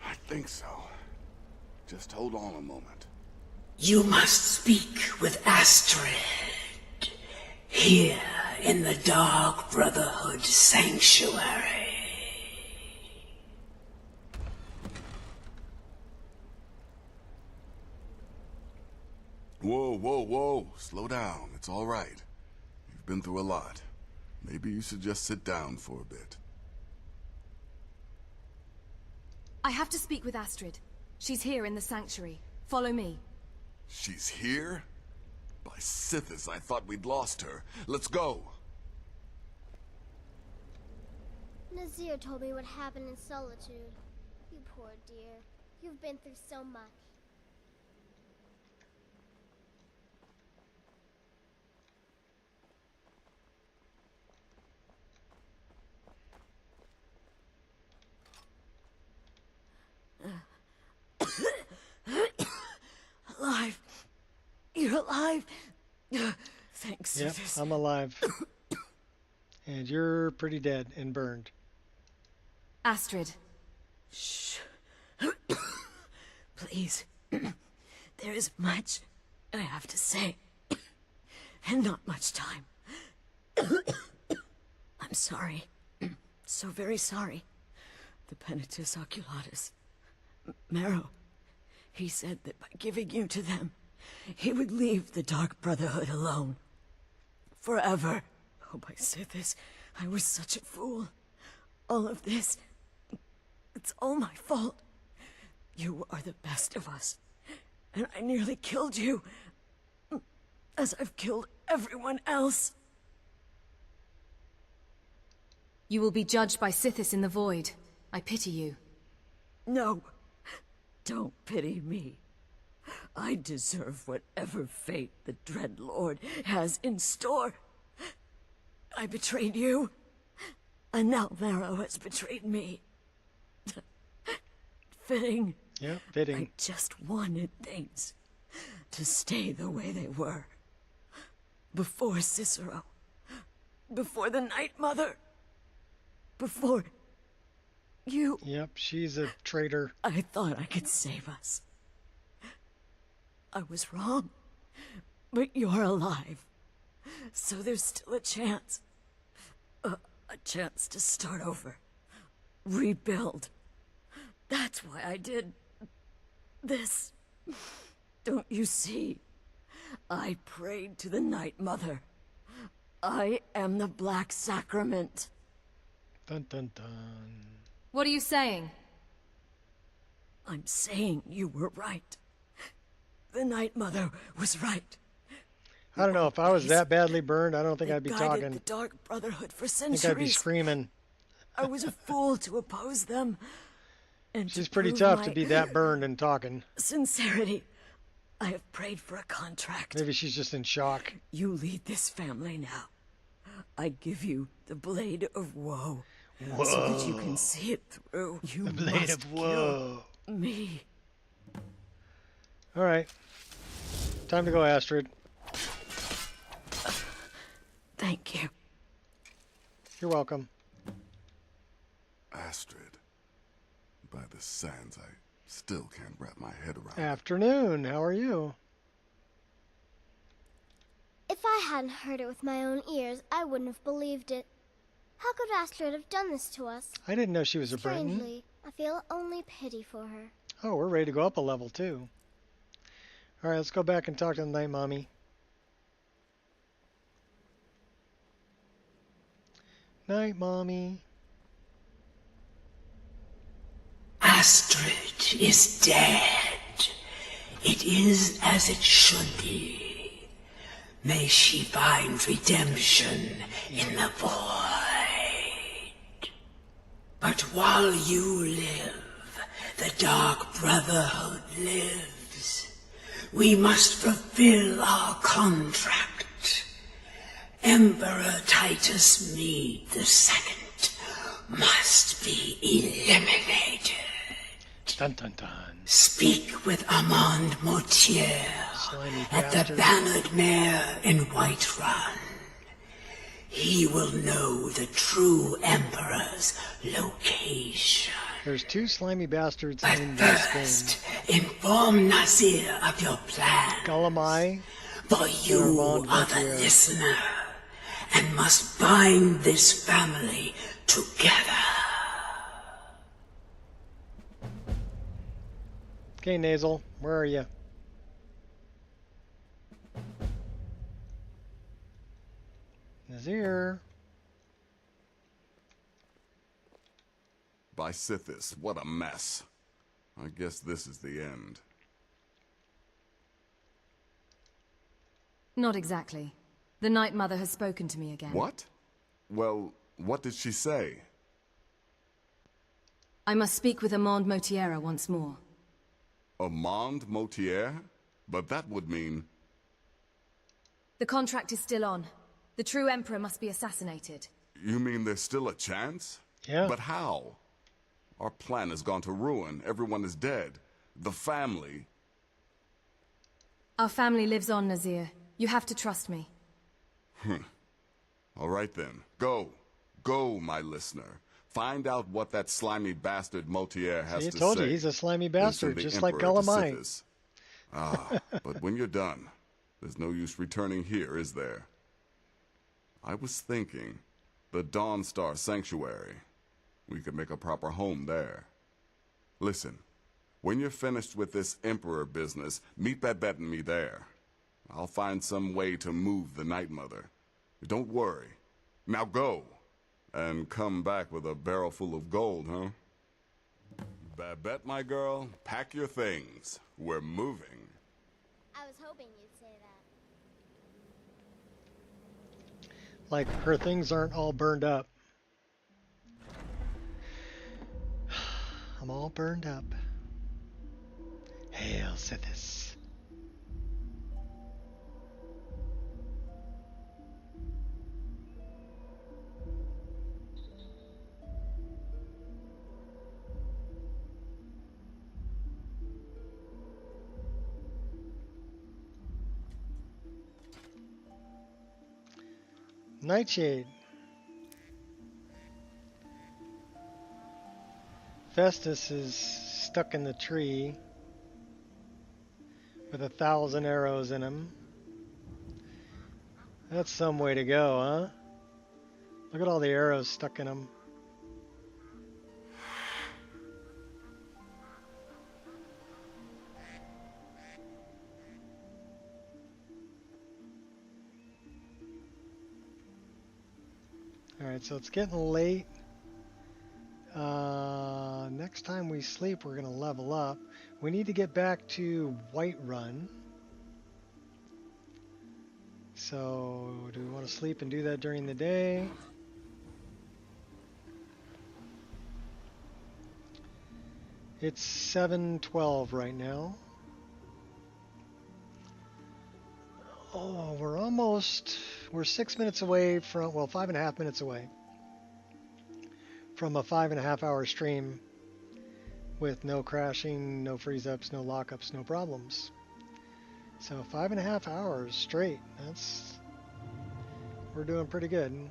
I think so. Just hold on a moment. You must speak with Astrid. Here in the Dark Brotherhood Sanctuary. Whoa, whoa, whoa. Slow down. It's all right. You've been through a lot. Maybe you should just sit down for a bit. I have to speak with Astrid. She's here in the sanctuary. Follow me. She's here? By Sithis, I thought we'd lost her. Let's go. Nazir told me what happened in Solitude. You poor dear. You've been through so much. Alive. You're alive. Thanks. Yep, I'm alive. And you're pretty dead and burned. Astrid. Shh. Please. There is much I have to say. And not much time. I'm sorry. So very sorry. the Penitus Oculatus. Marrow, he said that by giving you to them, he would leave the Dark Brotherhood alone. Forever. Oh, my Sithis, I was such a fool. All of this, it's all my fault. You are the best of us, and I nearly killed you, as I've killed everyone else. You will be judged by Sithis in the Void. I pity you. No, don't pity me. I deserve whatever fate the Dread Lord has in store. I betrayed you, and now Marrow has betrayed me. Fitting. Yeah, fitting. I just wanted things to stay the way they were. Before Cicero. Before the Night Mother. Before you. Yep, she's a traitor. I thought I could save us. I was wrong. But you're alive. So there's still a chance. A chance to start over. Rebuild. That's why I did this. Don't you see? I prayed to the Night Mother. I am the Black Sacrament. Dun dun dun. What are you saying? I'm saying you were right. The Night Mother was right. I don't know, if I was that badly burned, I don't think I'd be talking. The Dark Brotherhood for I centuries. think I'd be screaming. I was a fool to oppose them. And She's pretty tough to be that burned and talking. Sincerity. I have prayed for a contract. Maybe she's just in shock. You lead this family now. I give you the Blade of Woe. Whoa. So that you can see it through. You The Blade must of Woe. kill me. All right. Time to go, Astrid. Thank you. You're welcome. Astrid. By the sands, I still can't wrap my head around. Afternoon. How are you? If I hadn't heard it with my own ears, I wouldn't have believed it. How could Astrid have done this to us? I didn't know she was a Breton. Strangely, I feel only pity for her. Oh, we're ready to go up a level, too. All right, let's go back and talk to the Night Mommy. Night Mommy. Astrid is dead. It is as it should be. May she find redemption in the void. But while you live, the Dark Brotherhood lives. We must fulfill our contract. Emperor Titus Mede II must be eliminated. Dun dun dun. Speak with Armand Mortier at the Bannered Mare in Whiterun. He will know the true Emperor's location. There's two slimy bastards But in this first, inform Nazir of your plan. Galamai. For you are the listener, and must bind this family together. Okay, Nasal, where are you? Nazir. By Sithis, what a mess. I guess this is the end. Not exactly. The Night Mother has spoken to me again. What? Well, what did she say? I must speak with Armand Motiera once more. Armand Motier? But that would mean... The contract is still on. The true Emperor must be assassinated. You mean there's still a chance? Yeah. But how? Our plan has gone to ruin. Everyone is dead. The family... Our family lives on, Nazir. You have to trust me. All right then. Go. Go, my listener. Find out what that slimy bastard Motier has See, I to told say. you, he's a slimy and send bastard, the just like Emperor to Galamai. Sithis. But when you're done, there's no use returning here, is there? I was thinking, the Dawnstar Sanctuary. We could make a proper home there. Listen, when you're finished with this Emperor business, meet Babette and me there. I'll find some way to move the Night Mother. Don't worry. Now go. And come back with a barrel full of gold, huh? Babette, my girl, pack your things. We're moving. I was hoping you'd say that. Like her things aren't all burned up. I'm all burned up. Hail Sithis. Nightshade. Festus is stuck in the tree with 1,000 arrows in him. That's some way to go, huh? Look at all the arrows stuck in him. Alright, so it's getting late. Next time we sleep, we're going to level up. We need to get back to Whiterun. So, do we want to sleep and do that during the day? It's 7:12 right now. Oh, we're 6 minutes away from, well, 5.5 minutes away from a 5.5 hour stream with no crashing, no freeze ups, no lockups, no problems. So 5.5 hours straight. We're doing pretty good.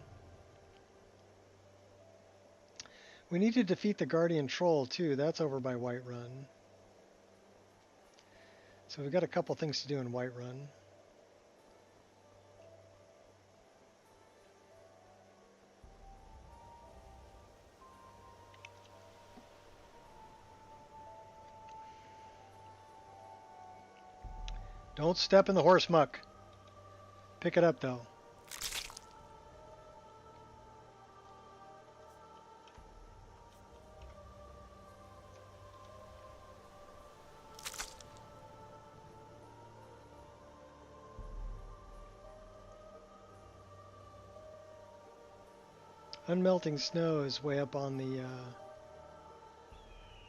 We need to defeat the Guardian Troll too. That's over by Whiterun. So we've got a couple things to do in Whiterun. Don't step in the horse muck. Pick it up though. Unmelting snow is way up on the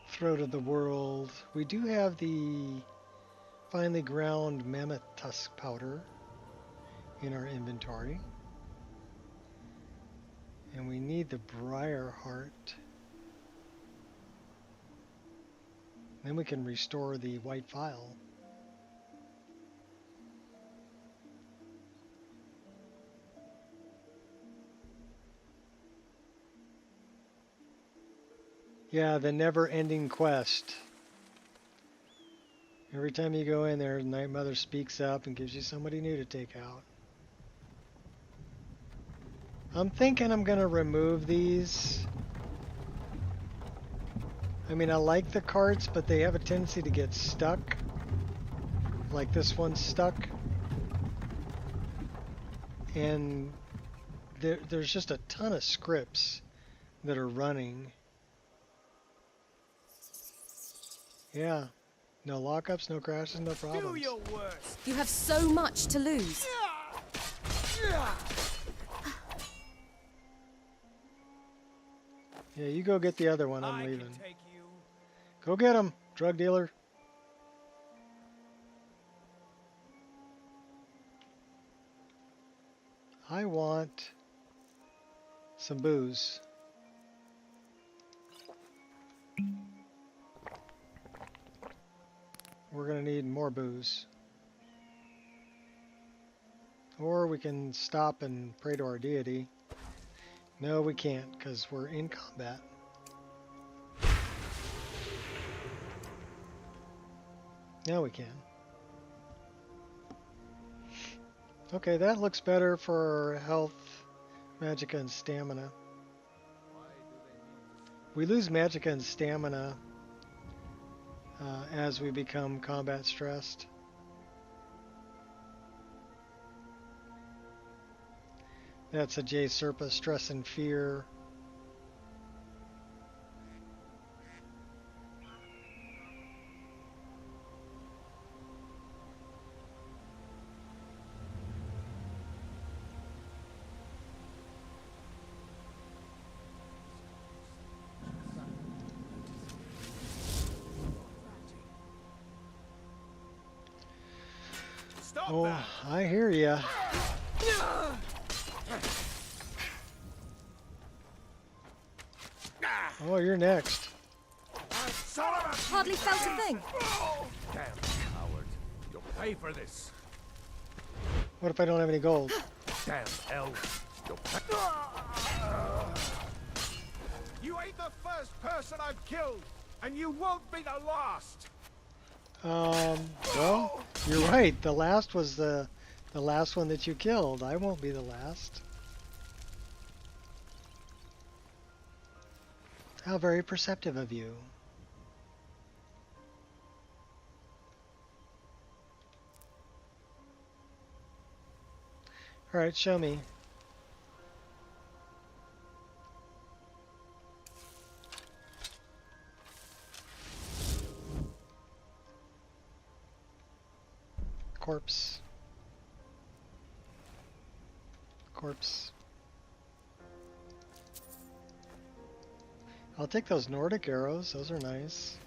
throat of the world. We do have the finely ground mammoth tusk powder in our inventory. And we need the briar heart. Then we can restore the white vial. Yeah, the never-ending quest. Every time you go in there, Night Mother speaks up and gives you somebody new to take out. I'm thinking I'm gonna remove these. I mean, I like the carts, but they have a tendency to get stuck. Like this one's stuck. And there's just a ton of scripts that are running. Yeah. No lockups, no crashes, no problems. Do your worst. You have so much to lose. Yeah, you go get the other one. I'm leaving. Go get him, drug dealer. I want some booze. We're going to need more booze. Or we can stop and pray to our deity. No, we can't, because we're in combat. Now we can. Okay, that looks better for health, magicka, and stamina. We lose magicka and stamina as we become combat stressed. That's a J Serpa, stress and fear. Oh, I hear ya. Oh, you're next. Hardly felt a thing. Damn coward. You'll pay for this. What if I don't have any gold? Damn elf. You'll pay. You ain't the first person I've killed, and you won't be the last. Well, you're right. The last was the last one that you killed. I won't be the last. How very perceptive of you. All right, show me. Corpse. Corpse. I'll take those Nordic arrows. Those are nice.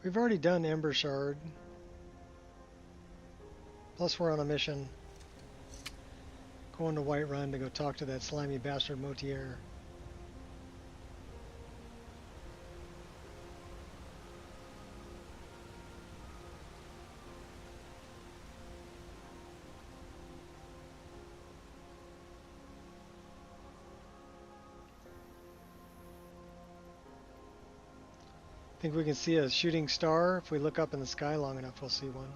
We've already done Ember Shard. Plus we're on a mission. Going to Whiterun to go talk to that slimy bastard Motier. Think we can see a shooting star? If we look up in the sky long enough, we'll see one.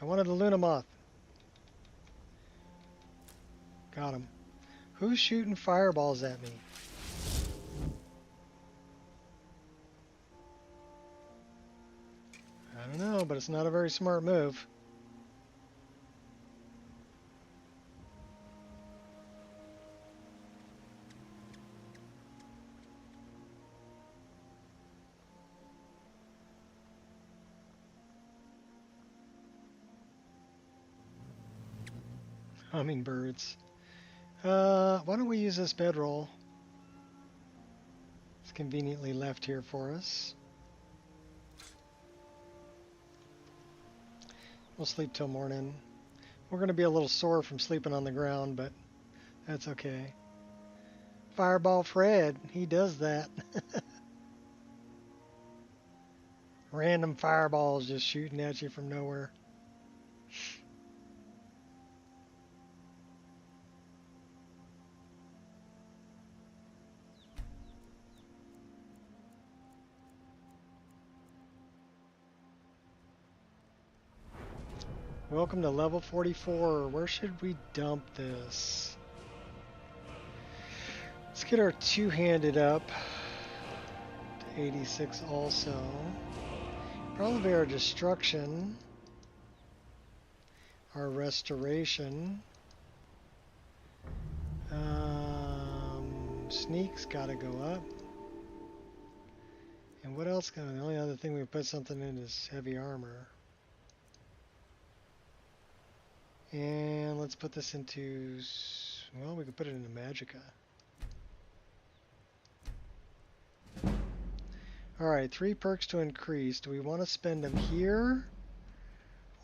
I wanted the Luna Moth. Got him. Who's shooting fireballs at me? I don't know, but it's not a very smart move. Hummingbirds. Why don't we use this bedroll? It's conveniently left here for us. We'll sleep till morning. We're going to be a little sore from sleeping on the ground, but that's okay. Fireball Fred, he does that. Random fireballs just shooting at you from nowhere. Welcome to level 44. Where should we dump this? Let's get our two-handed up to 86 also. Probably our destruction. Our restoration. Sneak's gotta go up. And what else? The only other thing we put something in is heavy armor. And let's put this into, well, we could put it into Magicka. Alright, 3 perks to increase. Do we want to spend them here?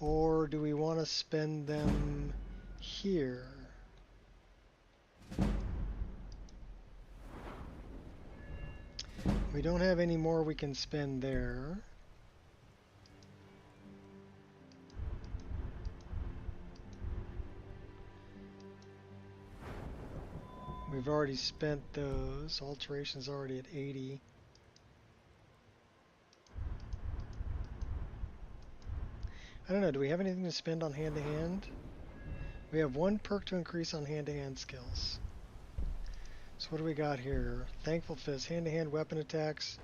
Or do we want to spend them here? We don't have any more we can spend there. We We've already spent those. Alteration's already at 80. I don't know, do we have anything to spend on hand-to-hand? We have 1 perk to increase on hand-to-hand skills. So what do we got here? Thankful Fist, hand-to-hand weapon attacks,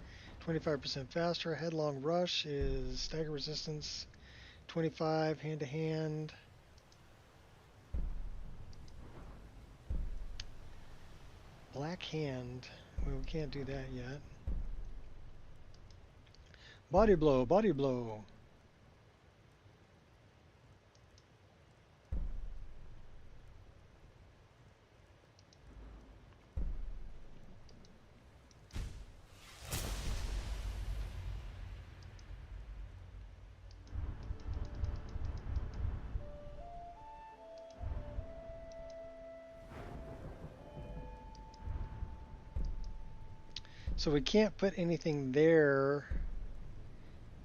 25% faster. Headlong Rush is stagger resistance, 25, hand-to-hand. Black Hand, well, we can't do that yet. Body Blow, Body Blow. So we can't put anything there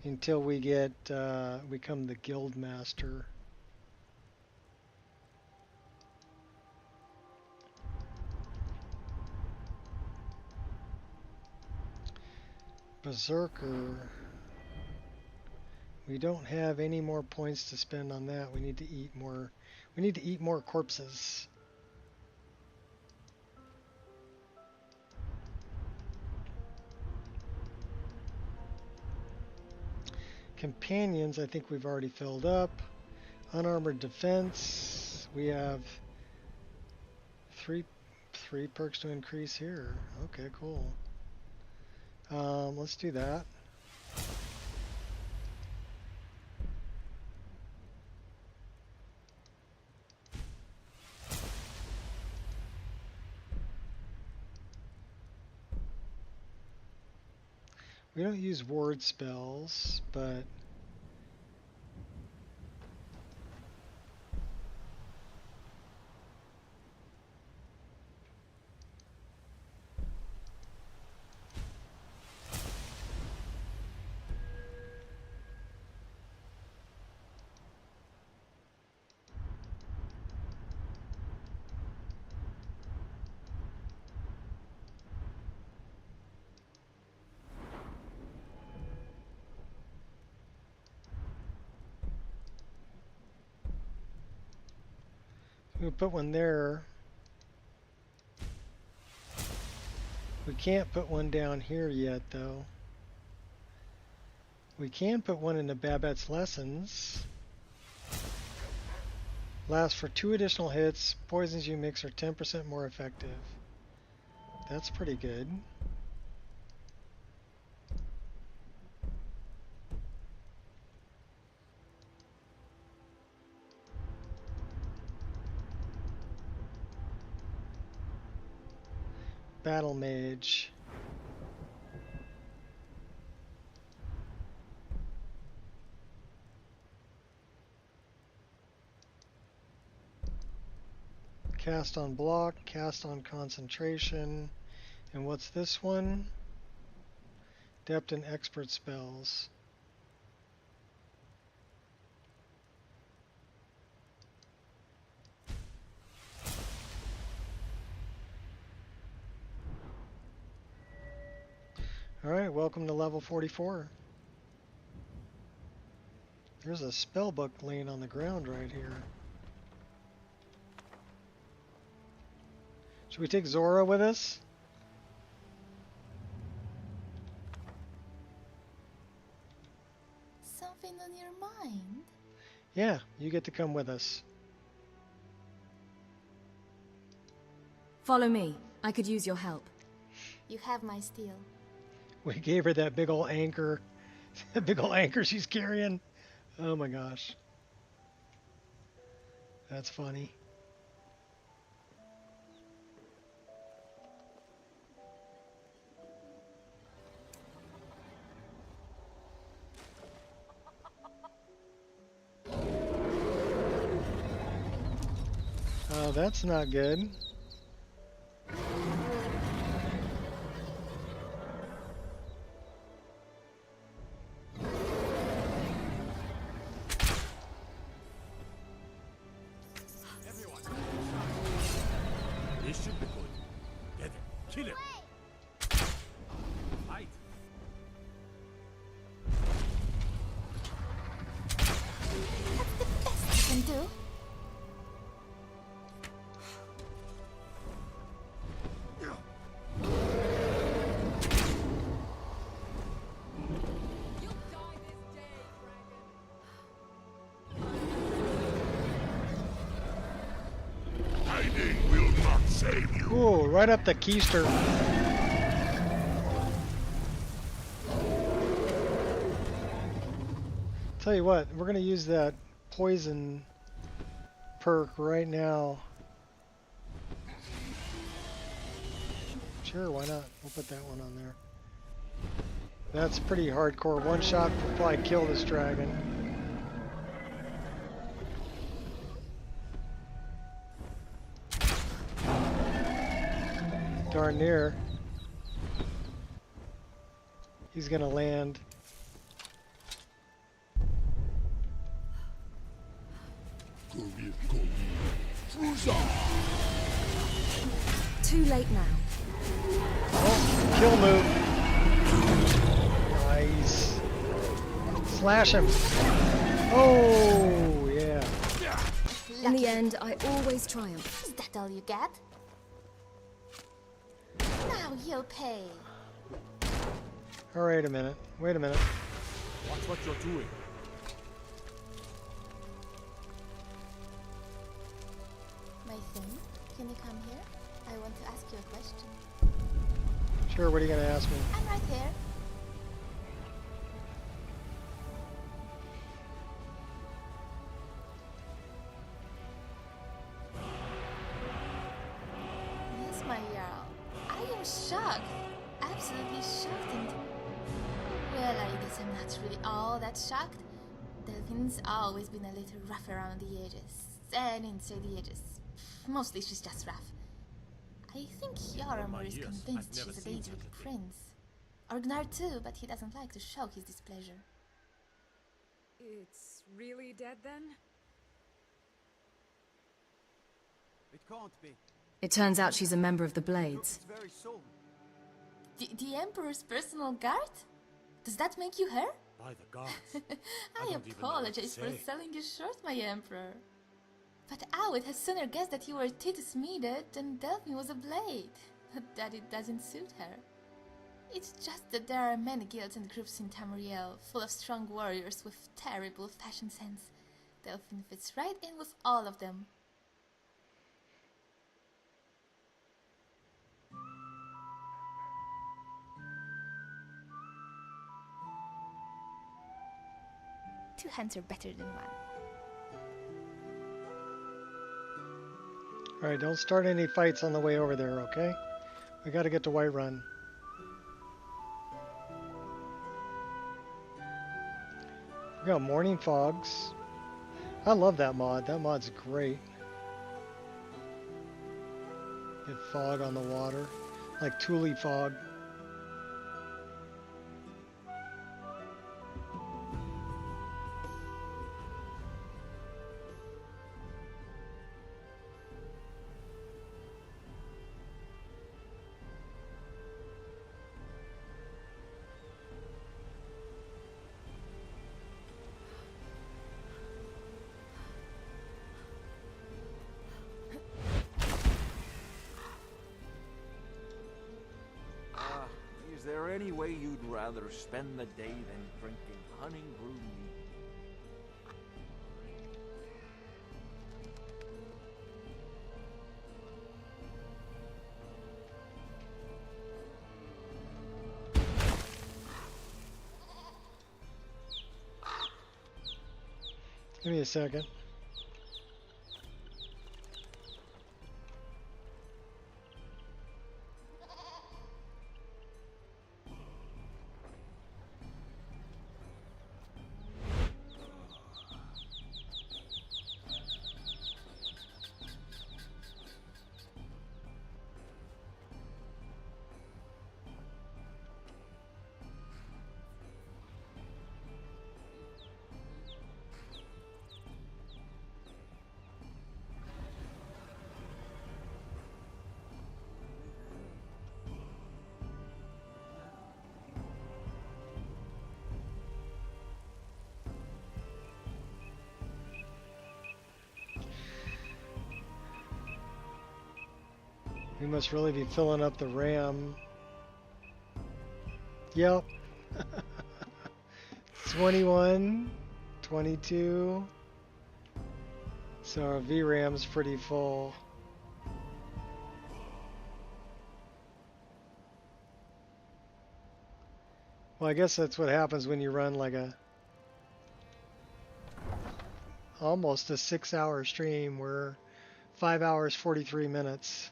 until we get become the guild master. Berserker. We don't have any more points to spend on that. We need to eat more. We need to eat more corpses. Companions, I think we've already filled up. Unarmored defense, we have three perks to increase here. Okay, cool. Let's do that. We don't use ward spells, but we'll put one there. We can't put one down here yet, though. We can put one into Babette's Lessons. Lasts for 2 additional hits. Poisons you mix are 10% more effective. That's pretty good. Battle Mage. Cast on block, cast on concentration. And what's this one? Adept and expert spells. Alright, welcome to level 44. There's a spell book laying on the ground right here. Should we take Zora with us? Something on your mind? Yeah, you get to come with us. Follow me. I could use your help. You have my steel. We gave her that big old anchor. That big old anchor she's carrying. Oh my gosh. That's funny. Oh, that's not good. This should be good. Kill him. Fight. Best you can do. Hiding will not save you. Ooh, right up the keister. Tell you what, we're gonna use that poison perk right now. Sure, why not? We'll put that one on there. That's pretty hardcore. One shot will probably kill this dragon. Darn near. He's gonna land. Too late now. Oh, kill move. Nice. Slash him. Oh, yeah. In the end, I always triumph. Is that all you get? Now you'll pay. All right, a minute. Wait a minute. Watch what you're doing. My thing, can you come here? I want to ask you a question. Sure, what are you gonna ask me? I'm right here. Yes, my Jarl. I am shocked. Absolutely shocked and... Well, I guess I'm not really all that shocked. Delphine's always been a little rough around the edges. And inside the edges. Mostly she's just rough. I think Yaramur is convinced she's a dangerous prince. Orgnar too, but he doesn't like to show his displeasure. It's really dead then? It can't be. It turns out she's a member of the Blades. Very soul. The Emperor's personal guard? Does that make you her? By the gods. I apologize for selling you short, my Emperor. But I would have sooner guessed that you were Titus Meade than Delphine was a blade. But that it doesn't suit her. It's just that there are many guilds and groups in Tamriel, full of strong warriors with terrible fashion sense. Delphine fits right in with all of them. Two hands are better than one. Alright, don't start any fights on the way over there, okay? We gotta get to Whiterun. We got morning fogs. I love that mod. That mod's great. Get fog on the water. Like Thule fog. Is there any way you'd rather spend the day than drinking honey brew mead? Give me a second. must really be filling up the RAM. Yep. 21, 22. So our VRAM's pretty full. Well, I guess that's what happens when you run like a almost a 6-hour stream. We're 5 hours 43 minutes.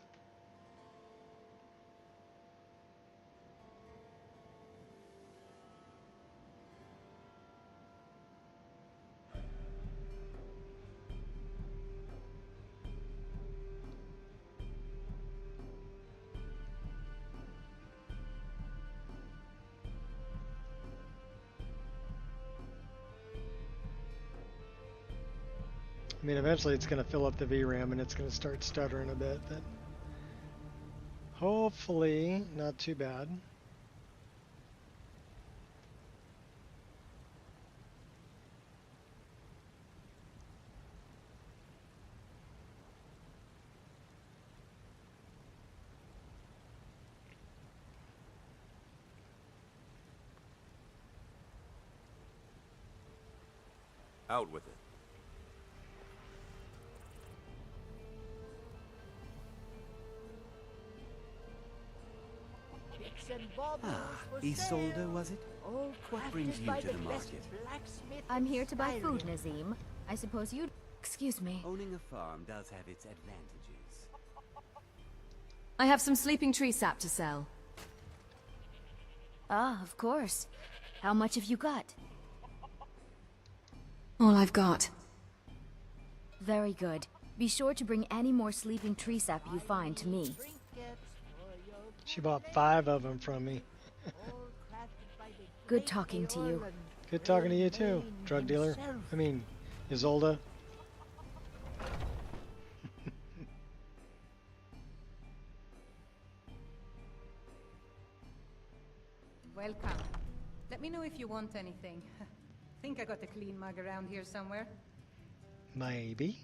I mean, eventually it's going to fill up the VRAM and it's going to start stuttering a bit, but hopefully not too bad. Out with it. Isolde, was it? What brings you to the market? I'm here to buy food, Nazim. I suppose you'd... Excuse me. Owning a farm does have its advantages. I have some sleeping tree sap to sell. Ah, of course. How much have you got? All I've got. Very good. Be sure to bring any more sleeping tree sap you find to me. She bought 5 of them from me. Good talking to you. Good talking to you too, drug dealer. I mean, Isolde. Welcome. Let me know if you want anything. Think I got a clean mug around here somewhere? Maybe.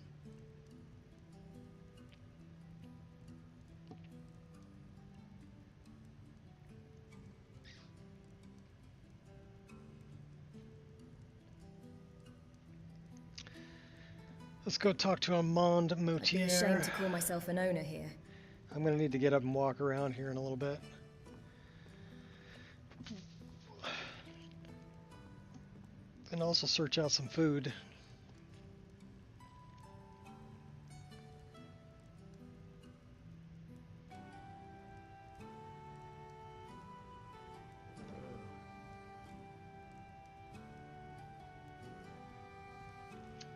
Let's go talk to Armand Motier. It'd be a shame to call myself an owner here. I'm gonna need to get up and walk around here in a little bit. And also search out some food.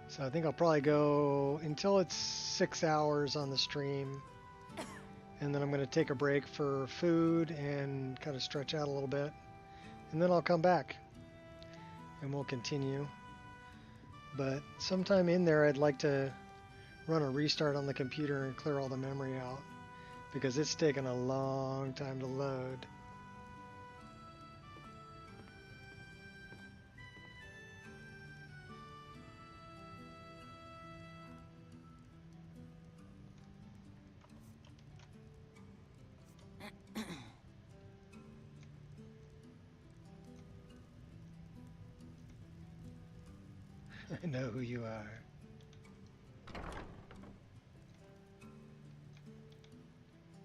So I think I'll probably go until it's 6 hours on the stream. And then I'm going to take a break for food and kind of stretch out a little bit. And then I'll come back. And we'll continue. But sometime in there I'd like to run a restart on the computer and clear all the memory out. Because it's taken a long time to load. I know who you are.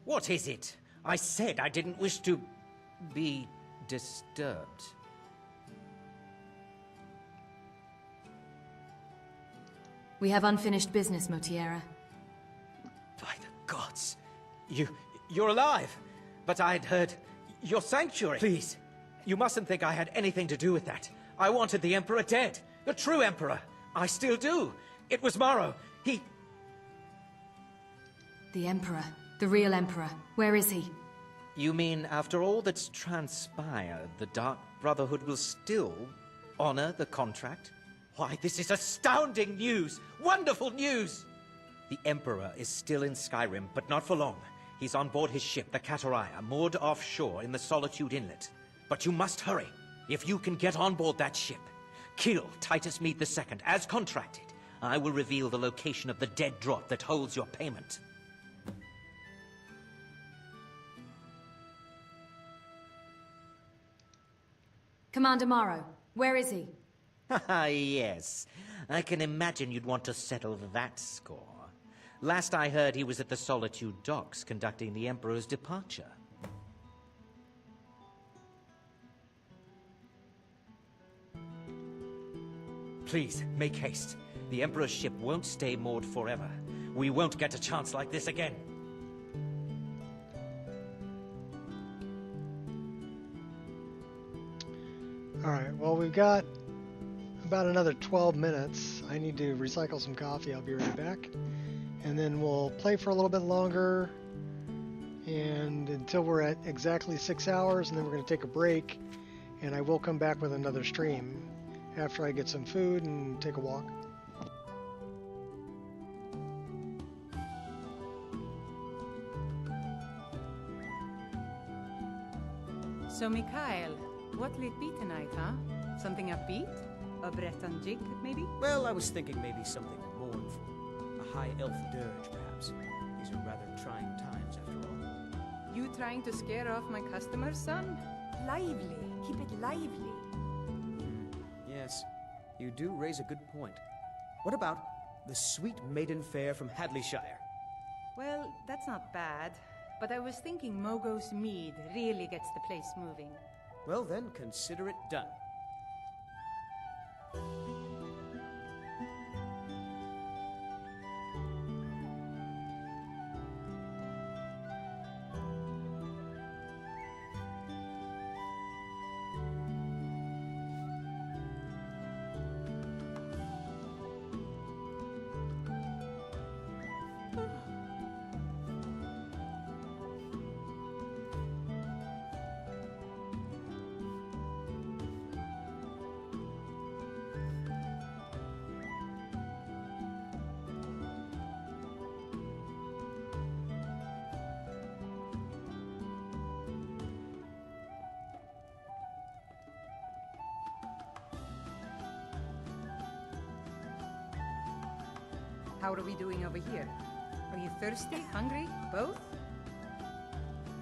What is it? I said I didn't wish to be disturbed. We have unfinished business, Motiera. By the gods. You're alive! But I'd heard your sanctuary. Please, you mustn't think I had anything to do with that. I wanted the Emperor dead. The true Emperor. I still do. It was Morrow. He... The Emperor. The real Emperor. Where is he? You mean after all that's transpired, the Dark Brotherhood will still honor the contract? Why, this is astounding news! Wonderful news! The Emperor is still in Skyrim, but not for long. He's on board his ship, the Kataraya, moored offshore in the Solitude Inlet. But you must hurry. If you can get on board that ship, kill Titus Mead II, as contracted. I will reveal the location of the dead drop that holds your payment. Commander Morrow. Where is he? Ah, yes. I can imagine you'd want to settle that score. Last I heard, he was at the Solitude docks conducting the Emperor's departure. Please, make haste. The Emperor's ship won't stay moored forever. We won't get a chance like this again. Alright, well, we've got about another 12 minutes. I need to recycle some coffee. I'll be right back. And then we'll play for a little bit longer, and until we're at exactly 6 hours, and then we're going to take a break, and I will come back with another stream after I get some food and take a walk. So, Mikhail, what'll it be tonight, huh? Something upbeat? A Breton jig, maybe? Well, I was thinking maybe something mournful. A high elf dirge, perhaps. These are rather trying times, after all. You trying to scare off my customers, son? Lively. Keep it lively. Yes, you do raise a good point. What about the sweet maiden fair from Hadleyshire? Well, that's not bad. But I was thinking Mogo's mead really gets the place moving. Well then, consider it done. How are we doing over here? Are you thirsty, hungry, both?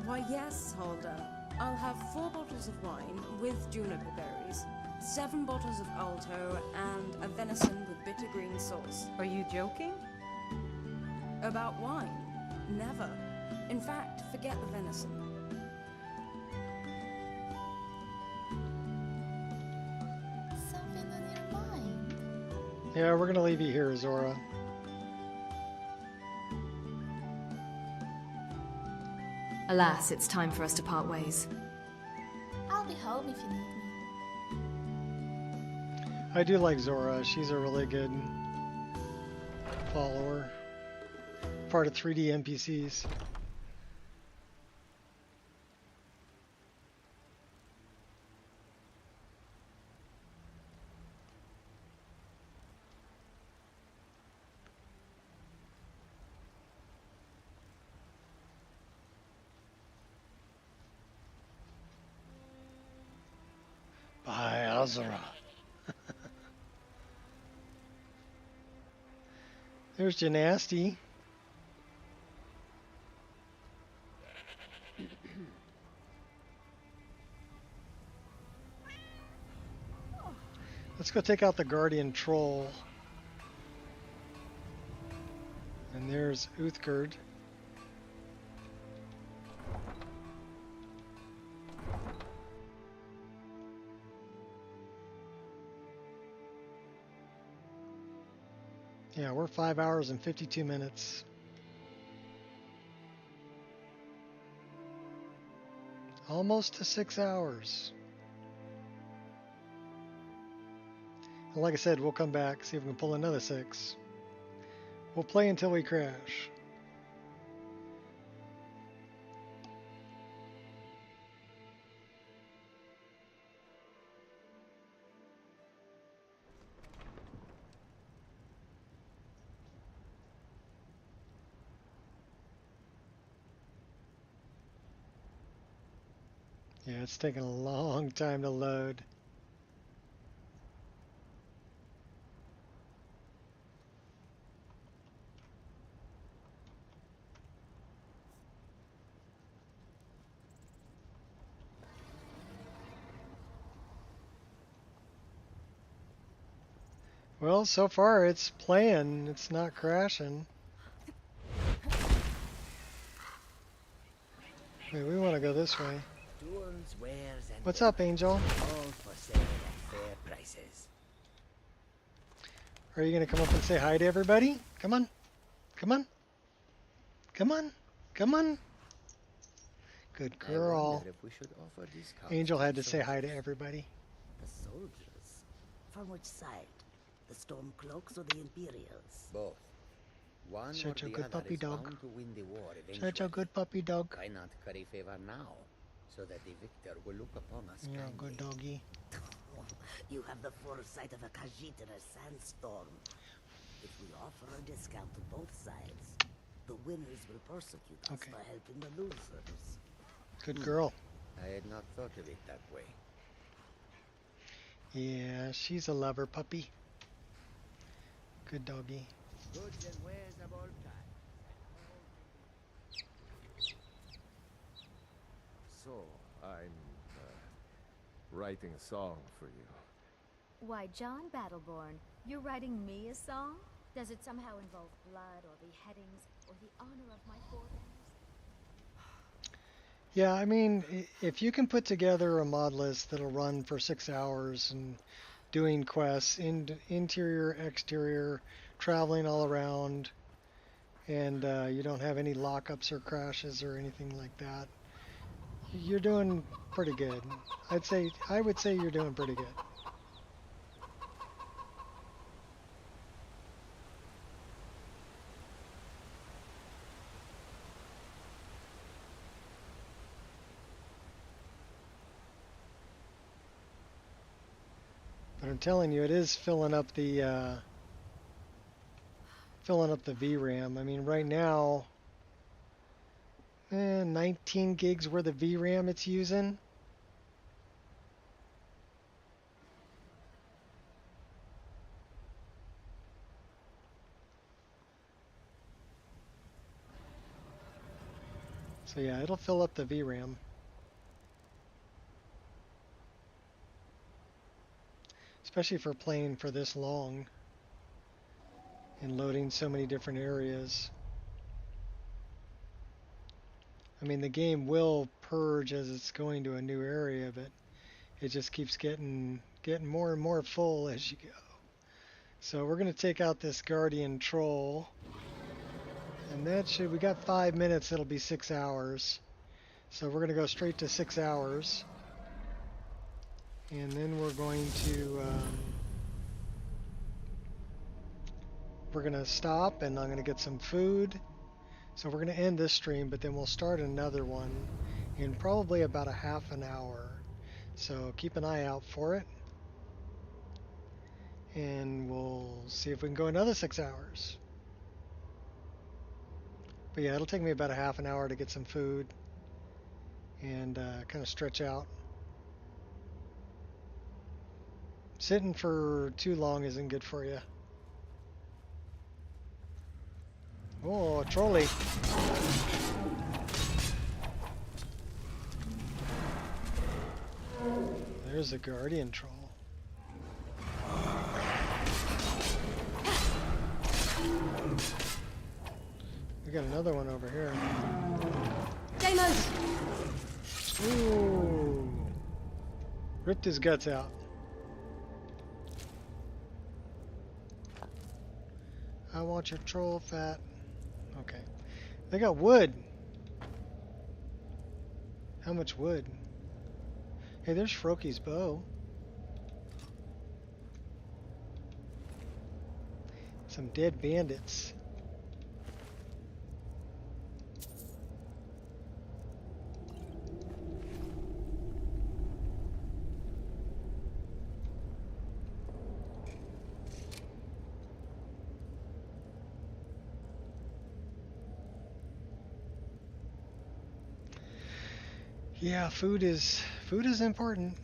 Why, yes, Holder. I'll have 4 bottles of wine with juniper berries, 7 bottles of Alto, and a venison with bitter green sauce. Are you joking? About wine? Never. In fact, forget the venison. Something on your mind? Yeah, we're gonna leave you here, Zora. Alas, it's time for us to part ways. I'll be home if you need me. I do like Zora. She's a really good follower. Part of 3D NPCs. By Azura. There's Janasti. Let's go take out the Guardian Troll. And there's Uthgerd. Yeah, we're 5 hours and 52 minutes. Almost to 6 hours. And like I said, we'll come back, see if we can pull another 6. We'll play until we crash. Yeah, it's taking a long time to load. Well, so far it's playing. It's not crashing. Wait, we want to go this way. Tools, wares, and What's up, Angel? all for sale at fair prices. Are you going to come up and say hi to everybody? Come on. Come on. Come on. Come on. Good I girl. wonder if we should offer these cards Angel to had the to say hi to soldiers. everybody. The soldiers? From which side? The Stormcloaks or the Imperials? Both. One Such or a the good other puppy is dog. bound to win the war eventually. Such a good puppy dog. Why not curry favor now, so that the victor will look upon us Yeah, kindly? good doggy. You have the foresight of a Khajiit in a sandstorm. If we offer a discount to both sides, the winners will persecute us for helping the losers. Good girl. I had not thought of it that way. Yeah, she's a lover puppy. Good doggy. Goods and wares of all kinds. So, I'm writing a song for you. Why, John Battleborn, you're writing me a song? Does it somehow involve blood or beheadings or the honor of my forebears? Yeah, I mean, if you can put together a mod list that'll run for 6 hours and doing quests, interior, exterior, traveling all around, and you don't have any lockups or crashes or anything like that, you're doing pretty good. I would say you're doing pretty good. But I'm telling you, it is filling up the VRAM. I mean, right now, 19 gigs worth of VRAM it's using. So yeah, it'll fill up the VRAM. Especially for playing for this long and loading so many different areas. I mean, the game will purge as it's going to a new area, but it just keeps getting more and more full as you go. So we're going to take out this Guardian Troll, and we got 5 minutes, it'll be 6 hours. So we're going to go straight to 6 hours. And then we're going to stop, and I'm going to get some food. So we're going to end this stream, but then we'll start another one in probably about a half an hour. So keep an eye out for it. And we'll see if we can go another 6 hours. But yeah, it'll take me about a half an hour to get some food and kind of stretch out. Sitting for too long isn't good for you. Oh, a trolley. There's a Guardian Troll. We got another one over here. Game over. Ooh. Ripped his guts out. I want your troll fat. Okay. They got wood. How much wood? Hey, there's Froki's bow. Some dead bandits. Yeah, food is important.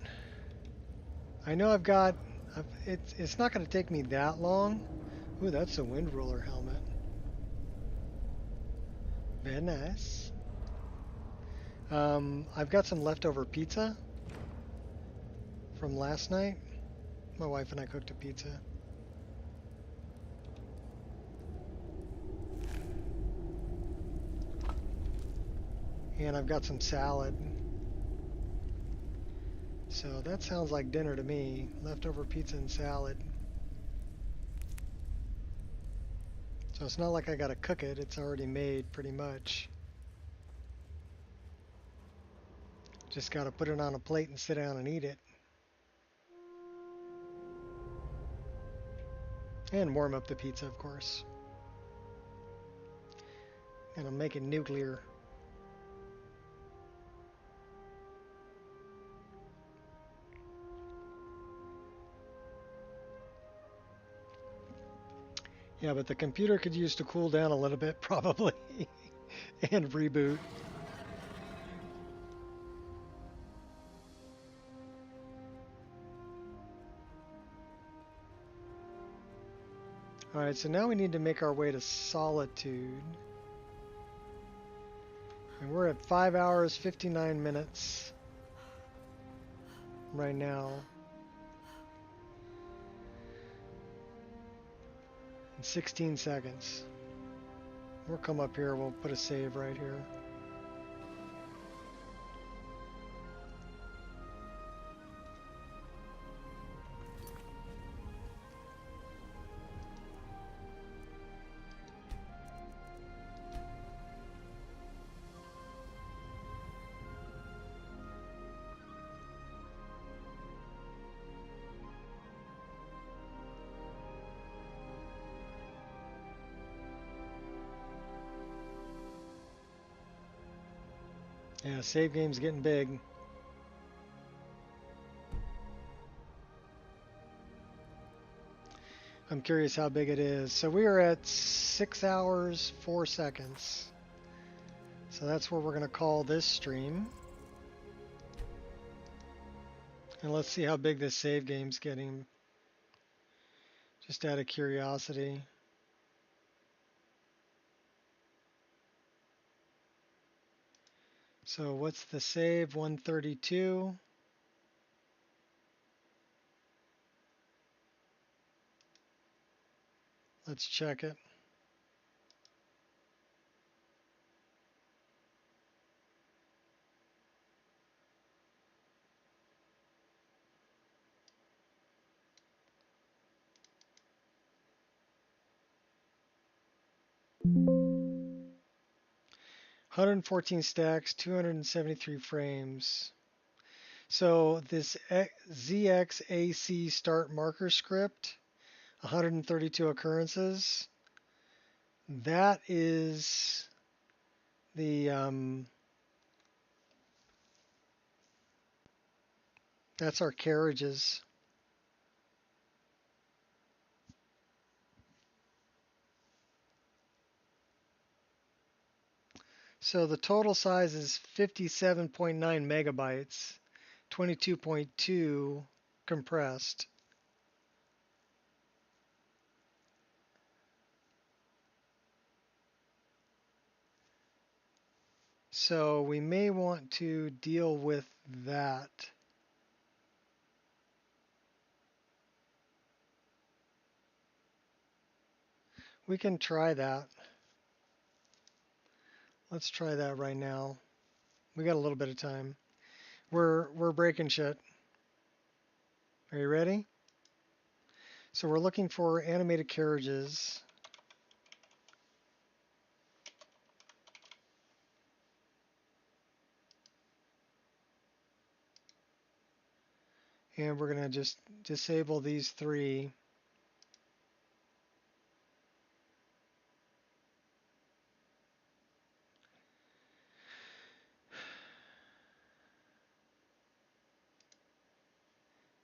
I know it's not going to take me that long. Ooh, that's a wind roller helmet. Very nice. I've got some leftover pizza from last night. My wife and I cooked a pizza. And I've got some salad. So that sounds like dinner to me. Leftover pizza and salad. So it's not like I gotta cook it, it's already made pretty much. Just gotta put it on a plate and sit down and eat it. And warm up the pizza, of course. And I'll make it nuclear. Yeah, but the computer could use to cool down a little bit, probably, and reboot. Alright, so now we need to make our way to Solitude. And we're at 5 hours, 59 minutes right now. In 16 seconds. We'll come up here, we'll put a save right here. Yeah, save game's getting big. I'm curious how big it is. So we are at 6 hours, 4 seconds. So that's where we're going to call this stream. And let's see how big this save game's getting. Just out of curiosity. So what's the save? 132. Let's check it. (114 stacks, 273 frames. So this ZXAC start marker script, 132 occurrences. That is the that's our carriages. So the total size is 57.9 megabytes, 22.2 compressed. So we may want to deal with that. We can try that. Let's try that right now. We got a little bit of time. We're breaking shit. Are you ready? So we're looking for animated carriages. And we're going to just disable these three.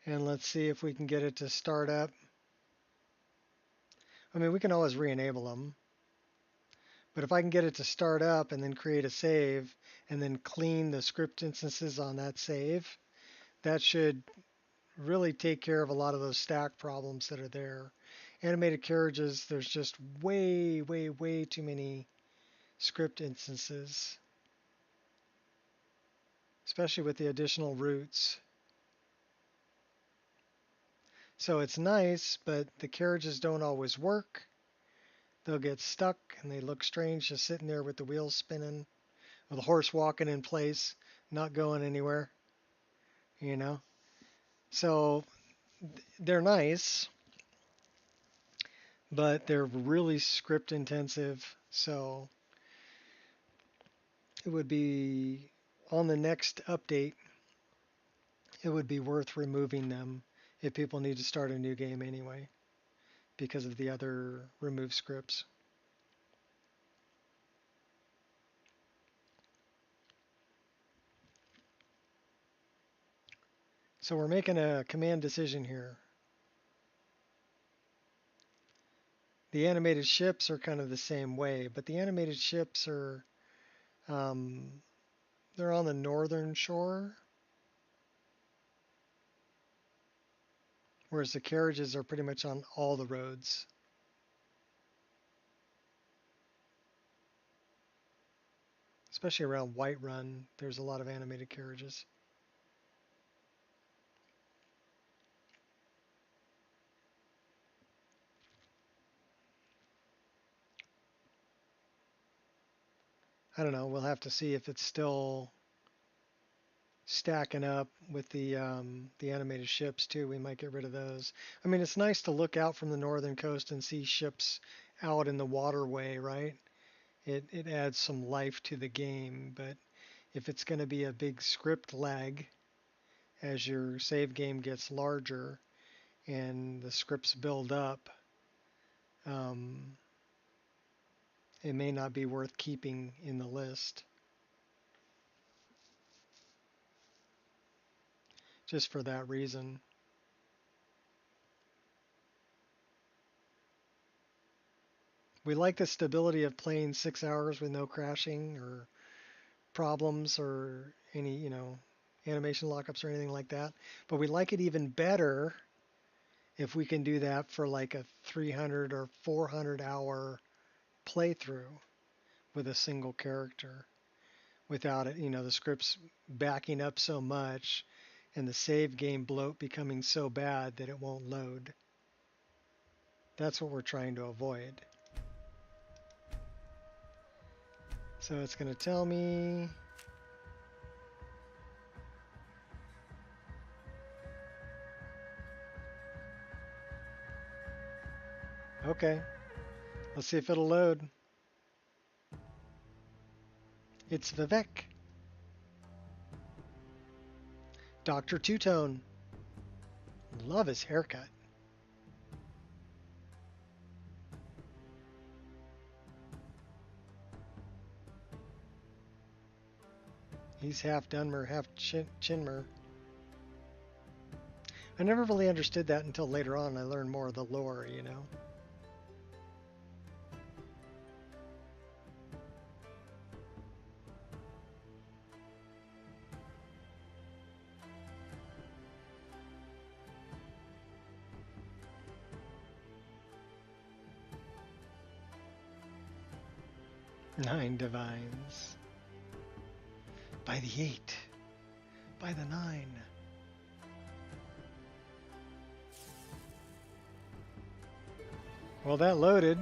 And let's see if we can get it to start up. I mean, we can always re-enable them. But if I can get it to start up and then create a save and then clean the script instances on that save, that should really take care of a lot of those stack problems that are there. Animated carriages, there's just way, way, way too many script instances, especially with the additional roots. So it's nice, but the carriages don't always work. They'll get stuck and they look strange just sitting there with the wheels spinning. with a horse walking in place, not going anywhere, you know. So they're nice, but they're really script intensive. So it would be on the next update, it would be worth removing them if people need to start a new game anyway, because of the other remove scripts. So we're making a command decision here. The animated ships are kind of the same way, but the animated ships are, they're on the northern shore, whereas the carriages are pretty much on all the roads. Especially around Whiterun, there's a lot of animated carriages. I don't know, we'll have to see if it's still stacking up with the animated ships too. We might get rid of those. I mean, it's nice to look out from the northern coast and see ships out in the waterway, right? It adds some life to the game, but if it's going to be a big script lag as your save game gets larger and the scripts build up, it may not be worth keeping in the list. Just for that reason. We like the stability of playing 6 hours with no crashing or problems or any, you know, animation lockups or anything like that. But we like it even better if we can do that for like a 300 or 400 hour playthrough with a single character without it, you know, the scripts backing up so much and the save game bloat becoming so bad that it won't load. That's what we're trying to avoid. So it's going to tell me okay, let's see if it'll load. It's Vivek. Dr. Two-Tone. Love his haircut. He's half Dunmer, half Chinmer. I never really understood that until later on. I learned more of the lore, you know. Nine divines. By the 8. By the 9. Well, that loaded.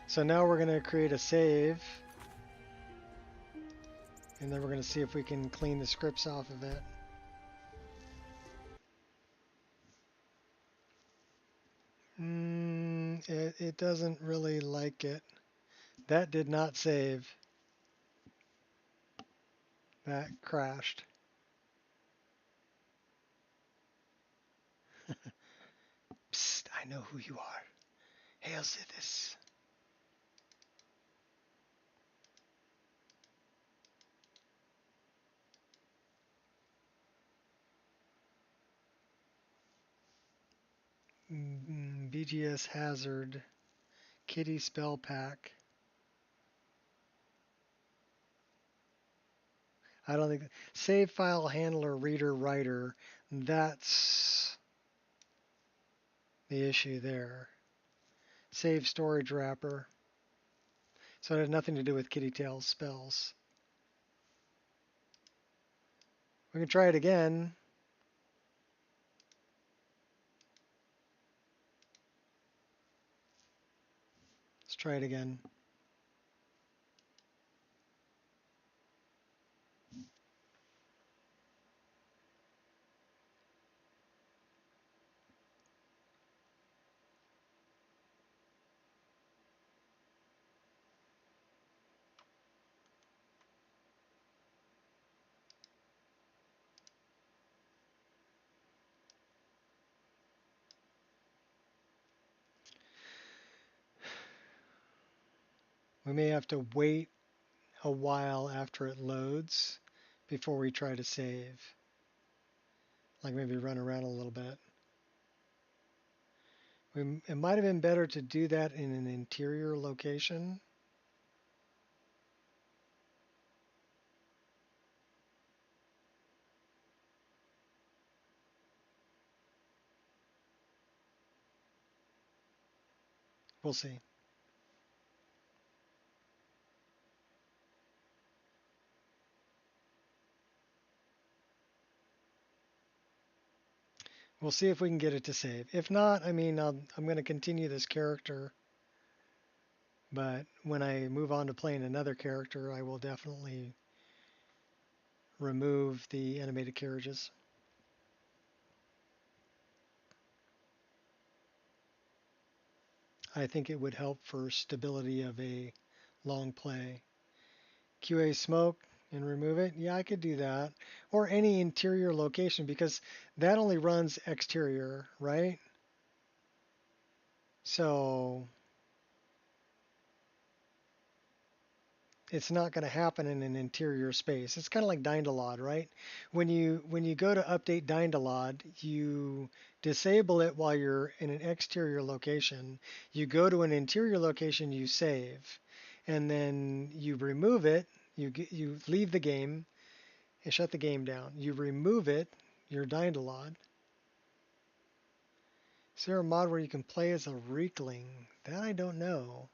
So now we're going to create a save. And then we're going to see if we can clean the scripts off of it. It doesn't really like it. That did not save. That crashed. Psst, I know who you are. Hail Sithis. BGS Hazard. Kitty Spell Pack. I don't think... Save File Handler Reader Writer. That's the issue there. Save Storage Wrapper. So it had nothing to do with Kitty Tail's spells. We can try it again. try it again. We may have to wait a while after it loads before we try to save. Like maybe run around a little bit. It might have been better to do that in an interior location. We'll see. We'll see if we can get it to save. If not, I mean, I'm going to continue this character. But when I move on to playing another character, I will definitely remove the animated carriages. I think it would help for stability of a long play. QA smoke and remove it? Yeah, I could do that. Or any interior location, because that only runs exterior, right? So it's not going to happen in an interior space. It's kind of like Dynalod, right? When you go to update Dynalod, you disable it while you're in an exterior location. You go to an interior location, you save, and then you remove it. You leave the game and shut the game down. You remove it, your Dynalod. Is there a mod where you can play as a Reekling? That I don't know.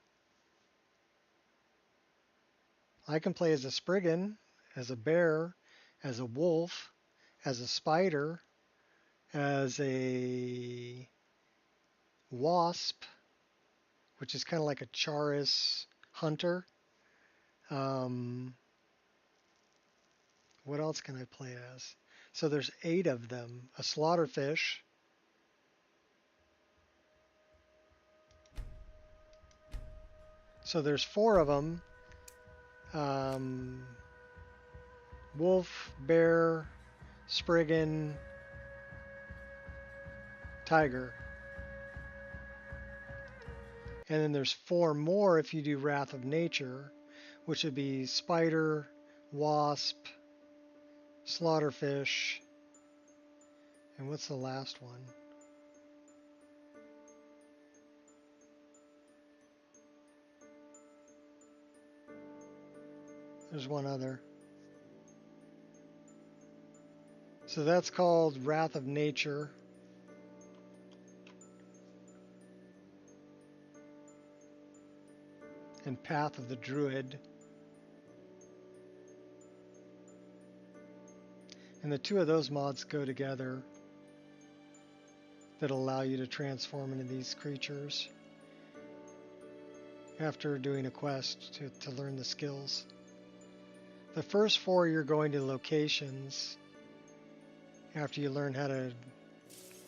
I can play as a Spriggan, as a bear, as a wolf, as a spider, as a wasp, which is kind of like a Charis hunter. What else can I play as? So there's 8 of them. A slaughterfish. So there's 4 of them. Wolf, bear, Spriggan, tiger. And then there's 4 more if you do Wrath of Nature, which would be spider, wasp, slaughterfish, and what's the last one? There's one other. So that's called Wrath of Nature. And Path of the Druid. And the 2 of those mods go together that allow you to transform into these creatures after doing a quest to learn the skills. The first 4 you're going to locations after you learn how to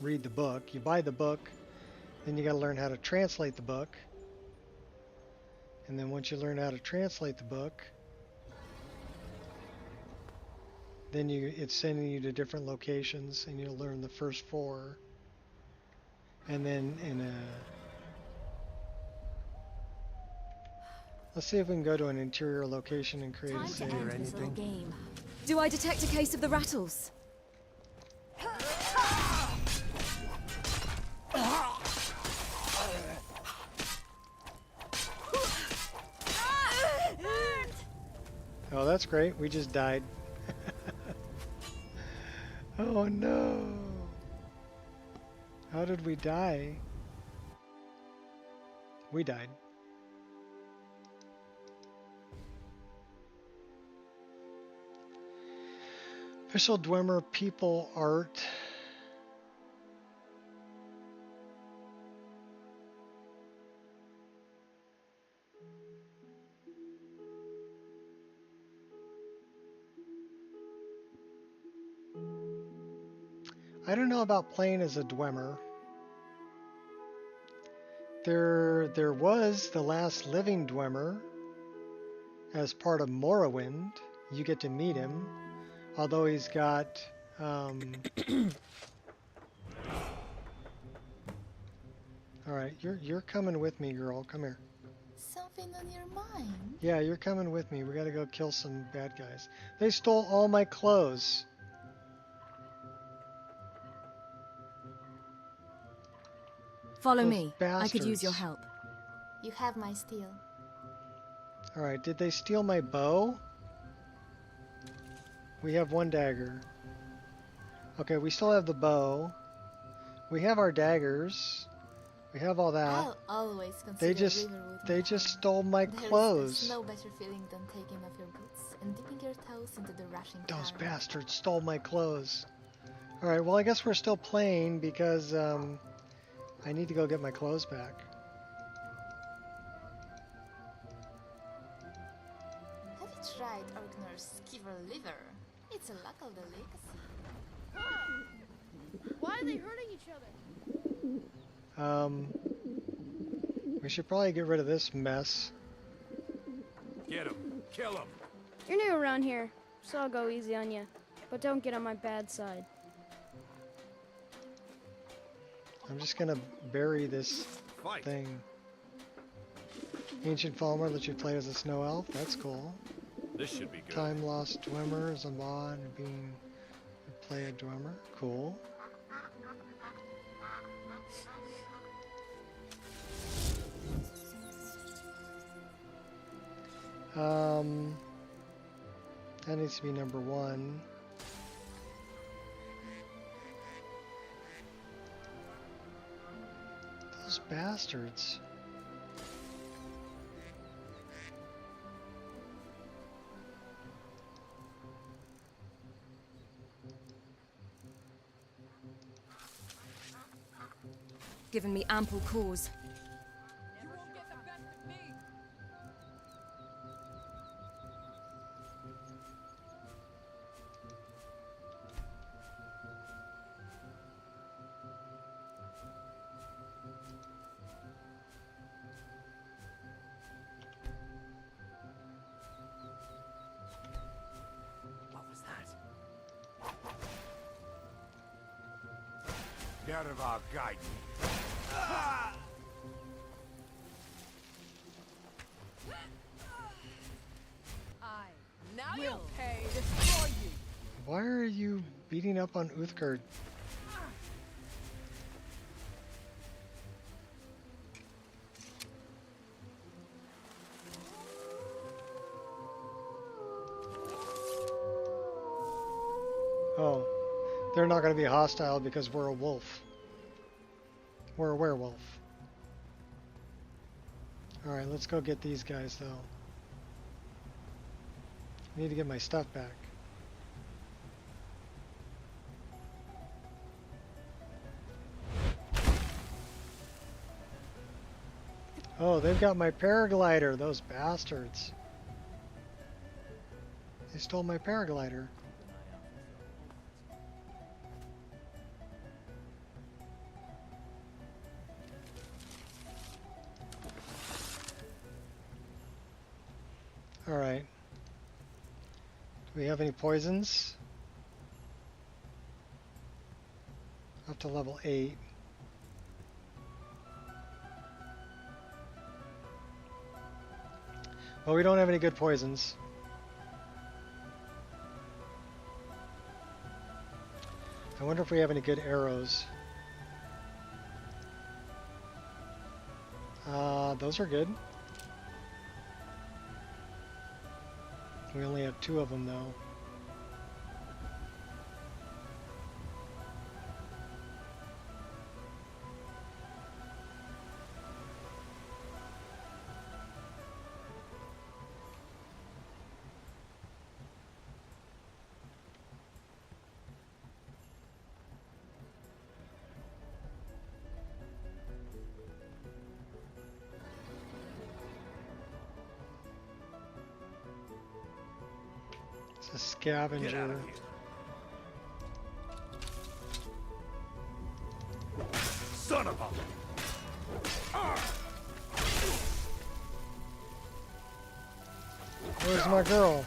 read the book. You buy the book, then you got to learn how to translate the book. And then once you learn how to translate the book, then it's sending you to different locations, and you'll learn the first 4. And then let's see if we can go to an interior location and create a save or anything. Game. Do I detect a case of the rattles? Oh, that's great. We just died. Oh no. How did we die? We died. Official Dwemer people art. I don't know about playing as a Dwemer. There was the last living Dwemer as part of Morrowind. You get to meet him, although he's got all right, you're coming with me, girl. Come here. Something on your mind? Yeah, you're coming with me. We gotta go kill some bad guys. They stole all my clothes. Follow Those me. I could use your help. You have my steel. All right, did they steal my bow? We have one dagger. Okay, we still have the bow. We have our daggers. We have all that. I'll always consider They just stole my clothes. There's no better feeling than taking off your boots and dipping your toes into the rushing Those current. bastards stole my clothes. All right, well I guess we're still playing because I need to go get my clothes back. Have you tried Orgner's Skiver liver? It's a local delicacy. Why are they hurting each other? We should probably get rid of this mess. Get him! Kill him! You're new around here, so I'll go easy on you. But don't get on my bad side. I'm just gonna bury this thing. Ancient Falmer lets you play as a snow elf. That's cool. This should be good. Time Lost Dwemer is a mod and being play a Dwemer. Cool. That needs to be number 1. Those bastards. Given me ample cause. What was that? Get out of our guide. Now you'll pay. Destroy you. Why are you beating up on Uthgard? Oh, they're not going to be hostile because we're a wolf. We're a werewolf. Alright, let's go get these guys though. I need to get my stuff back. Oh, they've got my paraglider, those bastards. They stole my paraglider. Alright. Do we have any poisons? Up to level 8. Well, we don't have any good poisons. I wonder if we have any good arrows. Those are good. We only have 2 of them though. It's a scavenger. Son of a... Where's my girl?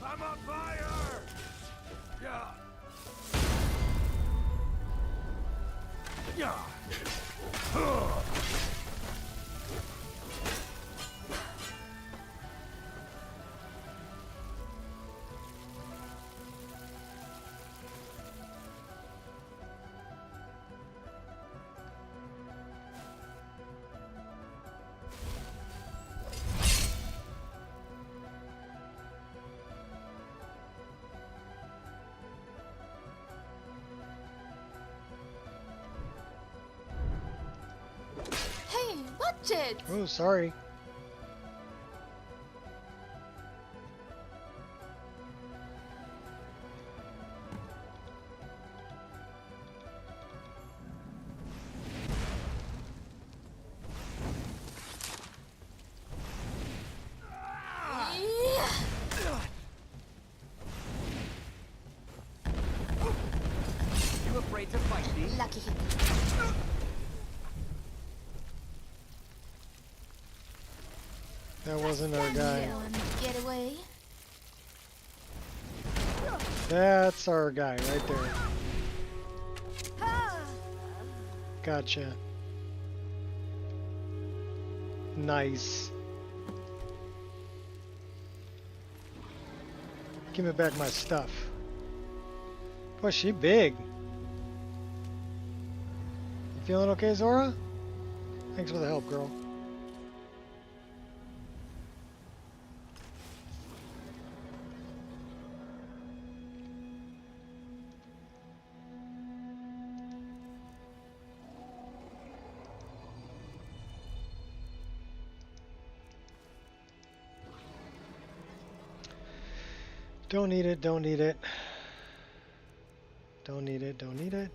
I'm on fire! Yeah. Yeah. Hey, watch it! Oh, sorry. You afraid to fight me? Lucky hit. That wasn't our guy. Get away. That's our guy right there. Gotcha. Nice. Give me back my stuff. Boy, she big. You feeling okay, Zora? Thanks for the help, girl. Don't need it, don't need it. Don't need it, don't need it.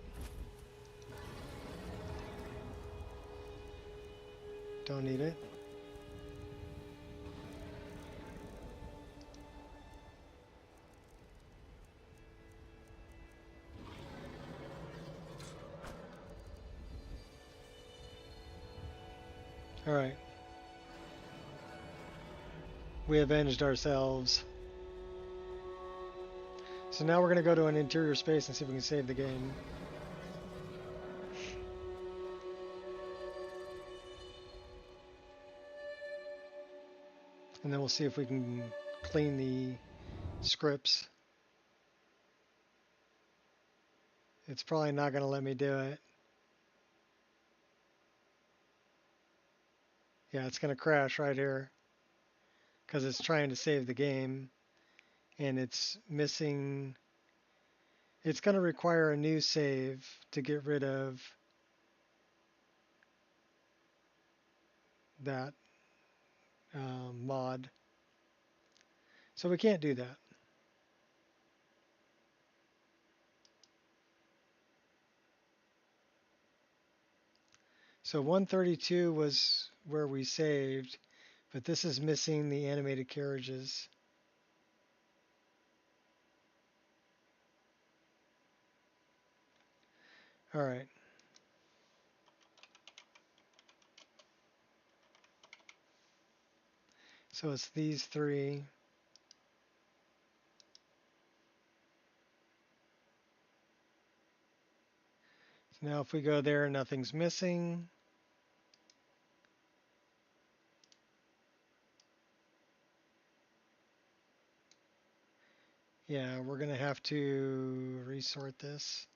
Don't need it. All right. We avenged ourselves. So now we're going to go to an interior space and see if we can save the game. And then we'll see if we can clean the scripts. It's probably not going to let me do it. Yeah, it's going to crash right here because it's trying to save the game and it's missing. It's going to require a new save to get rid of that mod. So we can't do that. So 132 was where we saved, but this is missing the animated carriages. All right. So it's these three. So now if we go there, nothing's missing. Yeah, we're going to have to resort this.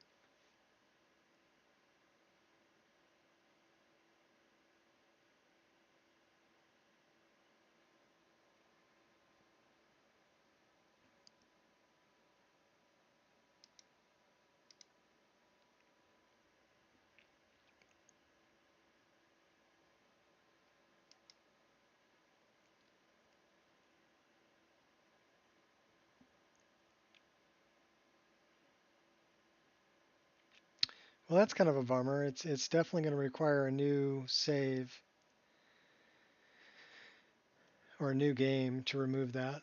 Well, that's kind of a bummer. It's definitely going to require a new save or a new game to remove that.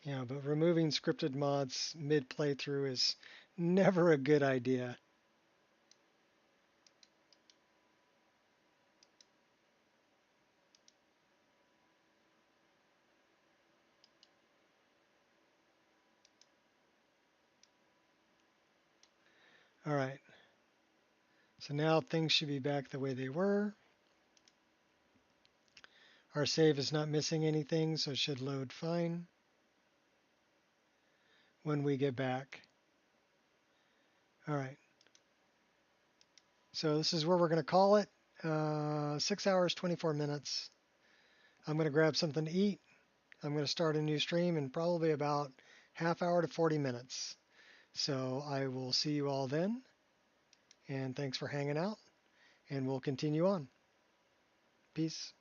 Yeah, but removing scripted mods mid-playthrough is never a good idea. All right. So now things should be back the way they were. Our save is not missing anything, so it should load fine when we get back. All right. So this is where we're going to call it. 6 hours, 24 minutes. I'm going to grab something to eat. I'm going to start a new stream in probably about half hour to 40 minutes. So I will see you all then. And thanks for hanging out. And we'll continue on. Peace.